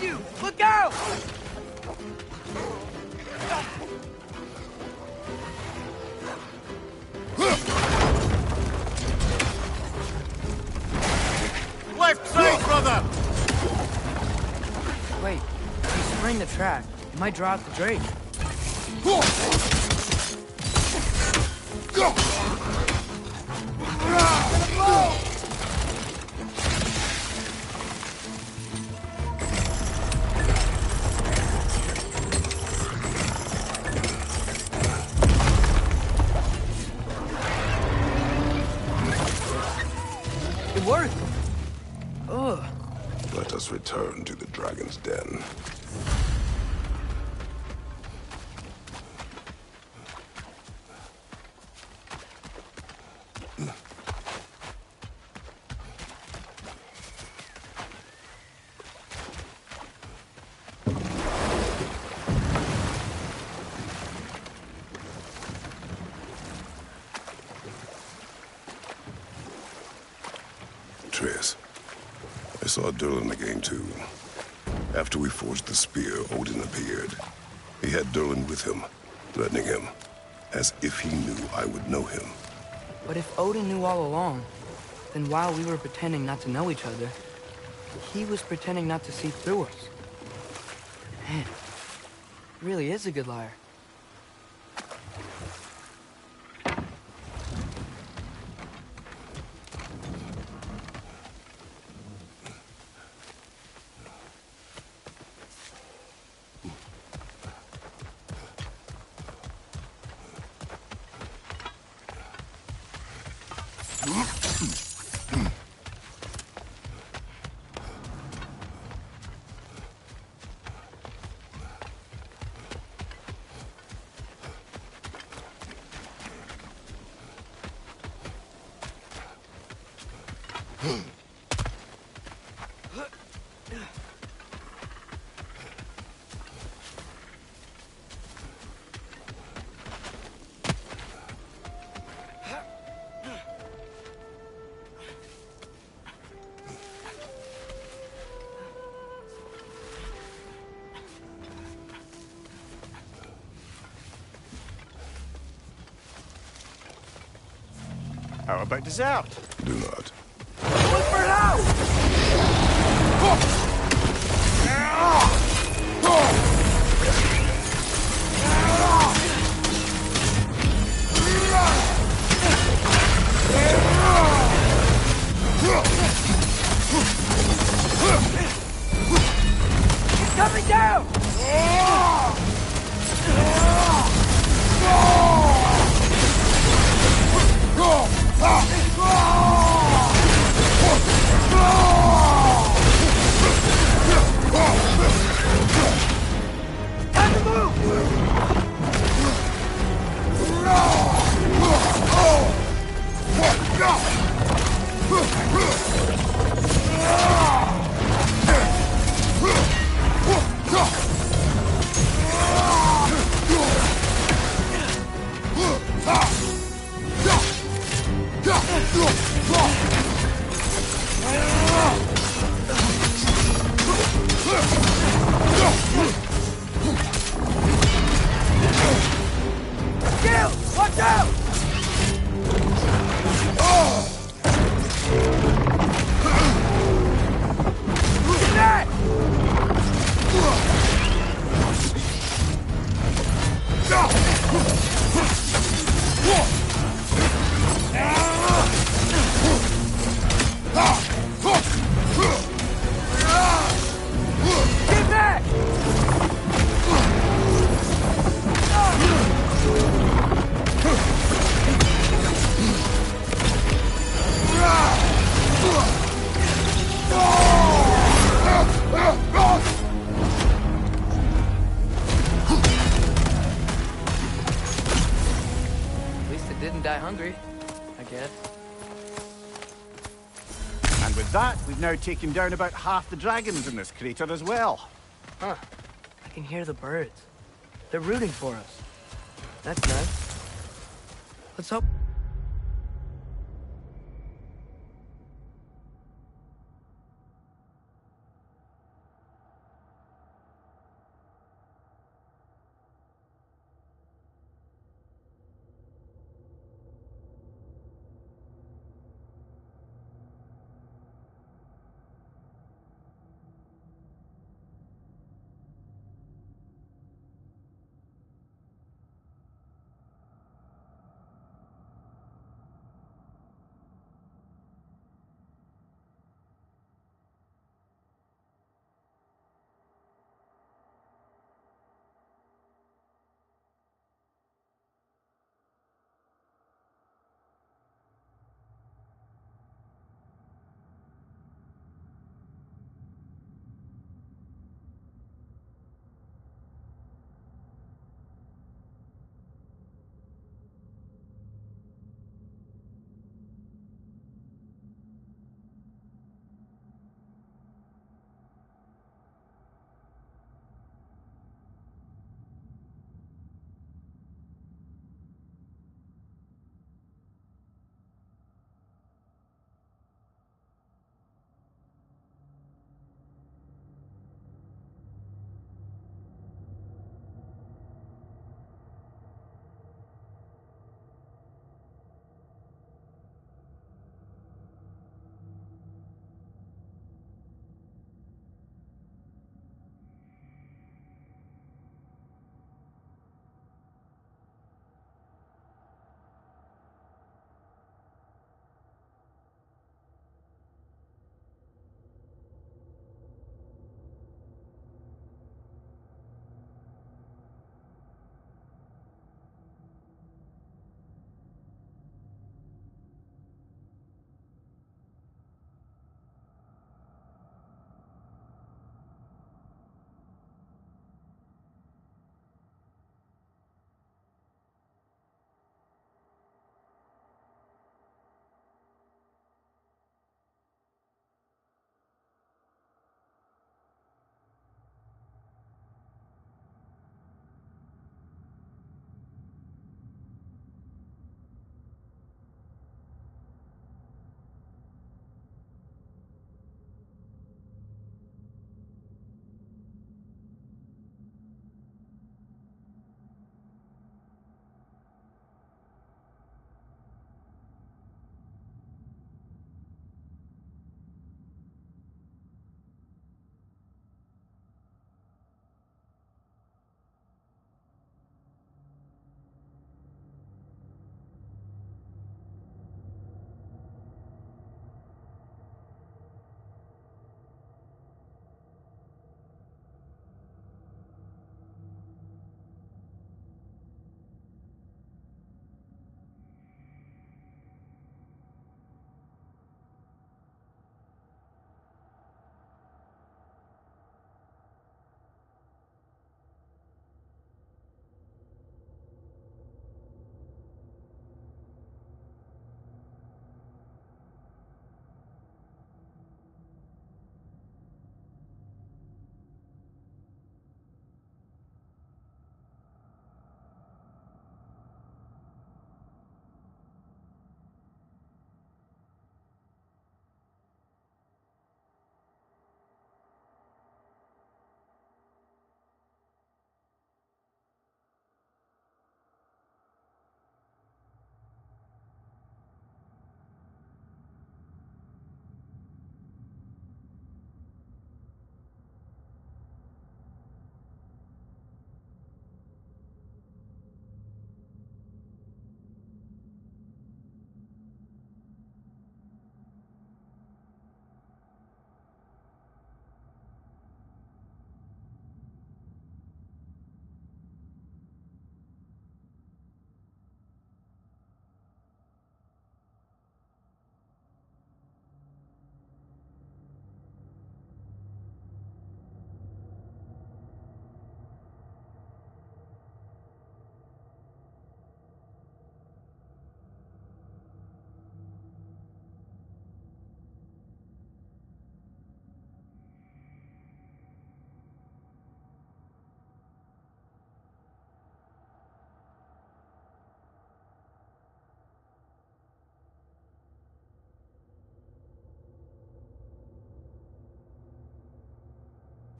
you! Look out! Left side, brother! Wait, he's spraying the track. It might draw out the Drake. It worked! Ugh. Let us return to the dragon's den. Atreus, I saw Durlin again too. After we forged the spear, Odin appeared. He had Durlin with him, threatening him, as if he knew I would know him. But if Odin knew all along, then while we were pretending not to know each other, he was pretending not to see through us. Man, he really is a good liar. How about dessert? Do not. Look for it out! He's coming down! Time to Gil, watch out! Get that! Get back! At least it didn't die hungry, I guess. And with that, we've now taken down about half the dragons in this crater as well. Huh. I can hear the birds. They're rooting for us. That's nice. Let's hope...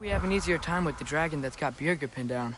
We have an easier time with the dragon that's got Birgir pinned down.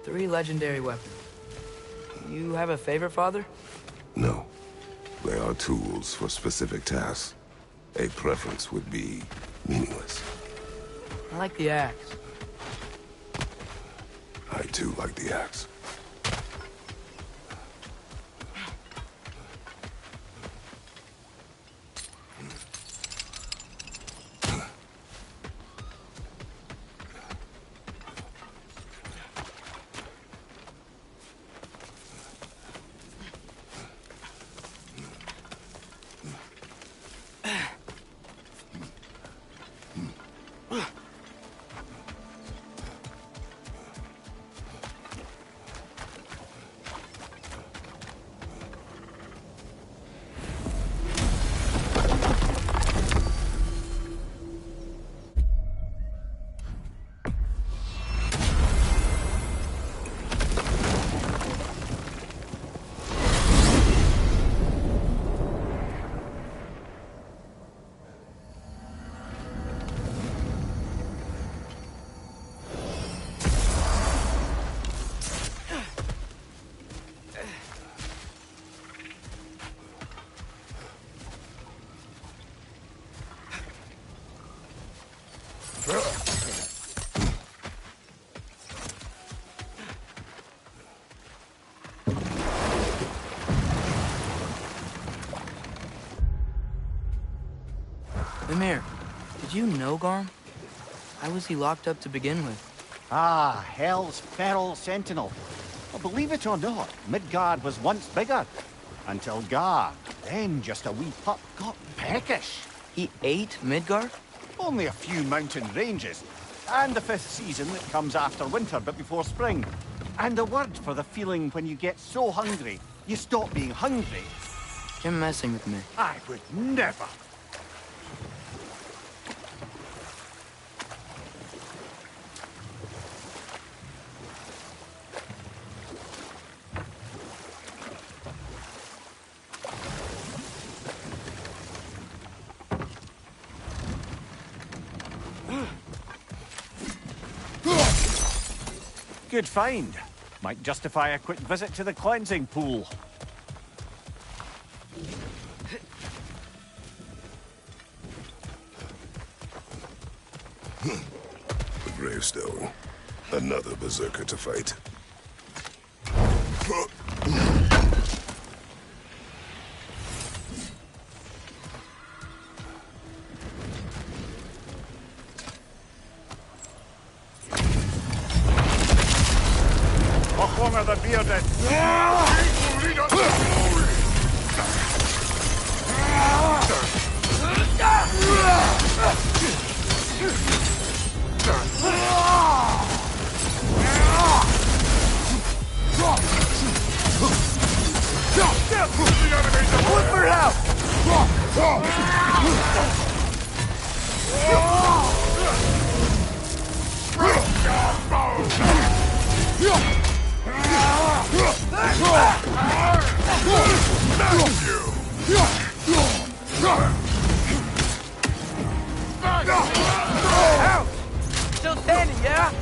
Three legendary weapons. You have a favorite, Father? No. They are tools for specific tasks. A preference would be meaningless. I like the axe. I too like the axe. Mimir, did you know Garm? Why was he locked up to begin with? Ah, Hell's feral sentinel. Well, believe it or not, Midgard was once bigger. Until Gar, then just a wee pup, got peckish. He ate Midgard? Only a few mountain ranges. And the 5th season that comes after winter but before spring. And a word for the feeling when you get so hungry, you stop being hungry. You're messing with me. I would never. Good find. Might justify a quick visit to the cleansing pool. The gravestone. Another berserker to fight. the bearded. Look for help! Ouch! Still standing, yeah?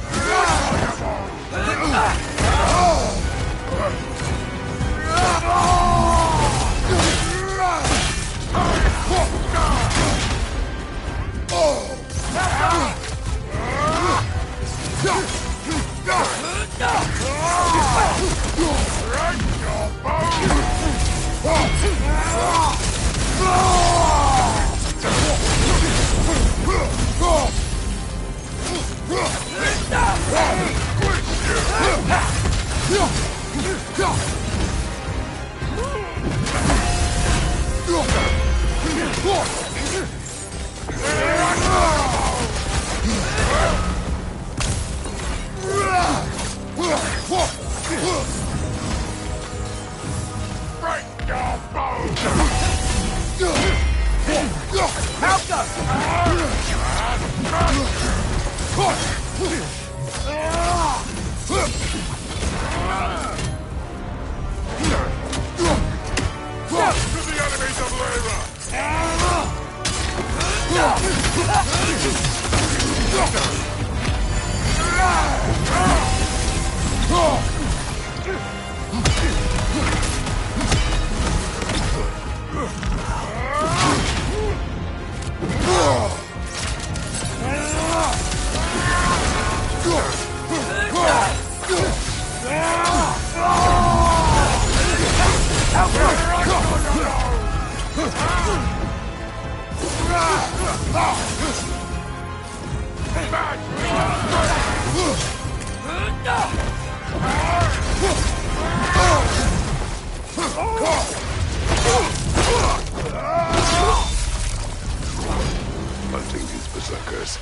Hunting these berserkers,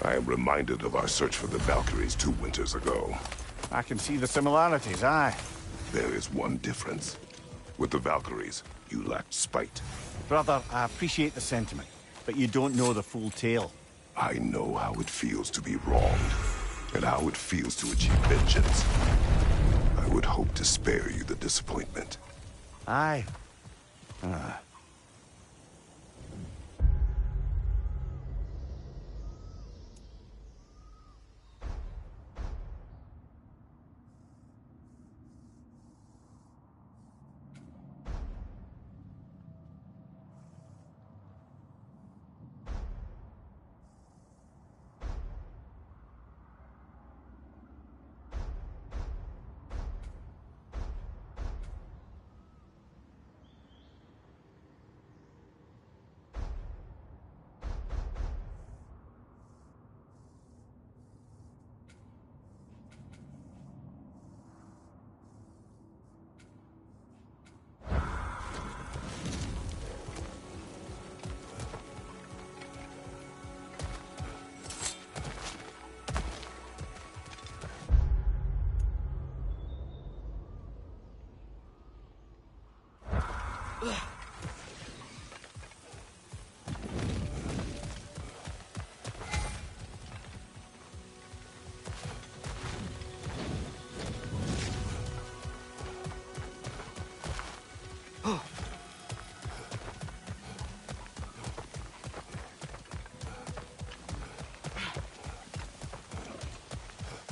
I am reminded of our search for the Valkyries 2 winters ago. I can see the similarities, aye. There is one difference. With the Valkyries, you lacked spite. Brother, I appreciate the sentiment, but you don't know the full tale. I know how it feels to be wronged, and how it feels to achieve vengeance. I would hope to spare you the disappointment. Aye.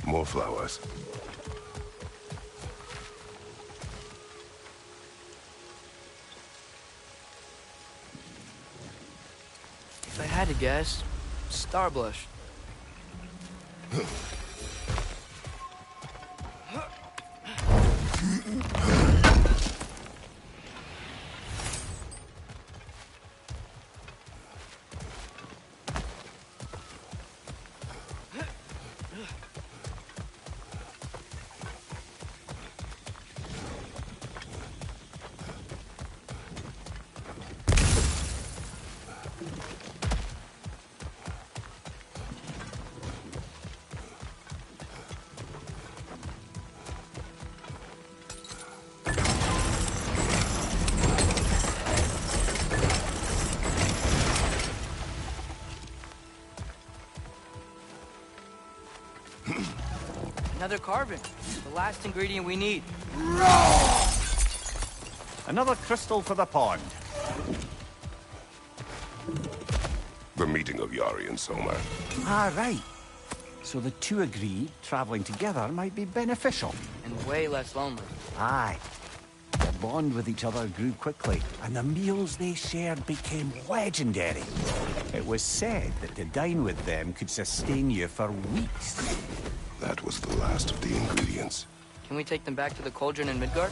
More flowers. If I had to guess, Starblush. Another carbon. The last ingredient we need. Another crystal for the pond. The meeting of Yari and Soma. Ah, right. So the two agreed traveling together might be beneficial. And way less lonely. Aye. Their bond with each other grew quickly, and the meals they shared became legendary. It was said that to dine with them could sustain you for weeks. That was the last of the ingredients. Can we take them back to the cauldron in Midgard?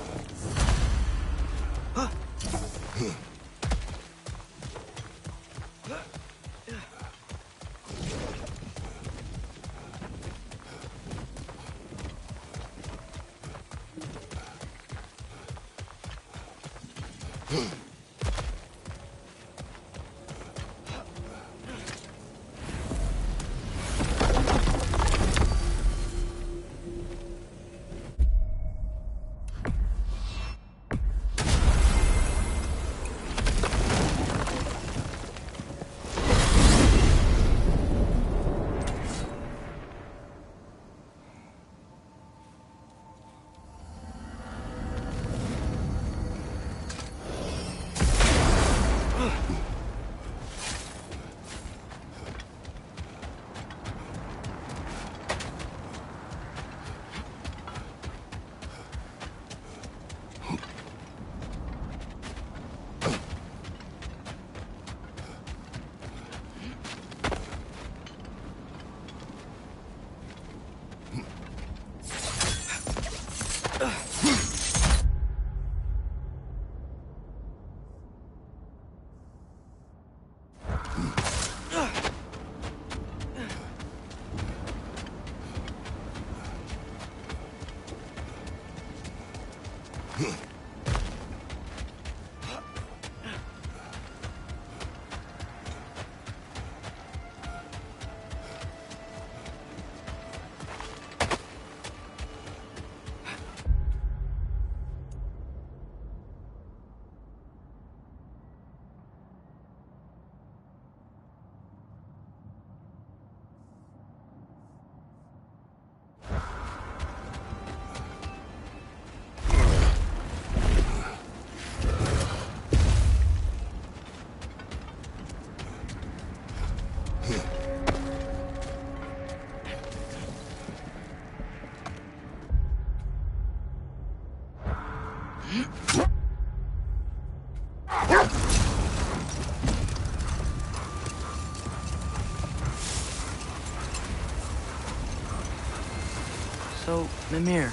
So, Mimir,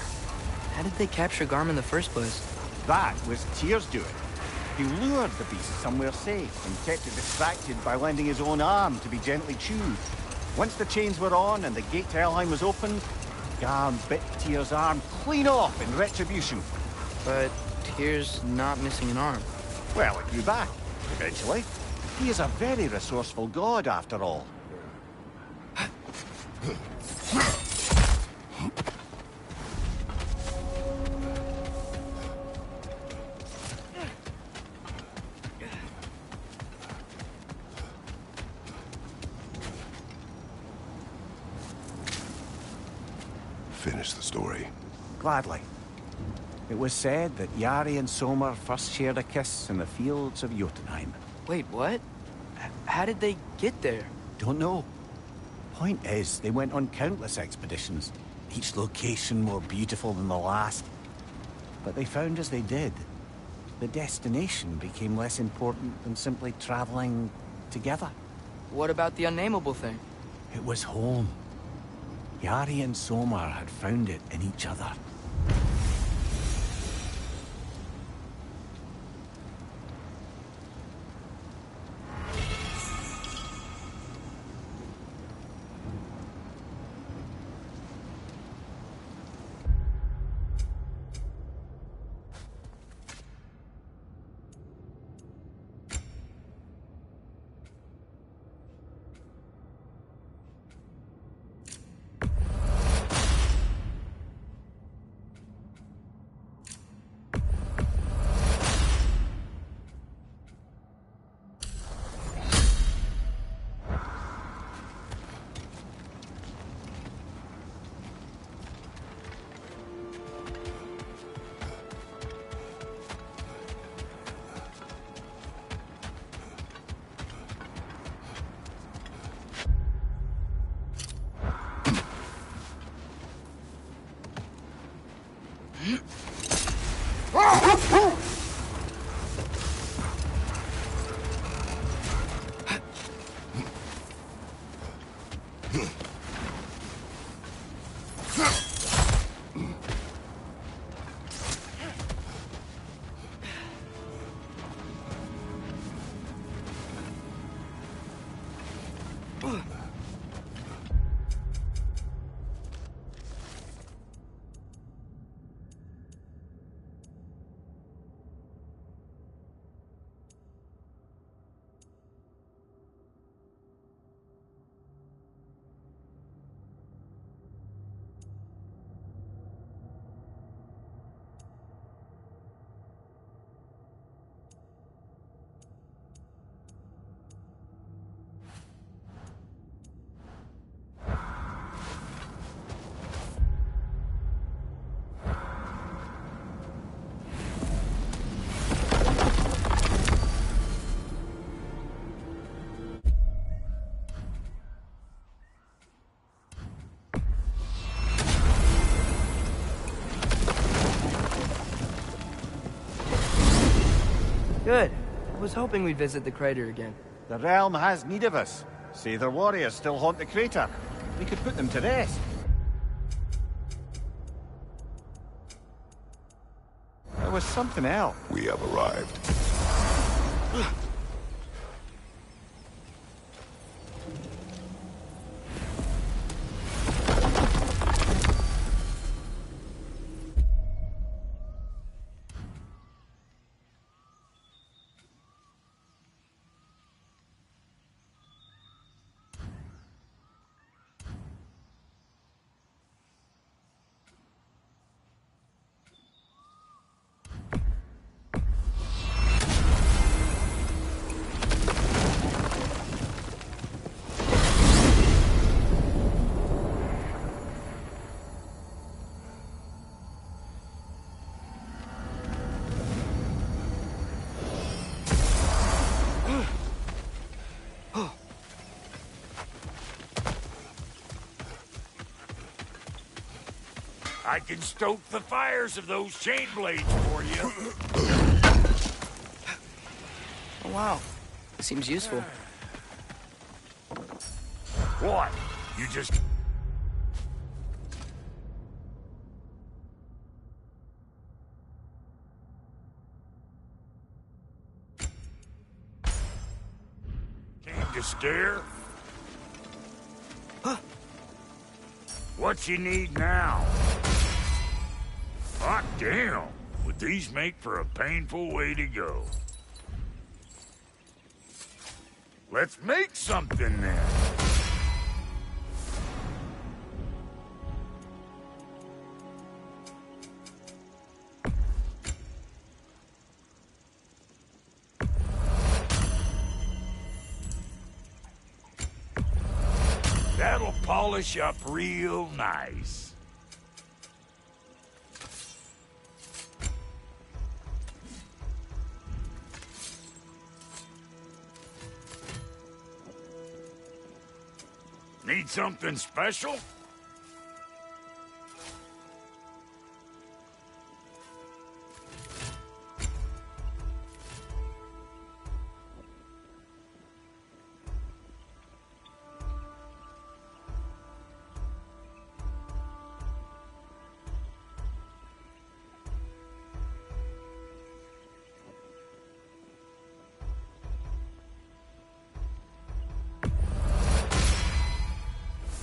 how did they capture Garm in the first place? That was Tyr's doing. He lured the beast somewhere safe and kept it distracted by lending his own arm to be gently chewed. Once the chains were on and the gate to Helheim was opened, Garm bit Tyr's arm clean off in retribution. But Tyr's not missing an arm. Well, it grew back, eventually. He is a very resourceful god, after all. Finish the story. Gladly. It was said that Yari and Soma first shared a kiss in the fields of Jotunheim. Wait, what? How did they get there? Don't know. Point is, they went on countless expeditions, each location more beautiful than the last. But they found as they did, the destination became less important than simply traveling together. What about the unnameable thing? It was home. Yari and Soma had found it in each other. Good. I was hoping we'd visit the crater again. The realm has need of us. Say their warriors still haunt the crater. We could put them to rest. There was something else. We have arrived. I can stoke the fires of those chain blades for you. Oh, wow. Seems useful. What? You just... came to scare? What you need now? Hot damn! Would these make for a painful way to go? Let's make something then. That'll polish up real nice. Need something special?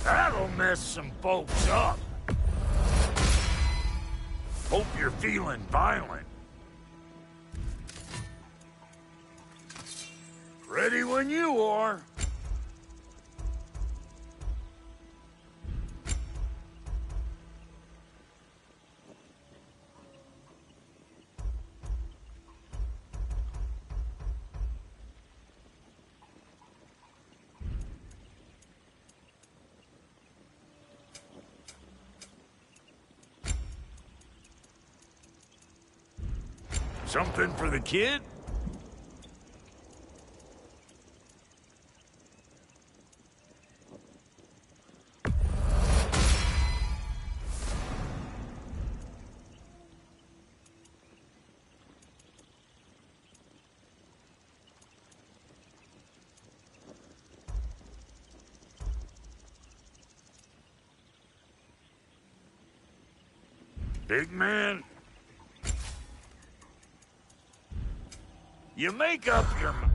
That'll mess some folks up. Hope you're feeling violent. Ready when you are. Something for the kid? Big man? You make up your mind.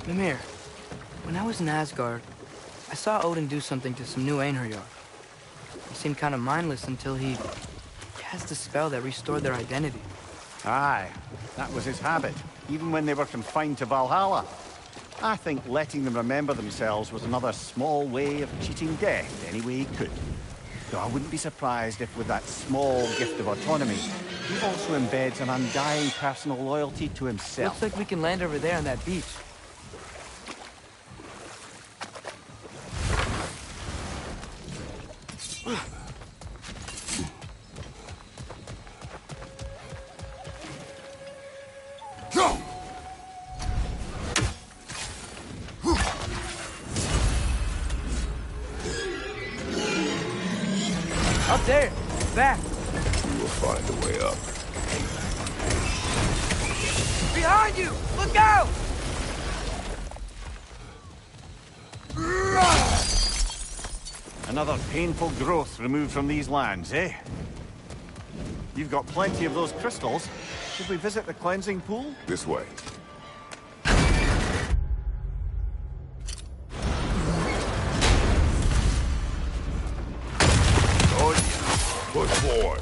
Mimir, when I was in Asgard, I saw Odin do something to some new Einherjar. He seemed kind of mindless until he cast a spell that restored their identity. Aye, that was his habit, even when they were confined to Valhalla. I think letting them remember themselves was another small way of cheating death any way he could. Though I wouldn't be surprised if with that small gift of autonomy, he also embeds an undying personal loyalty to himself. Looks like we can land over there on that beach. Up there! Back! We will find a way up. Behind you! Look out! Another painful growth removed from these lands, eh? You've got plenty of those crystals. Should we visit the cleansing pool? This way. Push forward.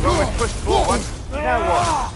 Going push forward. Now what?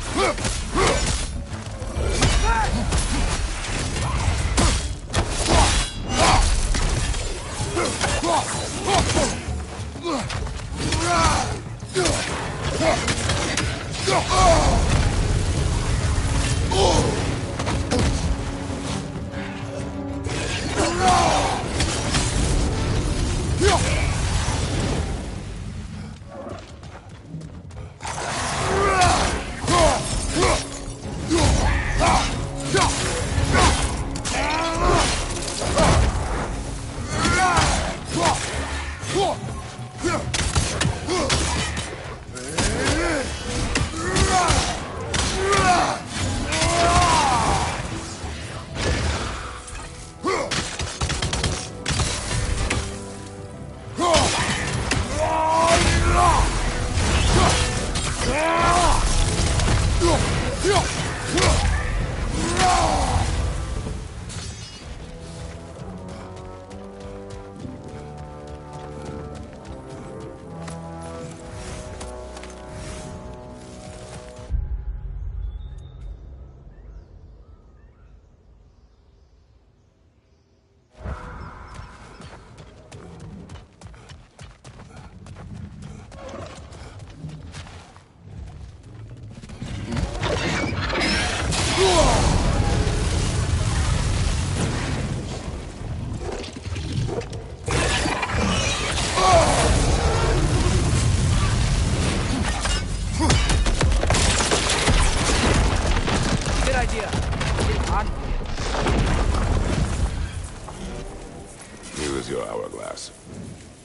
hourglass.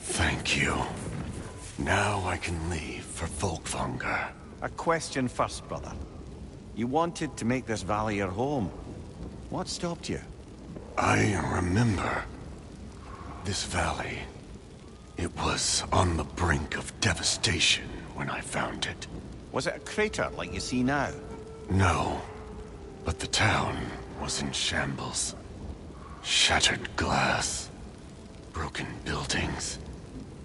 Thank you. Now I can leave for Volkvanger. A question first, brother. You wanted to make this valley your home. What stopped you? I remember this valley. It was on the brink of devastation when I found it. Was it a crater like you see now? No, but the town was in shambles. Shattered glass, broken buildings.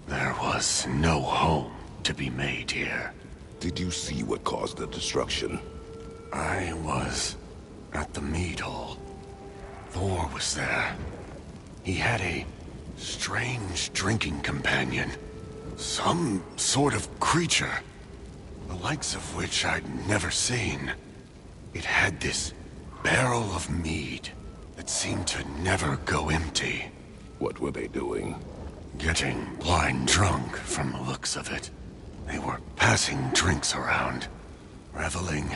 There was no home to be made here. Did you see what caused the destruction? I was at the mead hall. Thor was there. He had a strange drinking companion. Some sort of creature, the likes of which I'd never seen. It had this barrel of mead that seemed to never go empty. What were they doing? Getting blind drunk from the looks of it. They were passing drinks around, reveling.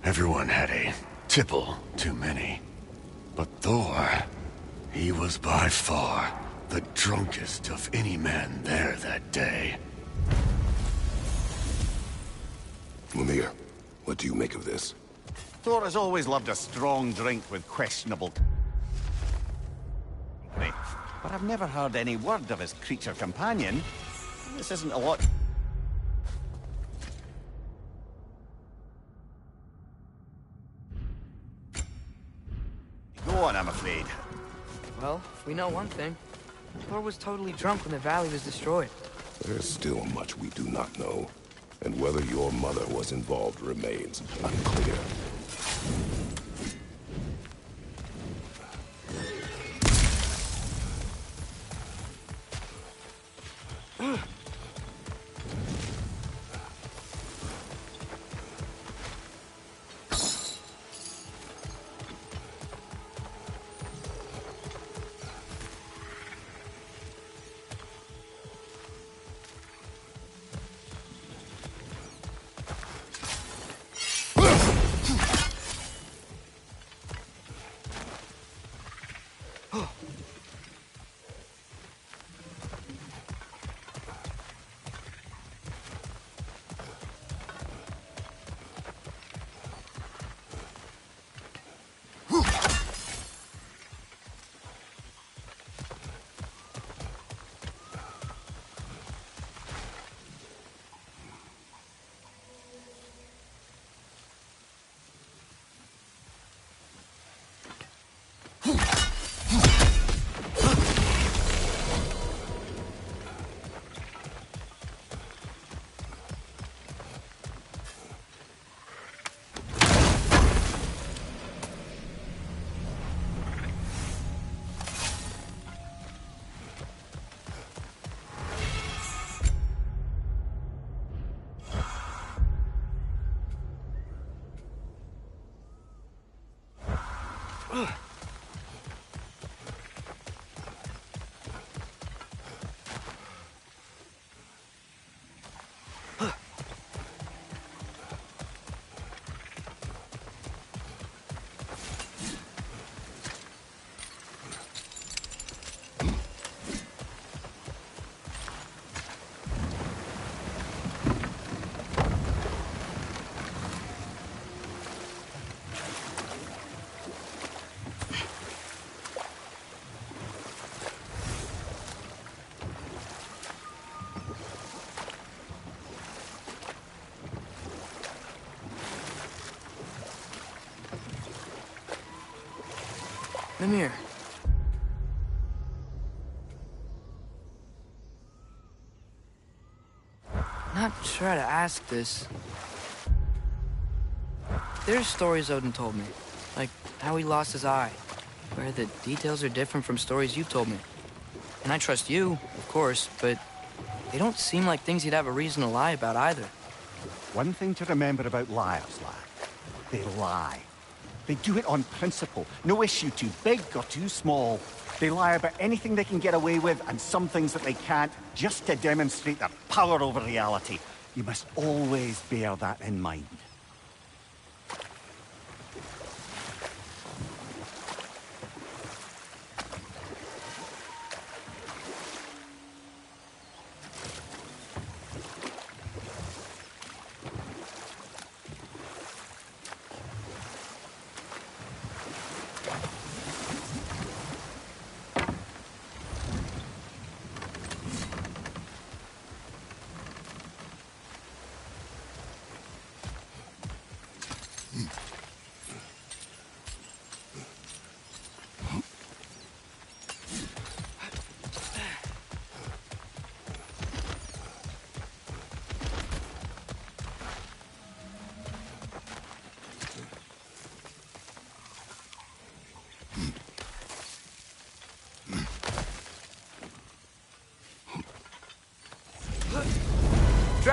Everyone had a tipple too many. But Thor, he was by far the drunkest of any man there that day. Mimir, what do you make of this? Thor has always loved a strong drink with questionable company. But I've never heard any word of his creature companion. This isn't a lot. Go on, I'm afraid. Well, we know one thing. Thor was totally drunk when the valley was destroyed. There's still much we do not know, and whether your mother was involved remains unclear. Mimir. Not sure how to ask this. There's stories Odin told me, like how he lost his eye, where the details are different from stories you told me. And I trust you, of course, but they don't seem like things you'd have a reason to lie about either. One thing to remember about liars, lad. They lie. They do it on principle. No issue too big or too small. They lie about anything they can get away with and some things that they can't, just to demonstrate their power over reality. You must always bear that in mind.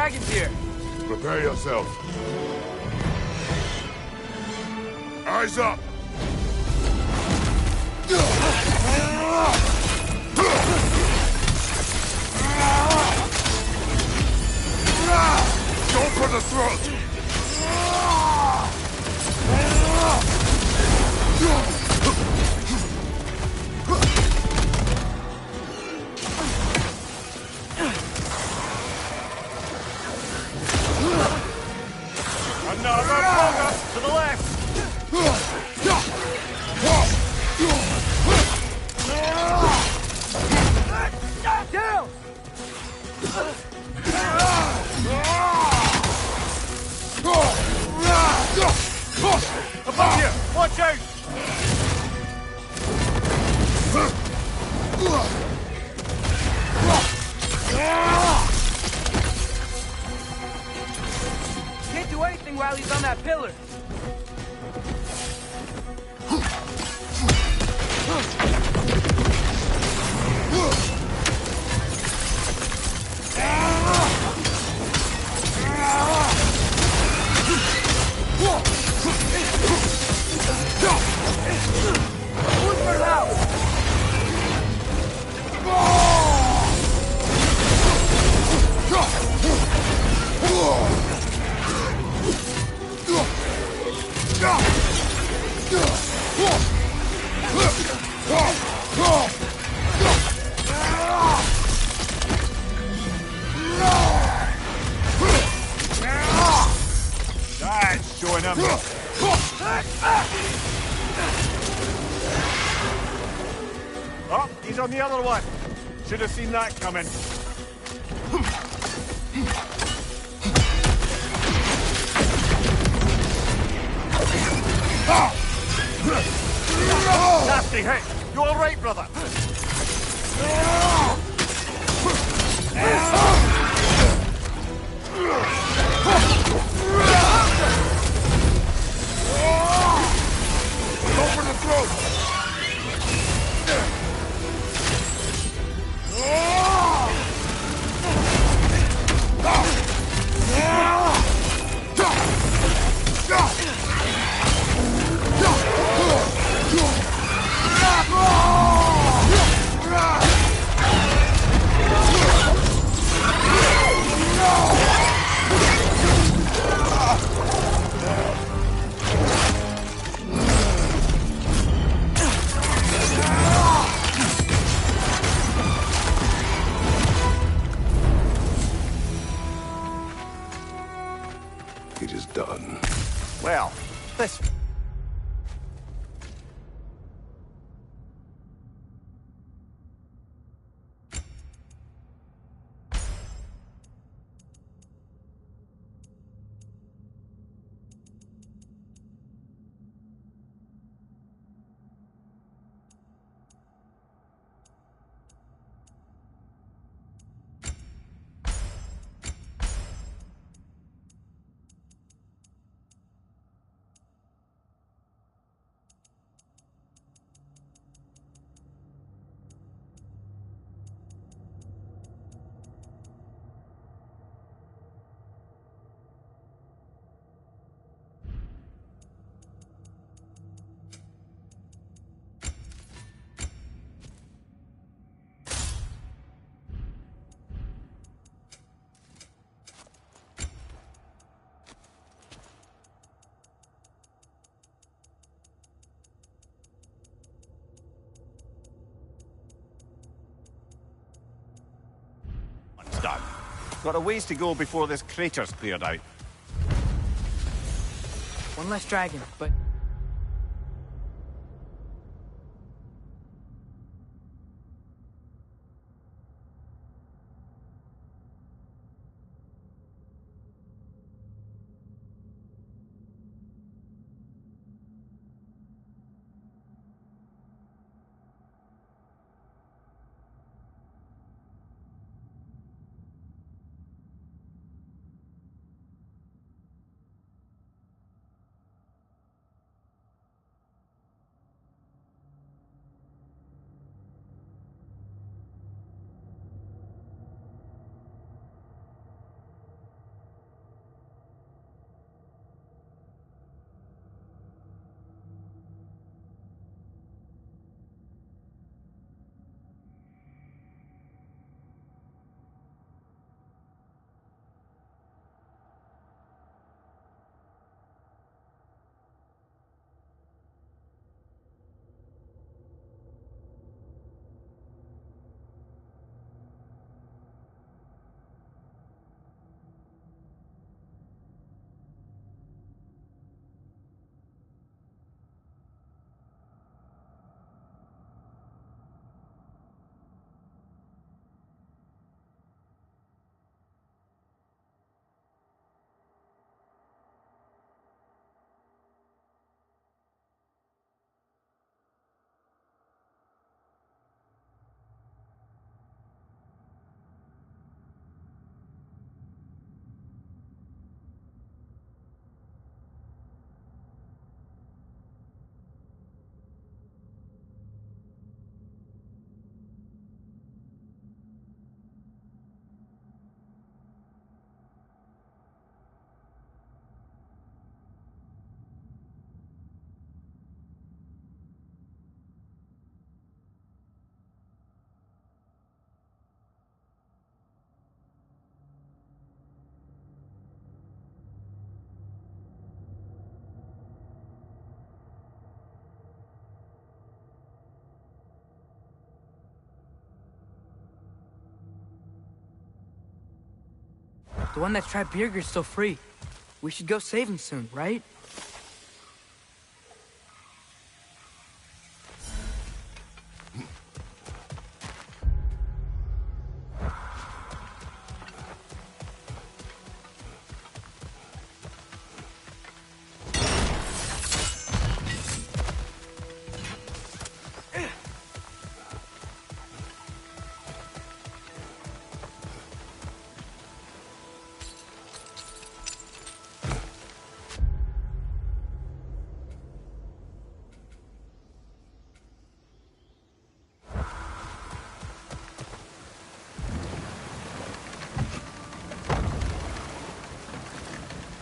dragons here. Prepare yourself. Eyes up! Go for the throat! Another bugger to the left! Down! Above you! Watch out! Can't do anything while he's on that pillar. Who's for help? That's showing him. Oh, he's on the other one. Should have seen that coming. Nasty hit. You all right, brother? Go for the throat! It is done. Well, this... Done. Got a ways to go before this crater's cleared out. One less dragon, but... The one that trapped Birger's still free. We should go save him soon, right?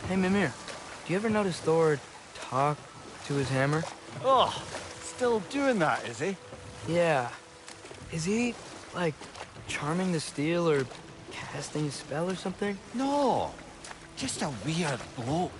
Hey, Mimir, do you ever notice Thor talk to his hammer? Oh, still doing that, is he? Yeah. Is he, like, charming the steel or casting a spell or something? No, just a weird bloke.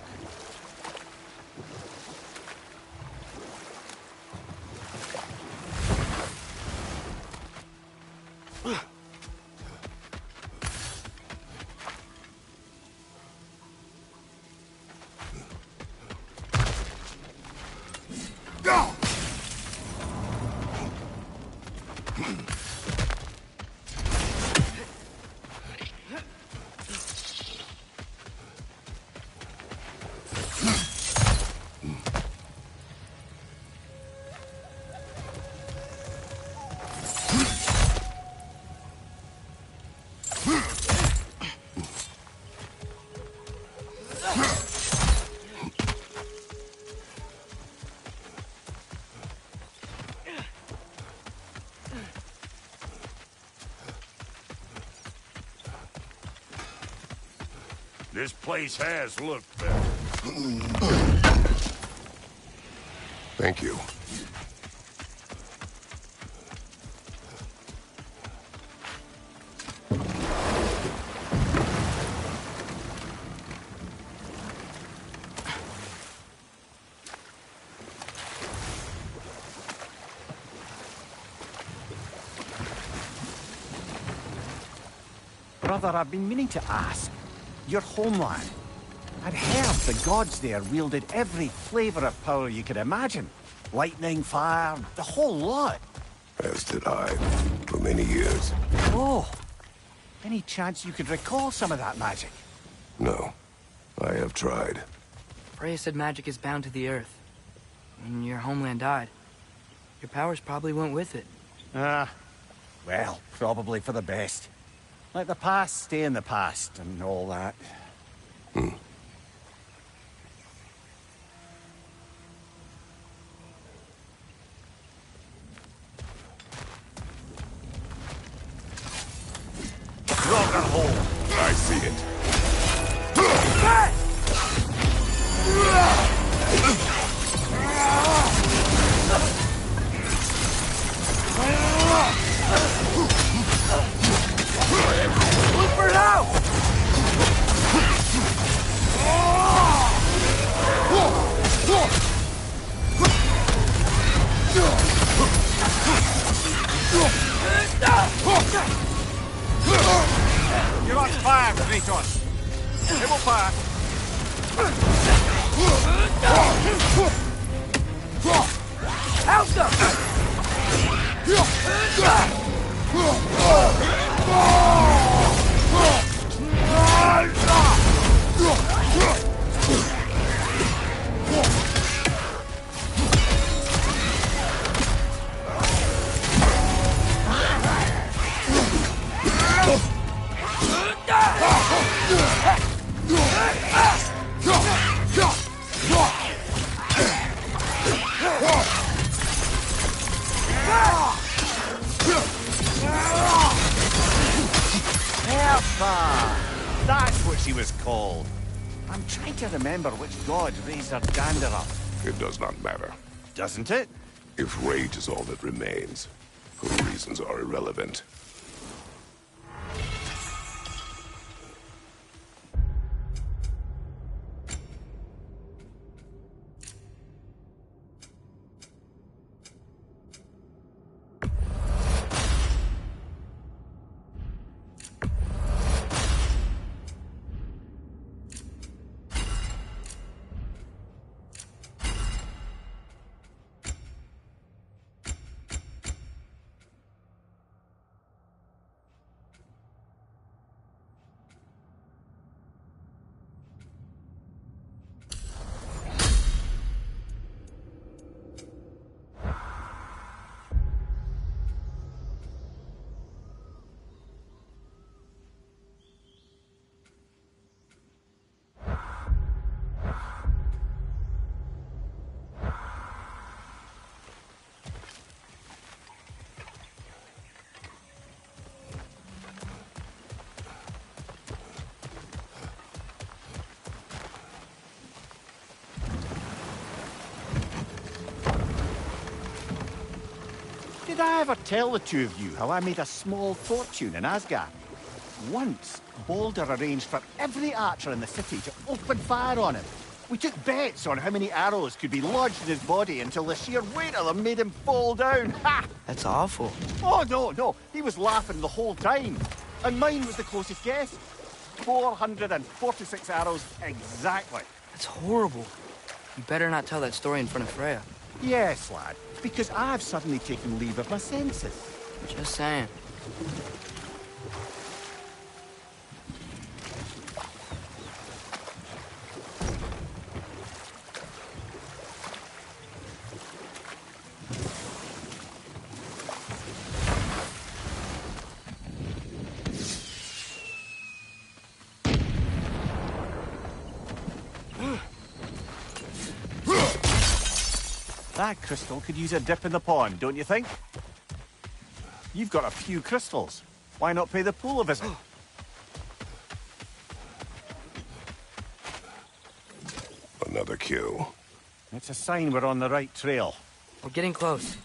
This place has looked better. Thank you. Brother, I've been meaning to ask. Your homeland. I'd heard the gods there wielded every flavor of power you could imagine. Lightning, fire, the whole lot. As did I, for many years. Oh, any chance you could recall some of that magic? No, I have tried. Freya said magic is bound to the earth. When your homeland died, your powers probably went with it. Well, probably for the best. Let the past stay in the past and all that. Rocket hole! I see it. Look for it out! You're on fire, Kratos. It will fire. Out them! Elsa! That's what she was called. I'm trying to remember which god raised her dander up. It does not matter. Doesn't it? If rage is all that remains, her reasons are irrelevant. Did I ever tell the two of you how I made a small fortune in Asgard? Once, Balder arranged for every archer in the city to open fire on him. We took bets on how many arrows could be lodged in his body until the sheer weight of them made him fall down. Ha! That's awful. Oh, no. He was laughing the whole time. And mine was the closest guess. 446 arrows exactly. That's horrible. You better not tell that story in front of Freya. Yes, lad, because I've suddenly taken leave of my senses. Just saying. That crystal could use a dip in the pond, don't you think? You've got a few crystals. Why not pay the pool a visit? Another kill. It's a sign we're on the right trail. We're getting close.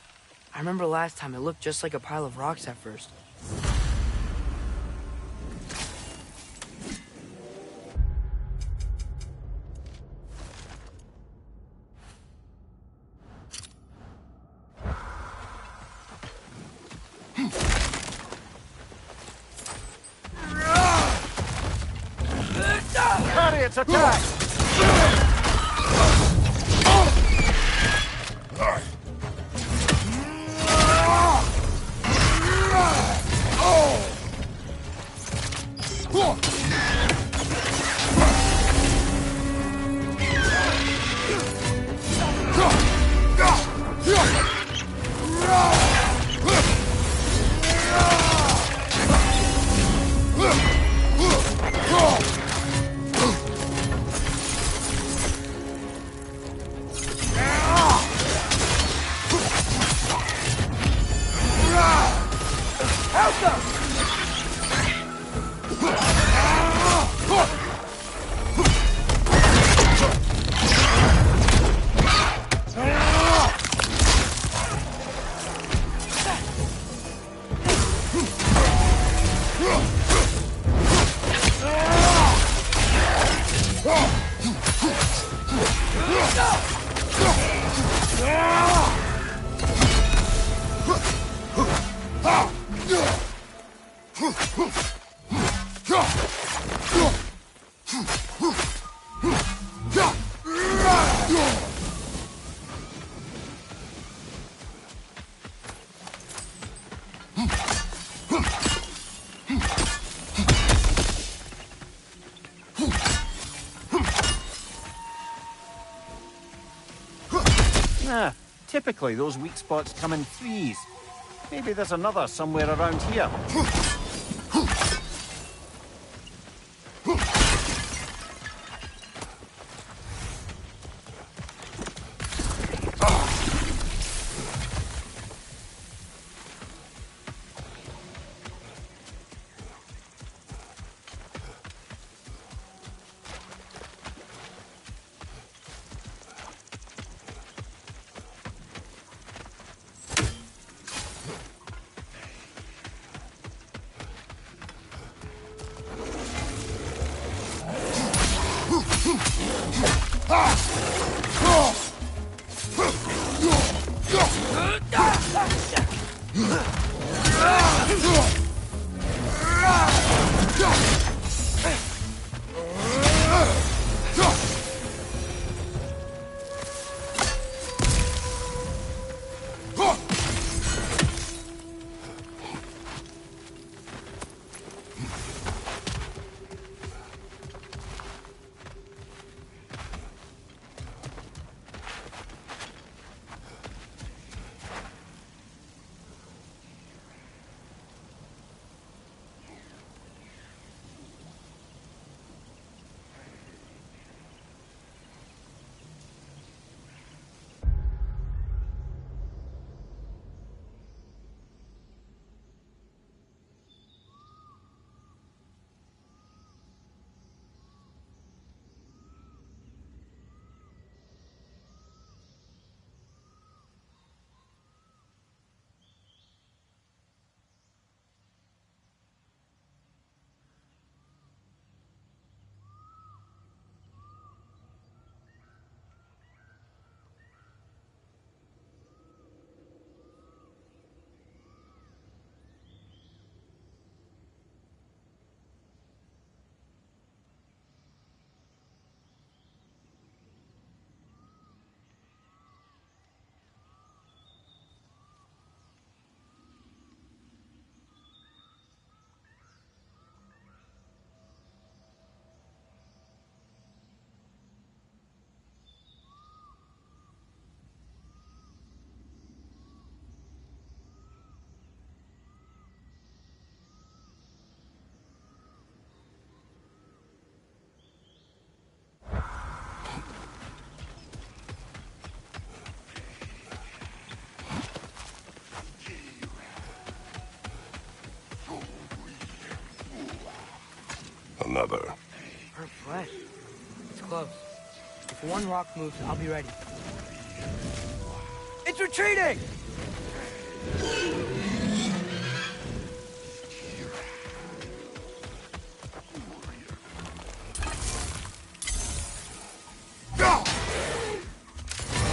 I remember last time it looked just like a pile of rocks at first. Harriet's attack! Typically, those weak spots come in threes. Maybe there's another somewhere around here. another. Her flesh. It's close. If one rock moves, I'll be ready. It's retreating!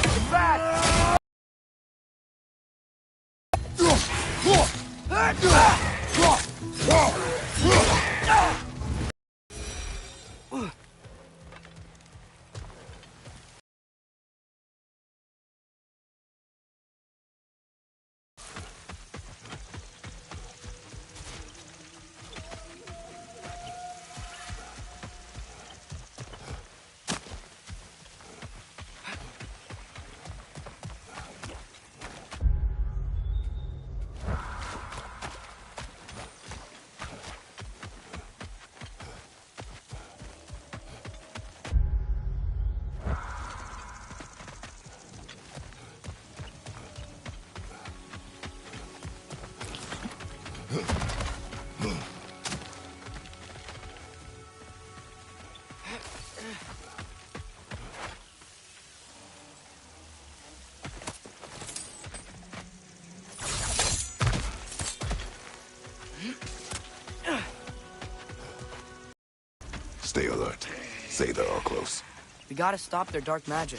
It's back! Stay alert. Say they're all close. We gotta stop their dark magic.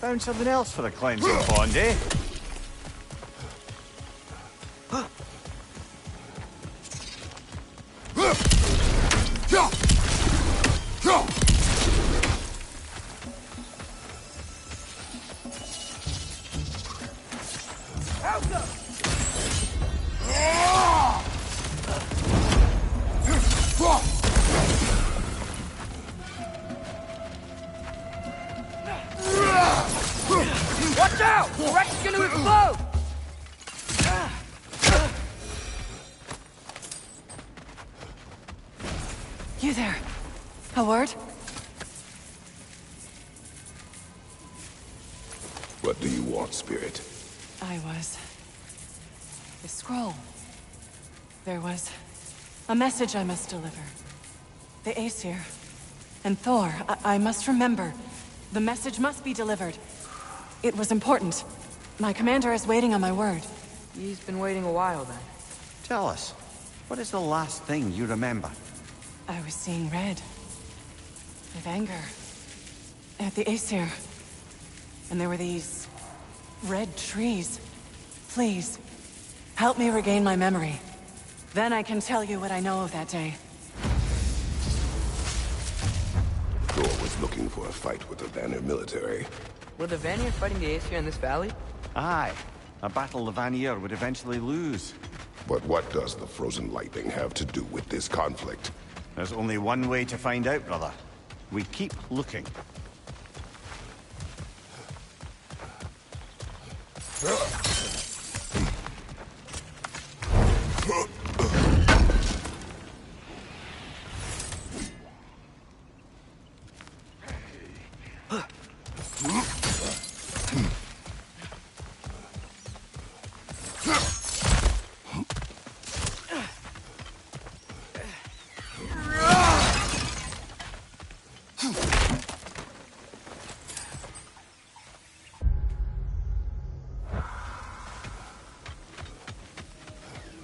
Found something else for the cleansing pond, eh? Watch out! The wreck's gonna explode! You there. A word? What do you want, Spirit? I was... The scroll. There was a message I must deliver. The Aesir. And Thor. I must remember. The message must be delivered. It was important. My commander is waiting on my word. He's been waiting a while, then. Tell us, what is the last thing you remember? I was seeing red. With anger. At the Aesir. And there were these... red trees. Please, help me regain my memory. Then I can tell you what I know of that day. Thor was looking for a fight with the Vanir military. Were the Vanir fighting the Aesir in this valley? Aye. A battle the Vanir would eventually lose. But what does the frozen lightning have to do with this conflict? There's only one way to find out, brother. We keep looking.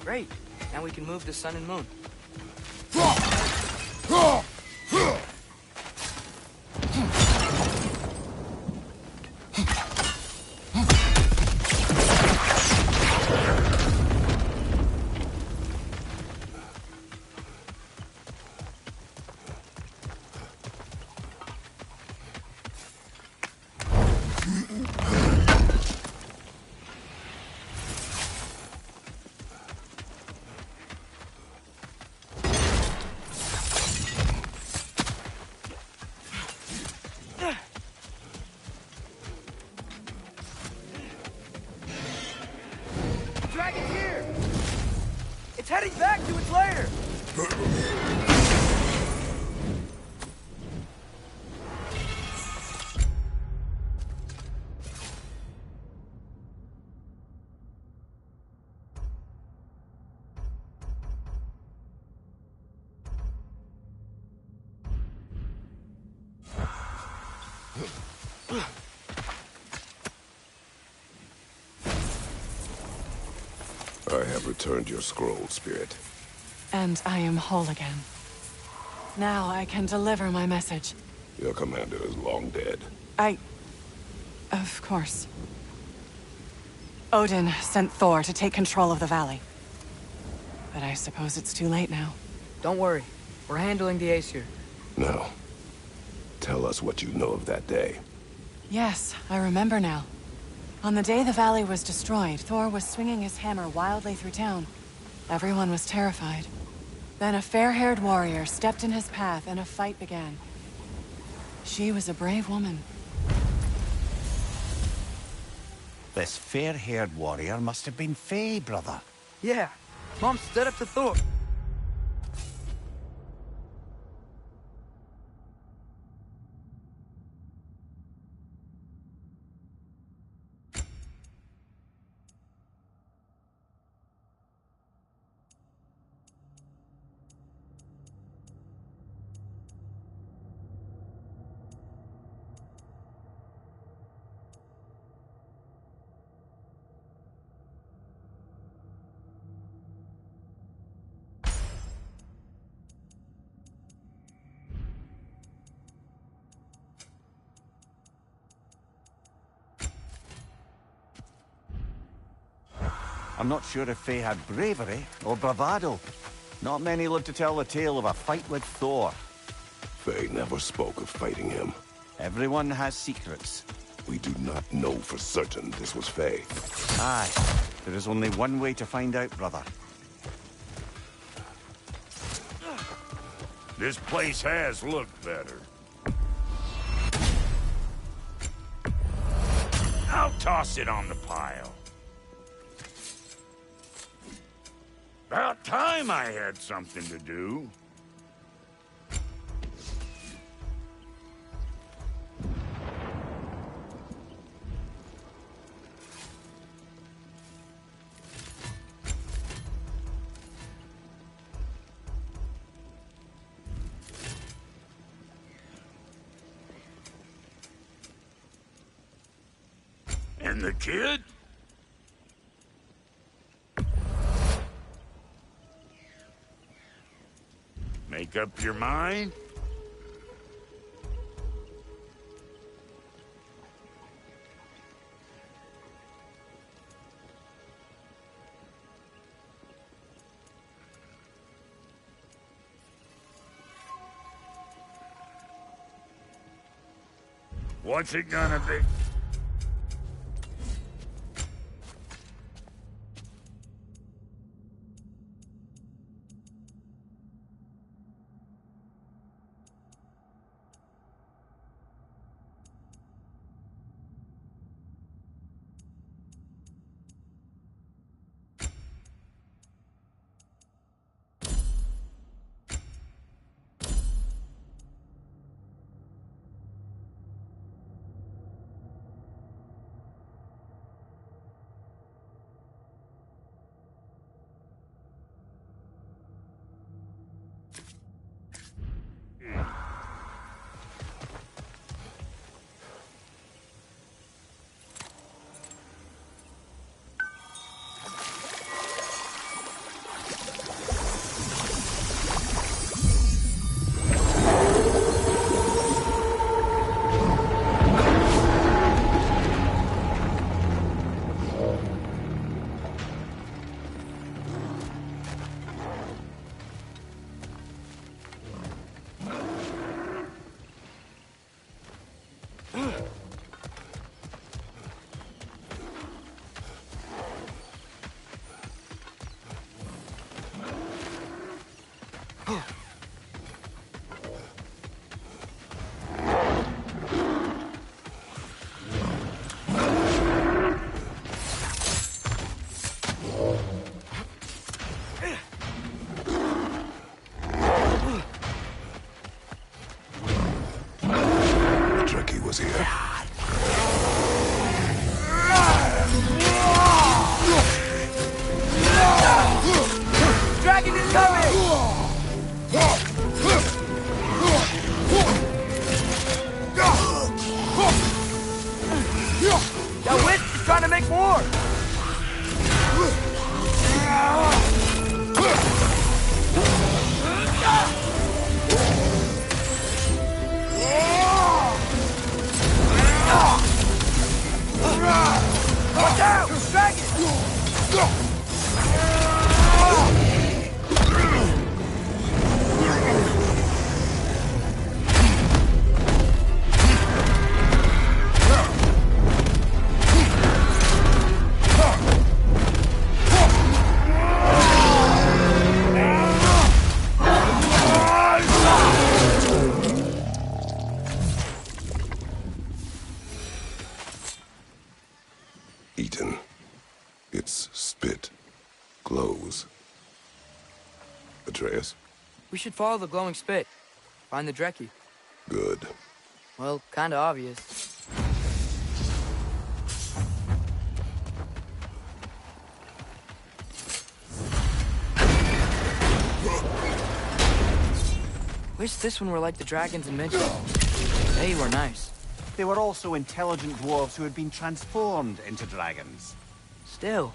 Great. Now we can move the sun and moon. to its lair! I have returned your scroll, Spirit. And I am whole again. Now I can deliver my message. Your commander is long dead. Of course. Odin sent Thor to take control of the valley. But I suppose it's too late now. Don't worry. We're handling the Aesir. Now, tell us what you know of that day. Yes, I remember now. On the day the valley was destroyed, Thor was swinging his hammer wildly through town. Everyone was terrified. Then a fair-haired warrior stepped in his path and a fight began. She was a brave woman. This fair-haired warrior must have been Faye, brother. Yeah, Mom stood up to Thor. I'm not sure if Faye had bravery or bravado. Not many live to tell the tale of a fight with Thor. Faye never spoke of fighting him. Everyone has secrets. We do not know for certain this was Faye. Aye. There is only one way to find out, brother. This place has looked better. I'll toss it on the pile. About time I had something to do. And the kid? Make up your mind? What's it gonna be? make more! Watch out! Dragon! Eaten. Its spit glows. Atreus? We should follow the glowing spit. Find the Drekki. Good. Well, kinda obvious. Wish this one were like the dragons in Midgard. They were nice. They were also intelligent dwarves who had been transformed into dragons. Still.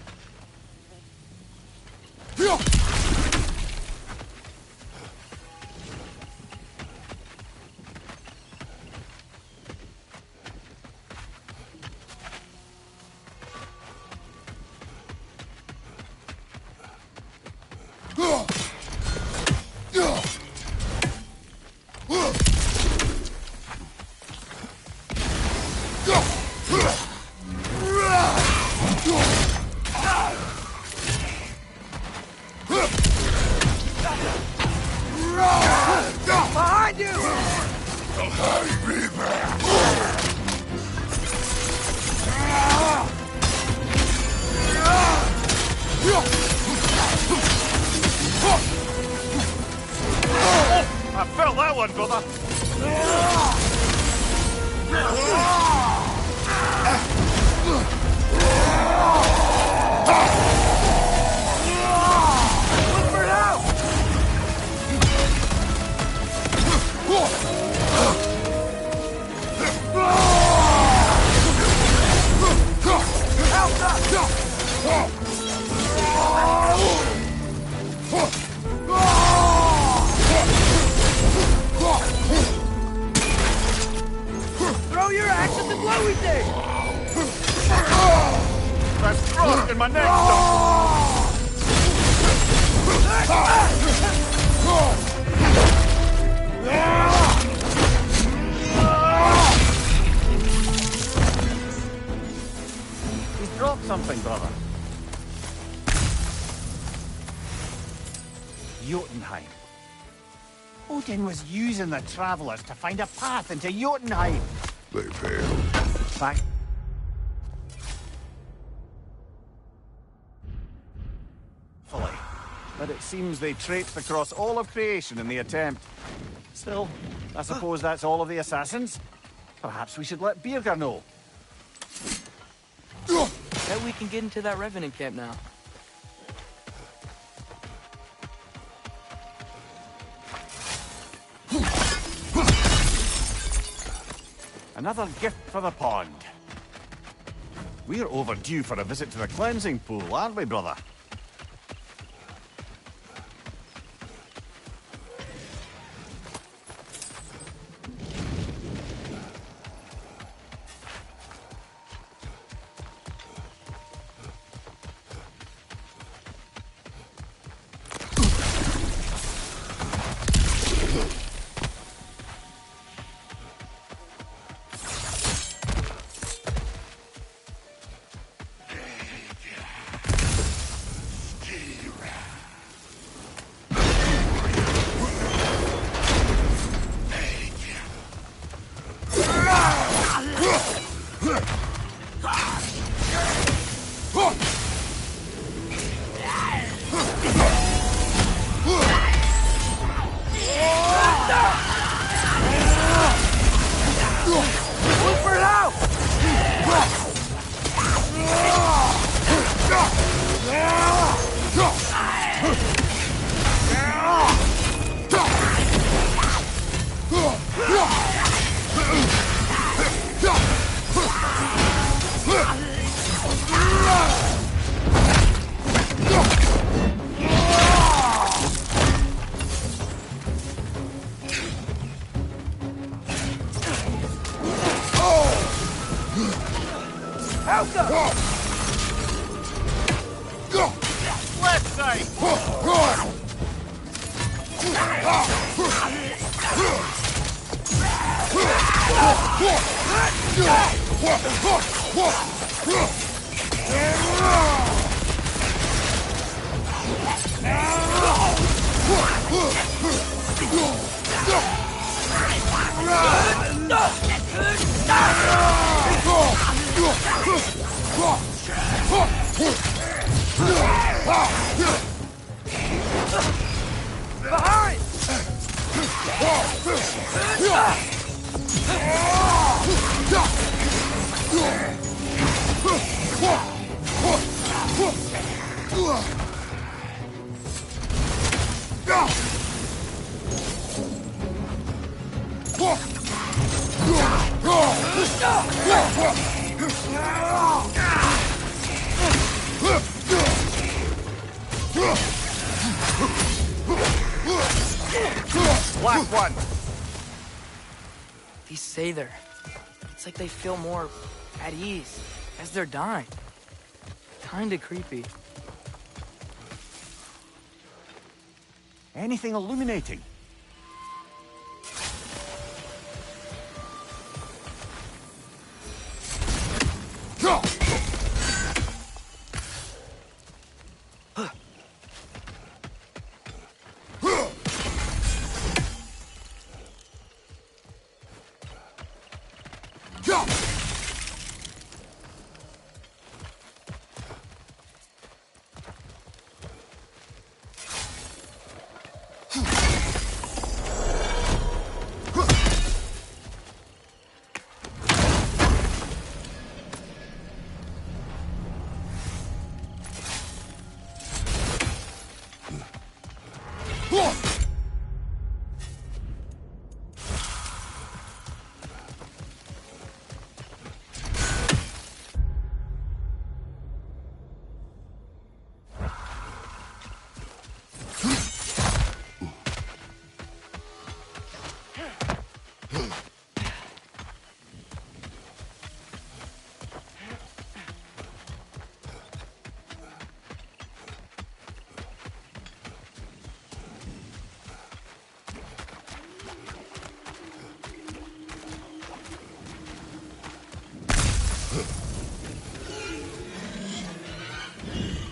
Behind you! I felt that one, brother. Look for it out! Help Throw your axe at the glowy thing! That's frost in my neck. He's dropped something, brother. Jotunheim. Odin was using the travelers to find a path into Jotunheim. They failed. Fact. Fully. But it seems they traipsed across all of creation in the attempt. Still, I suppose that's all of the assassins. Perhaps we should let Birgir know. Bet we can get into that Revenant camp now. Another gift for the pond. We're overdue for a visit to the cleansing pool, aren't we, brother? Helga! Left side! Behind! Last one! These say they're... It's like they feel more at ease as they're dying. Kinda creepy. Anything illuminating?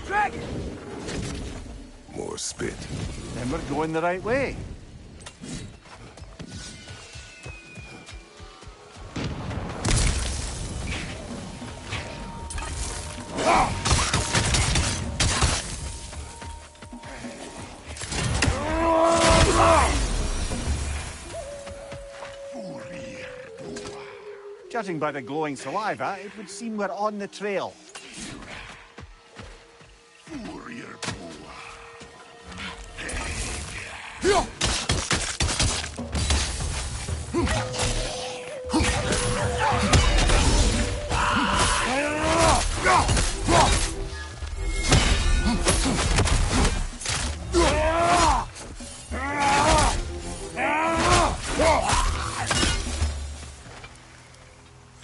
Dragon! More spit. Then we're going the right way. Judging by the glowing saliva, it would seem we're on the trail.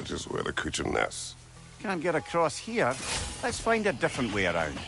It is where the creature nests. Can't get across here. Let's find a different way around.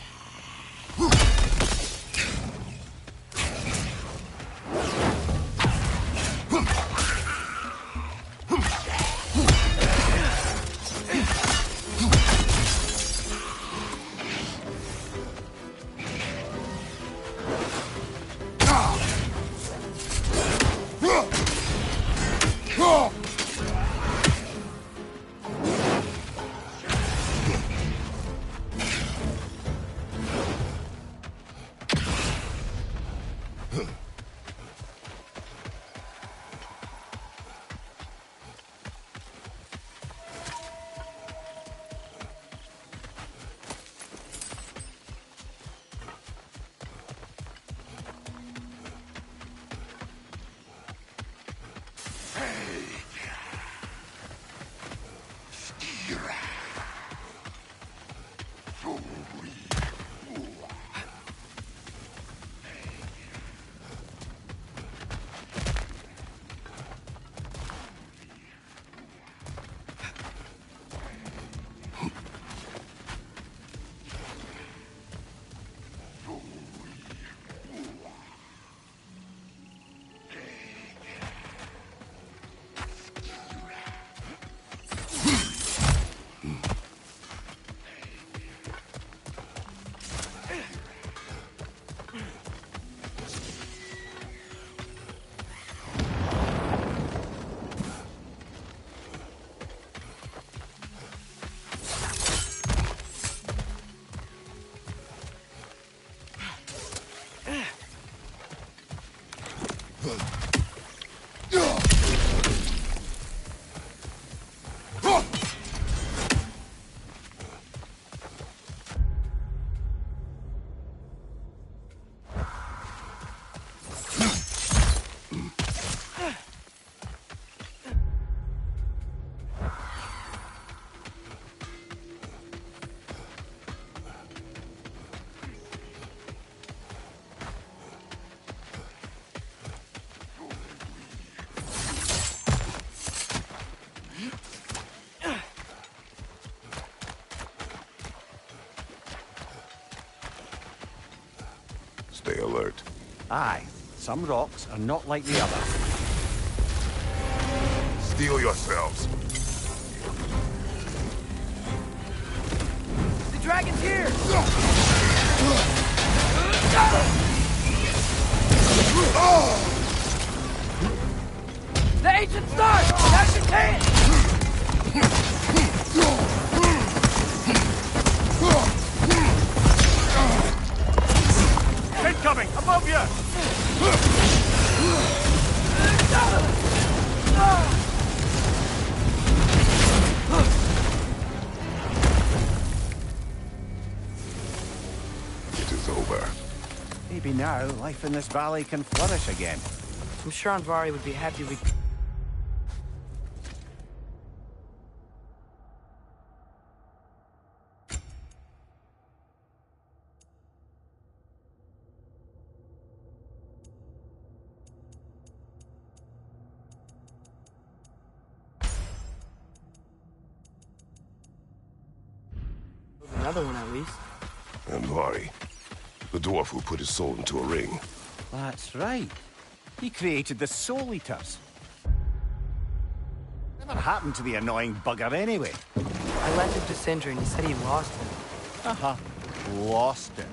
Stay alert. Aye, some rocks are not like the others. Steel yourselves. The dragon's here! The ancient star! Now's your chance! Incoming! Above you! It is over. Maybe now life in this valley can flourish again. I'm sure Andvari would be happy we... Another one at least. Andvari, the dwarf who put his soul into a ring. That's right. He created the Soul Eaters. Whatever happened to the annoying bugger anyway? I lent him to Sindri and he said he lost him. Uh-huh. Lost him.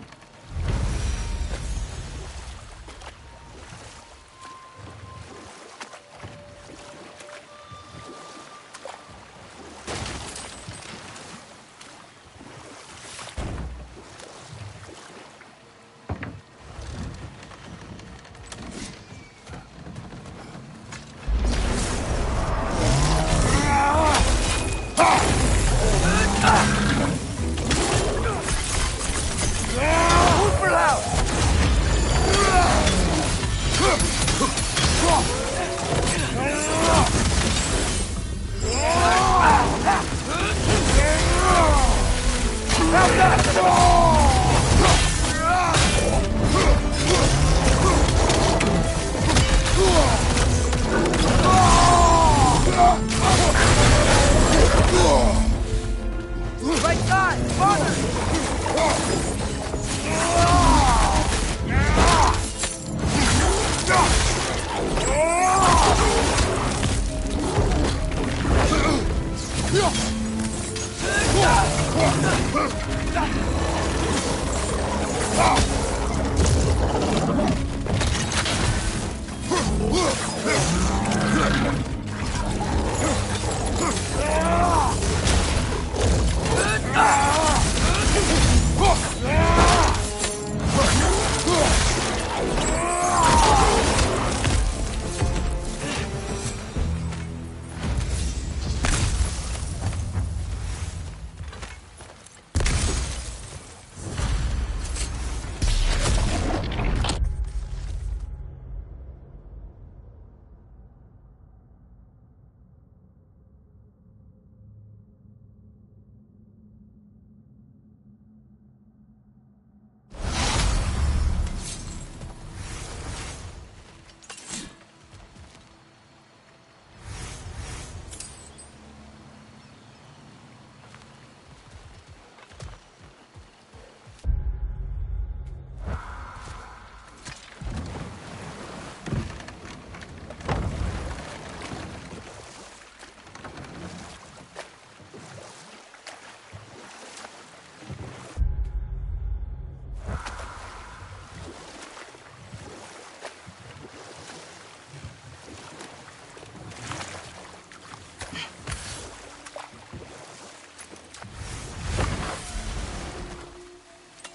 Right side! Farther!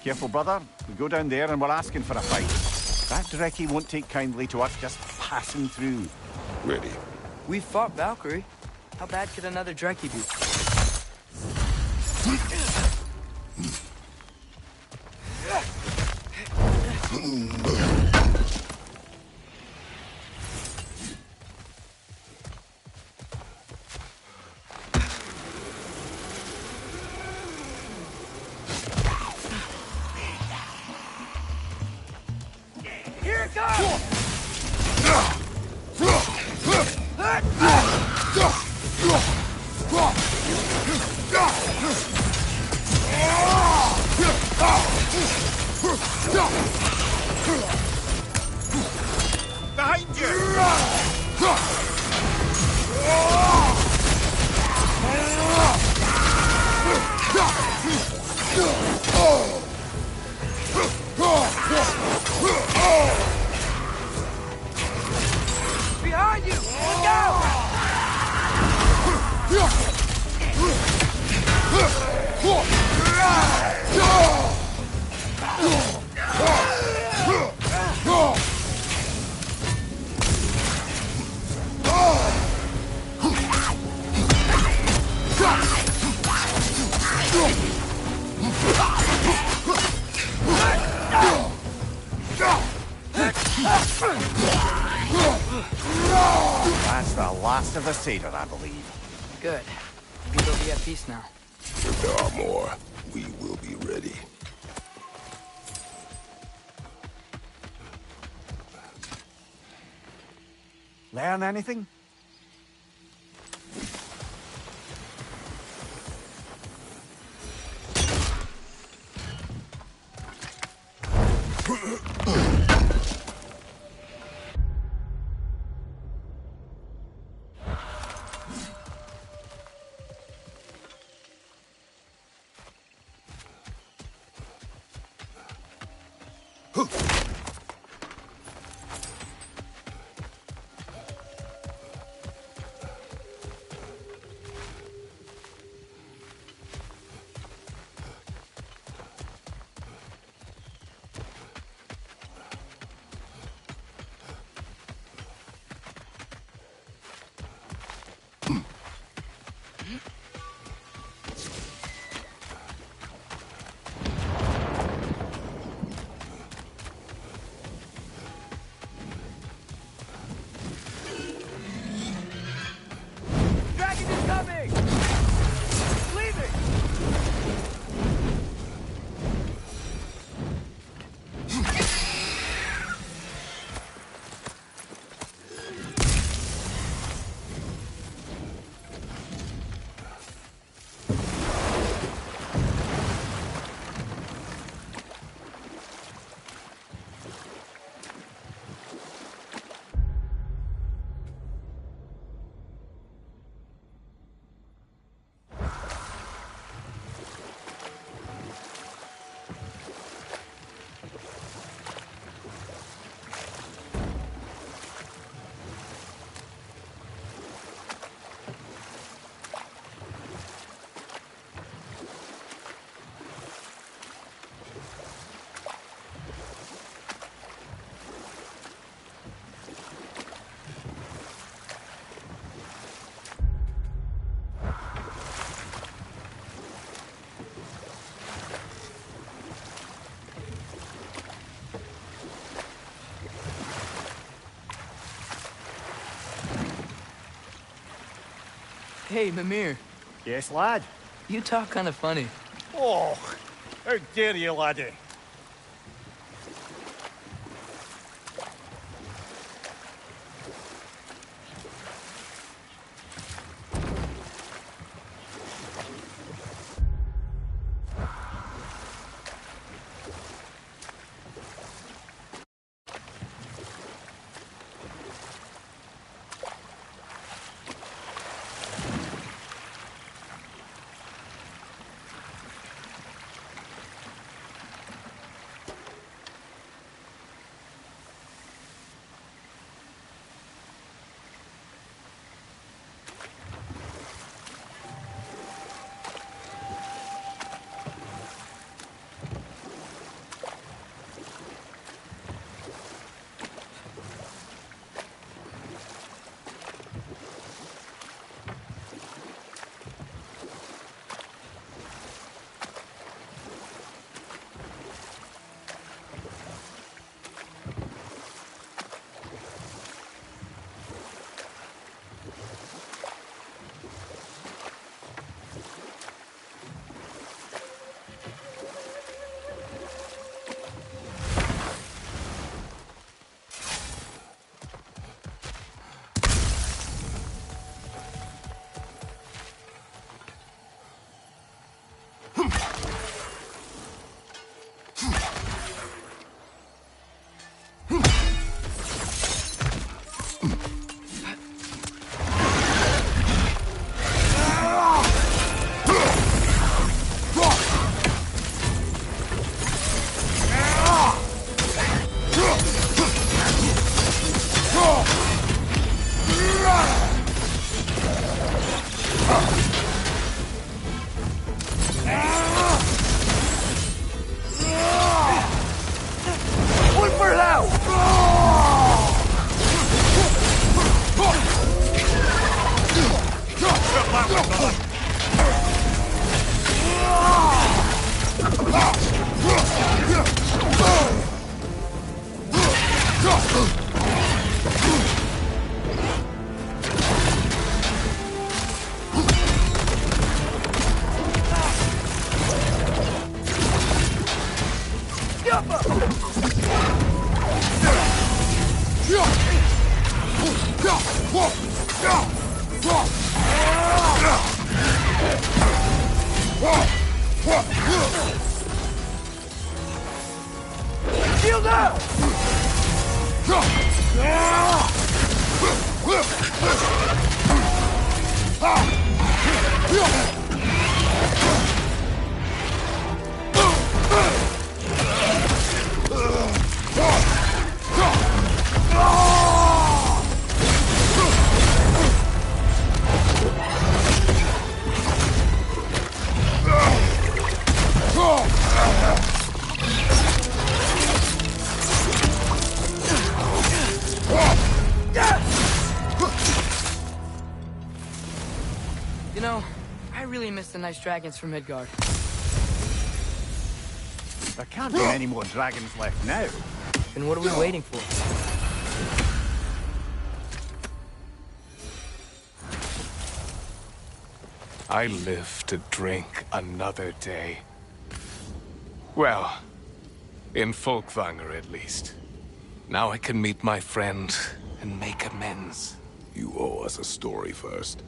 Careful, brother. We go down there and we're asking for a fight. That Drekkie won't take kindly to us just passing through. Ready. We fought Valkyrie. How bad could another Drekkie be? Here it comes! That's the last of the satyr, I believe. Good. Maybe they'll be at peace now. If there are more, we will be ready. Learn anything? Dragon is coming! It's leaving! Hey, Mimir. Yes, lad? You talk kind of funny. Oh, how dare you, laddie? Shield up! You know, I really miss the nice dragons from Midgard. There can't be any more dragons left now. Then what are we waiting for? I live to drink another day. Well, in Folkvanger at least. Now I can meet my friend and make amends. You owe us a story first.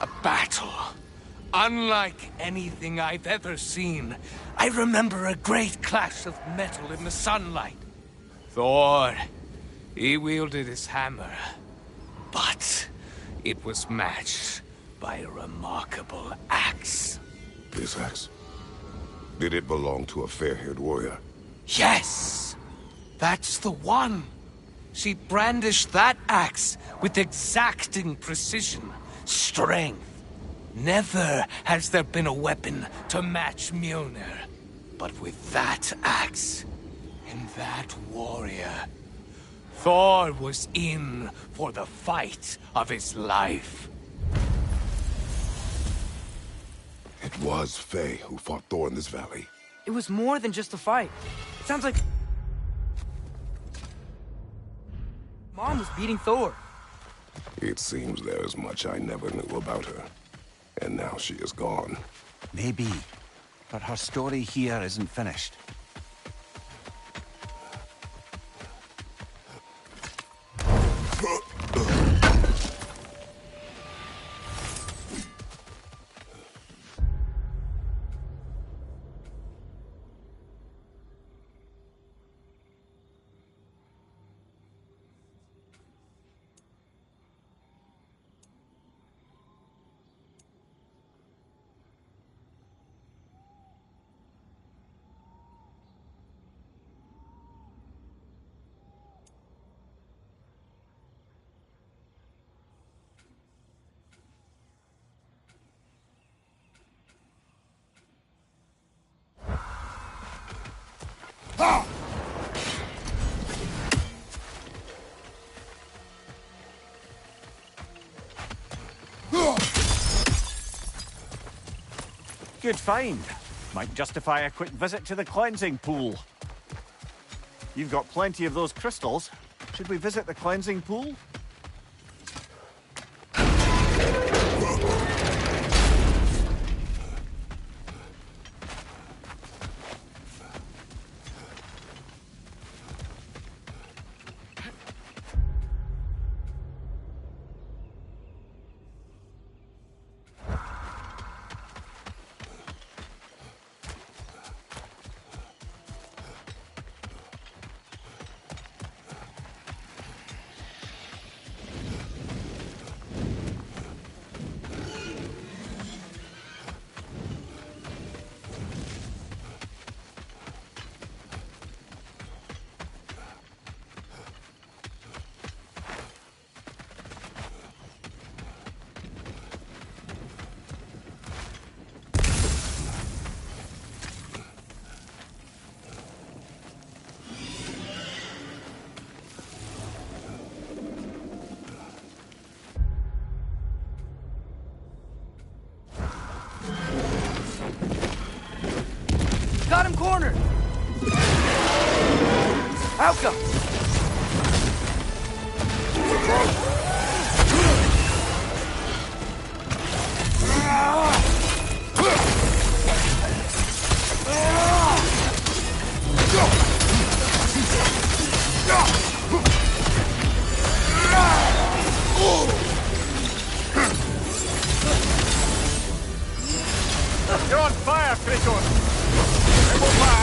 A battle. Unlike anything I've ever seen. I remember a great clash of metal in the sunlight. Thor, he wielded his hammer. But it was matched by a remarkable axe. This axe? Did it belong to a fair-haired warrior? Yes! That's the one! She brandished that axe with exacting precision, strength. Never has there been a weapon to match Mjolnir. But with that axe, and that warrior, Thor was in for the fight of his life. It was Faye who fought Thor in this valley. It was more than just a fight. It sounds like Mom was beating Thor. It seems there is much I never knew about her. And now she is gone. Maybe. But her story here isn't finished. Good find. Might justify a quick visit to the cleansing pool. You've got plenty of those crystals. Should we visit the cleansing pool? Got him cornered! Outcome! You're on fire! lá, Kratos! Vamos lá!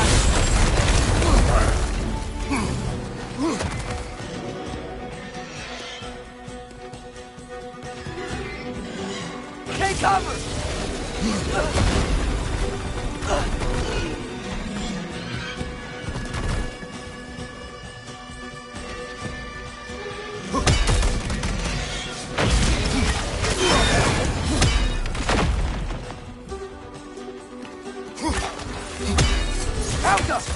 Take cover! Help us!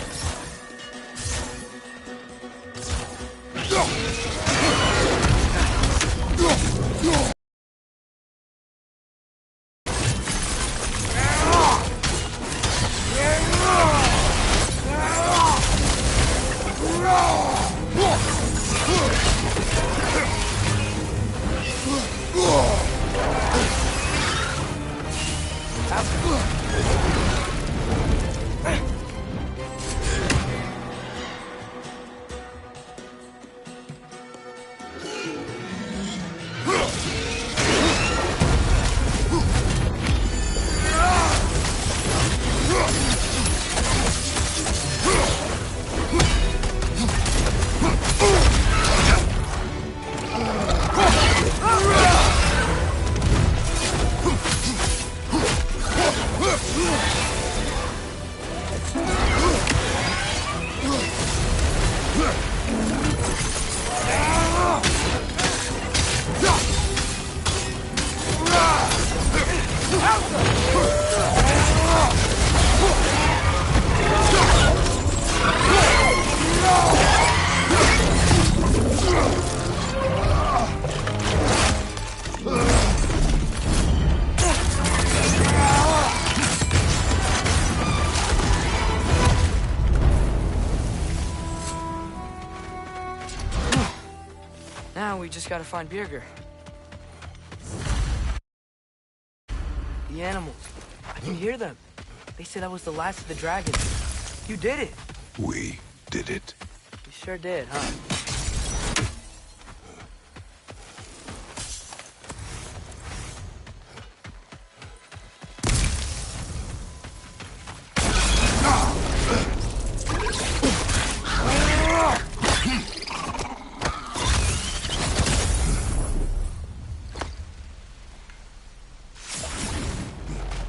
Now we just gotta find Birgir. The animals. I can hear them. They say that was the last of the dragons. You did it. We did it. You sure did, huh?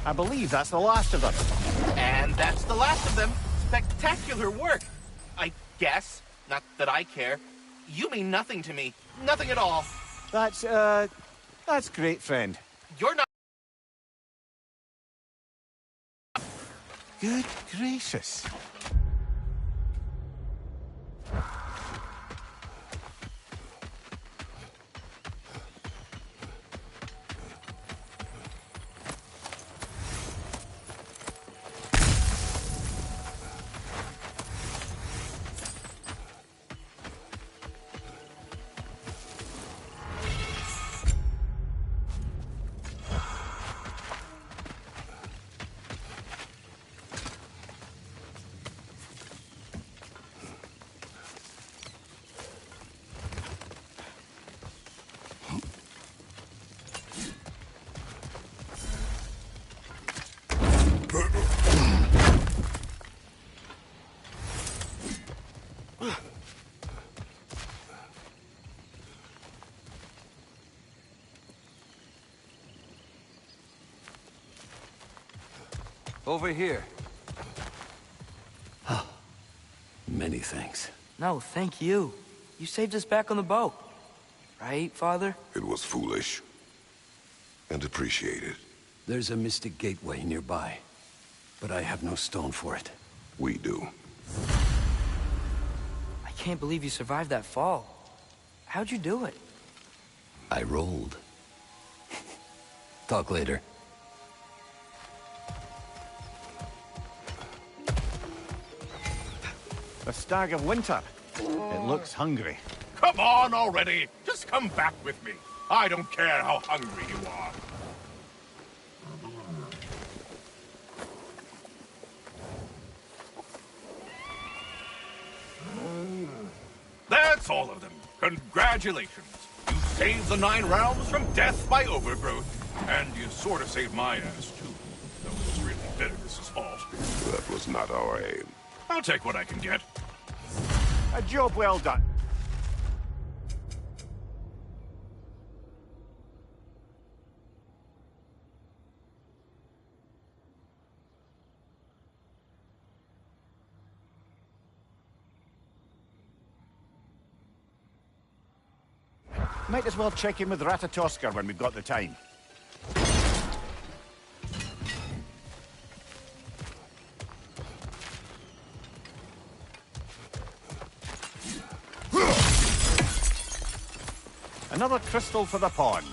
I believe that's the last of them. And that's the last of them. Spectacular work. I guess. Not that I care. You mean nothing to me. Nothing at all. That's great, friend. You're not... Good gracious. Over here. Many thanks. No, thank you. You saved us back on the boat. Right, Father? It was foolish. And appreciated. There's a mystic gateway nearby, but I have no stone for it. We do. I can't believe you survived that fall. How'd you do it? I rolled. Talk later. The Stag of Winter. It looks hungry. Come on already! Just come back with me. I don't care how hungry you are. That's all of them. Congratulations. You saved the 9 realms from death by overgrowth. And you sort of saved my ass, too. Though it's really bitter this is all not our aim. I'll take what I can get. A job well done. Might as well check in with Ratatoskr when we've got the time. Another crystal for the pond.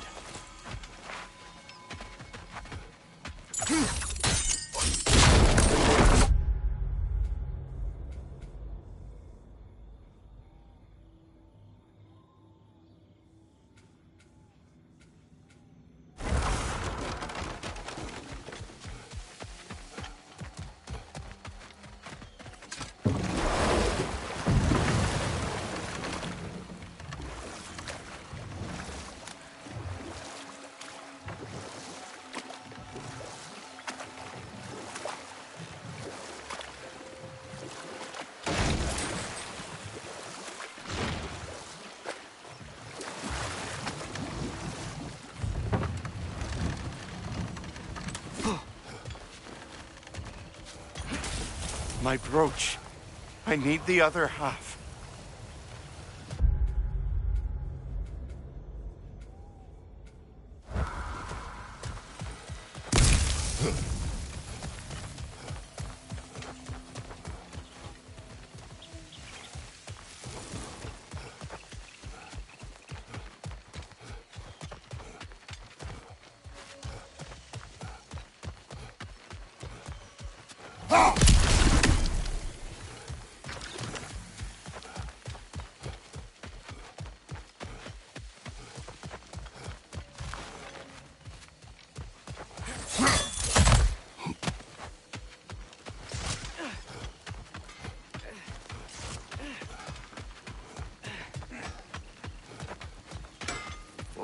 My brooch. I need the other half.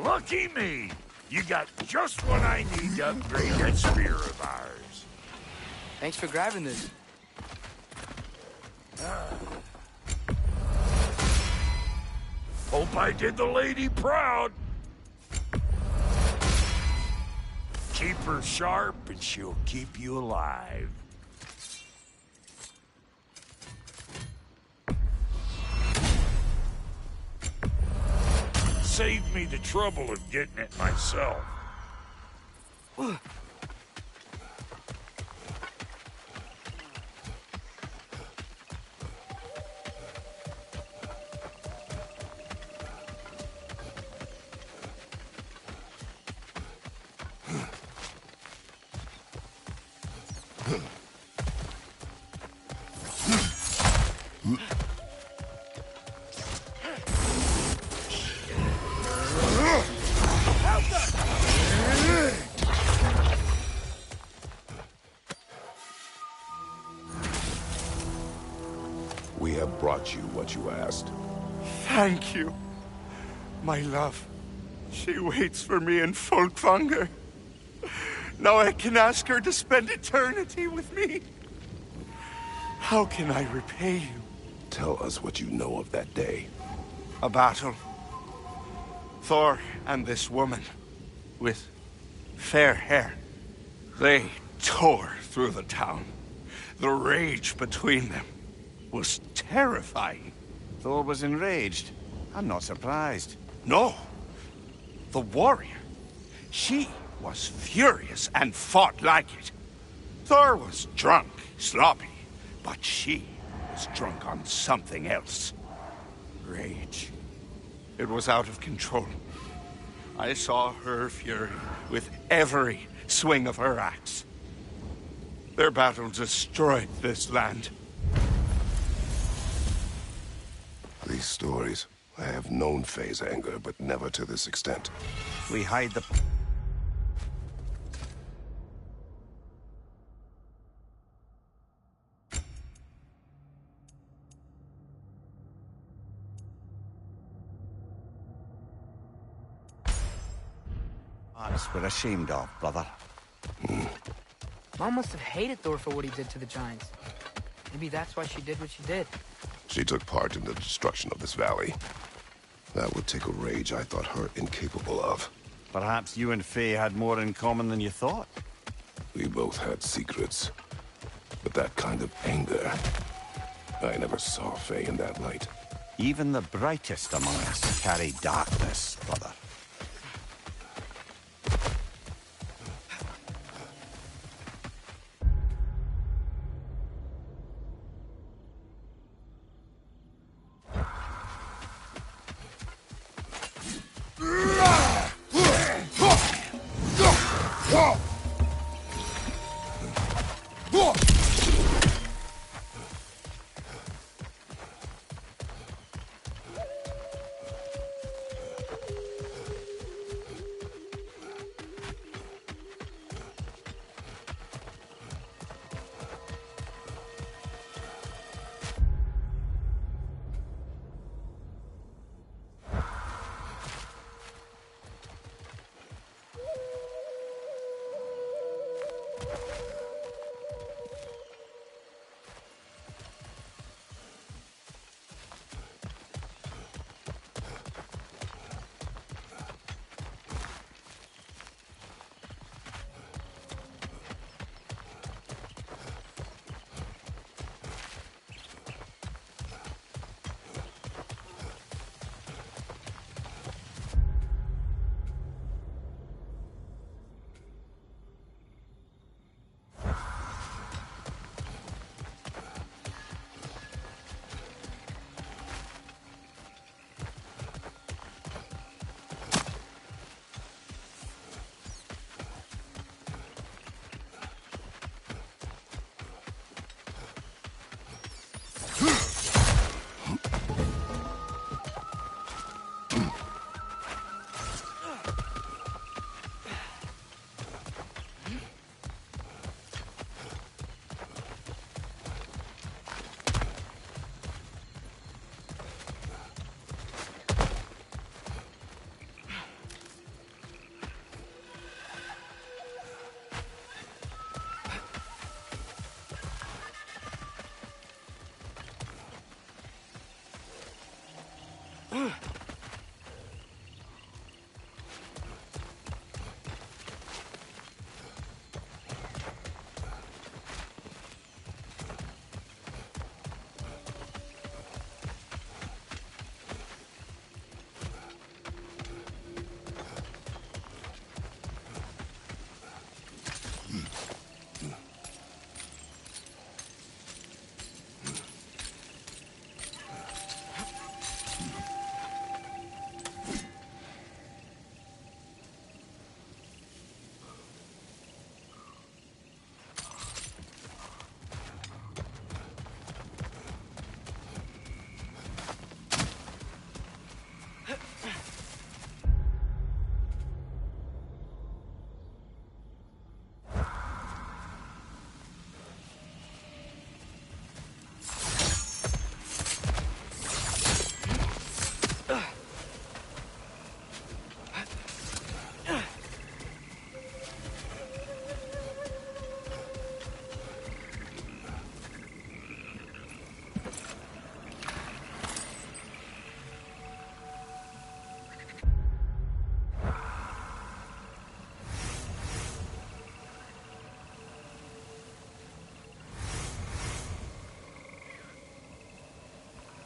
Lucky me! You got just what I need to upgrade that spear of ours. Thanks for grabbing this. Hope I did the lady proud. Keep her sharp and she'll keep you alive. Saved me the trouble of getting it myself. We have brought you what you asked. Thank you, my love. She waits for me in Folkvanger. Now I can ask her to spend eternity with me. How can I repay you? Tell us what you know of that day. A battle. Thor and this woman with fair hair. They tore through the town. The rage between them was terrifying. Thor was enraged. I'm not surprised. No. The warrior. She was furious and fought like it. Thor was drunk, sloppy, but she was drunk on something else. Rage. It was out of control. I saw her fury with every swing of her axe. Their battle destroyed this land. These stories, I have known Faye's anger, but never to this extent. We hide the... That's we're ashamed of, brother. Mom must have hated Thor for what he did to the Giants. Maybe that's why she did what she did. She took part in the destruction of this valley. That would take a rage I thought her incapable of. Perhaps you and Faye had more in common than you thought. We both had secrets. But that kind of anger... I never saw Faye in that light. Even the brightest among us carry darkness, brother.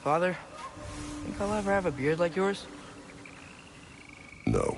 Father, think I'll ever have a beard like yours? No.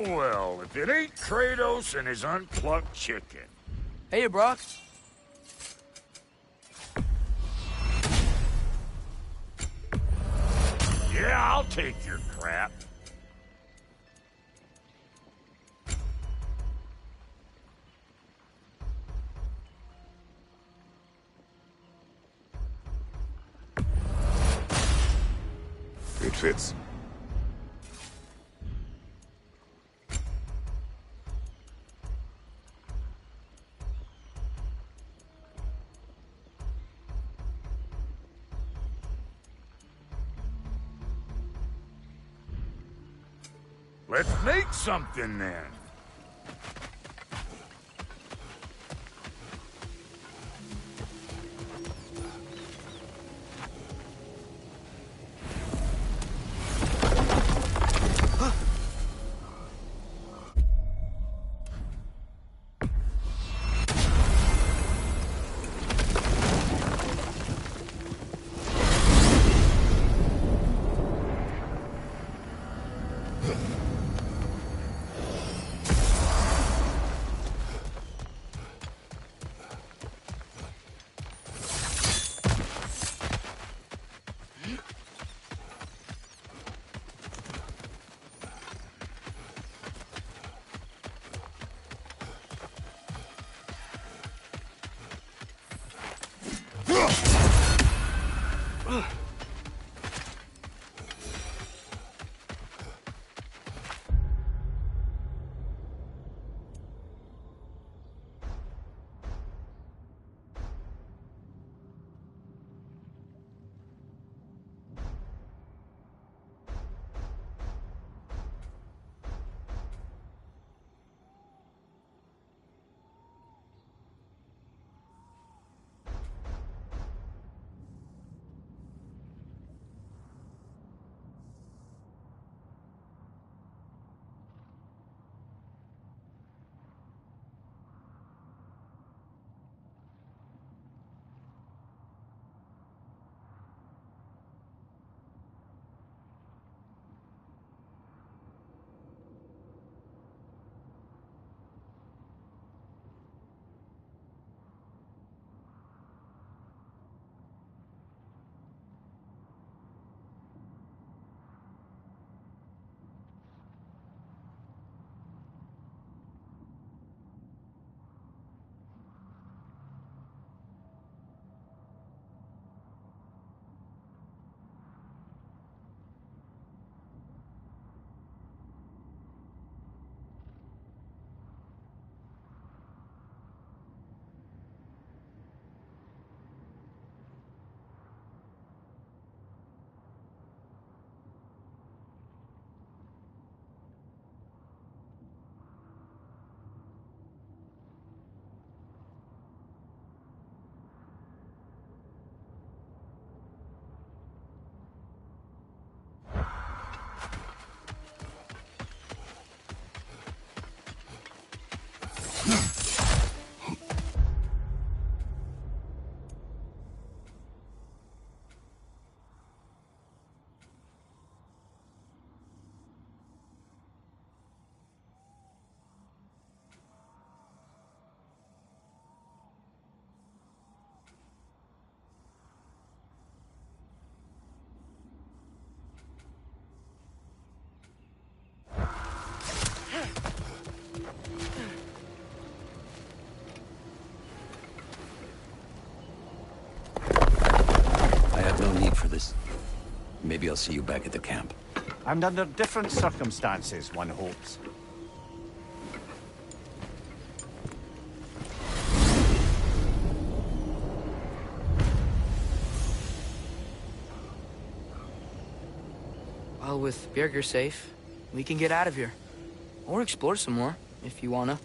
well, if it ain't Kratos and his unplucked chicken. Hey, Brock. Yeah, I'll take your crap. It fits. Let's make something then. Maybe I'll see you back at the camp. And under different circumstances, one hopes. Well, with Birger safe, we can get out of here. Or explore some more, if you wanna.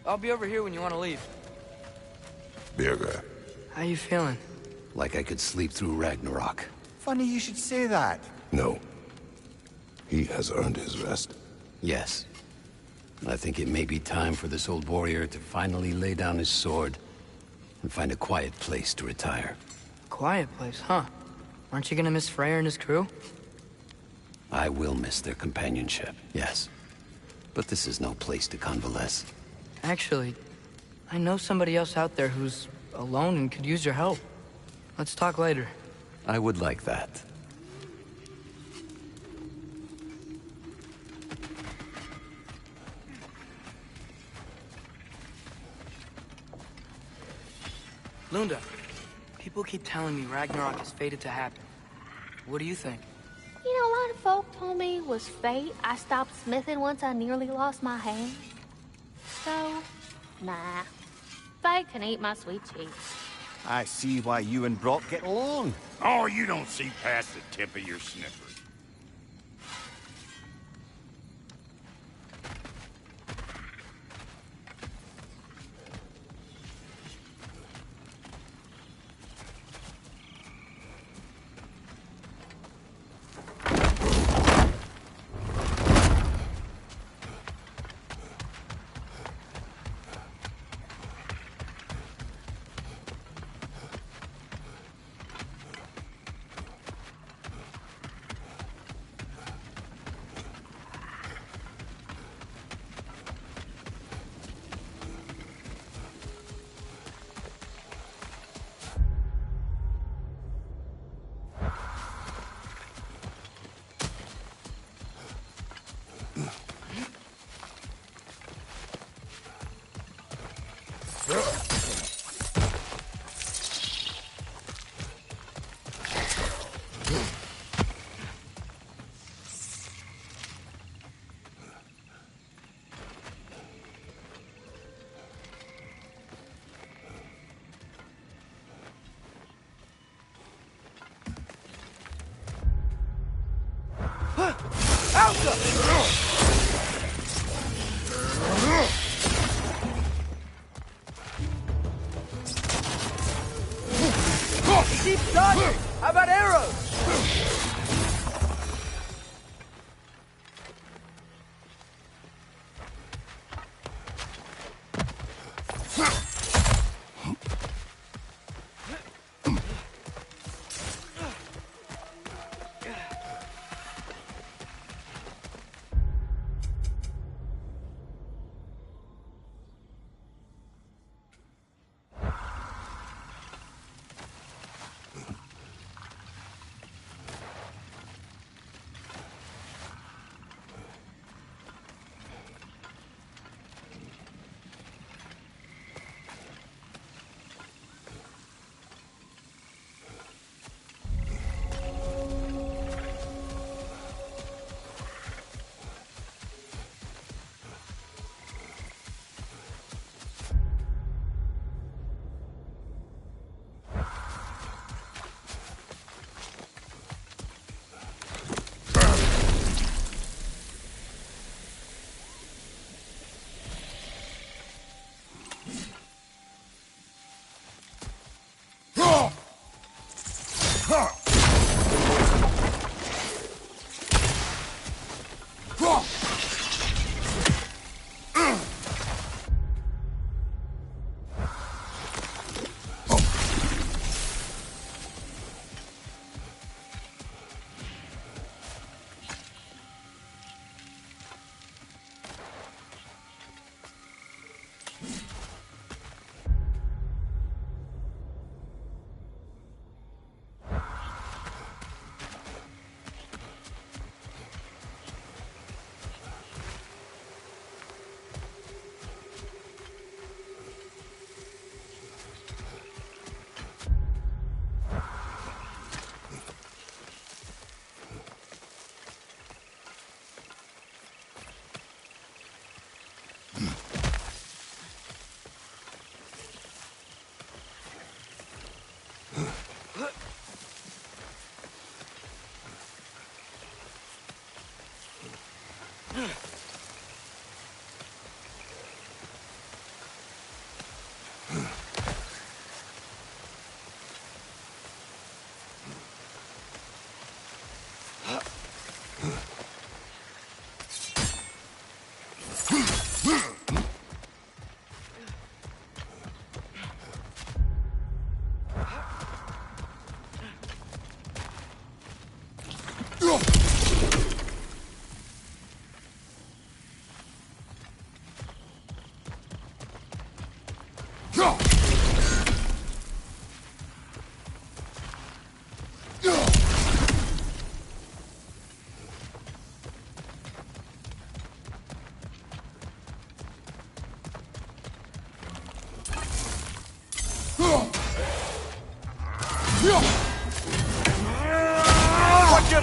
I'll be over here when you want to leave. Birger. How you feeling? Like I could sleep through Ragnarok. Funny you should say that. No. He has earned his rest. Yes. I think it may be time for this old warrior to finally lay down his sword and find a quiet place to retire. Quiet place, huh? Aren't you gonna miss Freyr and his crew? I will miss their companionship, yes. But this is no place to convalesce. Actually, I know somebody else out there who's alone and could use your help. Let's talk later. I would like that. Lunda, people keep telling me Ragnarok is fated to happen. What do you think? You know, a lot of folk told me it was fate. I stopped smithing once I nearly lost my hand. So, nah. Fate can eat my sweet cheeks. I see why you and Brock get along. Oh, you don't see past the tip of your sniffer. Keep dodging! How about arrows?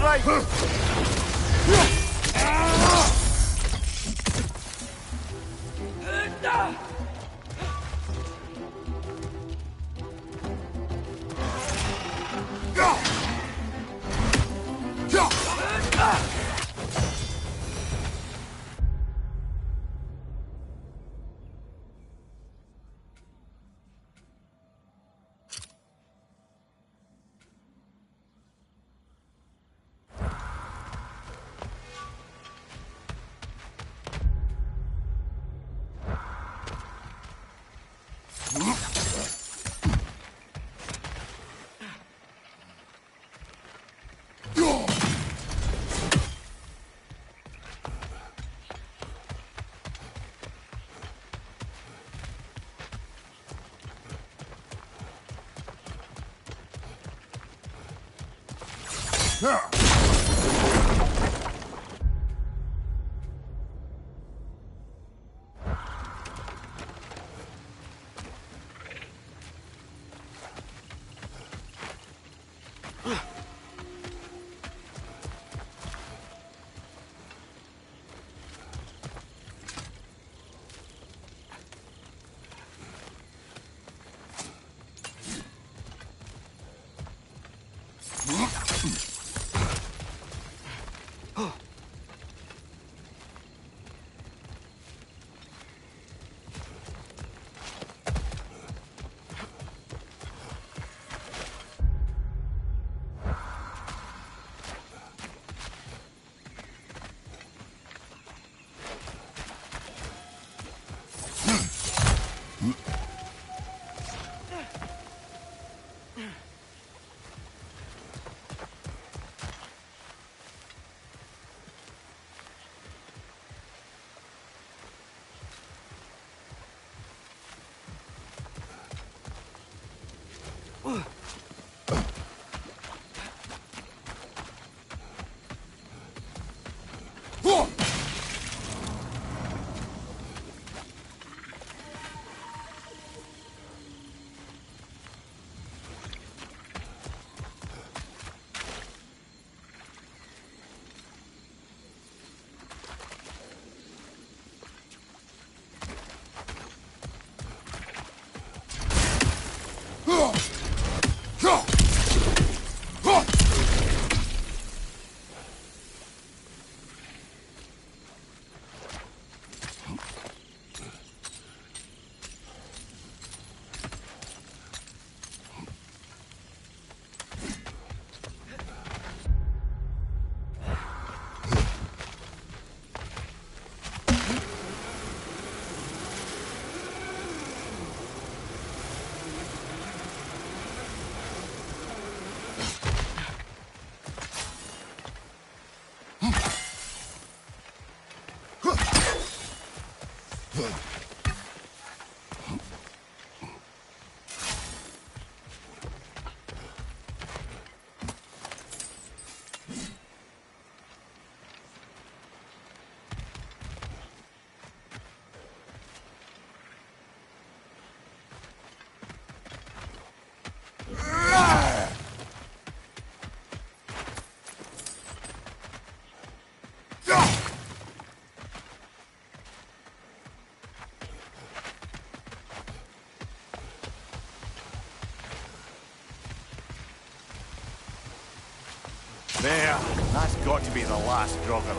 right. There. That's got to be the last Draugr.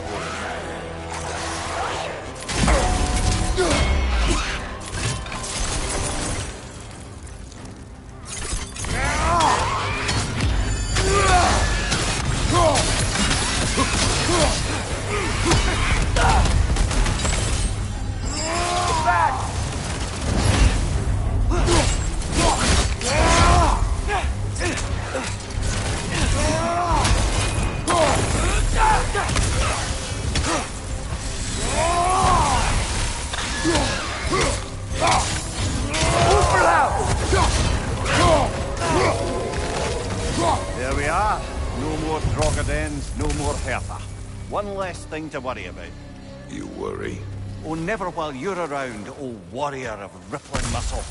There we are. No more Draugr, no more Hertha. One less thing to worry about. You worry? Oh, never while you're around, oh warrior of rippling muscle.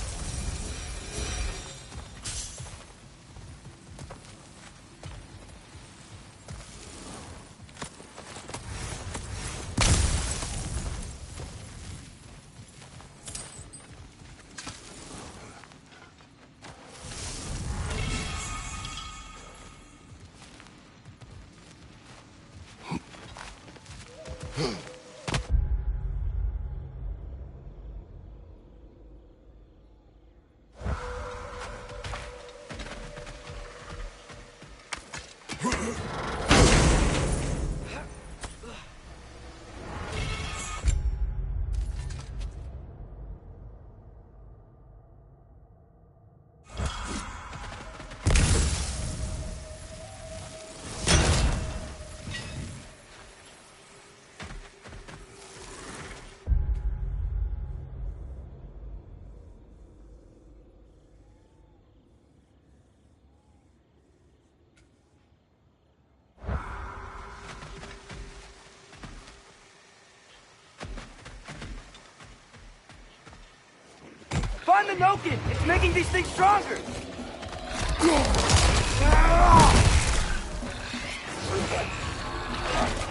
Find the Nokin! It's making these things stronger!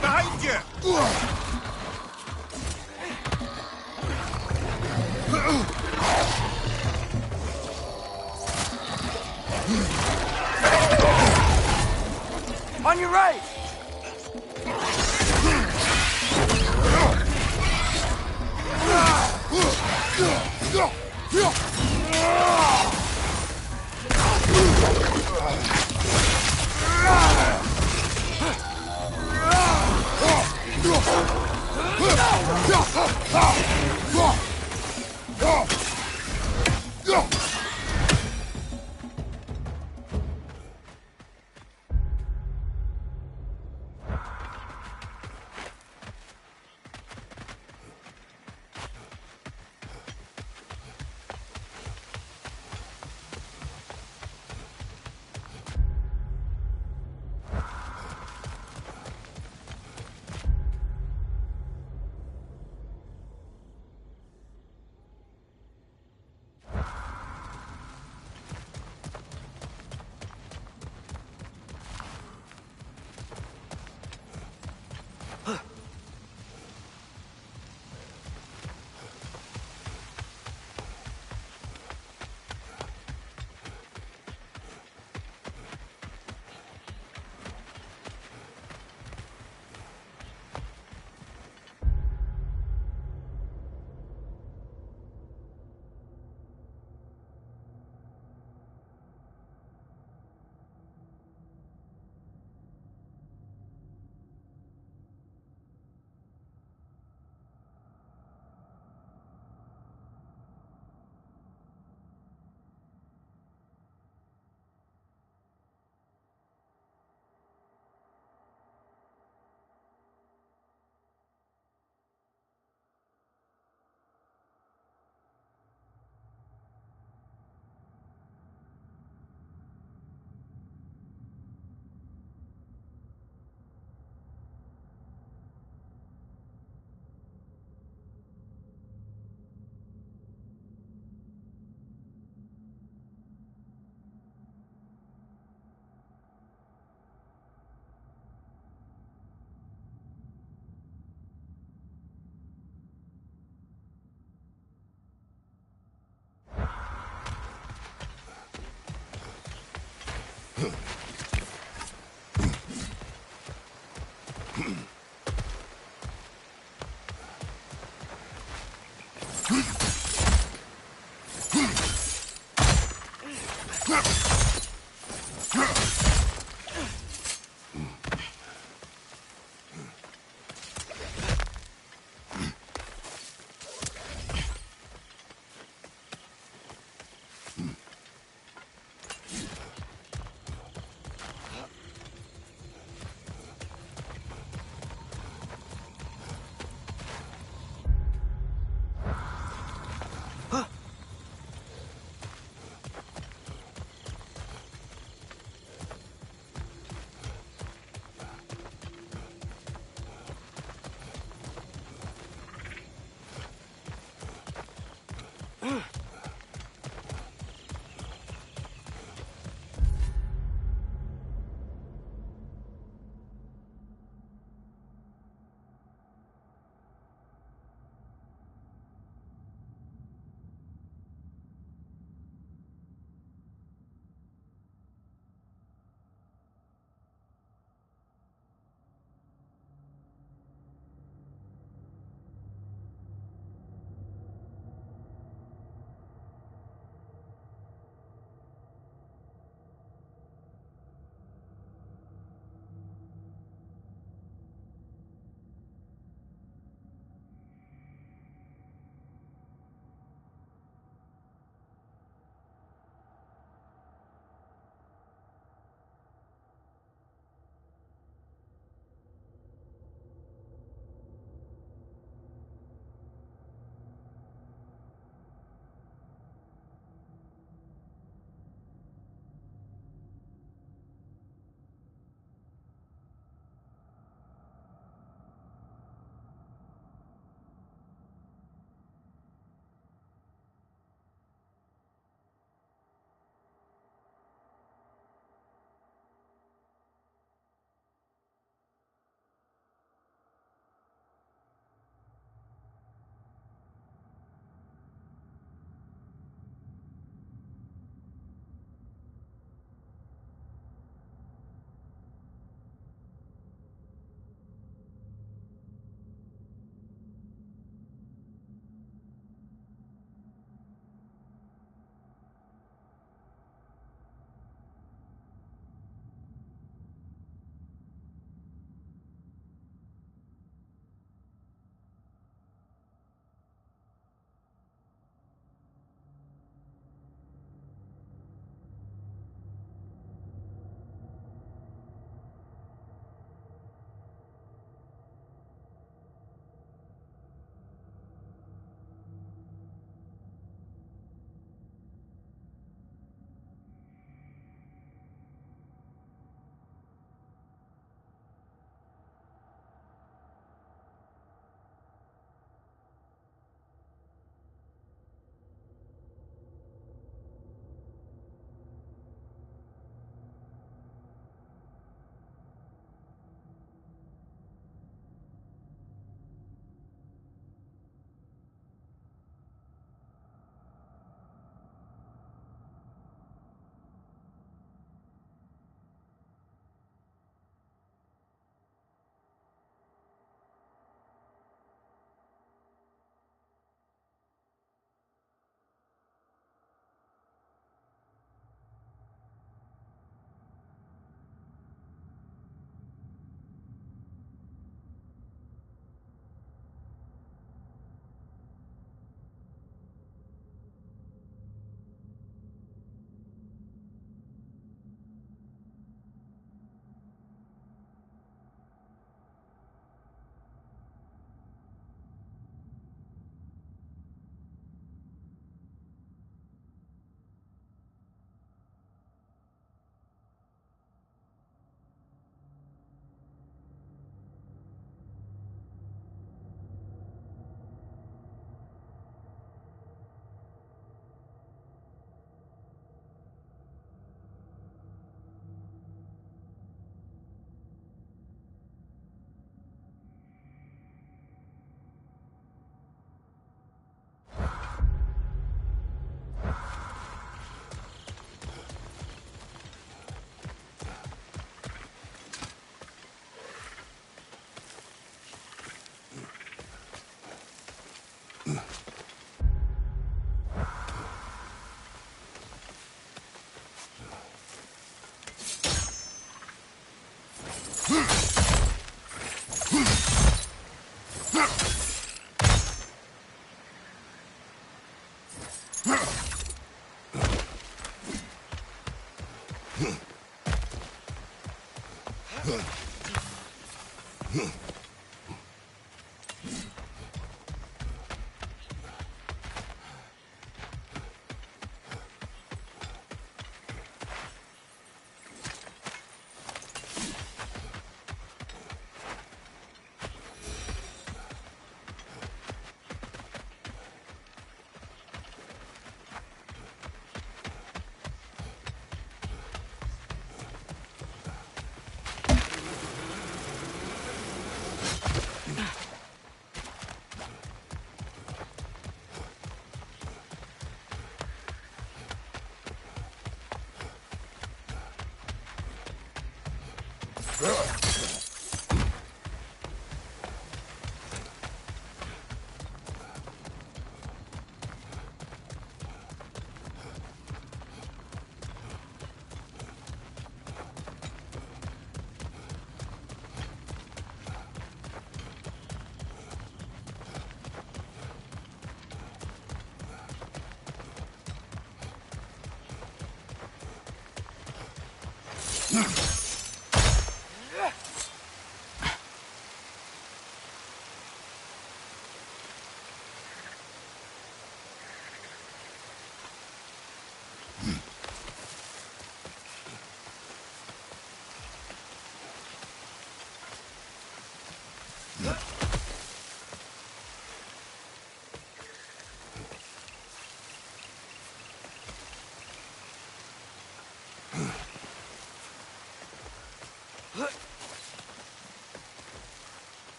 Behind you! On your right!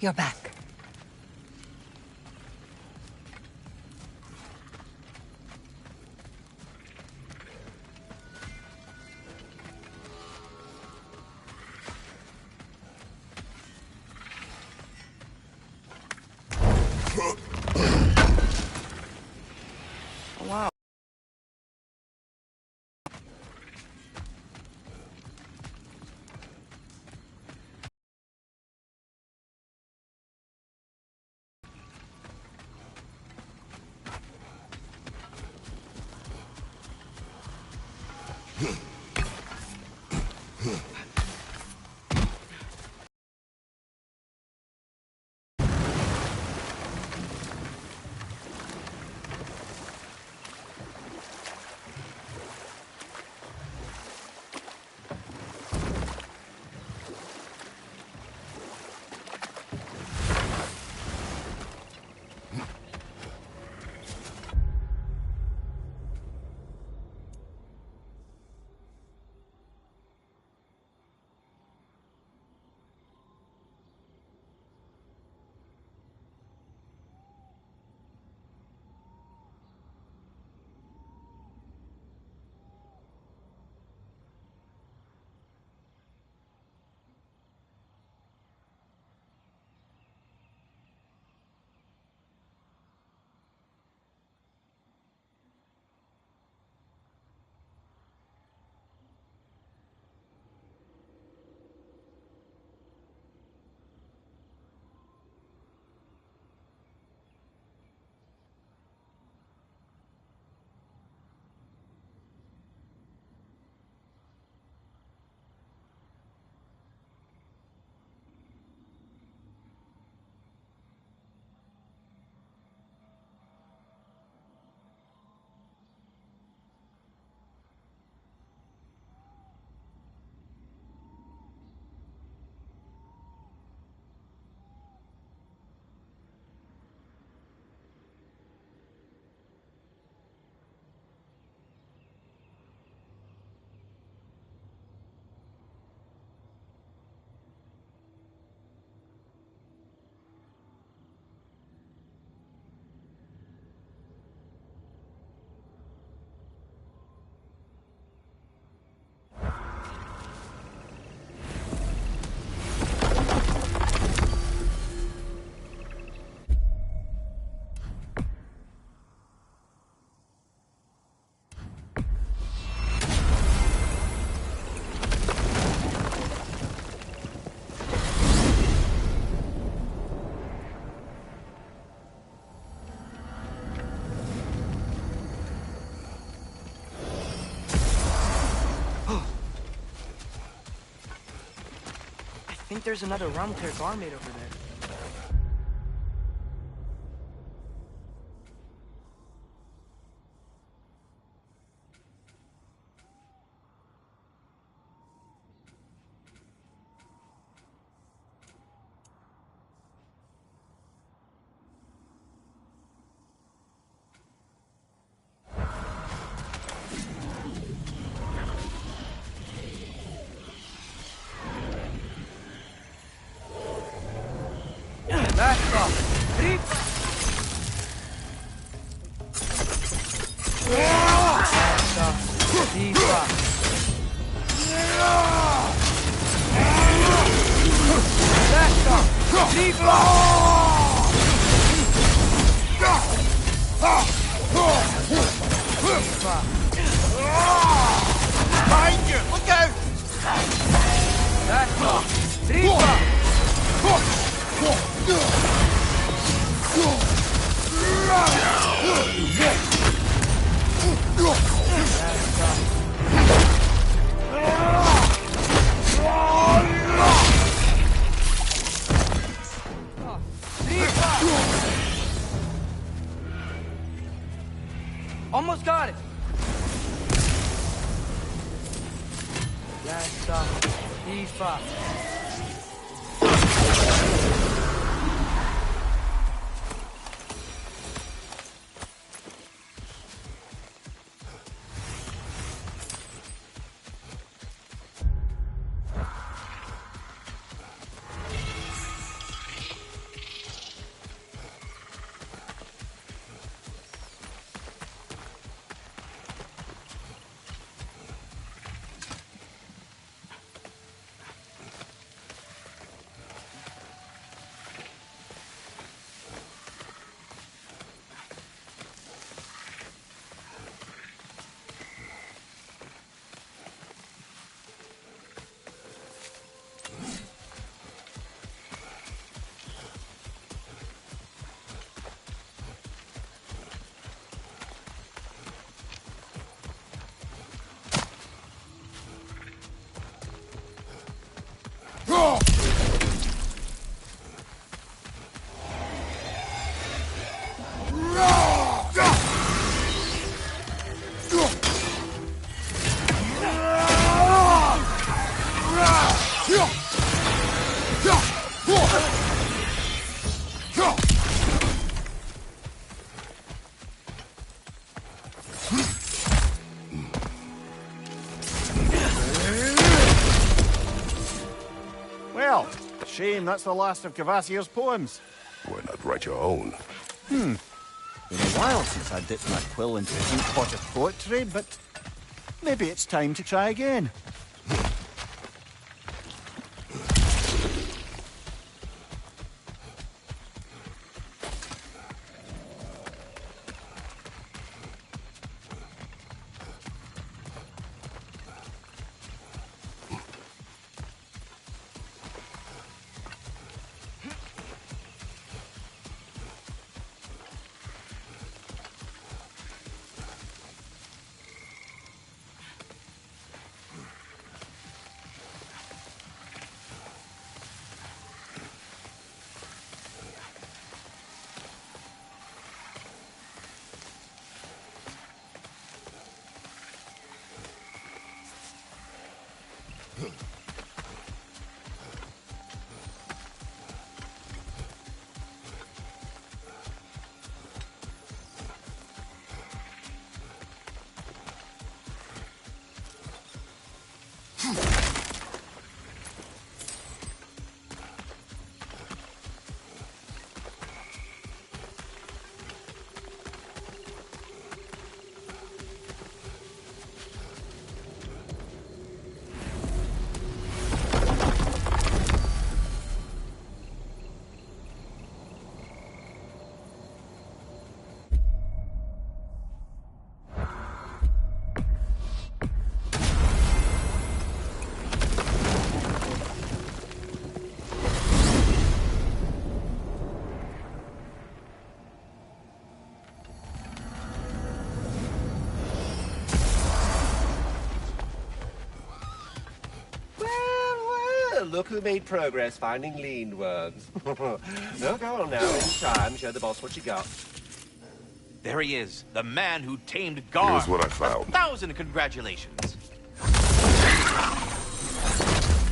You're back. Wow. think there's another realm clear garmade over there. Behind you! Look out! Almost got it. That's Ifa. Well, shame that's the last of Cavassier's poems. Why not write your own? Been a while since I dipped my quill into a deep pot of poetry, but maybe it's time to try again. look who made progress finding lean worms. No, go on now, in time. Show the boss what you got. There he is, the man who tamed Gar. Here's what I found. 1,000 congratulations.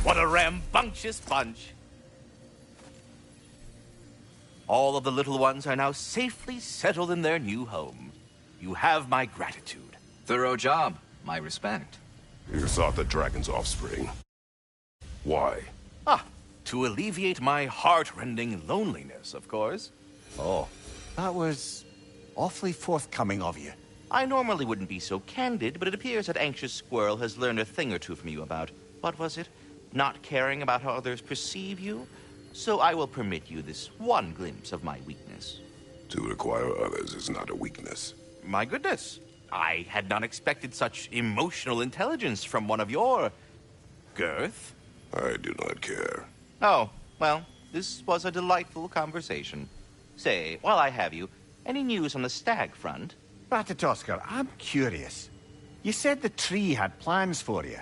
What a rambunctious bunch. All of the little ones are now safely settled in their new home. You have my gratitude. Thorough job. My respect. You sought the dragon's offspring. Why? To alleviate my heart-rending loneliness, of course. Oh, that was awfully forthcoming of you. I normally wouldn't be so candid, but it appears that Anxious Squirrel has learned a thing or two from you about, what was it? Not caring about how others perceive you? So I will permit you this one glimpse of my weakness. To require others is not a weakness. My goodness. I had not expected such emotional intelligence from one of your... girth. I do not care. Oh, well, this was a delightful conversation. Say, while I have you, any news on the stag front? Ratatoskr, I'm curious. You said the tree had plans for you.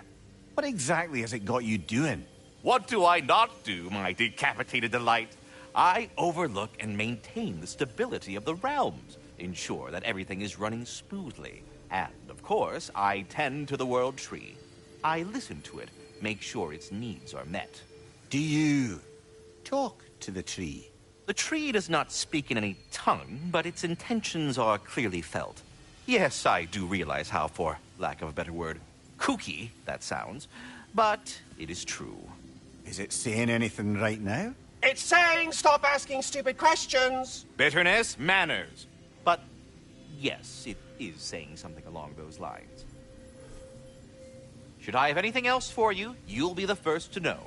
What exactly has it got you doing? What do I not do, my decapitated delight? I overlook and maintain the stability of the realms, ensure that everything is running smoothly. And, of course, I tend to the world tree. I listen to it, make sure its needs are met. Do you talk to the tree? The tree does not speak in any tongue, but its intentions are clearly felt. Yes, I do realize how, for lack of a better word, kooky that sounds, but it is true. Is it saying anything right now? It's saying stop asking stupid questions. Bitterness, manners. But yes, it is saying something along those lines. Should I have anything else for you, you'll be the first to know.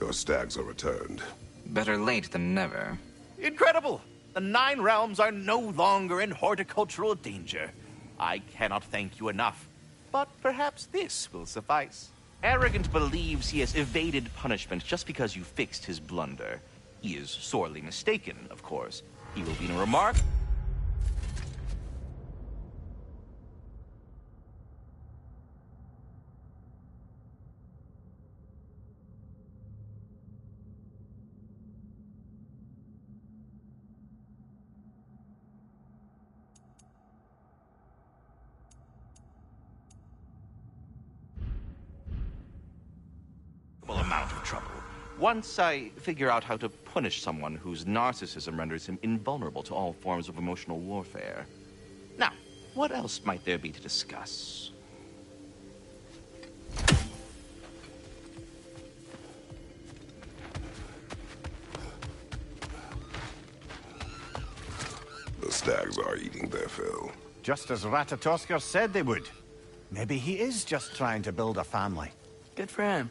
Your stags are returned. Better late than never. Incredible! The 9 realms are no longer in horticultural danger. I cannot thank you enough, but perhaps this will suffice. Arrogant believes he has evaded punishment just because you fixed his blunder. He is sorely mistaken, of course. He will be in a remark... amount of trouble. Once I figure out how to punish someone whose narcissism renders him invulnerable to all forms of emotional warfare. Now, what else might there be to discuss? The stags are eating their fill. Just as Ratatoskr said they would. Maybe he is just trying to build a family. Good for him.